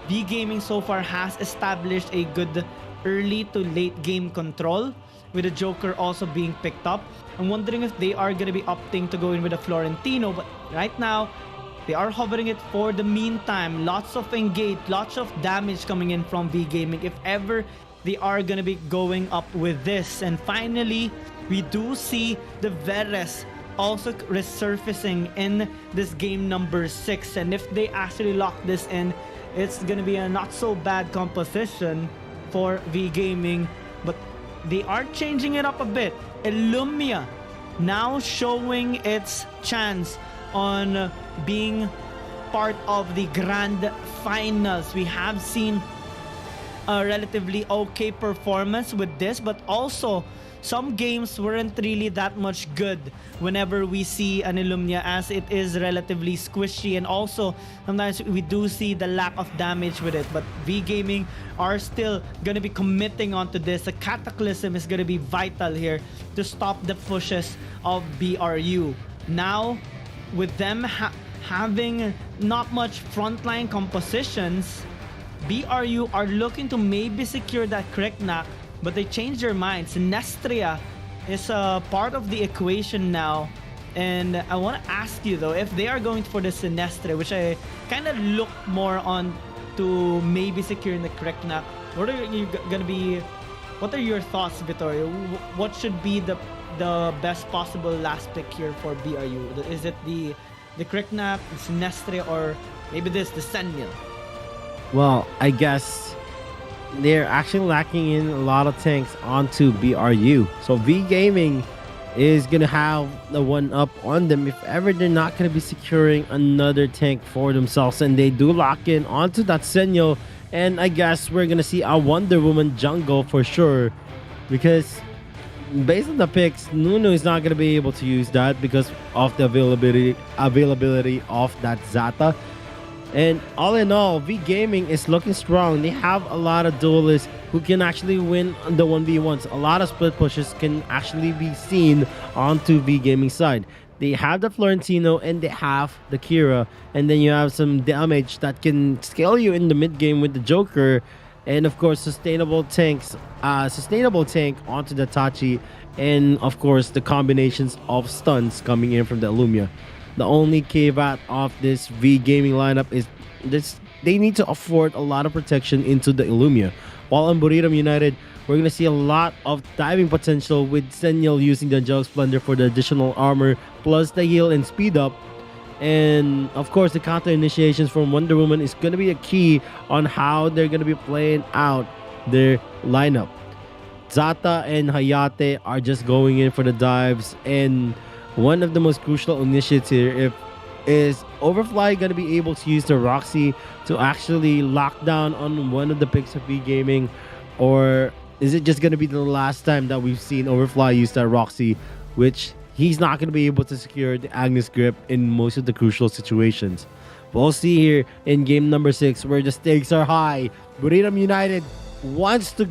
V Gaming so far has established a good early to late game control, with the Joker also being picked up. I'm wondering if they are gonna be opting to go in with a Florentino, but right now they are hovering it for the meantime. Lots of engage, lots of damage coming in from V Gaming if ever they are gonna be going up with this. And finally, we do see the Veres also resurfacing in this game number 6, and if they actually lock this in, it's gonna be a not so bad composition for V Gaming, but they are changing it up a bit. Illumia now showing its chance on being part of the grand finals. We have seen a relatively okay performance with this, but also some games weren't really that much good whenever we see an Illumia, as it is relatively squishy, and also sometimes we do see the lack of damage with it. But V Gaming are still gonna be committing onto this. The Cataclysm is gonna be vital here to stop the pushes of BRU. Now, with them having not much frontline compositions, BRU are looking to maybe secure that Kriknak, but they changed their minds. Sinestria is a part of the equation now, and I want to ask you though, if they are going for the Sinestria, which I kind of look more on to maybe securing the Kriknak, what are your thoughts, Vittorio? What should be the best possible last pick here for BRU? Is it the Kriknak, the Sinestria, or maybe the Senmil? Well, I guess they're actually lacking in a lot of tanks onto BRU. So V Gaming is going to have the one up on them if ever they're not going to be securing another tank for themselves. And they do lock in onto that Senyo. And I guess we're going to see a Wonder Woman jungle for sure, because based on the picks, Nunu is not going to be able to use that because of the availability of that Zata. And all in all, V Gaming is looking strong. They have a lot of duelists who can actually win the 1v1s. A lot of split pushes can actually be seen onto V Gaming side. They have the Florentino and they have the Kira. And then you have some damage that can scale you in the mid game with the Joker. And of course, sustainable tank onto the Tachi. And of course, the combinations of stuns coming in from the Illumia. The only caveat of this V Gaming lineup is this: they need to afford a lot of protection into the Illumia. While on Buriram United, we're going to see a lot of diving potential with Senyel using the Angelic Splendor for the additional armor, plus the heal and speed up. And of course, the counter initiations from Wonder Woman is going to be a key on how they're going to be playing out their lineup. Zata and Hayate are just going in for the dives, and one of the most crucial initiatives is Overfly going to be able to use the Roxy to actually lock down on one of the picks of V Gaming, or is it just going to be the last time that we've seen Overfly use that Roxy, which he's not going to be able to secure the Agnes grip in most of the crucial situations. We'll see here in game number 6 where the stakes are high. Buriram United wants to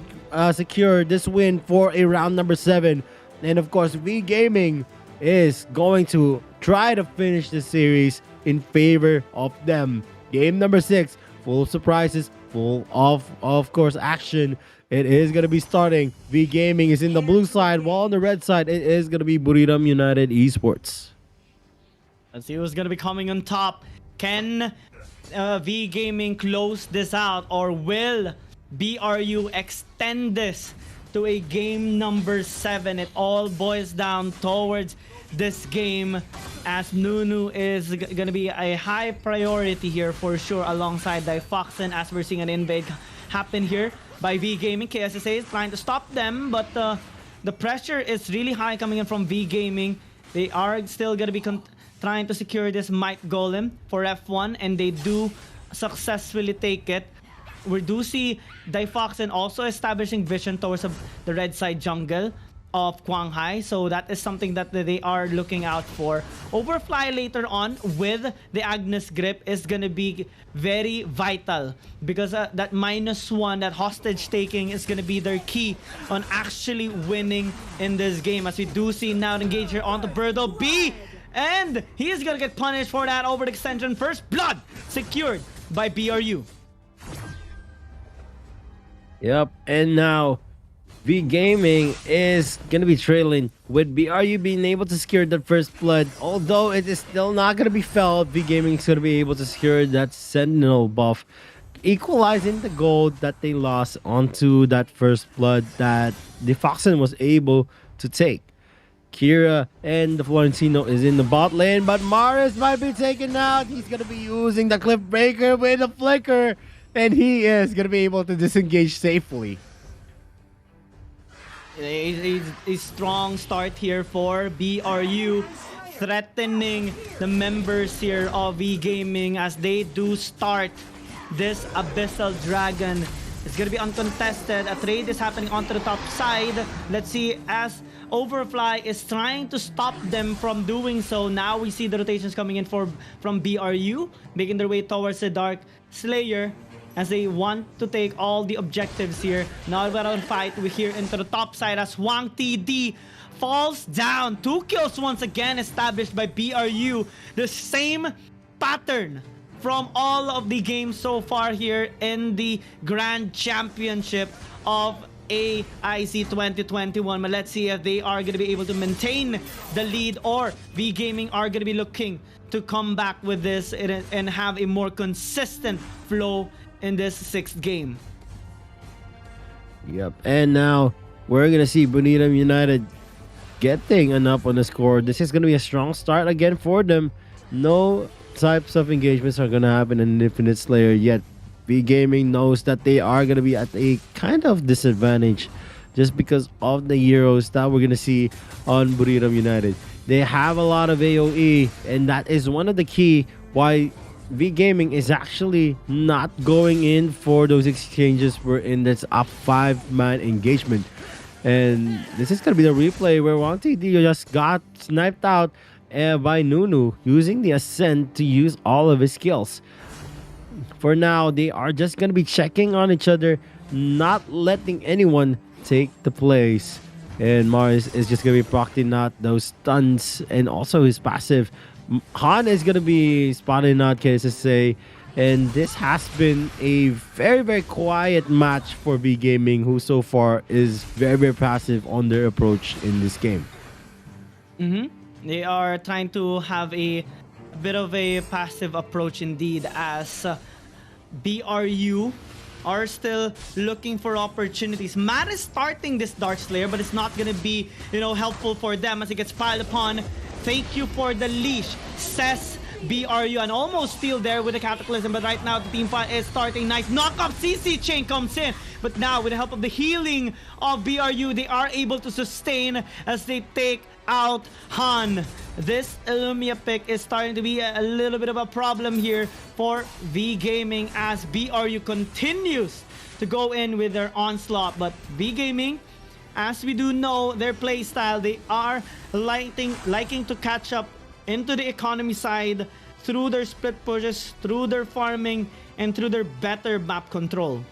secure this win for a round number 7, and of course V Gaming is going to try to finish the series in favor of them. Game number 6 full of surprises, full of course, action. It is going to be starting. V Gaming is in the blue side, while on the red side, it is going to be Buriram United Esports. Let's see who's going to be coming on top. Can V Gaming close this out, or will BRU extend this to a game number 7? It all boils down towards this game, as Nunu is going to be a high priority here for sure, alongside Difoxen, as we're seeing an invade happen here by V Gaming. KSSA is trying to stop them, but the pressure is really high coming in from V Gaming. They are still going to be trying to secure this Might Golem for F1, and they do successfully take it. We do see Difoxen also establishing vision towards the red side jungle of Quanghai, so that is something that they are looking out for. Overfly later on with the Agnes Grip is gonna be very vital, because that -1, that hostage taking, is gonna be their key on actually winning in this game. As we do see now, engage here onto Birdo B, and he is gonna get punished for that over the extension. First blood secured by BRU. Yep, and now V Gaming is going to be trailing, with BRU being able to secure that first blood. Although it is still not going to be felt, V Gaming is going to be able to secure that Sentinel buff, equalizing the gold that they lost onto that first blood that Difoxen was able to take. Kira and the Florentino is in the bot lane, but Maris might be taken out. He's going to be using the Cliff Breaker with a flicker, and he is going to be able to disengage safely. A strong start here for BRU, threatening the members here of V Gaming as they do start this Abyssal Dragon. It's going to be uncontested. A trade is happening onto the top side. Let's see, as Overfly is trying to stop them from doing so. Now we see the rotations coming in from BRU, making their way towards the Dark Slayer, as they want to take all the objectives here. Now we're on fight. We hear into the top side as Wang TD falls down. 2 kills once again established by BRU. The same pattern from all of the games so far here in the Grand Championship of AIC 2021. But let's see if they are going to be able to maintain the lead, or V Gaming are going to be looking to come back with this and have a more consistent flow in this 6th game. Yep, and now we're gonna see Buriram United getting an up on the score. This is gonna be a strong start again for them. No types of engagements are gonna happen in Infinite Slayer yet. V Gaming knows that they are gonna be at a kind of disadvantage just because of the Euros that we're gonna see on Buriram United. They have a lot of AoE, and that is one of the key why V Gaming is actually not going in for those exchanges. We're in this up 5-man engagement, and this is gonna be the replay where Wang TD just got sniped out by Nunu using the Ascent to use all of his skills. For now, they are just gonna be checking on each other, not letting anyone take the place, and Mars is just gonna be proccing out those stuns and also his passive. Han is going to be spotting out KSSA, and this has been a very, very quiet match for V Gaming, who so far is very, very passive on their approach in this game. They are trying to have a bit of a passive approach indeed, as BRU are still looking for opportunities. Matt is starting this Dark Slayer, but it's not going to be, helpful for them as it gets piled upon. Thank you for the leash, says BRU, and almost steal there with the Cataclysm, but right now the team fight is starting. Nice knock-up, CC chain comes in, but now with the help of the healing of BRU, they are able to sustain as they take out Han. This Illumia pick is starting to be a little bit of a problem here for V Gaming as BRU continues to go in with their onslaught, but V Gaming, as we do know their playstyle, they are liking to catch up into the economy side through their split pushes, through their farming, and through their better map control.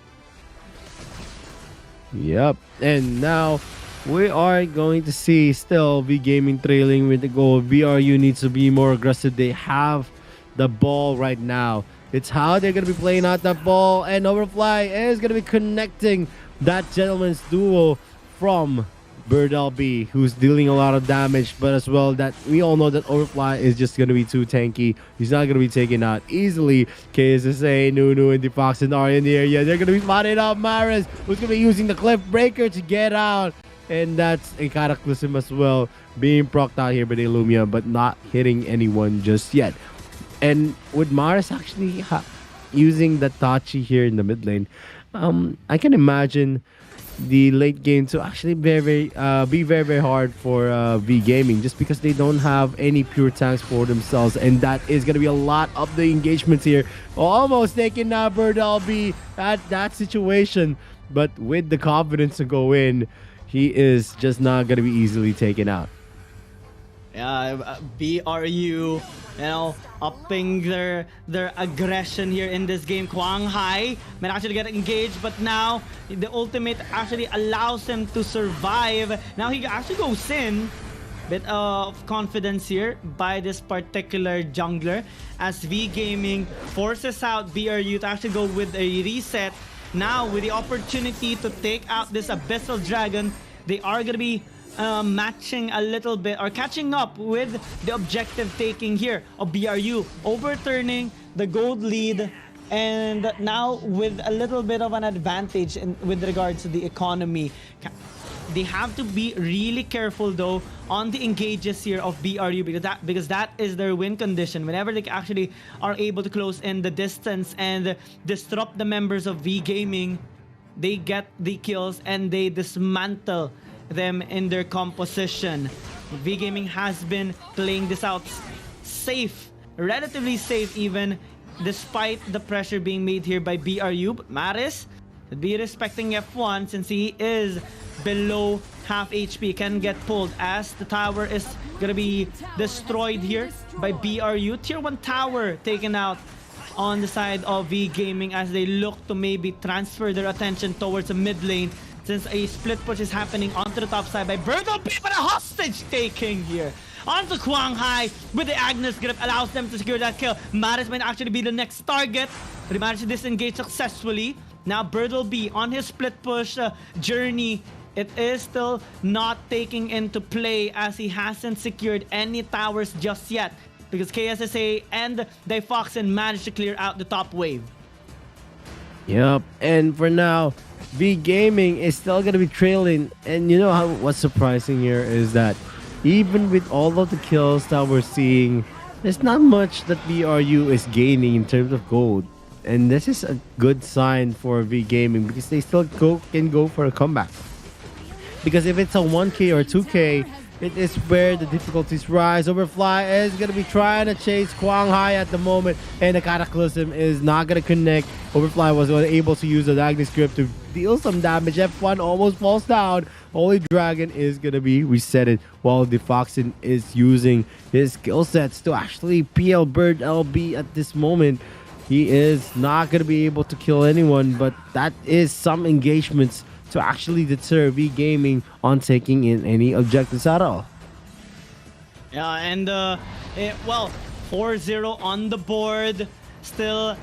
Yep, and now we are going to see still V Gaming trailing with the goal. BRU needs to be more aggressive. They have the ball right now, It's how they're going to be playing out that ball. And Overfly is going to be connecting that gentleman's duo from Bird LB, who's dealing a lot of damage, but as well that we all know that Overfly is just going to be too tanky. He's not going to be taken out easily. KSSA, Nunu, and Defoxen are in the area. They're going to be spotting up Maris, who's going to be using the Cliff Breaker to get out. And that's a Cataclysm as well, being procced out here by the Illumia, but not hitting anyone just yet. And with Maris actually using the Tachi here in the mid lane, I can imagine the late game to actually be very hard for V Gaming, just because they don't have any pure tanks for themselves, and that is going to be a lot of the engagements here. Almost taking out Bird LB at that situation, but with the confidence to go in, he is just not going to be easily taken out. Yeah, BRU, upping their aggression here in this game. Kwang Hai might actually get engaged, but now the ultimate actually allows him to survive. Now he actually goes in. Bit of confidence here by this particular jungler, as V Gaming forces out BRU to actually go with a reset. Now with the opportunity to take out this Abyssal Dragon, they are going to be matching a little bit or catching up with the objective taking here of BRU, overturning the gold lead, and now with a little bit of an advantage with regards to the economy. They have to be really careful though on the engages here of BRU, because that is their win condition. Whenever they actually are able to close in the distance and disrupt the members of V Gaming, they get the kills and they dismantle them in their composition. V Gaming has been playing this out safe, relatively safe even, despite the pressure being made here by BRU. But Maris should be respecting F1 since he is below half HP, can get pulled as the tower is gonna be destroyed here by BRU. Tier 1 tower taken out on the side of V Gaming as they look to maybe transfer their attention towards the mid lane, since a split push is happening onto the top side by Birdo B, but a hostage taking here onto Kwang Hai with the Agnes grip allows them to secure that kill. Maris might actually be the next target, but he managed to disengage successfully. Now Birdo B on his split push journey, it is still not taking into play as he hasn't secured any towers just yet, because KSSA and Defoxen managed to clear out the top wave. Yep, and for now, V Gaming is still going to be trailing. And you know what's surprising here is that even with all of the kills that we're seeing, there's not much that BRU is gaining in terms of gold. And this is a good sign for V Gaming, because they still can go for a comeback. Because if it's a 1k or 2k, it is where the difficulties rise. Overfly is going to be trying to chase Kwang Hai at the moment, and the Cataclysm is not going to connect. Overfly was able to use the Agnes Grip to deal some damage. F1 almost falls down. Holy Dragon is going to be resetted, while Defoxen is using his skill sets to actually PL Bird LB at this moment. He is not going to be able to kill anyone, but that is some engagements to actually deter V Gaming on taking in any objectives at all. Yeah, and well, 4-0 on the board, still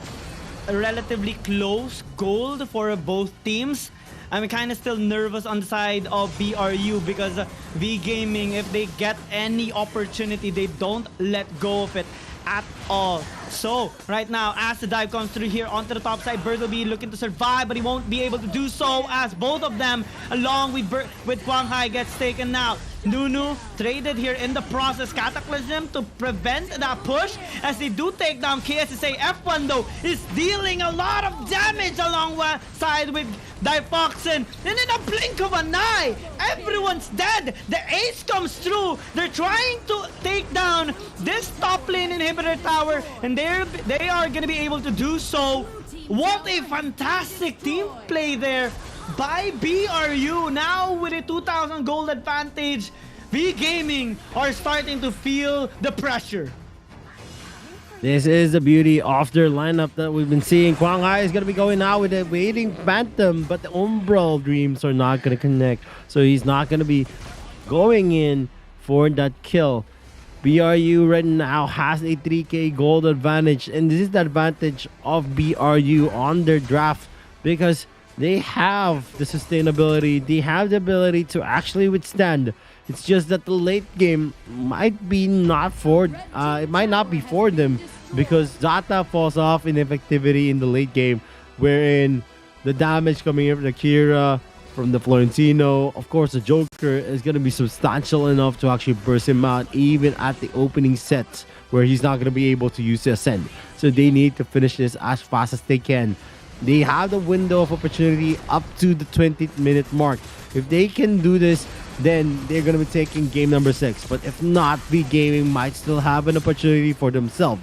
a relatively close gold for both teams. I'm kind of still nervous on the side of BRU, because V Gaming, if they get any opportunity, they don't let go of it at all. So right now, as the dive comes through here onto the top side, Bird will be looking to survive, but he won't be able to do so, as both of them along with Kwang Hai gets taken out. Nunu traded here in the process. Cataclysm to prevent that push, as they do take down KSSA. F1 though is dealing a lot of damage alongside with Defoxen, and in a blink of an eye, everyone's dead. The ace comes through. They're trying to take down this top lane inhibitor tower, and they are going to be able to do so. What a fantastic team play there by BRU. Now with a 2,000 gold advantage, V Gaming are starting to feel the pressure. This is the beauty of their lineup that we've been seeing. Kwang Hai is going to be going out with a waiting Phantom, but the Umbral Dreams are not going to connect. So he's not going to be going in for that kill. BRU right now has a 3K gold advantage, and this is the advantage of BRU on their draft because they have the sustainability, they have the ability to actually withstand. It's just that the late game might be not for it might not be for them because Zata falls off in effectivity in the late game, wherein the damage coming in from the Kira, from the Florentino, of course the Joker is going to be substantial enough to actually burst him out even at the opening set where he's not going to be able to use the Ascend. So they need to finish this as fast as they can. They have the window of opportunity up to the 20-minute mark. If they can do this, then they're going to be taking game number 6. But if not, V Gaming might still have an opportunity for themselves.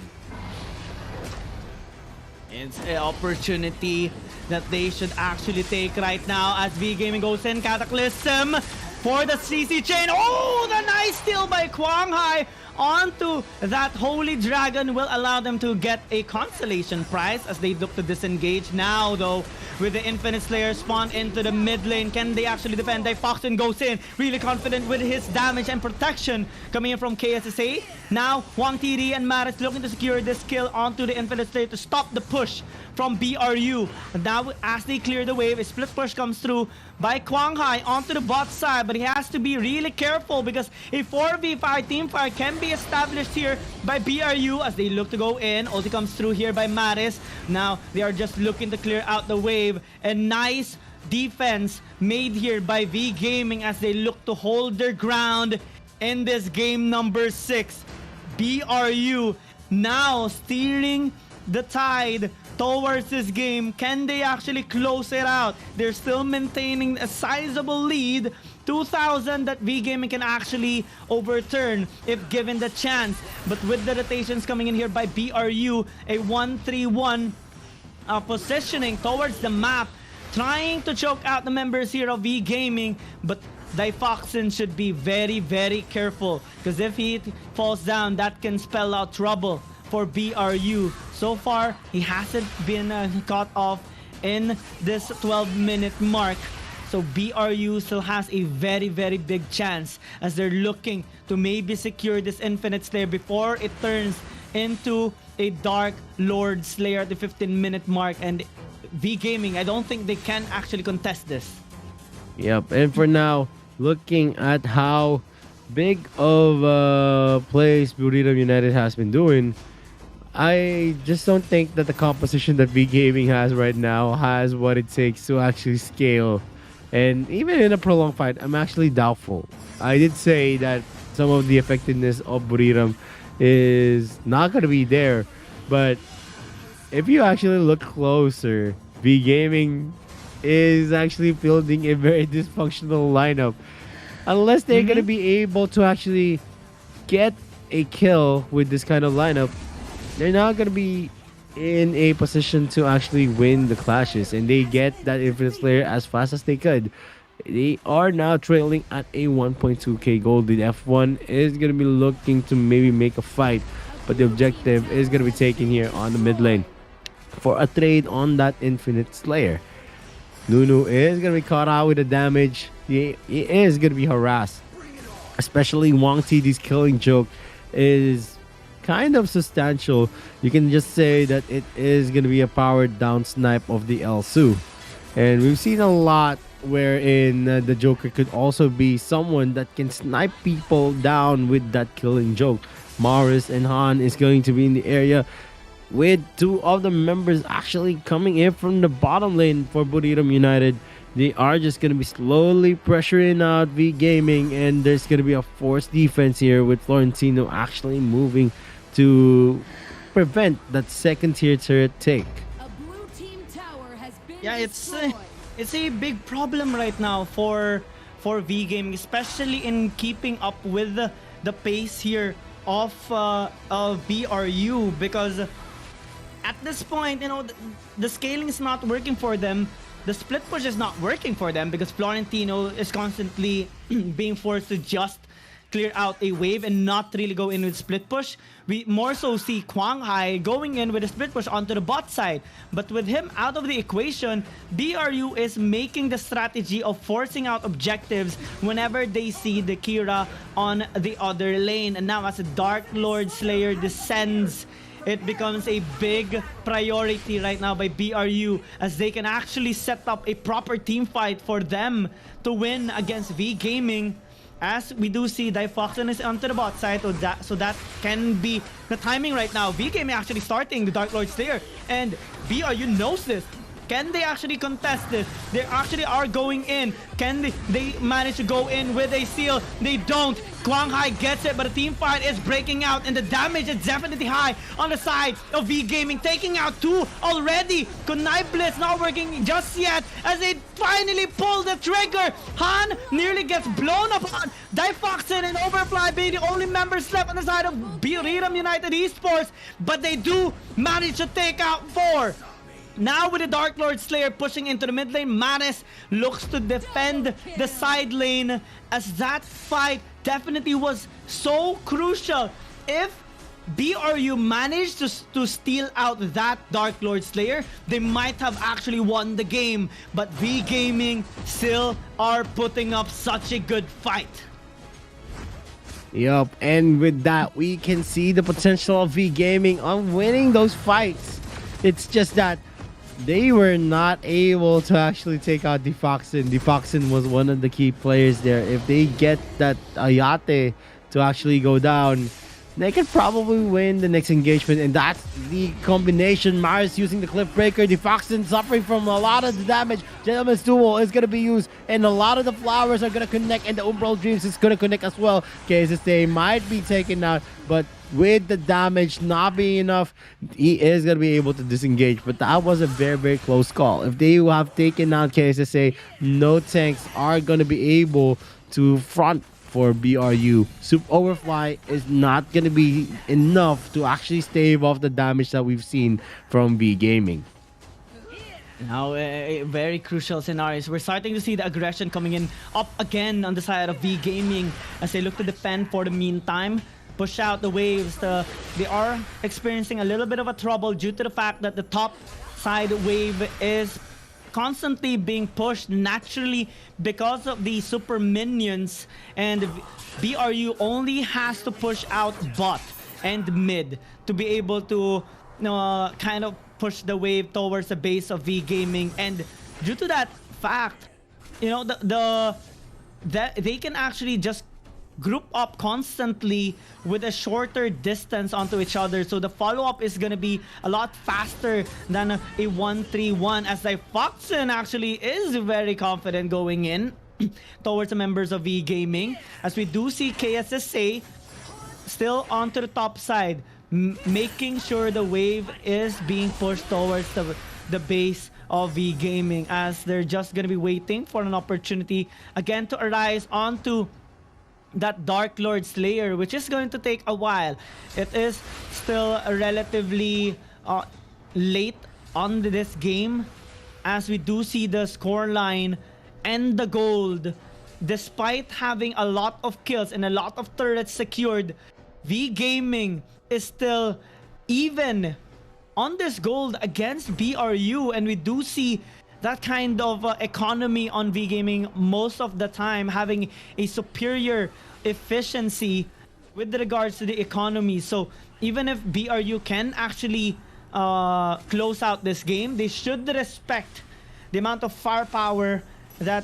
It's an opportunity that they should actually take right now as V Gaming goes in. Cataclysm for the CC chain. Oh, the nice steal by Kwang Hai onto that Holy Dragon will allow them to get a consolation prize as they look to disengage. Now, though, with the Infinite Slayer spawned into the mid lane, can they actually defend? Foxen goes in, really confident with his damage and protection coming in from KSSA. Now, Wang TD and Maris looking to secure this kill onto the Infinite Slayer to stop the push from BRU. And now, as they clear the wave, a split push comes through by Kwang Hai onto the bot side, but he has to be really careful because a 4v5 team fight can be established here by BRU as they look to go in. Ulti comes through here by Maris. Now, they are just looking to clear out the wave. And nice defense made here by V Gaming as they look to hold their ground in this game number 6. BRU now steering the tide towards this game. Can they actually close it out? They're still maintaining a sizable lead. 2,000 that V Gaming can actually overturn if given the chance. But with the rotations coming in here by BRU, a 1-3-1 positioning towards the map, trying to choke out the members here of V Gaming. But Difoxin should be very, very careful because if he falls down, that can spell out trouble for BRU. So far, he hasn't been caught off in this 12-minute mark. So BRU still has a very, very big chance as they're looking to maybe secure this Infinite Slayer before it turns into a Dark Lord Slayer at the 15-minute mark. And V Gaming, I don't think they can actually contest this. Yep, and for now, looking at how big of a place Burrito United has been doing, I just don't think that the composition that V Gaming has right now has what it takes to actually scale. And even in a prolonged fight, I'm actually doubtful. I did say that some of the effectiveness of Buriram is not going to be there. But if you actually look closer, V Gaming is actually fielding a very dysfunctional lineup. Unless they're going to be able to actually get a kill with this kind of lineup, they're not going to be in a position to actually win the clashes, and they get that Infinite Slayer as fast as they could. They are now trailing at a 1.2k gold. The F1 is going to be looking to maybe make a fight, but the objective is going to be taken here on the mid lane for a trade on that Infinite Slayer. Nunu is going to be caught out with the damage. He is going to be harassed, especially Wang TD's killing joke is kind of substantial. You can just say that it is going to be a powered down snipe of the Elsu. And we've seen a lot wherein the Joker could also be someone that can snipe people down with that killing joke. Morris and Han is going to be in the area with two of the members actually coming in from the bottom lane for Buriram United. They are just going to be slowly pressuring out V Gaming, and there's going to be a forced defense here with Florentino actually moving to prevent that second tier turret take. Yeah, it's a big problem right now for V Gaming, especially in keeping up with the pace here of BRU, because at this point, you know, the scaling is not working for them. The split push is not working for them because Florentino is constantly being forced to just clear out a wave and not really go in with split push. We more so see Quang Hai going in with a split push onto the bot side. But with him out of the equation, BRU is making the strategy of forcing out objectives whenever they see the Kira on the other lane. And now as a Dark Lord Slayer descends, it becomes a big priority right now by BRU as they can actually set up a proper team fight for them to win against V Gaming. As we do see, Foxen is onto the bot side, so that can be the timing right now. V Gaming actually starting the Dark Lord Slayer, and BRU knows this. Can they actually contest this? They actually are going in. Can they manage to go in with a seal? They don't. Quang Hai gets it, but the team fight is breaking out, and the damage is definitely high on the side of V Gaming, taking out 2 already. Kunai Blitz not working just yet as they finally pull the trigger. Han nearly gets blown upon. Foxen and Overfly being the only members left on the side of Biriram United Esports, but they do manage to take out 4. Now with the Dark Lord Slayer pushing into the mid lane, Manes looks to defend the side lane as that fight definitely was so crucial. If BRU managed to steal out that Dark Lord Slayer, they might have actually won the game. But V Gaming still are putting up such a good fight. Yup, and with that, we can see the potential of V Gaming on winning those fights. It's just that they were not able to actually take out Foxen. Foxen was one of the key players there. If they get that Ayate to actually go down, they can probably win the next engagement. And that's the combination. Mars using the Cliff Breaker. Foxen suffering from a lot of the damage. Gentleman's Duel is going to be used. And a lot of the flowers are going to connect. And the Umbral Dreams is going to connect as well. KSSA might be taken out. But with the damage not being enough, he is going to be able to disengage. But that was a very, very close call. If they have taken out KSSA, no tanks are going to be able to front for BRU. Soup Overfly is not going to be enough to actually stave off the damage that we've seen from V Gaming. Now, very crucial scenarios. We're starting to see the aggression coming in up again on the side of V Gaming as they look to defend for the meantime. Push out the waves. They are experiencing a little bit of a trouble due to the fact that the top side wave is constantly being pushed naturally because of the super minions, and BRU only has to push out bot and mid to be able to kind of push the wave towards the base of V Gaming. And due to that fact, that they can actually just group up constantly with a shorter distance onto each other, so the follow-up is gonna be a lot faster than a 1-3-1, as Foxen actually is very confident going in towards the members of V Gaming, as we do see KSSA still onto the top side, making sure the wave is being pushed towards the base of V Gaming, as they're just gonna be waiting for an opportunity again to arise onto that Dark Lord Slayer, which is going to take a while. It is still relatively late on this game, as we do see the scoreline and the gold. Despite having a lot of kills and a lot of turrets secured, V Gaming is still even on this gold against BRU, and we do see that kind of economy on V Gaming most of the time, having a superior efficiency with regards to the economy. So even if BRU can actually close out this game, they should respect the amount of firepower that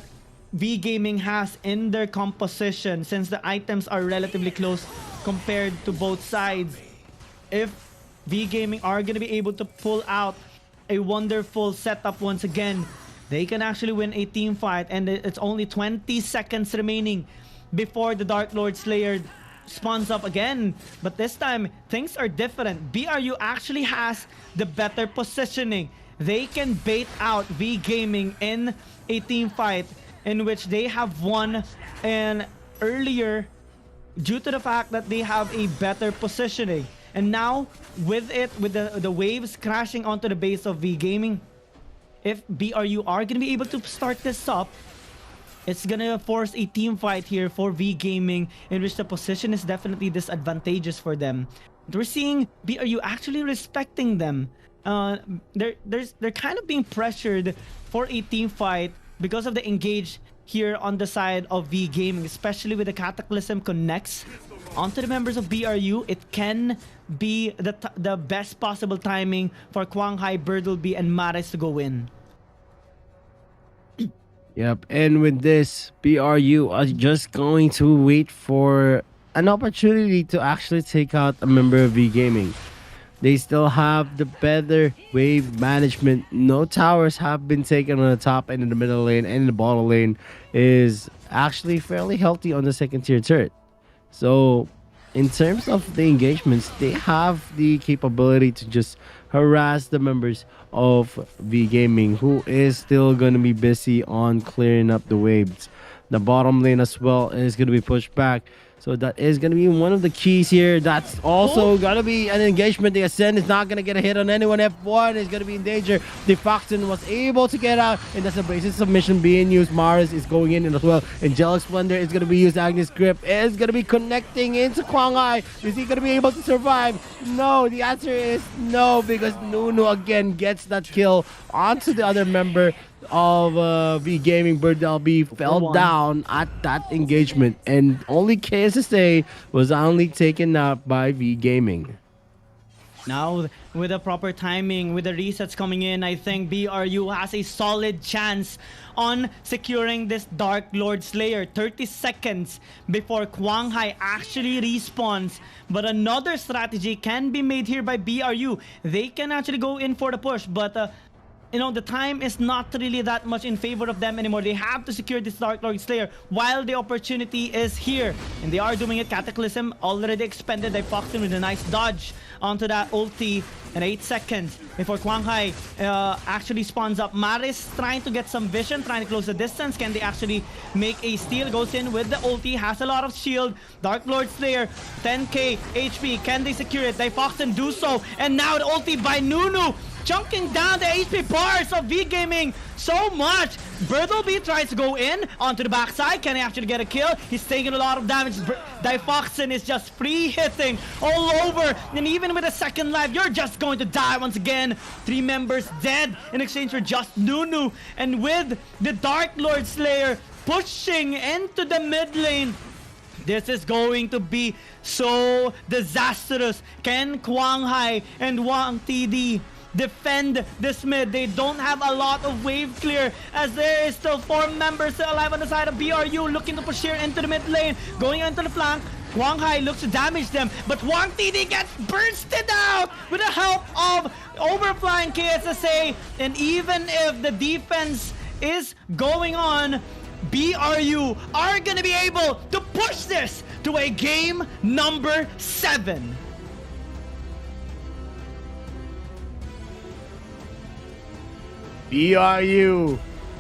V Gaming has in their composition, since the items are relatively close compared to both sides. If V Gaming are going to be able to pull out a wonderful setup once again, they can actually win a team fight, and it's only 20 seconds remaining before the Dark Lord Slayer spawns up again. But this time, things are different. BRU actually has the better positioning. They can bait out V Gaming in a team fight in which they have won and earlier due to the fact that they have a better positioning. And now, with the waves crashing onto the base of V Gaming, if BRU are going to be able to start this up, it's gonna force a team fight here for V Gaming, in which the position is definitely disadvantageous for them. We're seeing BRU actually respecting them. They're kind of being pressured for a team fight because of the engage here on the side of V Gaming, especially with the Cataclysm connects onto the members of BRU. It can be the best possible timing for Kwang Hai, Birdleby, and Mares to go in. Yep, and with this, BRU are just going to wait for an opportunity to actually take out a member of V Gaming. They still have the better wave management. No towers have been taken on the top and in the middle lane, and in the bottom lane is actually fairly healthy on the second tier turret. So in terms of the engagements, they have the capability to just harass the members of V Gaming, who is still going to be busy on clearing up the waves. The bottom lane as well is going to be pushed back. So that is going to be one of the keys here. That's also going to be an engagement. The Ascend is not going to get a hit on anyone. F1 is going to be in danger. The Foxen was able to get out, and that's a basic submission being used. Mars is going in as well. Angelic Splendor is going to be used. Agnes Grip is going to be connecting into Kwang Hai. Is he going to be able to survive? No, the answer is no, because Nunu again gets that kill onto the other member of V Gaming. Birdleby fell down at that engagement, and only KSSA was only taken out by V Gaming. Now, with the proper timing, with the resets coming in, I think BRU has a solid chance on securing this Dark Lord Slayer. 30 seconds before Kwang Hai actually respawns. But another strategy can be made here by BRU. They can actually go in for the push, but you know, the time is not really that much in favor of them anymore. They have to secure this Dark Lord Slayer while the opportunity is here. And they are doing it. Cataclysm already expended. They foxed him with a nice dodge onto that ulti. And 8 seconds before Kwang Hai actually spawns up. Maris trying to get some vision, trying to close the distance. Can they actually make a steal? Goes in with the ulti, has a lot of shield. Dark Lord Slayer, 10k HP. Can they secure it? They foxed and do so. And now the ulti by Nunu, chunking down the HP bars of V Gaming so much. Birdleby tries to go in onto the backside. Can he actually get a kill? He's taking a lot of damage. Difoxen is just free hitting all over. And even with a second life, you're just going to die once again. 3 members dead in exchange for just Nunu. And with the Dark Lord Slayer pushing into the mid lane, this is going to be so disastrous. Can Kwang Hai and Wang TD defend this mid? They don't have a lot of wave clear, as there is still 4 members still alive on the side of BRU, looking to push here into the mid lane, going into the flank. Kwang Hai looks to damage them, but Wang TD gets bursted out with the help of overflying KSSA. And even if the defense is going on, BRU are gonna be able to push this to a game number 7. BRU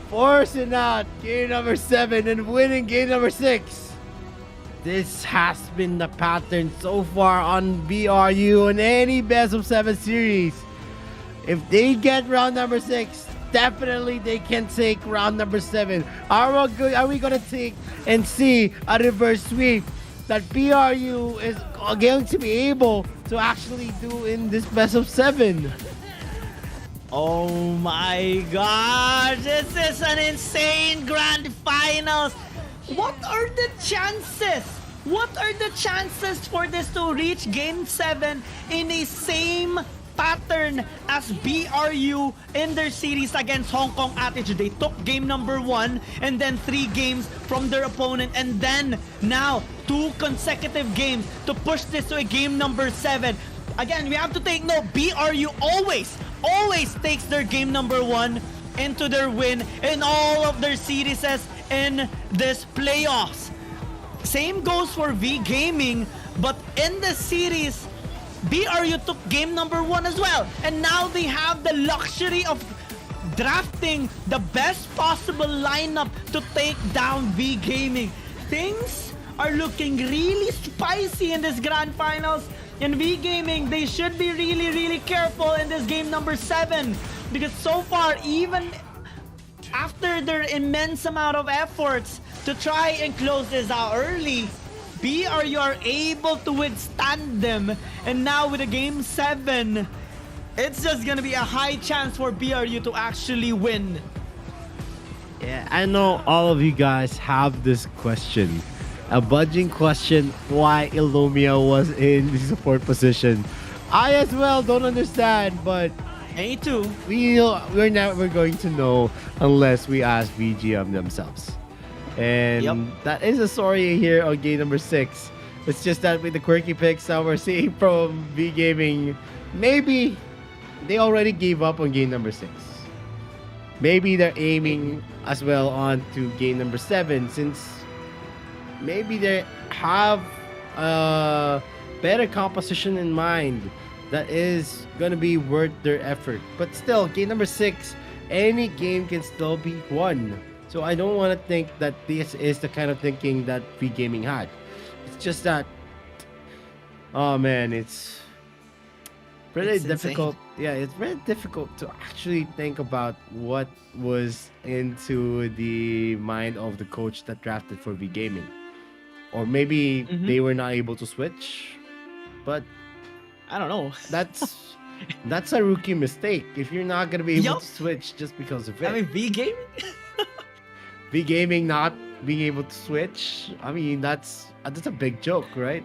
forcing out game number 7 and winning game number 6. This has been the pattern so far on BRU in any best of 7 series. If they get round number 6, definitely they can take round number 7. Are we gonna take and see a reverse sweep that BRU is going to be able to actually do in this best of 7? Oh my gosh, this is an insane grand finals. What are the chances? What are the chances for this to reach game 7 in the same pattern as BRU in their series against Hong Kong Attitude? They took game number 1 and then 3 games from their opponent, and then now 2 consecutive games to push this to a game number 7. Again, we have to take note, BRU always takes their game number 1 into their win in all of their series in this playoffs. Same goes for V Gaming, but in the series, BRU took game number 1 as well. And now they have the luxury of drafting the best possible lineup to take down V Gaming. Things are looking really spicy in this grand finals. In V Gaming, they should be really careful in this game number 7, because so far, even after their immense amount of efforts to try and close this out early, BRU are able to withstand them. And now with a game 7, it's just gonna be a high chance for BRU to actually win. Yeah, I know all of you guys have this question. A budging question, why Illumia was in the support position. I as well don't understand, but me too. We're never going to know unless we ask VGM themselves. And that is a story here on game number 6. It's just that with the quirky picks that we're seeing from V Gaming, maybe they already gave up on game number 6. Maybe they're aiming as well on to game number 7, since maybe they have a better composition in mind that is gonna be worth their effort. But still, game number 6, any game can still be won. So I don't want to think that this is the kind of thinking that V Gaming had. It's just that, oh man, it's pretty difficult. Yeah, it's very difficult to actually think about what was into the mind of the coach that drafted for V Gaming. Or maybe they were not able to switch. But I don't know. That's a rookie mistake. If you're not gonna be able to switch just because of it. I mean, V Gaming? V Gaming not being able to switch. I mean, that's a big joke, right?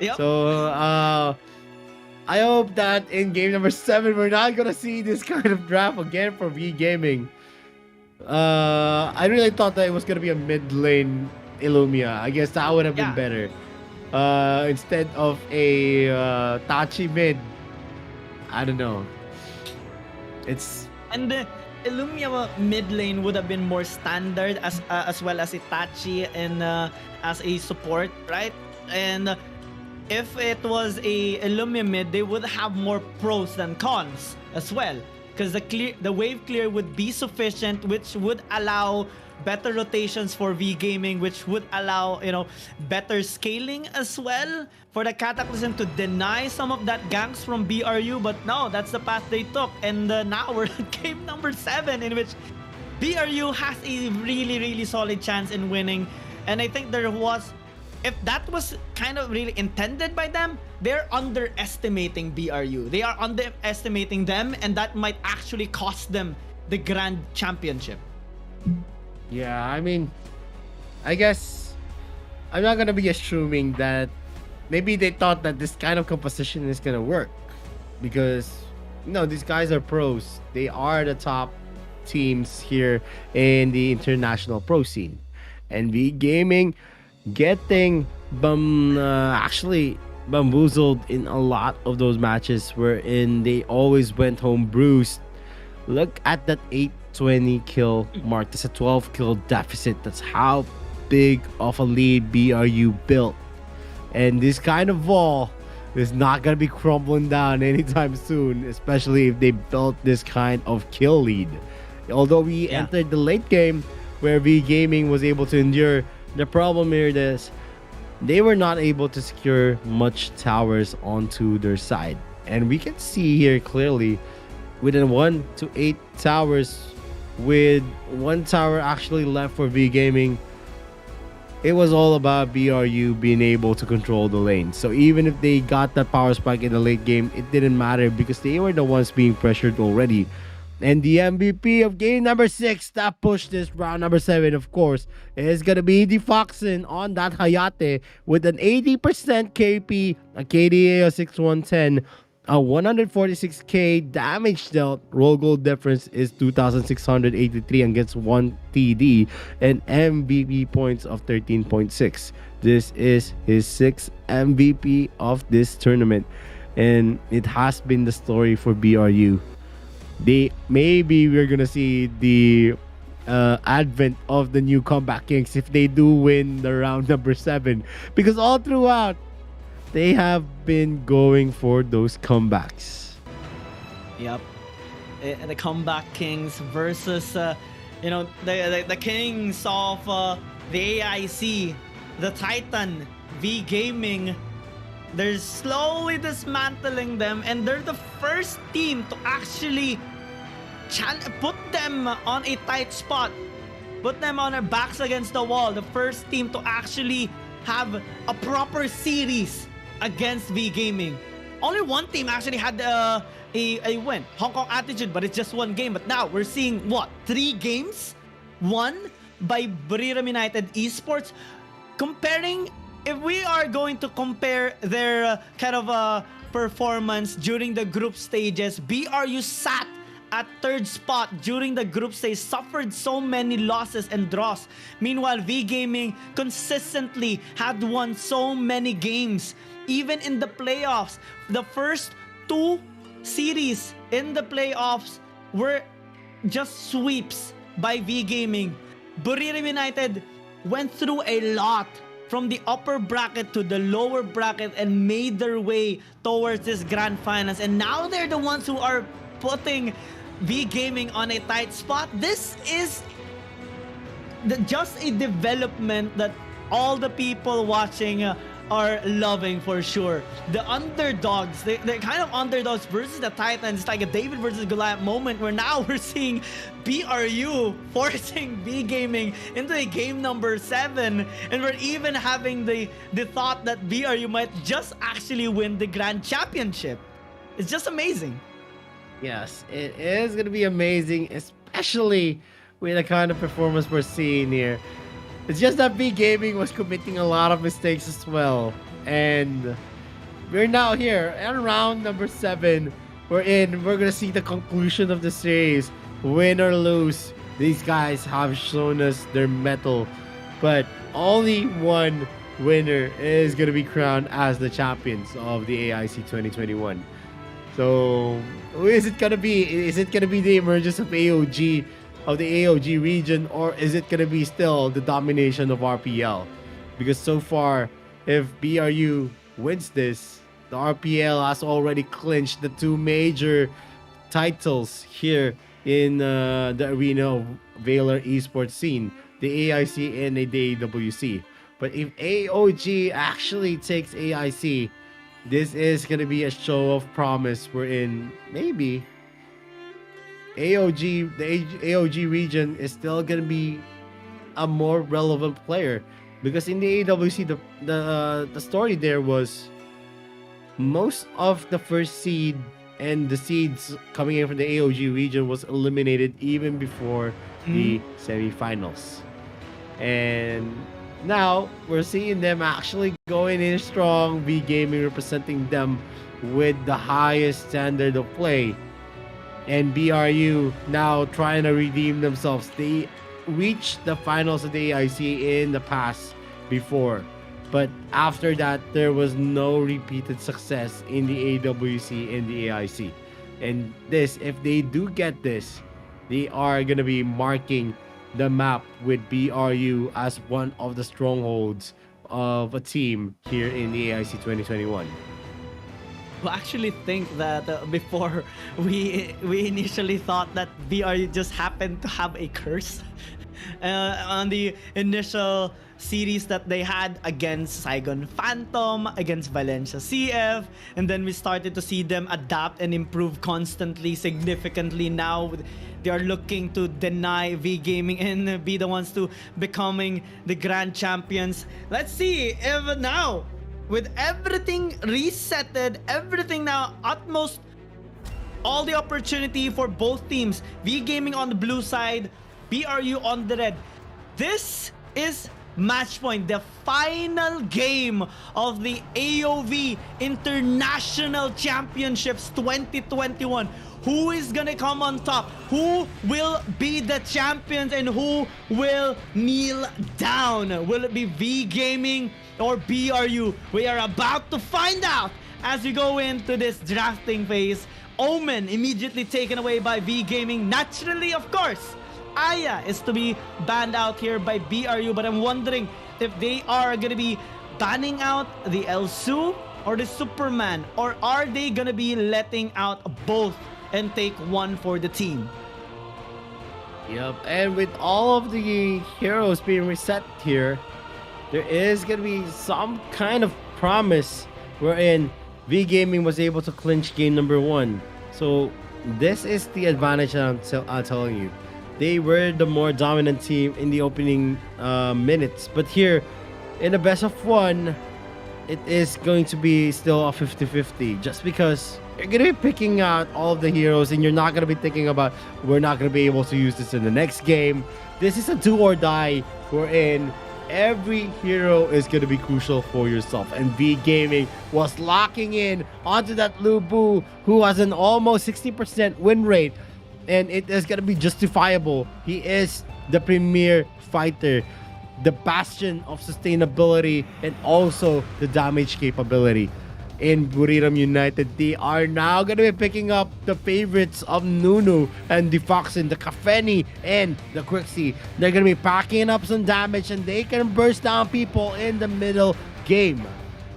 Yep. So I hope that in game number 7 we're not gonna see this kind of draft again for V Gaming. I really thought that it was gonna be a mid lane Illumia. I guess that would have been better. Instead of a Tachi mid. I don't know. And the Illumia mid lane would have been more standard as well as Itachi and as a support, right? And if it was a Illumia mid, they would have more pros than cons as well, because the wave clear would be sufficient, which would allow better rotations for V Gaming, which would allow, better scaling as well for the Cataclysm to deny some of that ganks from BRU. But no, that's the path they took. And now we're at game number 7, in which BRU has a really, really solid chance in winning. And I think if that was kind of really intended by them, they're underestimating BRU. They are underestimating them, and that might actually cost them the Grand Championship. Yeah, I mean, I guess I'm not gonna be assuming that maybe they thought that this kind of composition is gonna work, because these guys are pros. They are the top teams here in the international pro scene, and V Gaming getting actually bamboozled in a lot of those matches wherein they always went home bruised. Look at that 820 kill mark. That's a 12 kill deficit. That's how big of a lead BRU built. And this kind of wall is not going to be crumbling down anytime soon, especially if they built this kind of kill lead. Although we entered the late game where V Gaming was able to endure, the problem here is they were not able to secure much towers onto their side. And we can see here clearly within 1 to 8 towers, with 1 tower actually left for V Gaming, it was all about BRU being able to control the lane. So even if they got that power spike in the late game, it didn't matter because they were the ones being pressured already. And the MVP of game number 6 that pushed this round number 7, of course, is going to be the Foxen on that Hayate with an 80% KP, a KDA of 6110, a 146k damage dealt. Roll goal difference is 2,683 against 1 TD, and MVP points of 13.6. This is his 6th MVP of this tournament, and it has been the story for BRU. Maybe we're gonna see the advent of the new comeback kings if they do win the round number 7, because all throughout they have been going for those comebacks. Yep. The comeback kings versus, the kings of the AIC, the Titan, V Gaming. They're slowly dismantling them, and they're the first team to actually put them on a tight spot. Put them on their backs against the wall. The first team to actually have a proper series against V Gaming. Only one team actually had a win, Hong Kong Attitude, but it's just one game. But now we're seeing what, 3 games won by Buriram United Esports. Comparing, if we are going to compare their kind of performance during the group stages, BRU sat at 3rd spot during the group stage, suffered so many losses and draws. Meanwhile, V Gaming consistently had won so many games. Even in the playoffs, the first 2 series in the playoffs were just sweeps by V Gaming. Buriram United went through a lot from the upper bracket to the lower bracket and made their way towards this grand finals. And now they're the ones who are putting V Gaming on a tight spot. This is just a development that all the people watching are loving for sure. The underdogs, they're kind of underdogs versus the Titans. It's like a David versus Goliath moment where now we're seeing BRU forcing V Gaming into a game number 7, and we're even having the thought that BRU might just actually win the grand championship. It's just amazing. Yes, it is going to be amazing, especially with the kind of performance we're seeing here. It's just that V Gaming was committing a lot of mistakes as well. And we're now here at round number 7. We're going to see the conclusion of the series. Win or lose, these guys have shown us their mettle. But only one winner is going to be crowned as the champions of the AIC 2021. So, who is it going to be? Is it going to be the emergence of AOG, of the AOG region, or is it going to be still the domination of RPL? Because so far, if BRU wins this, the RPL has already clinched the 2 major titles here in the arena of Valor Esports scene, the AIC and the AWC. But if AOG actually takes AIC, this is going to be a show of promise wherein maybe AOG, the AOG region is still going to be a more relevant player. Because in the AWC, the story there was most of the first seed and the seeds coming in from the AOG region was eliminated even before the semifinals. And now we're seeing them actually going in strong, V Gaming representing them with the highest standard of play. And BRU now trying to redeem themselves. They reached the finals of the AIC in the past before. But after that, there was no repeated success in the AWC and the AIC. And this, if they do get this, they are going to be marking the map with BRU as one of the strongholds of a team here in the AIC 2021. We actually think that before we initially thought that BRU just happened to have a curse on the initial series that they had against Saigon Phantom, against Valencia CF, and then we started to see them adapt and improve constantly, significantly. Now they are looking to deny V Gaming and be the ones to becoming the grand champions. Let's see if now, with everything resetted, everything now utmost, all the opportunity for both teams, V Gaming on the blue side, BRU on the red. This is match point, the final game of the AOV International Championships 2021. Who is gonna come on top? Who will be the champions and who will kneel down? Will it be V Gaming or BRU? We are about to find out as we go into this drafting phase. Omen immediately taken away by V Gaming. Naturally, of course, Aya is to be banned out here by BRU, but I'm wondering if they are gonna be banning out the Elsu or the Superman, or are they gonna be letting out both and take one for the team? Yep, and with all of the heroes being reset here, there is gonna be some kind of promise wherein V Gaming was able to clinch game number 1. So this is the advantage that I'm telling you. They were the more dominant team in the opening minutes. But here, in the best of one, it is going to be still a 50-50. Just because you're going to be picking out all of the heroes and you're not going to be thinking about, we're not going to be able to use this in the next game. This is a do or die wherein every hero is going to be crucial for yourself. And V Gaming was locking in onto that Lubu, who has an almost 60% win rate. And it is going to be justifiable. He is the premier fighter, the bastion of sustainability, and also the damage capability. In Buriram United, they are now going to be picking up the favorites of Nunu and the Foxen, the Kafeni, and the Quixie. They're going to be packing up some damage, and they can burst down people in the middle game.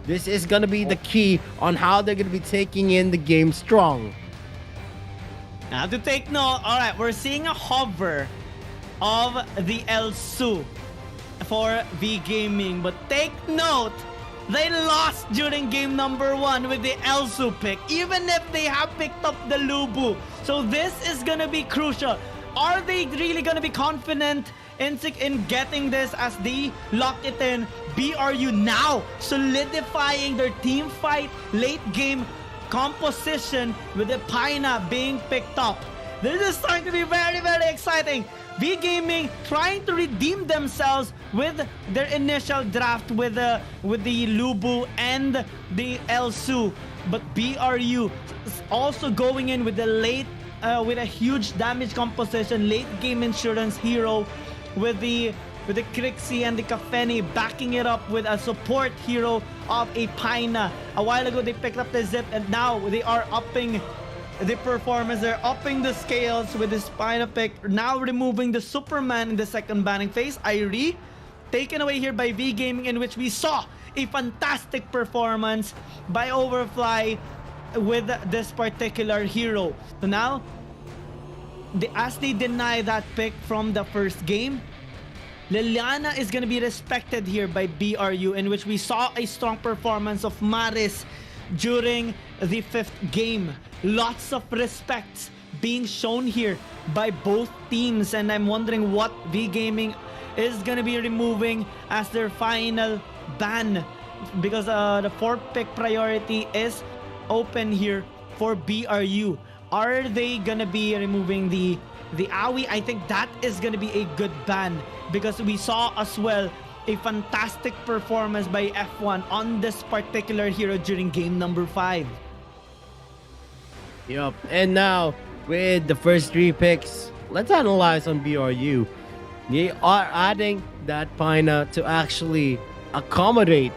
This is going to be the key on how they're going to be taking in the game strong. Now to take note, alright, we're seeing a hover of the Elsu for V Gaming. But take note, they lost during game number 1 with the Elsu pick, even if they have picked up the Lubu. So this is gonna be crucial. Are they really gonna be confident in getting this as they lock it in? BRU now solidifying their team fight late game composition with the Paina being picked up. This is starting to be very, very exciting. V Gaming trying to redeem themselves with their initial draft with the Lubu and the Elsu, but BRU is also going in with the late with a huge damage composition, late game insurance hero with the Crixie and the Kafeni, backing it up with a support hero of a Paina. A while ago they picked up the Zip, and now they are upping the performance. They're upping the scales with this Paina pick, now removing the Superman in the second banning phase. Irie taken away here by V Gaming, in which we saw a fantastic performance by Overfly with this particular hero. So now, as they deny that pick from the first game, Liliana is going to be respected here by BRU, in which we saw a strong performance of Maris during the 5th game. Lots of respect being shown here by both teams, and I'm wondering what V Gaming is going to be removing as their final ban, because the 4th pick priority is open here for BRU. Are they going to be removing the Aoi? I think that is going to be a good ban, because we saw as well a fantastic performance by F1 on this particular hero during game number 5. Yup, and now with the first 3 picks, let's analyze on BRU. They are adding that Paina to actually accommodate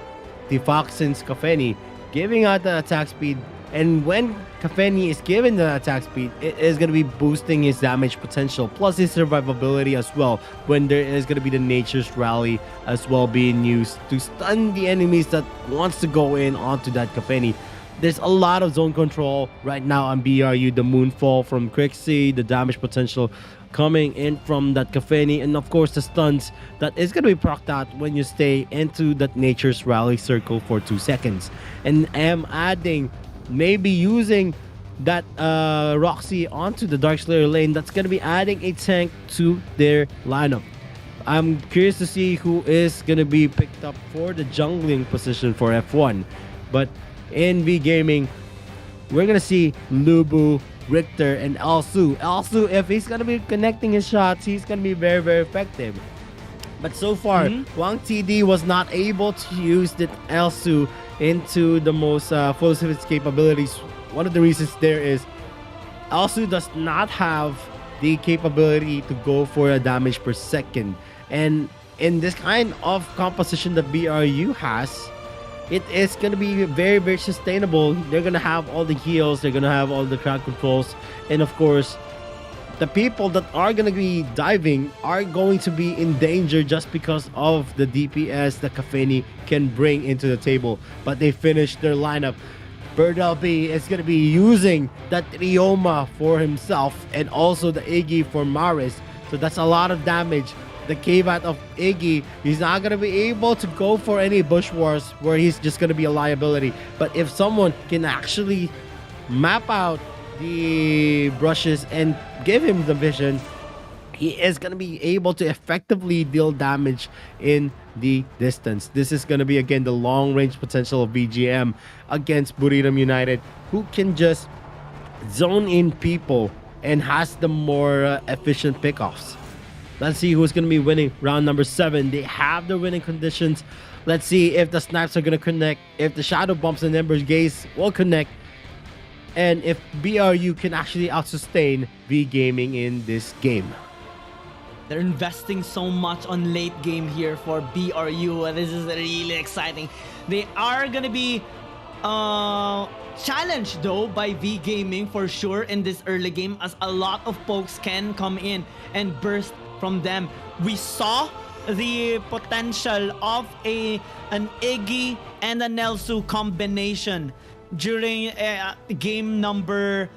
the Foxen's Kafeni, giving out the attack speed. And when Kafeni is given the attack speed, it is going to be boosting his damage potential, plus his survivability as well, when there is going to be the Nature's Rally as well being used to stun the enemies that wants to go in onto that Kafeni. There's a lot of zone control right now on BRU, the Moonfall from Crixie, the damage potential coming in from that Kafeni, and of course the stuns that is going to be procced out when you stay into that Nature's Rally circle for 2 seconds. And I'm adding, maybe using that Roxy onto the Darkslayer lane. That's going to be adding a tank to their lineup. I'm curious to see who is going to be picked up for the jungling position for F1. But in V Gaming, we're going to see Lubu, Richter, and Elsu. Elsu, if he's going to be connecting his shots, he's going to be very, very effective. But so far, Wang TD was not able to use the Elsu into the most fullest of its capabilities. One of the reasons there is Elsu does not have the capability to go for a damage per second. And in this kind of composition that BRU has, it is going to be very, very sustainable. They're going to have all the heals, they're going to have all the crowd controls, and of course, the people that are going to be diving are going to be in danger just because of the DPS that Kafeni can bring into the table. But they finished their lineup. BirdLB is going to be using that Rioma for himself and also the Iggy for Maris. So that's a lot of damage. The K-Bat of Iggy, he's not going to be able to go for any Bush Wars where he's just going to be a liability. But if someone can actually map out the brushes and give him the vision, he is going to be able to effectively deal damage in the distance. This is going to be, again, the long-range potential of VGM against Buriram United, who can just zone in people and has the more efficient pickoffs. Let's see who's going to be winning round number 7. They have the winning conditions. Let's see if the snipes are going to connect, if the shadow bumps and Ember's Gaze will connect, and if BRU can actually out-sustain V Gaming in this game. They're investing so much on late game here for BRU. This is really exciting. They are gonna be challenged though by V Gaming for sure in this early game, as a lot of pokes can come in and burst from them. We saw the potential of an Iggy and a Nelsu combination during game number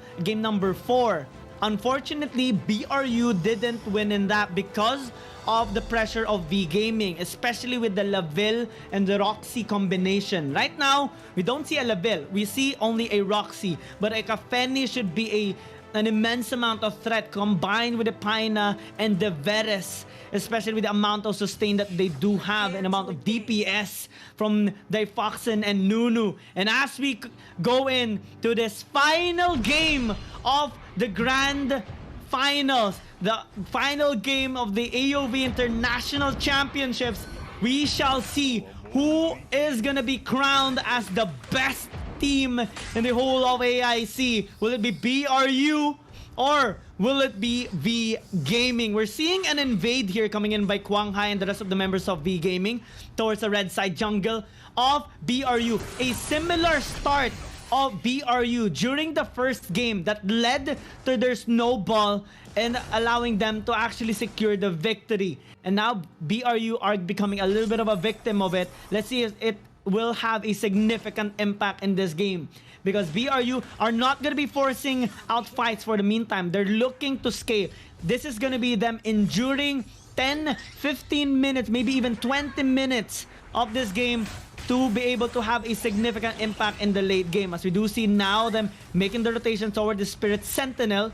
4. Unfortunately, BRU didn't win in that because of the pressure of V Gaming, especially with the Laville and the Roxy combination. Right now, we don't see a Laville. We see only a Roxy. But a Kafeni should be an immense amount of threat combined with the Paina and the Veres, especially with the amount of sustain that they do have and amount of DPS from Daifoxen and Nunu. And as we go into this final game of the Grand Finals, the final game of the AOV International Championships, we shall see who is gonna be crowned as the best team in the whole of AIC. Will it be BRU or will it be V Gaming? We're seeing an invade here coming in by Kwang Hai and the rest of the members of V Gaming towards the red side jungle of BRU. A similar start of BRU during the first game that led to their snowball and allowing them to actually secure the victory. And now BRU are becoming a little bit of a victim of it. Let's see if it will have a significant impact in this game, because BRU are not going to be forcing out fights for the meantime. They're looking to scale. This is going to be them enduring 10, 15 minutes, maybe even 20 minutes of this game to be able to have a significant impact in the late game. As we do see now them making the rotation toward the Spirit Sentinel,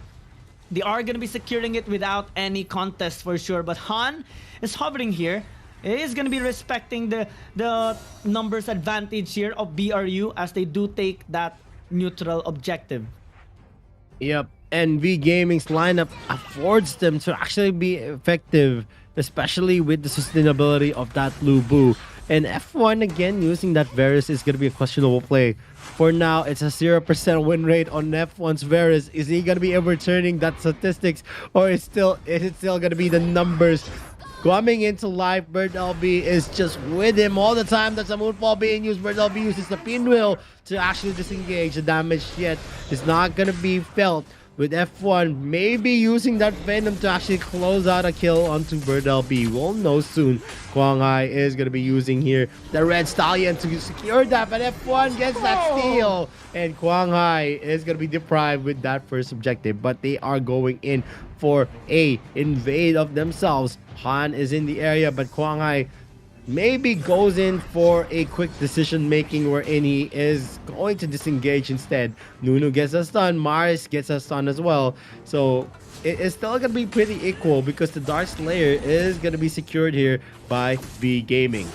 they are going to be securing it without any contest for sure. But Han is hovering here. It is going to be respecting the numbers advantage here of BRU as they do take that neutral objective. Yep, and V Gaming's lineup affords them to actually be effective, especially with the sustainability of that Lubu. And F1 again using that Varus is going to be a questionable play. For now, it's a 0% win rate on F1's Varus. Is he going to be overturning that statistics, or is it still going to be the numbers coming into life? Bird LB is just with him all the time. That's a moonfall being used. Bird LB uses the pinwheel to actually disengage. The damage yet is not going to be felt, with F1 maybe using that Venom to actually close out a kill onto Bird LB. We'll know soon. Kwang Hai is going to be using here the Red Stallion to secure that, but F1 gets that steal, and Kwang Hai is going to be deprived with that first objective. But they are going in for a invade of themselves. Han is in the area, but Kwang Hai maybe goes in for a quick decision making wherein he is going to disengage instead. Nunu gets a stun, Mars gets a stun as well. So it is still going to be pretty equal because the Dark Slayer is going to be secured here by V Gaming.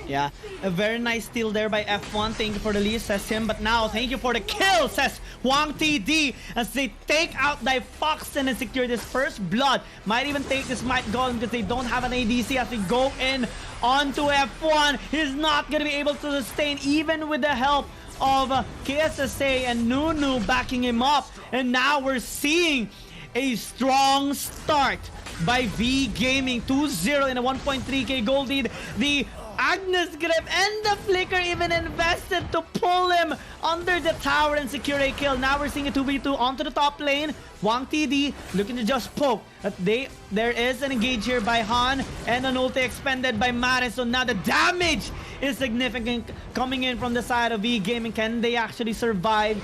Yeah, a very nice steal there by F1. Thank you for the lead, says him. But now, thank you for the kill, says Wang TD, as they take out Daifoxen and secure this first blood. Might even take this Might Golem because they don't have an ADC as they go in onto F1. He's not going to be able to sustain even with the help of KSSA and Nunu backing him up. And now we're seeing a strong start by V Gaming. 2-0 in a 1.3k gold lead. The Agnes Grip and the Flicker even invested to pull him under the tower and secure a kill. Now we're seeing a 2v2 onto the top lane. Wang TD looking to just poke. But there is an engage here by Han and an ulti expended by Maris. So now the damage is significant coming in from the side of V Gaming. Can they actually survive?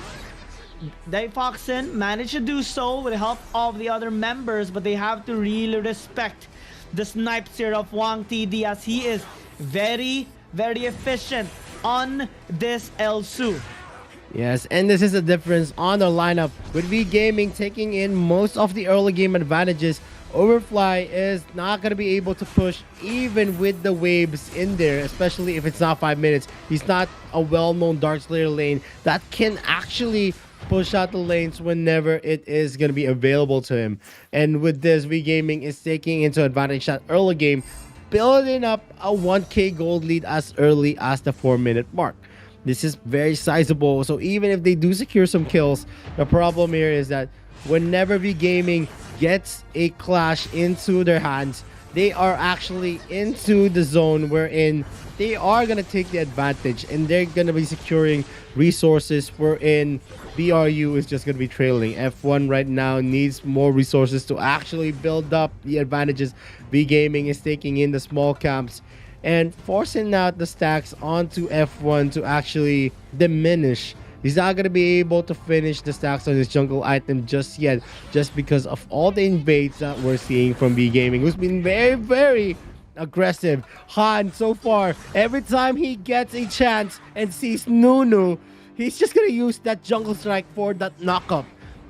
Daifoxen managed to do so with the help of the other members, but they have to really respect the snipes here of Wang TD as he is very, very efficient on this Elsu. Yes, and this is the difference on the lineup. With V Gaming taking in most of the early game advantages, Overfly is not going to be able to push even with the waves in there, especially if it's not 5 minutes. He's not a well-known Dark Slayer lane that can actually push out the lanes whenever it is going to be available to him. And with this, V Gaming is taking into advantage that early game, building up a 1k gold lead as early as the 4-minute mark. This is very sizable, so even if they do secure some kills, the problem here is that whenever V Gaming gets a clash into their hands, they are actually into the zone wherein they are going to take the advantage and they're going to be securing resources wherein BRU is just going to be trailing. F1 right now needs more resources to actually build up the advantages. V Gaming is taking in the small camps and forcing out the stacks onto F1 to actually diminish. He's not going to be able to finish the stacks on his jungle item just yet, just because of all the invades that we're seeing from V Gaming, who's been very, very aggressive. Han, so far, every time he gets a chance and sees Nunu, he's just going to use that jungle strike for that knockup.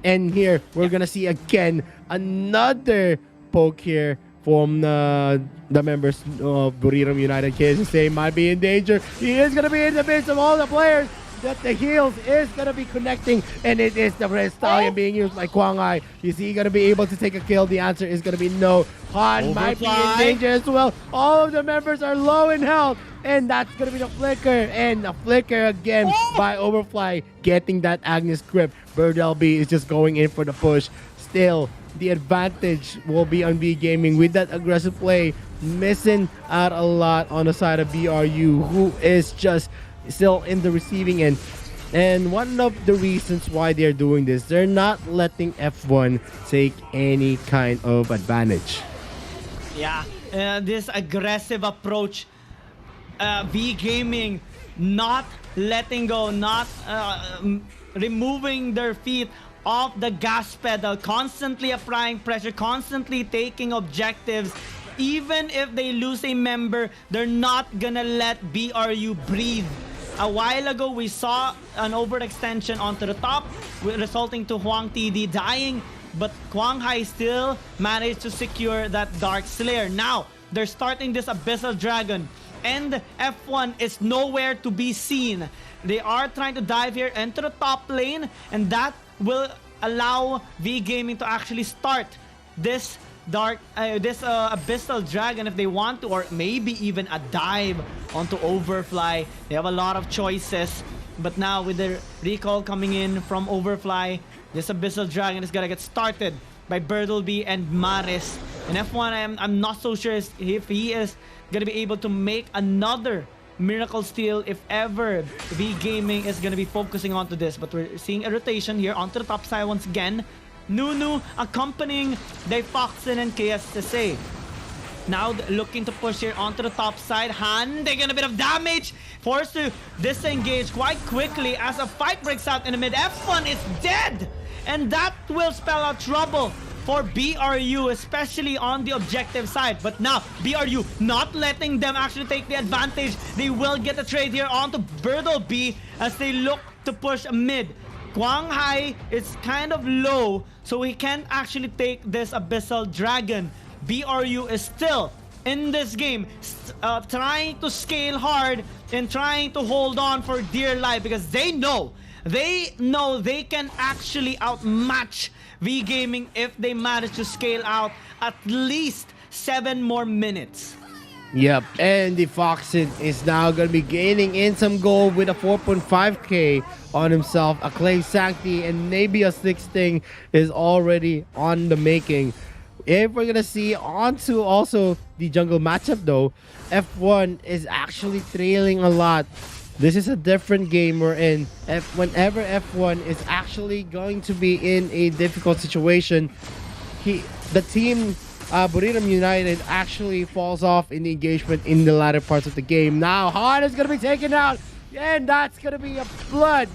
And here, we're going to see again another poke here from the members of Buriram United. KSSA might be in danger. He is going to be in the midst of all the players that the heals is going to be connecting, and it is the Red Stallion being used by Kwang Hai. Is he going to be able to take a kill? The answer is going to be no. Han might be in danger as well. All of the members are low in health, and that's going to be the flicker, and the flicker again by Overfly, getting that Agnes grip. Bird LB is just going in for the push. Still, the advantage will be on V Gaming with that aggressive play, missing out a lot on the side of BRU, who is just still in the receiving end. And one of the reasons why they're doing this, they're not letting F1 take any kind of advantage. Yeah, this aggressive approach, V Gaming not letting go, not removing their feet off the gas pedal, constantly applying pressure, constantly taking objectives. Even if they lose a member, they're not gonna let BRU breathe. A while ago, we saw an overextension onto the top, resulting to Huang TD dying, but Kwang Hai still managed to secure that Dark Slayer. Now, they're starting this Abyssal Dragon, and F1 is nowhere to be seen. They are trying to dive here into the top lane, and that will allow V Gaming to actually start this Abyssal Dragon if they want to, or maybe even a dive onto Overfly. They have a lot of choices, but now with the recall coming in from Overfly, this Abyssal Dragon is gonna get started by Birdleby and Maris. And F1, I'm not so sure if he is gonna be able to make another Miracle Steal if ever V Gaming is gonna be focusing onto this. But we're seeing a rotation here onto the top side once again. Nunu accompanying Dayfoxin and KSSA. Now looking to push here onto the top side. Han taking a bit of damage. Forced to disengage quite quickly as a fight breaks out in the mid. F1 is dead! And that will spell out trouble for BRU, especially on the objective side. But now, BRU not letting them actually take the advantage. They will get a trade here onto Birdleby as they look to push mid. Kwang Hai is kind of low, so he can't actually take this Abyssal Dragon. BRU is still in this game, trying to scale hard and trying to hold on for dear life, because they know they can actually outmatch V Gaming if they manage to scale out at least 7 more minutes. Yep, and the Foxen is now going to be gaining in some gold with a 4.5k on himself. Acclaimed Sancti and maybe a 6th thing is already on the making. If we're going to see onto also the jungle matchup though, F1 is actually trailing a lot. This is a different game we're in. Whenever F1 is actually going to be in a difficult situation, the team Buriram United actually falls off in the engagement in the latter parts of the game. Now Han is going to be taken out, and that's going to be a blood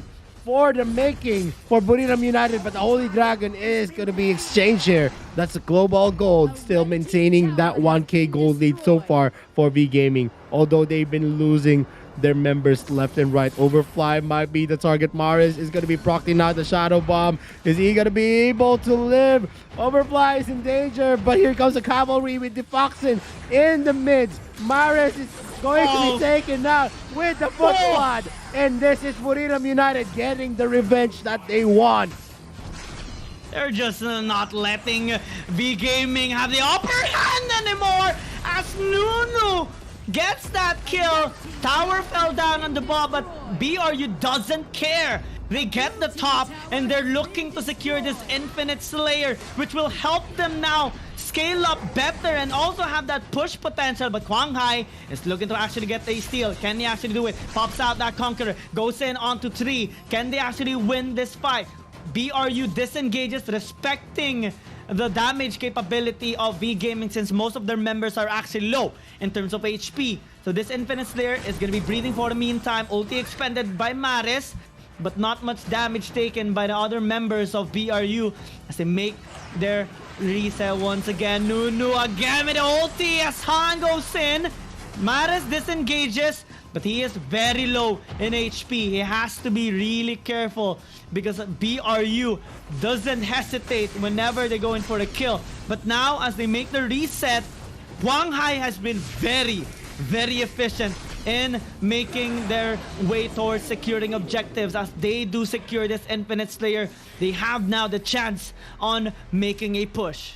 for the making for Buriram United, but the Holy Dragon is going to be exchanged here. That's a global gold, still maintaining that 1k gold lead so far for V Gaming, although they've been losing their members left and right. Overfly might be the target. Maris is going to be proccing out the Shadow Bomb. Is he going to be able to live? Overfly is in danger, but here comes the cavalry with Defoxin in the mids. Maris is going to be taken out with the foot squad. And this is Buriram United getting the revenge that they want. They're just not letting V Gaming have the upper hand anymore as Nunu gets that kill. Tower fell down on the ball, but BRU doesn't care. They get the top and they're looking to secure this Infinite Slayer, which will help them now scale up better and also have that push potential. But Quang Hai is looking to actually get a steal. Can they actually do it? Pops out that Conqueror, goes in onto 3. Can they actually win this fight? BRU disengages, respecting the damage capability of V Gaming since most of their members are actually low in terms of HP. So this Infinite Slayer is going to be breathing for the meantime. Ulti expended by Maris, but not much damage taken by the other members of BRU as they make their reset once again. Nunu again with the ulti as Han goes in. Maris disengages, but he is very low in HP. He has to be really careful because BRU doesn't hesitate whenever they go in for a kill. But now as they make the reset, Quang Hai has been very efficient in making their way towards securing objectives. As they do secure this Infinite Slayer, they have now the chance on making a push.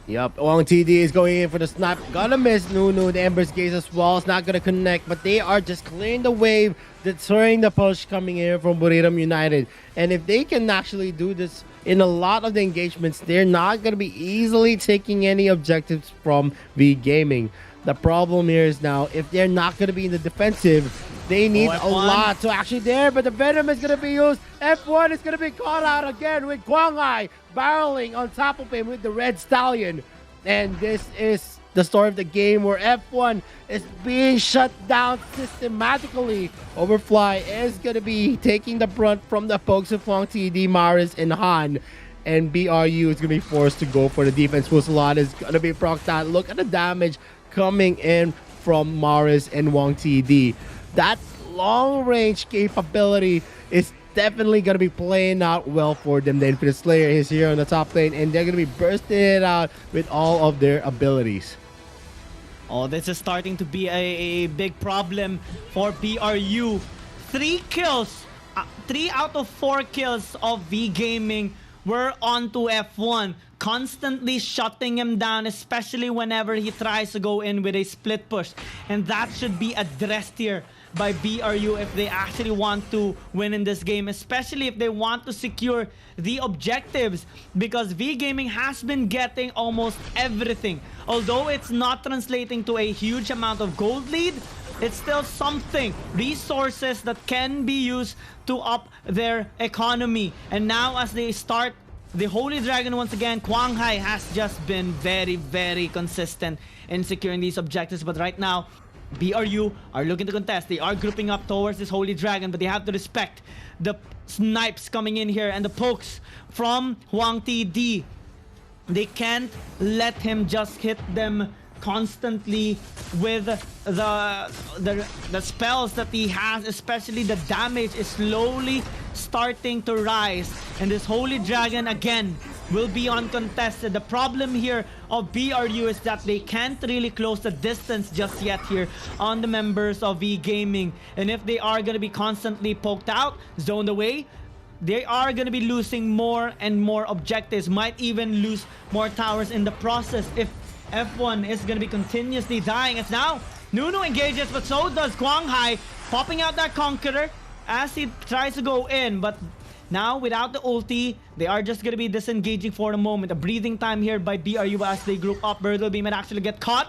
Yup, Wang TD is going in for the snap. Gonna miss Nunu. The Ember's Gaze as well. It's not gonna connect, but they are just clearing the wave, deterring the push coming in from Buriram United. And if they can actually do this in a lot of the engagements, they're not gonna be easily taking any objectives from V Gaming. The problem here is now, if they're not gonna be in the defensive, they need a lot to actually there, but the Venom is going to be used. F1 is going to be caught out again with Quang Hai barreling on top of him with the Red Stallion. And this is the story of the game where F1 is being shut down systematically. Overfly is going to be taking the brunt from the pokes of Fong TD, Maris, and Han. And BRU is going to be forced to go for the defense. Fusilad is going to be procced out. Look at the damage coming in from Maris and Wang TD. That long-range capability is definitely going to be playing out well for them. The Infinite Slayer is here on the top lane, and they're going to be bursting it out with all of their abilities. Oh, this is starting to be a big problem for BRU. 3 kills, 3 out of 4 kills of V Gaming were onto F1, constantly shutting him down, especially whenever he tries to go in with a split push. And that should be addressed here by BRU if they actually want to win in this game, especially if they want to secure the objectives, because V Gaming has been getting almost everything. Although it's not translating to a huge amount of gold lead, it's still something, resources that can be used to up their economy. And now as they start the Holy Dragon once again, Quang Hai has just been very consistent in securing these objectives. But right now, BRU are looking to contest. They are grouping up towards this Holy Dragon, but they have to respect the snipes coming in here and the pokes from Wang TD. They can't let him just hit them constantly with the spells that he has, especially the damage is slowly starting to rise. And this Holy Dragon again will be uncontested. The problem here of BRU is that they can't really close the distance just yet here on the members of V Gaming. And if they are going to be constantly poked out, zoned away, they are going to be losing more and more objectives, might even lose more towers in the process if F1 is going to be continuously dying. As now Nunu engages, but so does Quang Hai, popping out that Conqueror as he tries to go in. But now without the ulti, they are just going to be disengaging for the moment. A breathing time here by BRU as they group up. Birdle might actually get caught.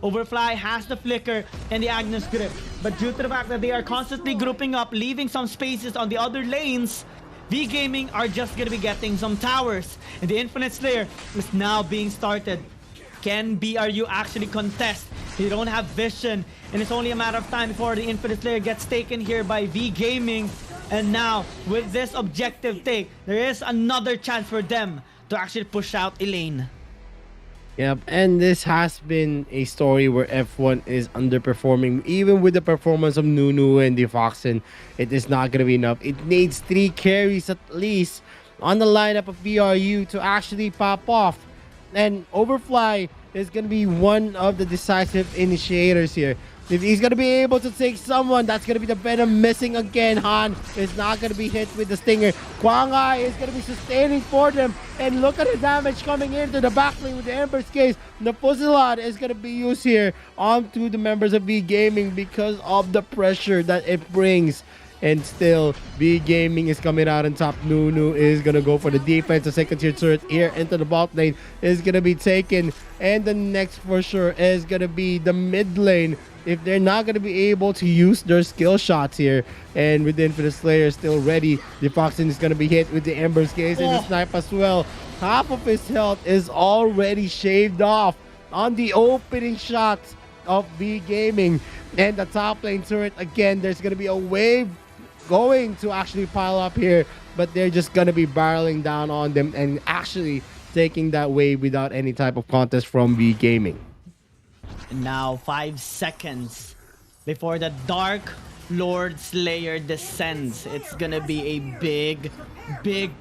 Overfly has the flicker and the Agnes grip, but due to the fact that they are constantly grouping up, leaving some spaces on the other lanes, V Gaming are just going to be getting some towers. And the Infinite Slayer is now being started. Can BRU actually contest? They don't have vision, and it's only a matter of time before the Infinite Slayer gets taken here by V Gaming. And now, with this objective take, there is another chance for them to actually push out Elaine. Yep, and this has been a story where F1 is underperforming. Even with the performance of Nunu and Defoxen, it is not going to be enough. It needs 3 carries at least on the lineup of BRU to actually pop off. And Overfly is going to be one of the decisive initiators here. If he's going to be able to take someone, that's going to be the Venom missing again. Han is not going to be hit with the Stinger. Kwang Hai is going to be sustaining for them. And look at the damage coming into the backlane with the Ember's case. The Fusillade is going to be used here onto the members of V Gaming because of the pressure that it brings. And still, V Gaming is coming out on top. Nunu is going to go for the defense. The second tier turret here into the bot lane is going to be taken. And the next for sure is going to be the mid lane. If they're not going to be able to use their skill shots here. And with the Infinite Slayer still ready, Defoxen is going to be hit with the Ember's case and the snipe as well. Half of his health is already shaved off on the opening shots of V Gaming. And the top lane turret, again, there's going to be a wave going to actually pile up here, but they're just going to be barreling down on them and actually taking that wave without any type of contest from V Gaming. Now 5 seconds before the Dark Lord Slayer descends. It's gonna be a big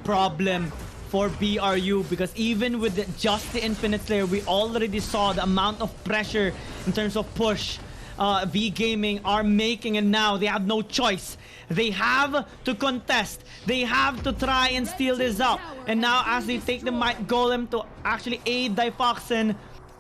problem for BRU, because even with just the Infinite Slayer, we already saw the amount of pressure in terms of push V Gaming are making, and now they have no choice. They have to contest. They have to try and steal this up. And now as they take the Might Golem to actually aid Defoxen,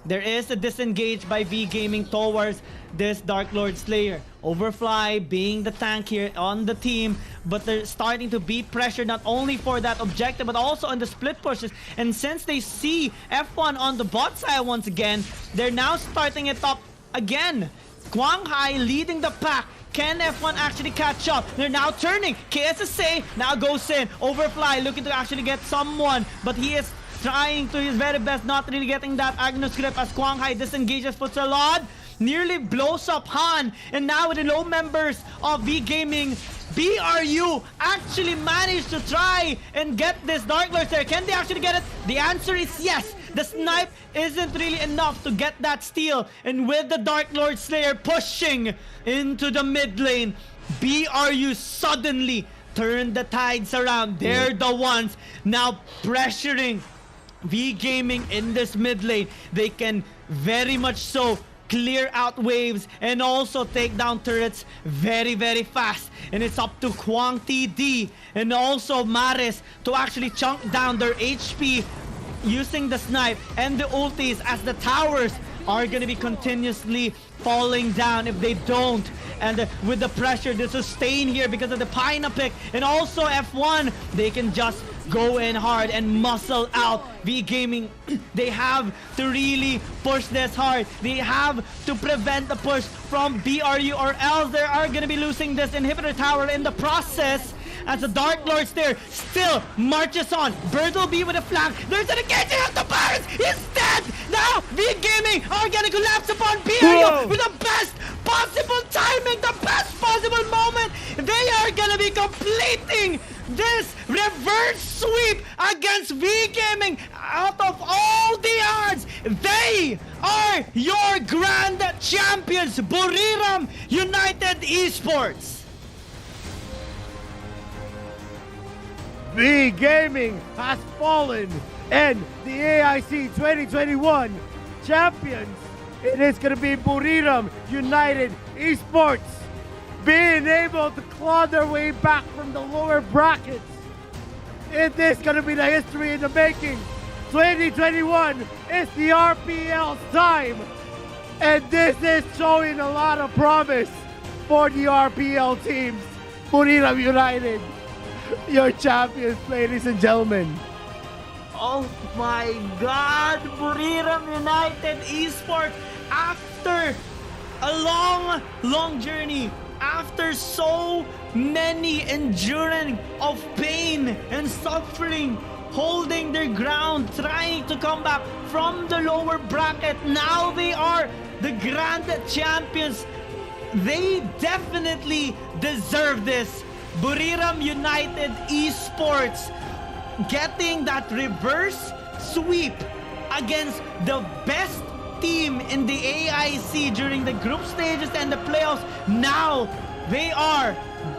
there is a disengage by V Gaming towards this Dark Lord Slayer. Overfly being the tank here on the team, but they're starting to be pressured not only for that objective but also on the split pushes. And since they see F1 on the bot side once again, they're now starting it up again. Kwang Hai leading the pack. Can F1 actually catch up? They're now turning. KSSA now goes in. Overfly looking to actually get someone, but he is trying to his very best, not really getting that Agnus grip as Kwang Hai disengages Fusillade, nearly blows up Han, and now with the low members of V Gaming, BRU actually managed to try and get this Dark Lord there. Can they actually get it? The answer is yes. The snipe isn't really enough to get that steal, and with the Dark Lord Slayer pushing into the mid lane, BRU suddenly turned the tides around. They're the ones now pressuring V Gaming in this mid lane. They can very much so clear out waves and also take down turrets very fast. And it's up to Kwang TD and also Maris to actually chunk down their HP using the snipe and the ultis, as the towers are going to be continuously falling down if they don't. And with the pressure, the sustain here because of the Pyna pick and also F1, they can just go in hard and muscle out. V Gaming, they have to really push this hard. They have to prevent the push from BRU, or else they are going to be losing this inhibitor tower in the process. As the Dark Lords there still marches on. Bird will be with a flank. There's an engaging of the Barons. He's dead. Now V Gaming are going to collapse upon BRU with the best possible timing, the best possible moment. They are going to be completing this reverse sweep against V Gaming out of all the odds. They are your grand champions, Buriram United Esports. V Gaming has fallen, and the AIC 2021 champions, it is going to be Buriram United Esports, being able to claw their way back from the lower brackets. It is going to be the history in the making. 2021 is the RPL's time, and this is showing a lot of promise for the RPL teams. Buriram United, your champions, ladies and gentlemen. Oh my God, Buriram United Esports, after a long journey, after so many enduring of pain and suffering, holding their ground, trying to come back from the lower bracket, now they are the grand champions. They definitely deserve this. Buriram United Esports getting that reverse sweep against the best team in the AIC during the group stages and the playoffs. Now they are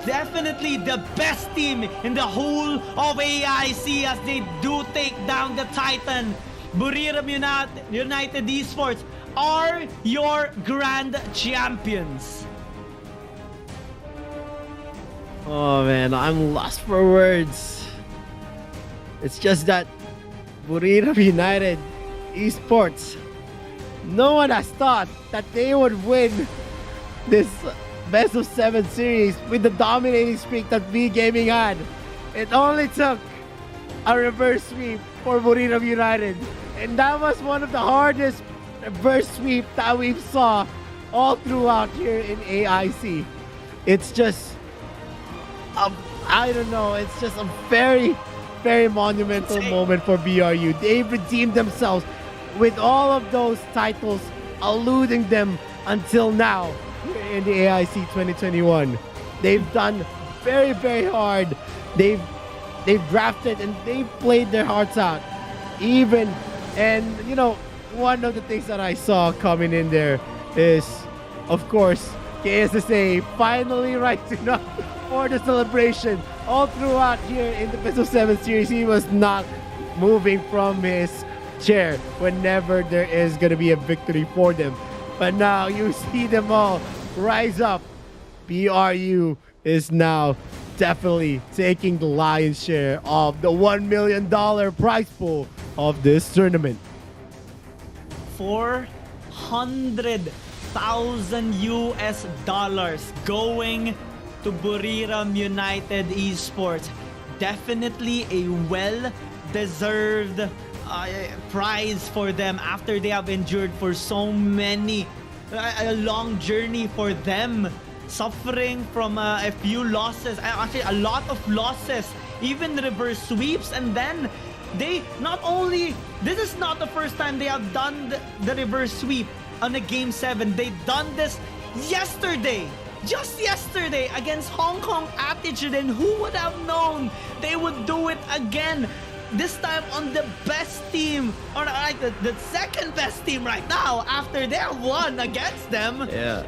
definitely the best team in the whole of AIC as they do take down the Titan. Buriram United Esports are your grand champions. Oh man, I'm lost for words. It's just that Buriram United Esports, no one has thought that they would win this best of 7 series with the dominating streak that V Gaming had. It only took a reverse sweep for Buriram United, and that was one of the hardest reverse sweep that we saw all throughout here in AIC. It's just I don't know, it's just a very, very monumental moment for BRU. They've redeemed themselves with all of those titles eluding them until now here in the AIC 2021. They've done very, very hard. They've drafted and they've played their hearts out. And you know, one of the things that I saw coming in there is, of course, KSSA finally rising up for the celebration. All throughout here in the best of 7 series, he was not moving from his chair whenever there is going to be a victory for them. But now you see them all rise up. BRU is now definitely taking the lion's share of the $1 million prize pool of this tournament. 400,000 US dollars going to Buriram United Esports. Definitely a well-deserved prize for them after they have endured for so many, a long journey for them, suffering from a few losses, actually a lot of losses, even reverse sweeps. And then they not only, this is not the first time they have done the reverse sweep on a game 7. They done this yesterday, just yesterday, against Hong Kong Attitude, and who would have known they would do it again, this time on the best team, or like the second best team right now after they have won against them. Yeah.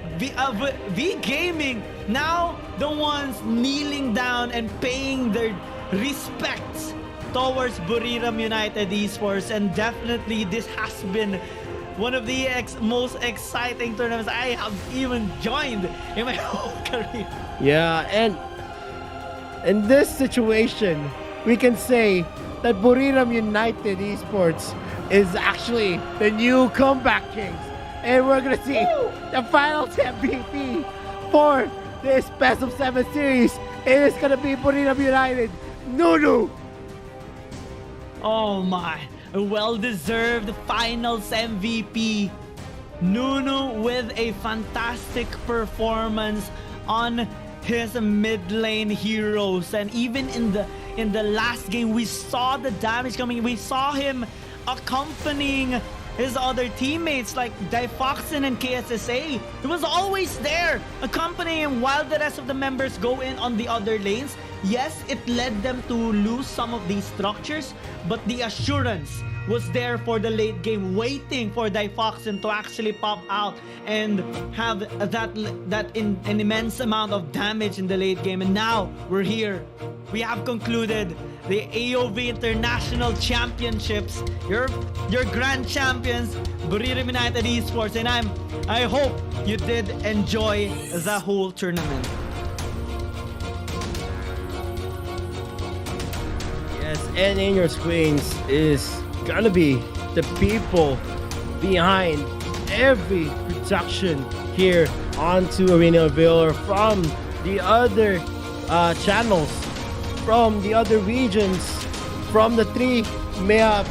V Gaming, now the ones kneeling down and paying their respects towards Buriram United Esports. And definitely this has been one of the most exciting tournaments I have even joined in my whole career. Yeah, and in this situation, we can say that Buriram United Esports is actually the new comeback kings. And we're gonna see the finals MVP for this best of 7 series. It is gonna be Buriram United. Nunu! Oh my, a well-deserved finals MVP. Nunu with a fantastic performance on his mid lane heroes, and even in the last game we saw the damage coming. We saw him accompanying his other teammates like Difoxin and KSSA. He was always there accompanying him while the rest of the members go in on the other lanes. Yes, it led them to lose some of these structures, but the assurance was there for the late game, waiting for Difoxin to actually pop out and have that an immense amount of damage in the late game. And now we're here. We have concluded the AOV International Championships. Your grand champions, Buriram United Esports, and I hope you did enjoy the whole tournament. Yes, and in your screens is gonna be the people behind every production here onto Arena Valor from the other channels, from the other regions, from the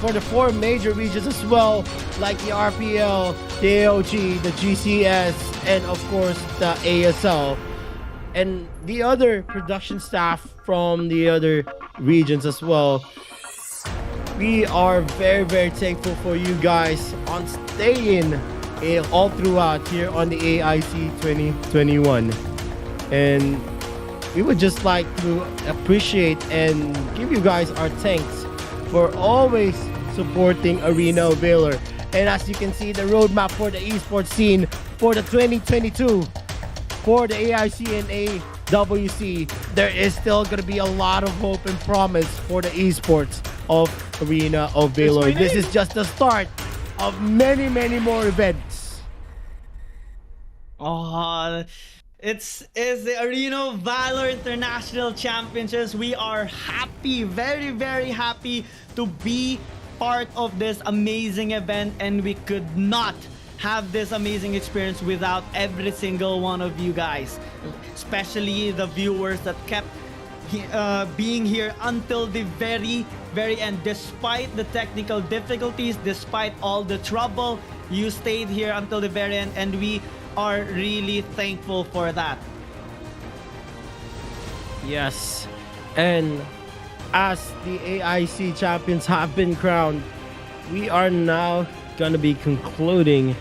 for the 4 major regions as well, like the RPL, the AOG, the GCS, and of course the ASL, and the other production staff from the other regions as well. We are very, very thankful for you guys on staying all throughout here on the AIC 2021. And we would just like to appreciate and give you guys our thanks for always supporting Arena of Valor. And as you can see, the roadmap for the esports scene for the 2022 for the AIC and AWC, there is still going to be a lot of hope and promise for the esports of Arena of Valor. This is just the start of many, many more events. Oh, is the Arena of Valor International Championships. We are happy, very, very happy to be part of this amazing event, and we could not have this amazing experience without every single one of you guys, especially the viewers that kept being here until the very, very end. Despite the technical difficulties, despite all the trouble, you stayed here until the very end, and we are really thankful for that. Yes, and as the AIC champions have been crowned, we are now gonna be concluding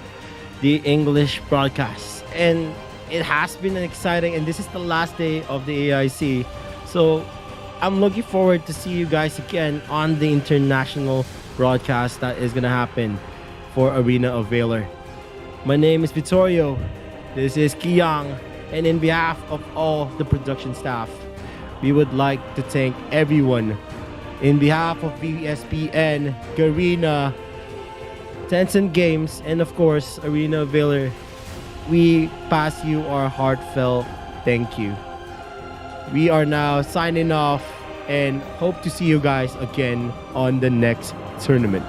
the English broadcast, and it has been an exciting, and this is the last day of the AIC, so I'm looking forward to see you guys again on the international broadcast that is gonna happen for Arena of Valor. My name is Vittorio, this is Kiyang, and in behalf of all the production staff, we would like to thank everyone. In behalf of VSPN, Garena, Tencent Games, and of course Arena of Valor, we pass you our heartfelt thank you. We are now signing off and hope to see you guys again on the next tournament.